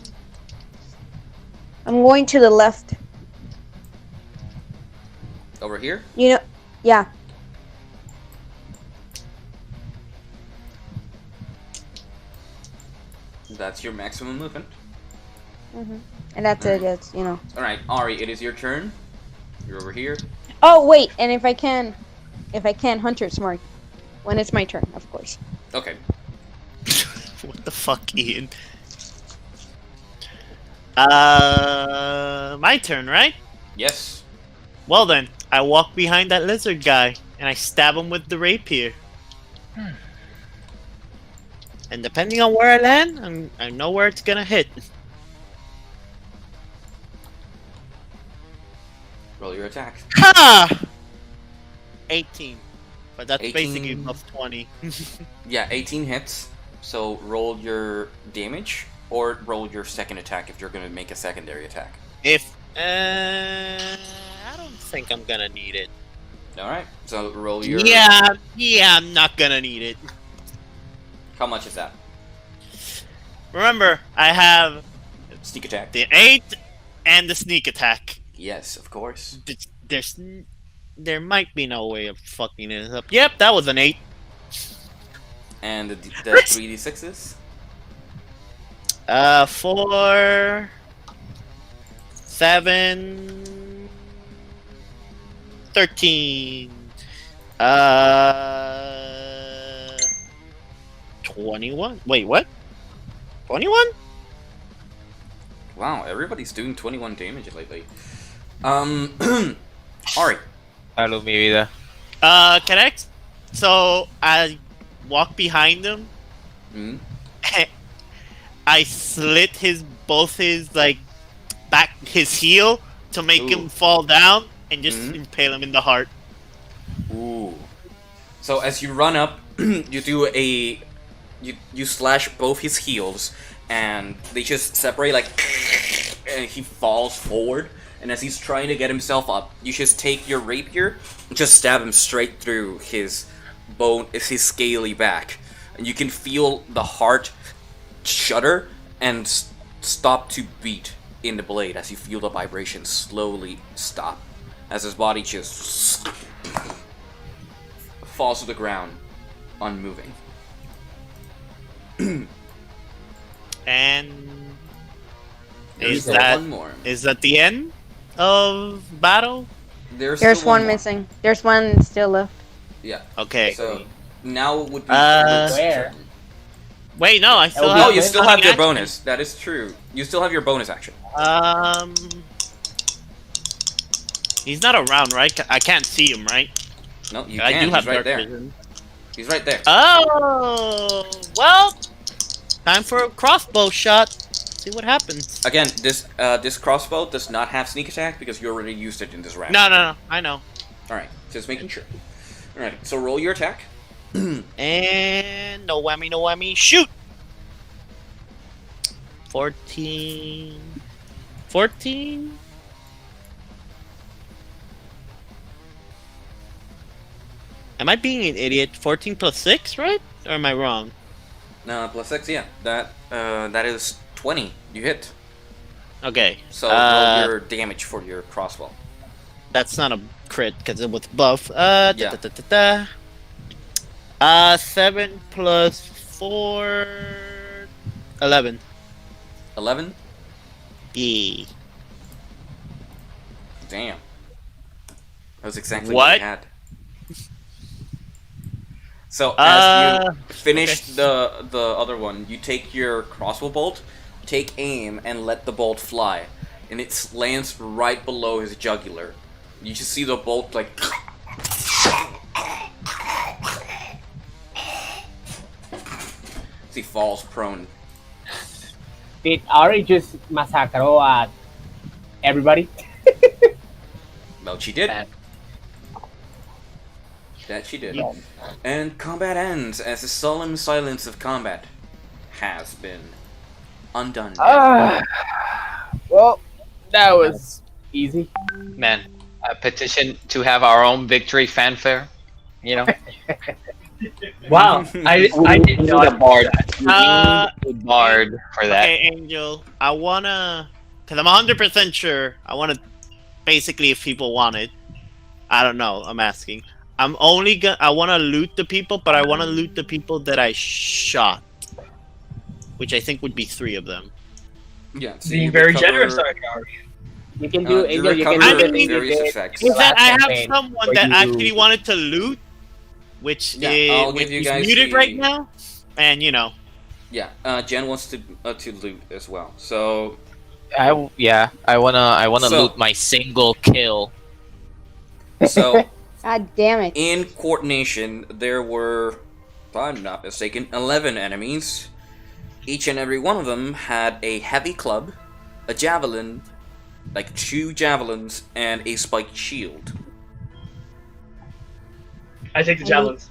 going to the left. Over here? You know, yeah. That's your maximum movement. And that's it. It's, you know. All right, Ari, it is your turn. You're over here. Oh wait, and if I can, Hunter's Mark, when it's my turn, of course. Okay. What the fuck, Ian? My turn, right? Yes. Well then, I walk behind that lizard guy and I stab him with the rapier. And depending on where I land, I know where it's gonna hit. Roll your attack. Ha! 18. But that's 18. basically plus 20. Yeah, 18 hits. So roll your damage or roll your second attack if you're gonna make a secondary attack. I don't think I'm gonna need it. Alright, so roll your... Yeah, I'm not gonna need it. How much is that? Remember, I have... Sneak attack. The 8 and the sneak attack. Yes, of course. There might be no way of fucking it up. Yep, that was an 8. And the 3d6s? 4... 7... 13... 21? Wait, what? 21? Wow, everybody's doing 21 damage lately. Ari. Hello, mi vida. Correct? So, I walk behind him. I slit both his heel to make him fall down and just impale him in the heart. Ooh. So as you run up, you do you slash both his heels, and they just separate and he falls forward. And as he's trying to get himself up, you just take your rapier, and just stab him straight through his his scaly back, and you can feel the heart shudder and stop to beat in the blade as you feel the vibration slowly stop, as his body just falls to the ground, unmoving. And There's one more. Is that the end of battle? There's one more. missing. There's one still left. Yeah. Okay. So now it would be where? Wait, no, I still have. No, you still have your action. bonus. That is true. You still have your bonus action. He's not around, right? I can't see him, right? No, you I can. do have He's right dark there. vision. He's right there. Oh, well, time for a crossbow shot. See what happens. Again, this crossbow does not have sneak attack because you already used it in this round. No, I know. All right, just making sure. All right, so roll your attack. And no whammy, shoot! 14. 14? Am I being an idiot? 14 plus 6, right? Or am I wrong? No, plus 6, yeah. That is 20. You hit. Okay. So roll your damage for your crossbow. That's not a crit because it was buff. Yeah. 7 plus 4... 11. 11? Yeah. Damn. That was exactly What? what I had. So as you finish the other one, you take your crossbow bolt, take aim, and let the bolt fly, and it lands right below his jugular. You just see the bolt like. He falls prone. Did Ari just massacre at everybody? Well, she did. That she did. And combat ends as the solemn silence of combat has been undone. Well, that was easy. Man, a petition to have our own victory fanfare. You know. Wow, I didn't know the bard. The bard for that. Okay, Angel, I wanna, cause I'm 100% sure. I wanna, basically, if people want it, I don't know. I'm asking. I'm only gonna. I wanna loot the people, but I wanna loot the people that I shot, which I think would be 3 of them. Yeah, so being very generous, Ari. You can do Angel. You can recover do various effects. Is that I have someone that actually wanted to loot, which I'll which give you is guys muted the- right now, and you know. Yeah, Jen wants to loot as well. So I wanna So- loot my single kill. so God damn it. in coordination, there were, if I'm not mistaken, 11 enemies. Each and every one of them had a heavy club, a javelin, like 2 javelins, and a spiked shield. I take the javelins.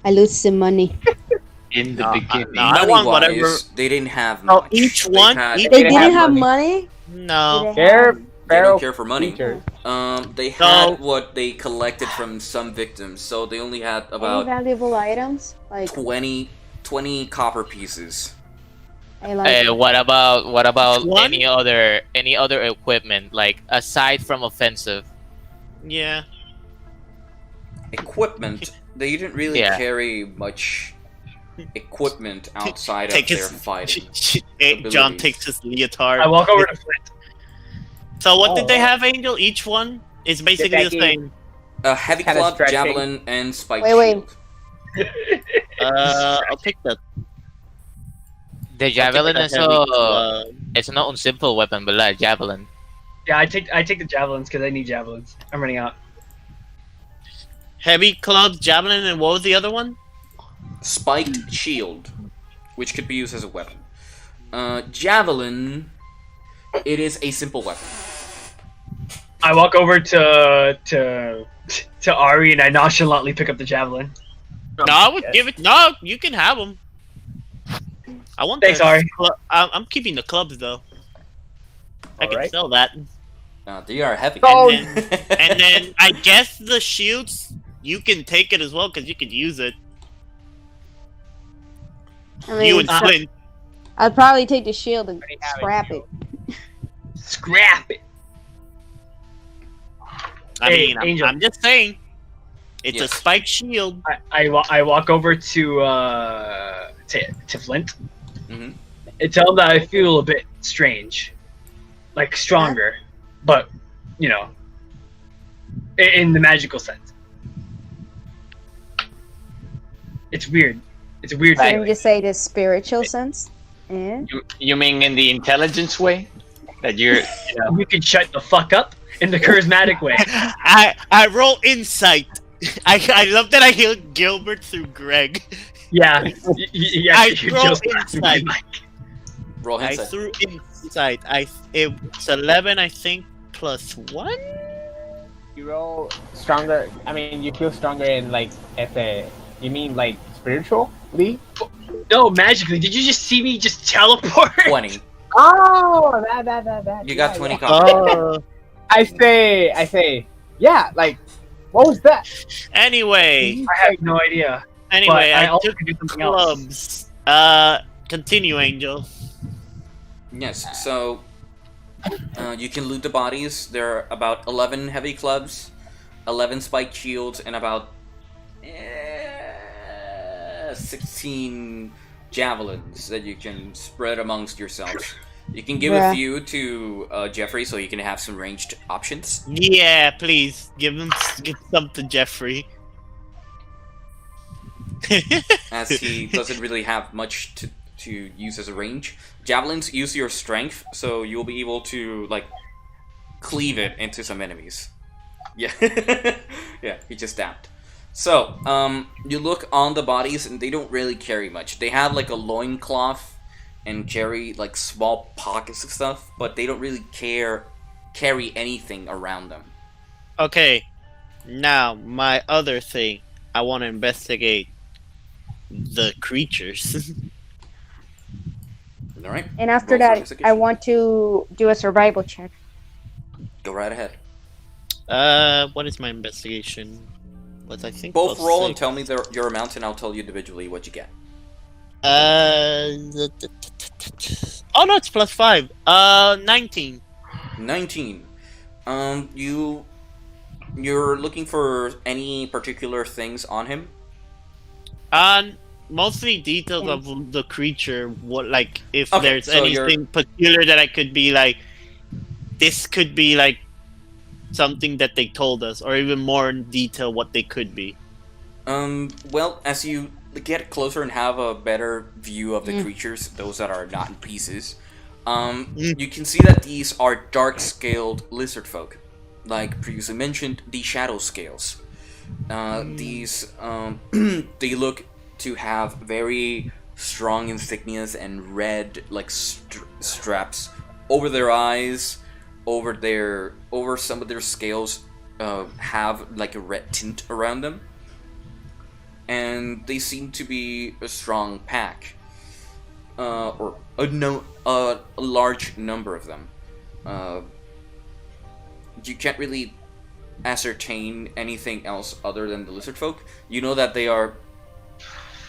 I lose some money. In the beginning. No, I want Money-wise, whatever. they didn't have Oh, much. each They one. had- They didn't have money? No. They're They feral don't care for money. creatures. They No. had what they collected from some victims, so they only had Any about valuable items? Like, 20 copper pieces. I like What about One? any other equipment, like aside from offensive? Yeah. Equipment. They didn't really Yeah. carry much equipment outside of Take their his. fighting. John abilities. takes his leotard. I walk over to Flint. So what did Oh, they wow. have, Angel? Each one is basically the Becky. same. A heavy Kinda club, stretching. javelin, and spiked Wait. shield. I'll take the. The javelin I'll is take the heavy club. it's not a simple weapon, but like javelin. Yeah, I take the javelins because I need javelins. I'm running out. Heavy club, javelin, and what was the other one? Spiked shield, which could be used as a weapon. Javelin, it is a simple weapon. I walk over to Ari and I nonchalantly pick up the javelin. No, I would give it. No, you can have them. I want. Thanks, the Ari. I'm keeping the clubs though. I can Alright. sell that. They are heavy. And then I guess the shields, you can take it as well because you could use it. I You mean, and Flint. I'd probably take the shield and scrap it. Scrap it. I Hey, mean, Angel. I'm just saying. It's a Yes. spiked shield. I walk over to Flint Mhm. and tell him that I feel a bit strange, like stronger, but you know, in the magical sense. It's weird. It's a weird Can thing. you just say the spiritual sense? Yeah. You mean in the intelligence way? That you're. You can shut the fuck up in the charismatic way. I roll insight. I love that I healed Gilbert through Greg. Yeah. I you roll just- insight. Roll I insight. threw insight. It's 11, I think, plus 1. You roll stronger. I mean, you feel stronger in like you mean like spiritually? No, magically. Did you just see me just teleport? 20. Oh, that. You got yeah, 20 yeah. copper. I say, yeah. Like, what was that? Anyway, I have no idea. anyway, But I I also took can do something else. clubs. Continue, Angel. Yes, so you can loot the bodies. There are about 11 heavy clubs, 11 spiked shields, and about 16 javelins that you can spread amongst yourselves. You can give a Yeah. few to Jeffrey so you can have some ranged options. Yeah, please give some to Jeffrey. as he doesn't really have much to use as a range. Javelins use your strength, so you'll be able to like cleave it into some enemies. Yeah, yeah, he just dabbed. So, you look on the bodies, and they don't really carry much. They have like a loincloth and carry like small pockets of stuff, but they don't really carry anything around them. Okay, now my other thing. I want to investigate the creatures. All right. And after Roll for that, investigation. I want to do a survival check. Go right ahead. What is my investigation? What I think. Both plus roll and 6. tell me your amount, and I'll tell you individually what you get. Oh no, it's +5. 19. 19. You're looking for any particular things on him? Mostly details of the creature. What, like, if Okay, there's so anything peculiar that I could be like, this could be like something that they told us, or even more in detail what they could be. Well, as you get closer and have a better view of the creatures, those that are not in pieces, you can see that these are dark-scaled lizard folk. Like previously mentioned, the shadow scales. These, they look to have very strong insignias and red, like, straps over their eyes, over some of their scales, have, like, a red tint around them. And they seem to be a strong pack. Or a large number of them. You can't really ascertain anything else other than the lizard folk. You know that they are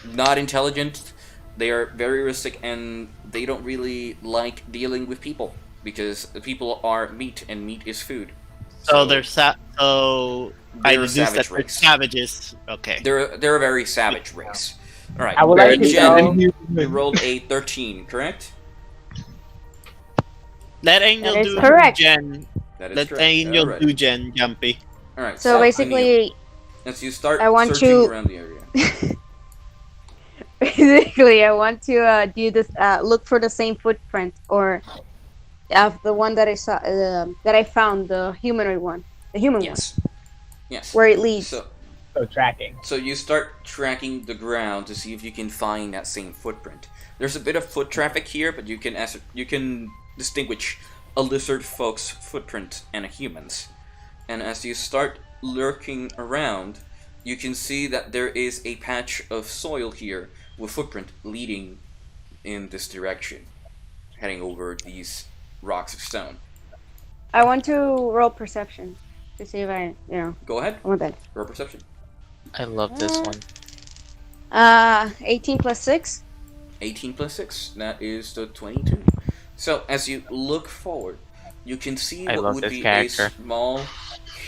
not intelligent, they are very rustic, and they don't really like dealing with people, because the people are meat, and meat is food. So they're I deduce that savage they're race. savages. Okay. They're a very savage race. Alright, I would like to Jen, know- you rolled a 13, correct? Let Angel That is do correct. Gen. That is Let correct. Angel Alright. do Gen, Jumpy. Alright, So Innil, basically, as you start I want searching to- around the area. basically, I want to do this. Look for the same footprint, or the one that I saw, that I found, the humanoid one, the human Yes. Yes. one, where it leads. So tracking. So you start tracking the ground to see if you can find that same footprint. There's a bit of foot traffic here, but you can distinguish a lizard folk's footprint and a human's. And as you start lurking around, you can see that there is a patch of soil here with footprint leading in this direction, heading over these rocks of stone. I want to roll perception to see if I, Go ahead. I want that. Roll perception. I love this one. 18 plus 6. 18 plus 6, that is the 22. So, as you look forward, you can see I what love would this be character. a small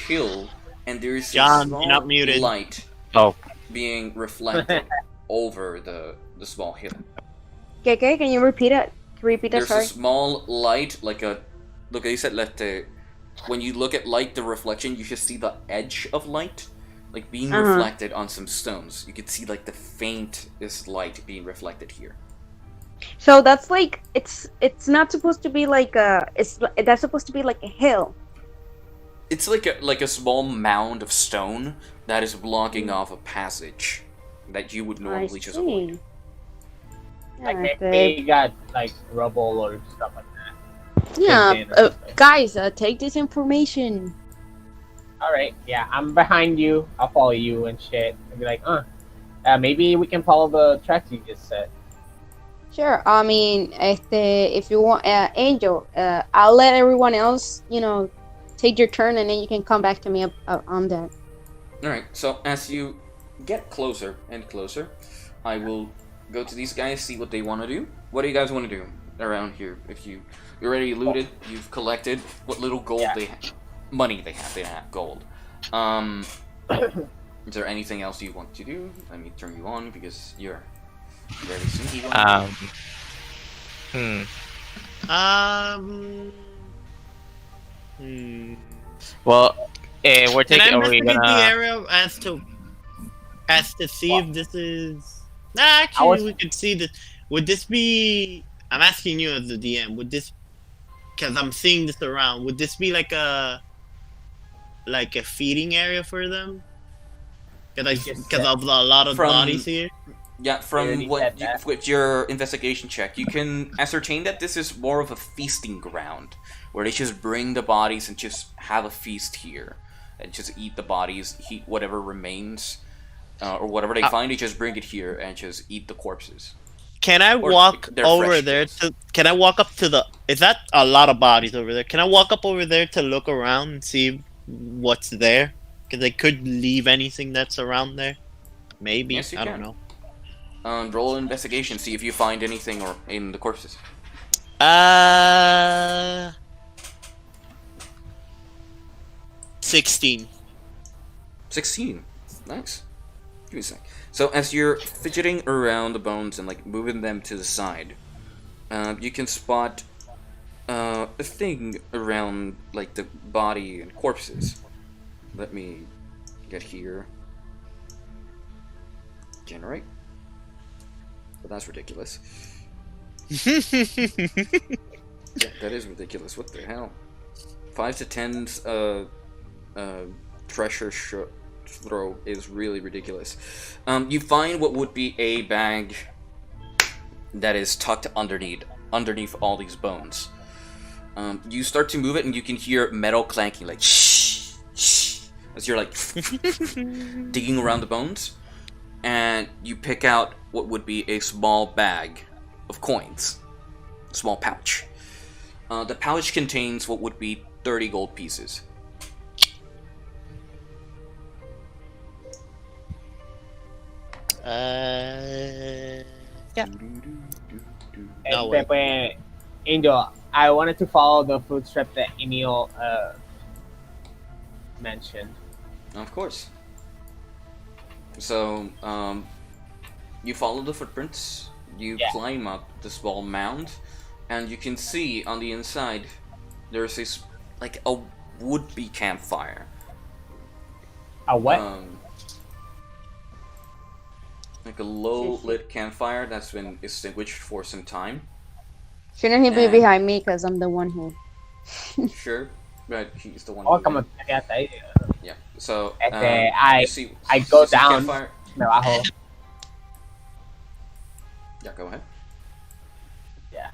hill, and there's John, a small you're not muted. light Oh. being reflected over the small hill. Okay, can you repeat it? Repeat that, There's sorry. a small light, like a... Look, I said, when you look at light, the reflection, you just see the edge of light, like being reflected on some stones. You can see like the faintest light being reflected here. So that's like, it's not supposed to be like that's supposed to be like a hill. It's like a small mound of stone that is blocking off a passage that you would normally just avoid. Like they got like rubble or stuff like that. Yeah, guys, take this information. All right, yeah, I'm behind you. I'll follow you and shit. I'll be like, maybe we can follow the tracks you just said. Sure. I mean, if you want, Angel, I'll let everyone else, take your turn, and then you can come back to me on that. All right. So as you get closer and closer, I will go to these guys, see what they want to do. What do you guys want to do around here? If you're already looted, you've collected what little gold they have, money they have. They don't have gold. Is there anything else you want to do? Let me turn you on because you're very sneaky one. Well, we're Can I taking. Are we investigate the gonna? area as to as to see if this is. Nah, actually, we could see this. Would this be? I'm asking you as the DM. Would this? Because I'm seeing this around. Would this be like a feeding area for them? Because of a lot of bodies here. Yeah, from with your investigation check, you can ascertain that this is more of a feasting ground, where they just bring the bodies and just have a feast here, and just eat the bodies, eat whatever remains, or whatever they find. They just bring it here and just eat the corpses. Can I walk over there to? Can I walk up to the? Is that a lot of bodies over there? Can I walk up over there to look around and see what's there? Because they could leave anything that's around there. Maybe. Yes, I don't know. Roll an investigation, see if you find anything or in the corpses. 16. 16. Nice. Give me a sec. So as you're fidgeting around the bones and like moving them to the side, you can spot a thing around like the body and corpses. Let me get here. Generate. But that's ridiculous. Yeah, that is ridiculous. What the hell? 5 to 10's treasure throw is really ridiculous. You find what would be a bag that is tucked underneath all these bones. You start to move it and you can hear metal clanking, like shh, shh, as you're like digging around the bones. And you pick out what would be a small bag of coins. A small pouch. The pouch contains what would be 30 gold pieces. Yeah. Angel, I wanted to follow the footstep that Innil mentioned. Of course. So, you follow the footprints, you climb up the small mound, and you can see on the inside there's this, like, a would-be campfire. A what? Like a low-lit campfire that's been extinguished for some time. Shouldn't he be behind me? Because I'm the one who. Sure, but he's the one. Oh, come on. Yeah. So I you go see down. campfire? Yeah, go ahead. Yeah.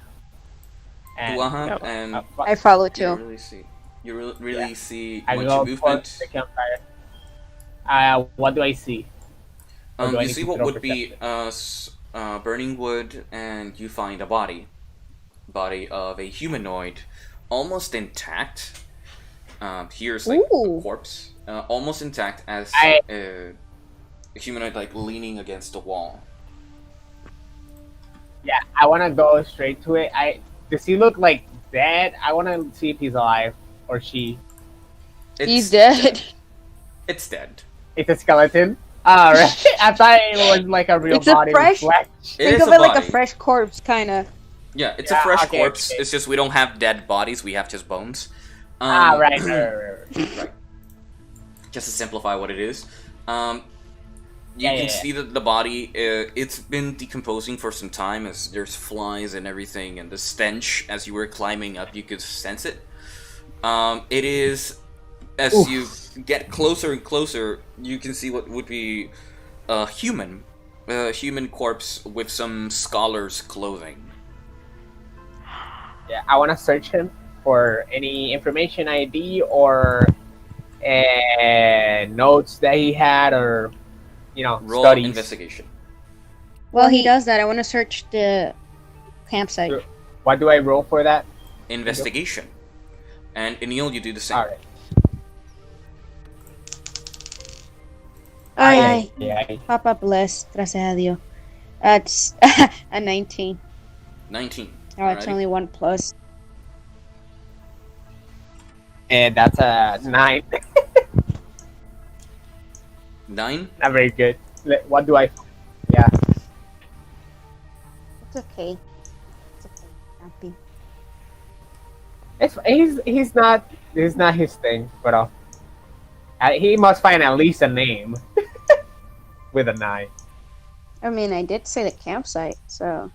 And I follow you too. don't really see. You really see I much go movement. towards the campfire. What do I see? You see what would be burning wood, and you find a body of a humanoid, almost intact. Here's like a corpse, almost intact, as a humanoid like leaning against a wall. Yeah, I want to go straight to it. Does he look like dead? I want to see if he's alive or she. He's dead. It's dead. It's a skeleton. Alright. I thought it was like a real It's body. a fresh. With flesh. Think of it like a fresh corpse, kind of. Yeah, it's a fresh corpse. It's just we don't have dead bodies. We have just bones. Right. Right. Just to simplify what it is. You can see that the body, it's been decomposing for some time, as there's flies and everything, and the stench, as you were climbing up, you could sense it. It is, as you get closer and closer, you can see what would be a human corpse with some scholar's clothing. Yeah, I want to search him for any information, ID, or notes that he had, or roll studies. Investigation. Well, he does that. I want to search the campsite. What do I roll for that? Investigation. And Innil, you do the same. Alright. Ay, ay. Papa bless. Gracias a Dios. It's a 19. 19. Oh, it's only 1 plus. And that's a 9. 9? Not very good. What do I... Yeah. It's okay. It's okay. Happy. He's not his thing, but he must find at least a name. with a 9. I mean, I did say the campsite, so.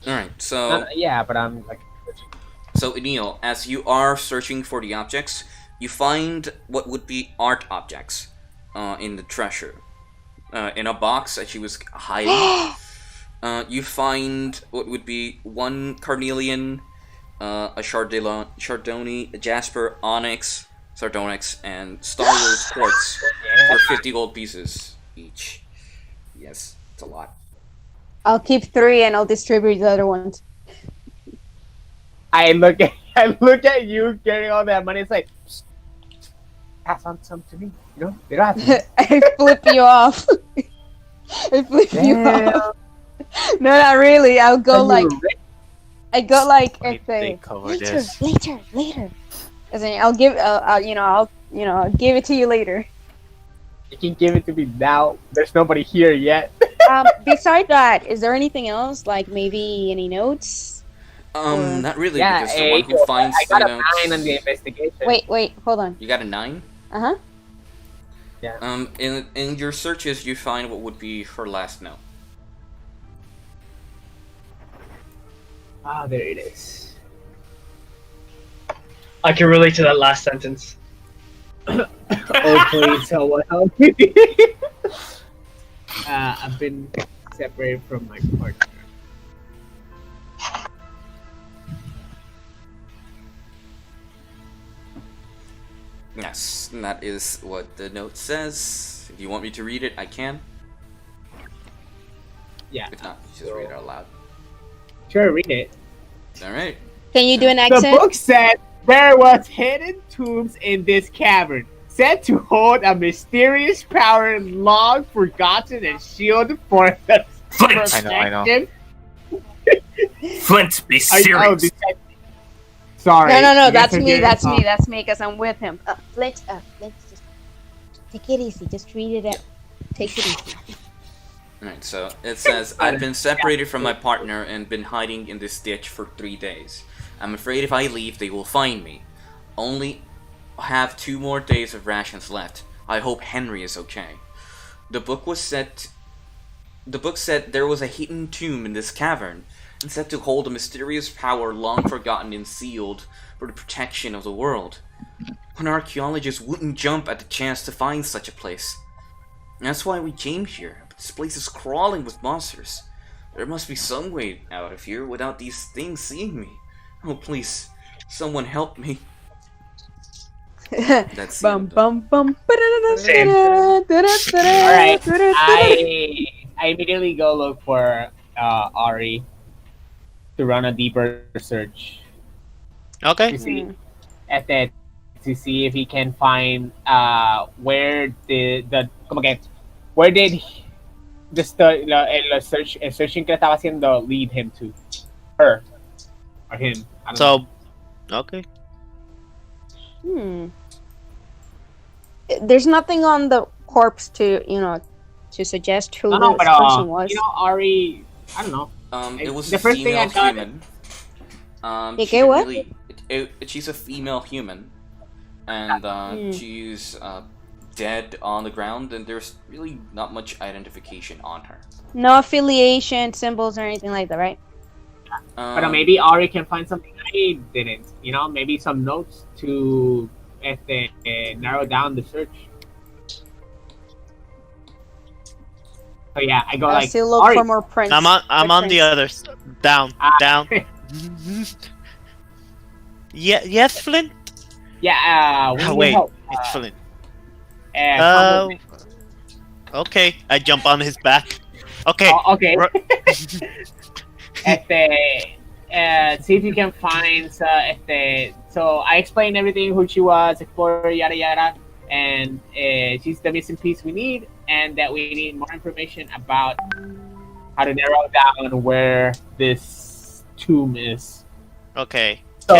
Alright, so... yeah, but I'm like... So, Innil, as you are searching for the objects, you find what would be art objects in the treasure. In a box that she was hiding, you find what would be 1 carnelian, a chardonnay, a jasper, onyx, sardonyx, and Star Wars quartz for 50 gold pieces each. Yes, it's a lot. I'll keep 3 and I'll distribute the other ones. I look at you getting all that money. It's like, pass on some to me. You know, they don't have to. I flip you off. I flip you off. No, not really. I'll go like. I go like if they later. As in, I'll give. I'll give it to you later. You can give it to me now. There's nobody here yet. Besides that, is there anything else? Like maybe any notes? Not really, because the one who finds I got the a notes... 9 on the investigation. Wait, hold on. You got a 9? Uh-huh. Yeah. In your searches, you find what would be her last note. Ah, there it is. I can relate to that last sentence. Oh, please, someone help me. I've been separated from my partner. Yes, and that is what the note says. If you want me to read it, I can. Yeah. If not, just read it out loud. Sure, read it. Alright. Can you do an accent? The book said there was hidden tombs in this cavern, said to hold a mysterious power long forgotten and shielded for the Flint! I know. Flint, be serious. Sorry. No, that's me, that's me, because I'm with him. Flint, just take it easy, just read it out. Take it easy. Alright, so it says, I've been separated from my partner and been hiding in this ditch for 3 days. I'm afraid if I leave, they will find me. Only have 2 more days of rations left. I hope Henry is okay. The book said there was a hidden tomb in this cavern, and said to hold a mysterious power long forgotten and sealed for the protection of the world. An archaeologist wouldn't jump at the chance to find such a place. And that's why we came here, but this place is crawling with monsters. There must be some way out of here without these things seeing me. Oh please, someone help me. That's bum bum bum. Alright, I immediately go look for Ari to run a deeper search. Okay. To see, to see if he can find where did the searching que estaba haciendo lead him to, her or him. I don't know. Okay. There's nothing on the corpse to suggest who the person was. Ari, I don't know. It was the a first thing I female got. human. She's a female human, and she's dead on the ground, and there's really not much identification on her. No affiliation, symbols, or anything like that, right? But maybe Ari can find something I didn't. Maybe some notes to narrow down the search. So yeah, I go like. Still look Ari. for more prints. I'm on the others. Down. Yeah. Yes, Flint. Yeah. Wait. Help. It's Flint. Okay. I jump on his back. Okay. Okay. See if you can find. So I explained everything, who she was, explorer, yada yada, and she's the missing piece we need, and that we need more information about how to narrow down where this tomb is. Okay. So,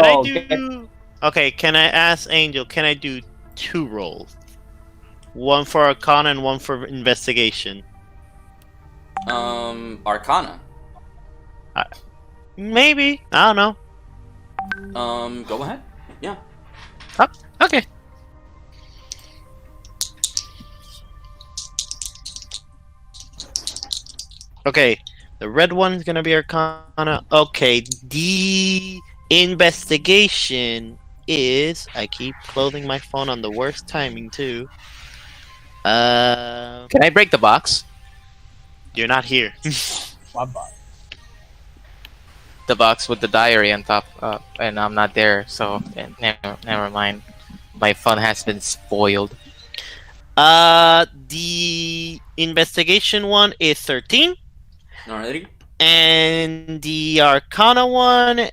Can I ask Angel? Can I do 2 rolls? One for Arcana and one for Investigation. Arcana. Maybe. I don't know. Go ahead. Yeah. Okay. Okay, the red one is gonna be Arcana. Okay, the investigation is. I keep closing my phone on the worst timing too. Can I break the box? You're not here. What box? The box with the diary on top, and I'm not there, so never mind. My fun has been spoiled. The investigation one is 13. Alrighty. And the Arcana one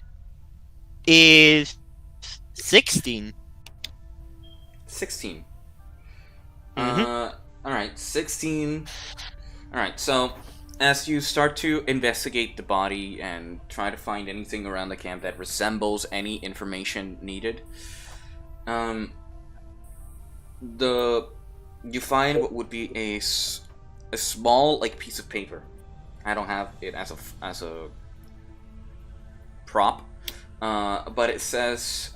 is 16. 16. Mhm. Alright, 16. Alright, so as you start to investigate the body and try to find anything around the camp that resembles any information needed, you find what would be a small like piece of paper. I don't have it as a prop, but it says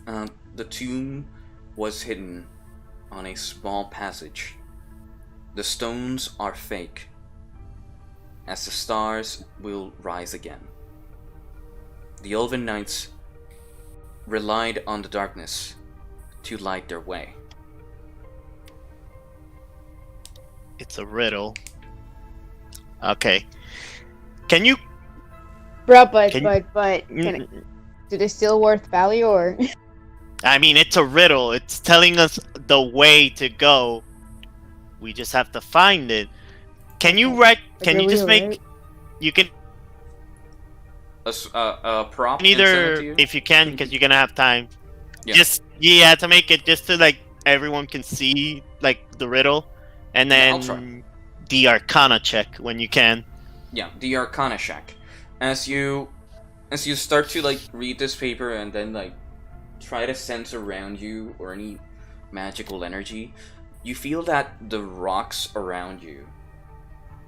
the tomb was hidden on a small passage. The stones are fake, as the stars will rise again. The Elven Knights relied on the darkness to light their way. It's a riddle. Okay. Can you? Bro, but did it still worth value or? I mean, it's a riddle. It's telling us the way to go. We just have to find it. Can you write? Can you just make? You can a prop. either if you can, because you're gonna have time. Yeah. Just to make it just to like everyone can see like the riddle, and Yeah, I'll try. then the Arcana check when you can. Yeah, the Arcana check. As you start to like read this paper and then like try to sense around you or any magical energy, you feel that the rocks around you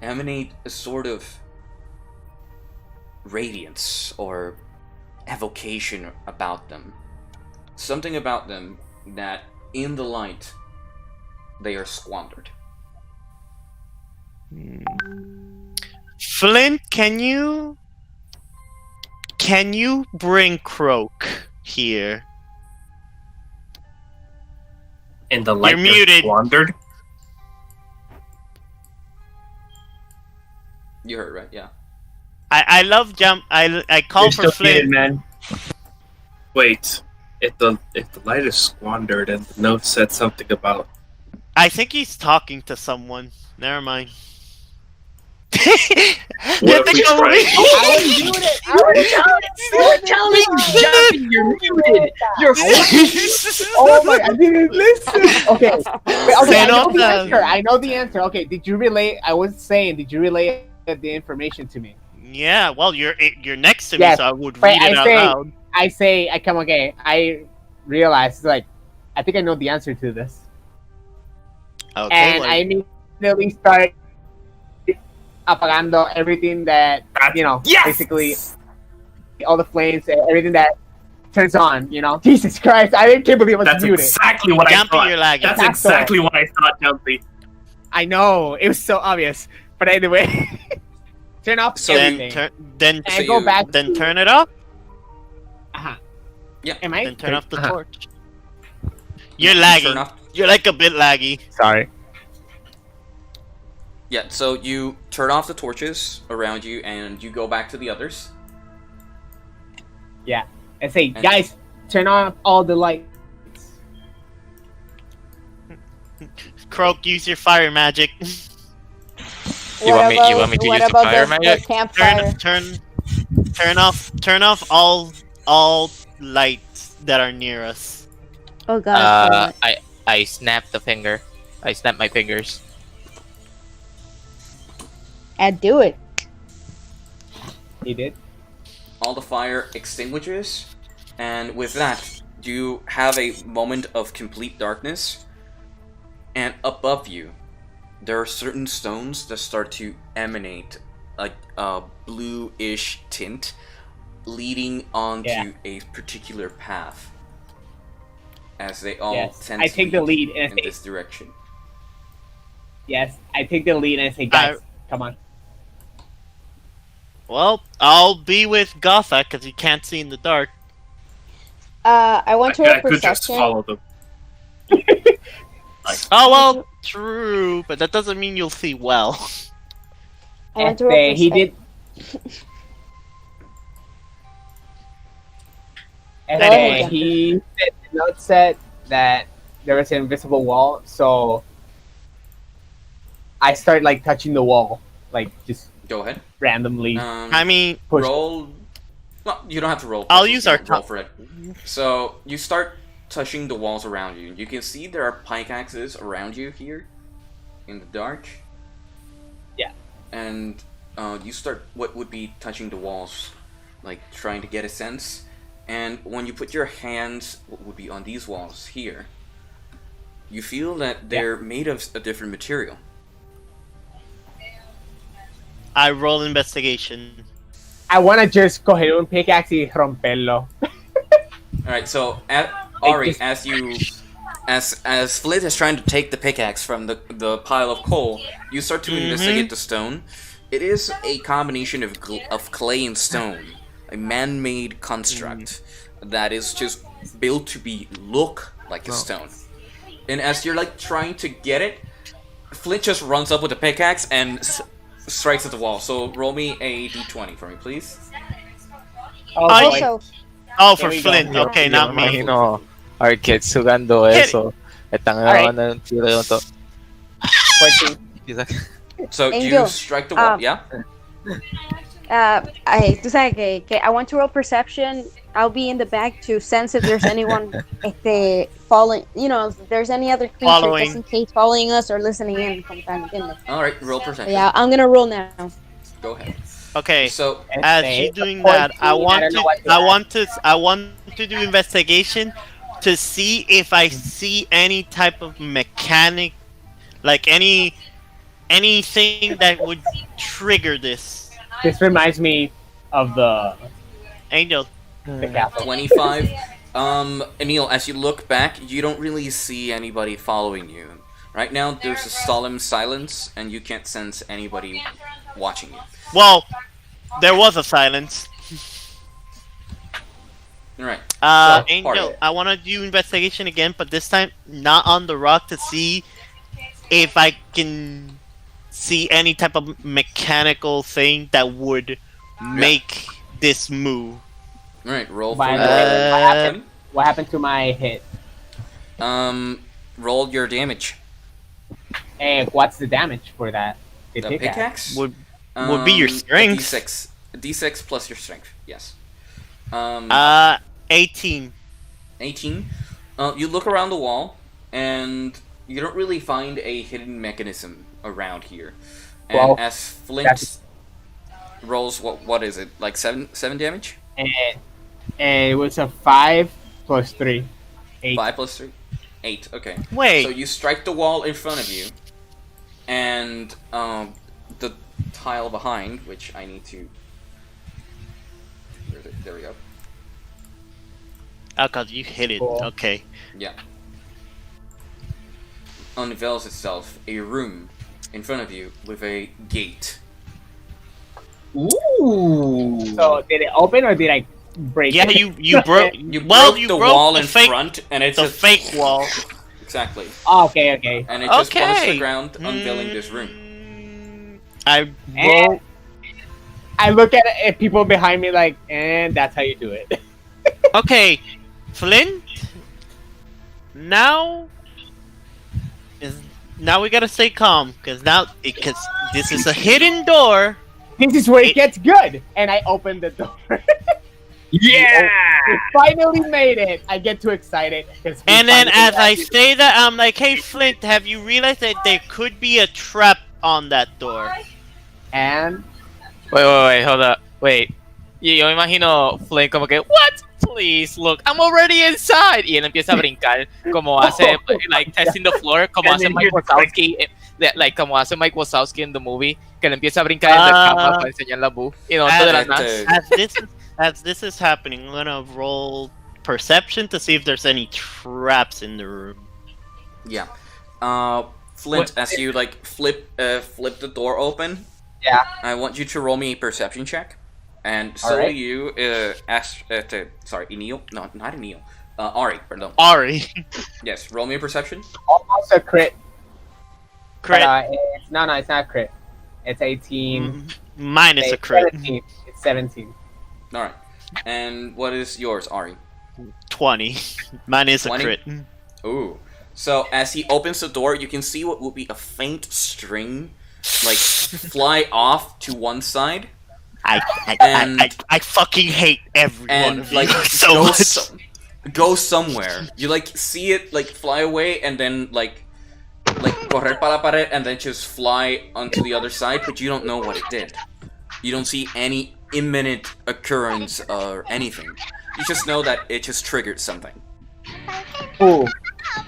emanate a sort of radiance or evocation about them. Something about them that in the light they are squandered. Flint, can you bring Croak here? In the light, You're muted. Wandered. You heard right, yeah. I love jump. I call You're for still Flint. muted, man. Wait, if the light is squandered and the note said something about I think he's talking to someone. Never mind. What if we try? I was doing it. You're telling me jumping. You're muted. You're Oh my! I didn't listen. Okay. Wait, okay. Say no, I know the answer. Okay. Did you relay? I was saying. Did you relay the information to me? Yeah. Well, you're next to me, Yes, so I would but read it out loud. I come okay. I realized like I think I know the answer to this, Okay. and well, I immediately start apagando everything that Yes! basically all the flames, everything that turns on. Jesus Christ! I can't believe I was That's muted. exactly what I Jumpy, thought. you're lagging. That's That's exactly what I thought, Jumpy. I know it was so obvious, but anyway, turn off So everything. then So and go you- back. then turn it off. Yeah. Am I? Then turn off the Uh-huh. torch. You're Turn lagging. off. You're like a bit laggy. Sorry. Yeah, so you turn off the torches around you and you go back to the others. Yeah, and say, And- guys, turn off all the lights. Croak, use your fire magic. You want me to use the fire magic? Campfire? Turn off all lights that are near us. Oh god. I snapped the finger. I snapped my fingers. And do it. He did. All the fire extinguishes, and with that, you have a moment of complete darkness. And above you, there are certain stones that start to emanate a blue-ish tint, leading onto Yeah. a particular path. As they all Yes, tend I to take the lead and in say, this direction. yes, I take the lead and I say, guys, Come on. Well, I'll be with Gotha because you can't see in the dark. I want to roll I could just perception. follow them. Oh well, true, but that doesn't mean you'll see well. I want to roll He did. ahead. He said, the note said that there was an invisible wall, so I started like touching the wall, like just Go ahead. randomly. I mean, push. Roll. Well, you don't have to roll. I'll You use can our roll top. for it. So you start touching the walls around you. You can see there are pickaxes around you here, in the dark. Yeah. And you start what would be touching the walls, like trying to get a sense. And when you put your hands, what would be on these walls here, you feel that they're made of a different material. I roll investigation. I want to just coger un pickaxe y romperlo. Alright, so Ari, as Flint is trying to take the pickaxe from the pile of coal, you start to investigate the stone. It is a combination of clay and stone, a man-made construct that is just built to look like a stone. And as you're like trying to get it, Flint just runs up with a pickaxe and strikes at the wall. So roll me a d20 for me, please. Also, for Flint. Okay, not me. Imagino our kids jugando eso. Están grabando un tiro de todo. So Angel, you strike the wall, yeah? tú sabes que I want to roll perception. I'll be in the back to sense if there's anyone following, if there's any other creature Following. just in case following us or listening in. Alright, roll perception. Yeah, I'm gonna roll now. Go ahead. Okay. So as she's doing that, I want to do investigation to see if I see any type of mechanic, like anything that would trigger this. This reminds me of the Angel. The castle. 25. Innil, as you look back, you don't really see anybody following you. Right now, there's a solemn silence, and you can't sense anybody watching you. Well, there was a silence. Alright. Angel, I want to do investigation again, but this time not on the rock to see if I can see any type of mechanical thing that would make this move. Alright, roll for what happened to my hit? Roll your damage. And what's the damage for that? The pickaxe? Would be your strength. D6. D6 plus your strength, yes. 18. 18. You look around the wall, and you don't really find a hidden mechanism around here. And Well, as Flint rolls, what is it? Like 7 damage? And it was a 5 plus 3. 8. 5 plus 3? 8, okay. Wait. So you strike the wall in front of you, and the tile behind, which I need to... There we go. Oh, cause you hit it. Cool. Okay. Yeah. Unveils itself a room in front of you with a gate. Ooh. So did it open or did I break Yeah, it? you broke. You broke the wall in front, and it's the a fake wall. Exactly. Oh, okay. And it just bumps the ground, unveiling this room. I And I look at people behind me like, and that's how you do it. Okay, Flint. Now we gotta stay calm because this is a hidden door. This is where it gets good. And I open the door. Yeah! We finally made it. I get too excited. And then as I say that, I'm like, hey Flint, have you realized that there could be a trap on that door? And Wait, hold up. Wait. Yo imagino Flint como que, what? Please, look, I'm already inside. Y él empieza a brincar, como hace, like, testing the floor, como hace Mike Wazowski, like, como hace Mike Wazowski in the movie, que le empieza a brincar en la cama para enseñar la boo. You know, todas las más. As this is happening, I'm gonna roll perception to see if there's any traps in the room. Yeah. Flint, as you like flip the door open, Yeah. I want you to roll me a perception check. And so Alright. you, sorry, Innil? No, not Innil. Ari, pardon. Ari. Yes, roll me a perception. Almost a crit. Crit. But, no, it's not a crit. It's 18. Minus It's a crit. 17. It's 17. Alright. And what is yours, Ari? 20. Minus 20? a crit. Ooh. So as he opens the door, you can see what will be a faint string, like, fly off to one side. I fucking hate every one of you so much. Go somewhere. You like see it like fly away and then like correr para la pared and then just fly onto the other side, but you don't know what it did. You don't see any imminent occurrence or anything. You just know that it just triggered something. Ooh.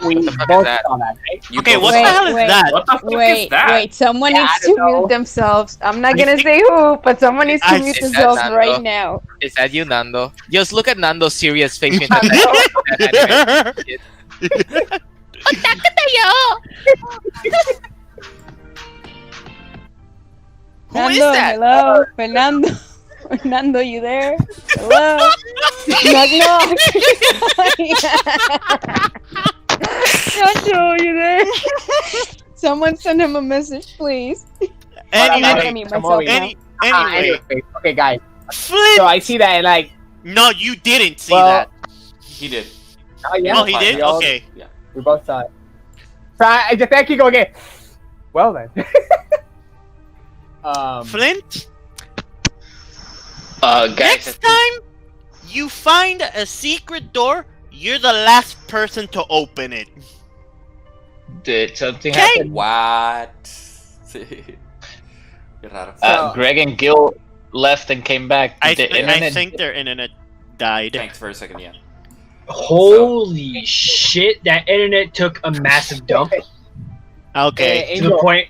We both saw that, right? You Okay, both what saw the it. hell is that? What the fuck Wait, is that? wait. Someone Yeah, needs I to don't know. mute themselves. I'm not gonna say who, but someone needs to mute Is that themselves Nando? right now. Is that you, Nando? Just look at Nando's serious face. In Who is Fernando, that? hello, Fernando. Fernando, you there? Hello. Knock, knock. Fernando, you there? Someone send him a message, please. Anyway, I'm gonna mute myself now. anyway. Okay, guys. Flint! So I see that, and like, No, you didn't see Well, that. He did. oh yeah, Oh, he did? we all- Okay. We both saw it. So I just think you go again. Well then. Flint, Guys, next time you find a secret door, you're the last person to open it. did something Okay. happen? What? Raro. Greg and Gil left and came back. I The internet- think their internet died. Thanks for a second, yeah. Holy shit! That internet took a massive dump Okay. to the point.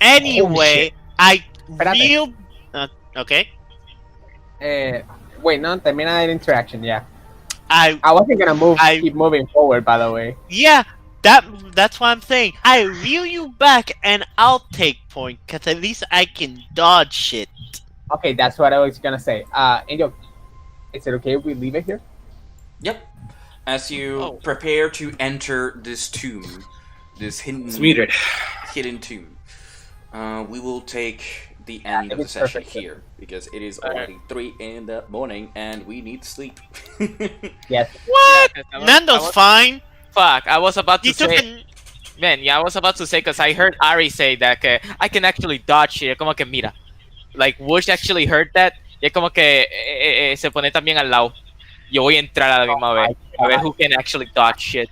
Anyway, shit. I Espérate. real. Okay. Wait, no, termina that interaction. Yeah, I I wasn't gonna keep moving forward. By the way. yeah. That's what I'm saying. I reel you back and I'll take point, cause at least I can dodge shit. Okay, that's what I was gonna say. Angel, is it okay if we leave it here? Yep. As you prepare to enter this tomb, this hidden tomb, we will take the end of the session here because it is already 3 in the morning and we need to sleep. Yes. What? I Nando's was- fine. Fuck, I was about to He took say... Man, yeah, I was about to say because I heard Ari say that I can actually dodge shit. Como que mira. Like, Wush actually heard that. Y es como que se pone también al lado. Yo voy a entrar a la misma vez. A ver who can actually dodge shit.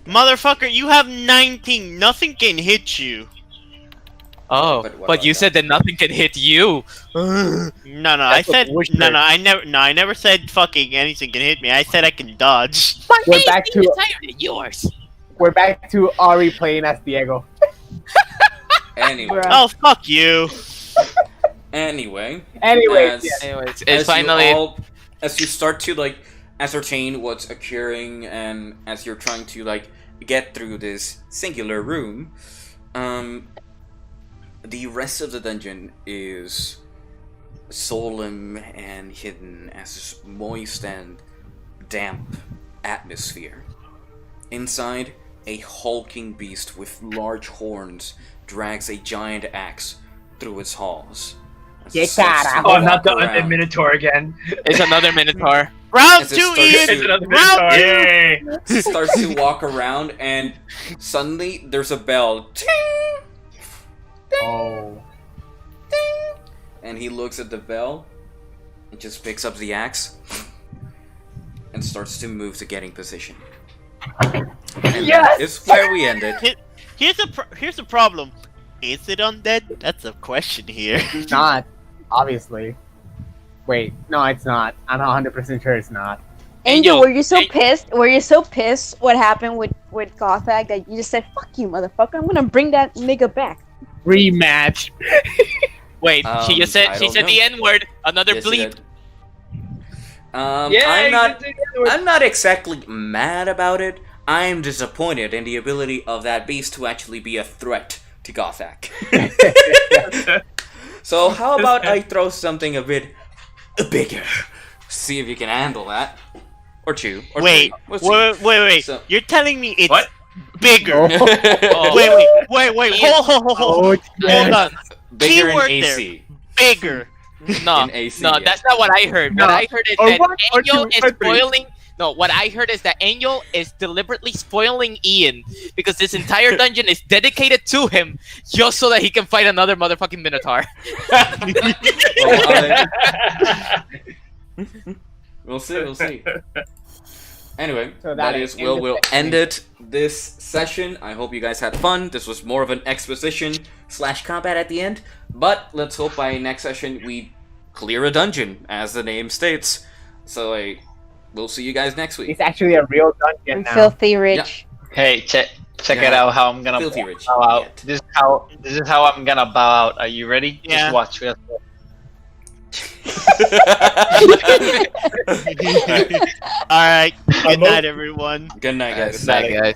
Motherfucker, you have 19. Nothing can hit you. Oh, but you said that nothing can hit you. No, I said no. I never said fucking anything can hit me. I said I can dodge. We're back to yours. We're back to Ari playing as Diego. Anyway. Oh, fuck you. Anyway. Anyways, it's finally... As you start to, like, ascertain what's occurring and as you're trying to, like, get through this singular room, the rest of the dungeon is solemn and hidden as this moist and damp atmosphere. Inside, a hulking beast with large horns drags a giant axe through its halls. Oh, not the undead Minotaur again. It's another Minotaur. Round As it 2, starts Ian! to- It's another Round Minotaur. Yay! starts to walk around and suddenly there's a bell. Ting! Oh. And he looks at the bell and just picks up the axe and starts to move to getting position. And that is where we ended. Here's the problem. Is it undead? That's a question here. It's not, obviously. Wait, no, it's not. I'm 100% sure it's not. Angel, were you so pissed? Were you so pissed what happened with Gothag that you just said, "Fuck you, motherfucker! I'm gonna bring that nigga back." Rematch. Wait, she just said I she don't said know. the N-word. Another Yes, he bleep. did. Yeah, I'm not exactly mad about it. I'm disappointed in the ability of that beast to actually be a threat to Gothak. So how about I throw something a bit bigger? See if you can handle that. Or two. Or Wait, three. We'll see. wait. So- You're telling me it's What? bigger? Oh. Wait. Hold on. Bigger in Keyword AC. there. Bigger. No, In AC, no, yeah. that's not what I heard. No. What I heard is Or that one, or Angel two, is or three. spoiling. No, what I heard is that Angel is deliberately spoiling Ian because this entire dungeon is dedicated to him just so that he can fight another motherfucking Minotaur. We'll see. Anyway, So that that is ends we'll the end it this session. I hope you guys had fun. This was more of an exposition / combat at the end, but let's hope by next session we clear a dungeon, as the name states. So we'll see you guys next week. It's actually a real dungeon I'm now. filthy rich. Hey, check Yeah. it out. How I'm gonna Filthy rich. bow out. Yeah. This is how I'm gonna bow out. Are you ready? Yeah. Just watch. Real quick. All right. Good night, everyone. Good night, guys. Bye, guys.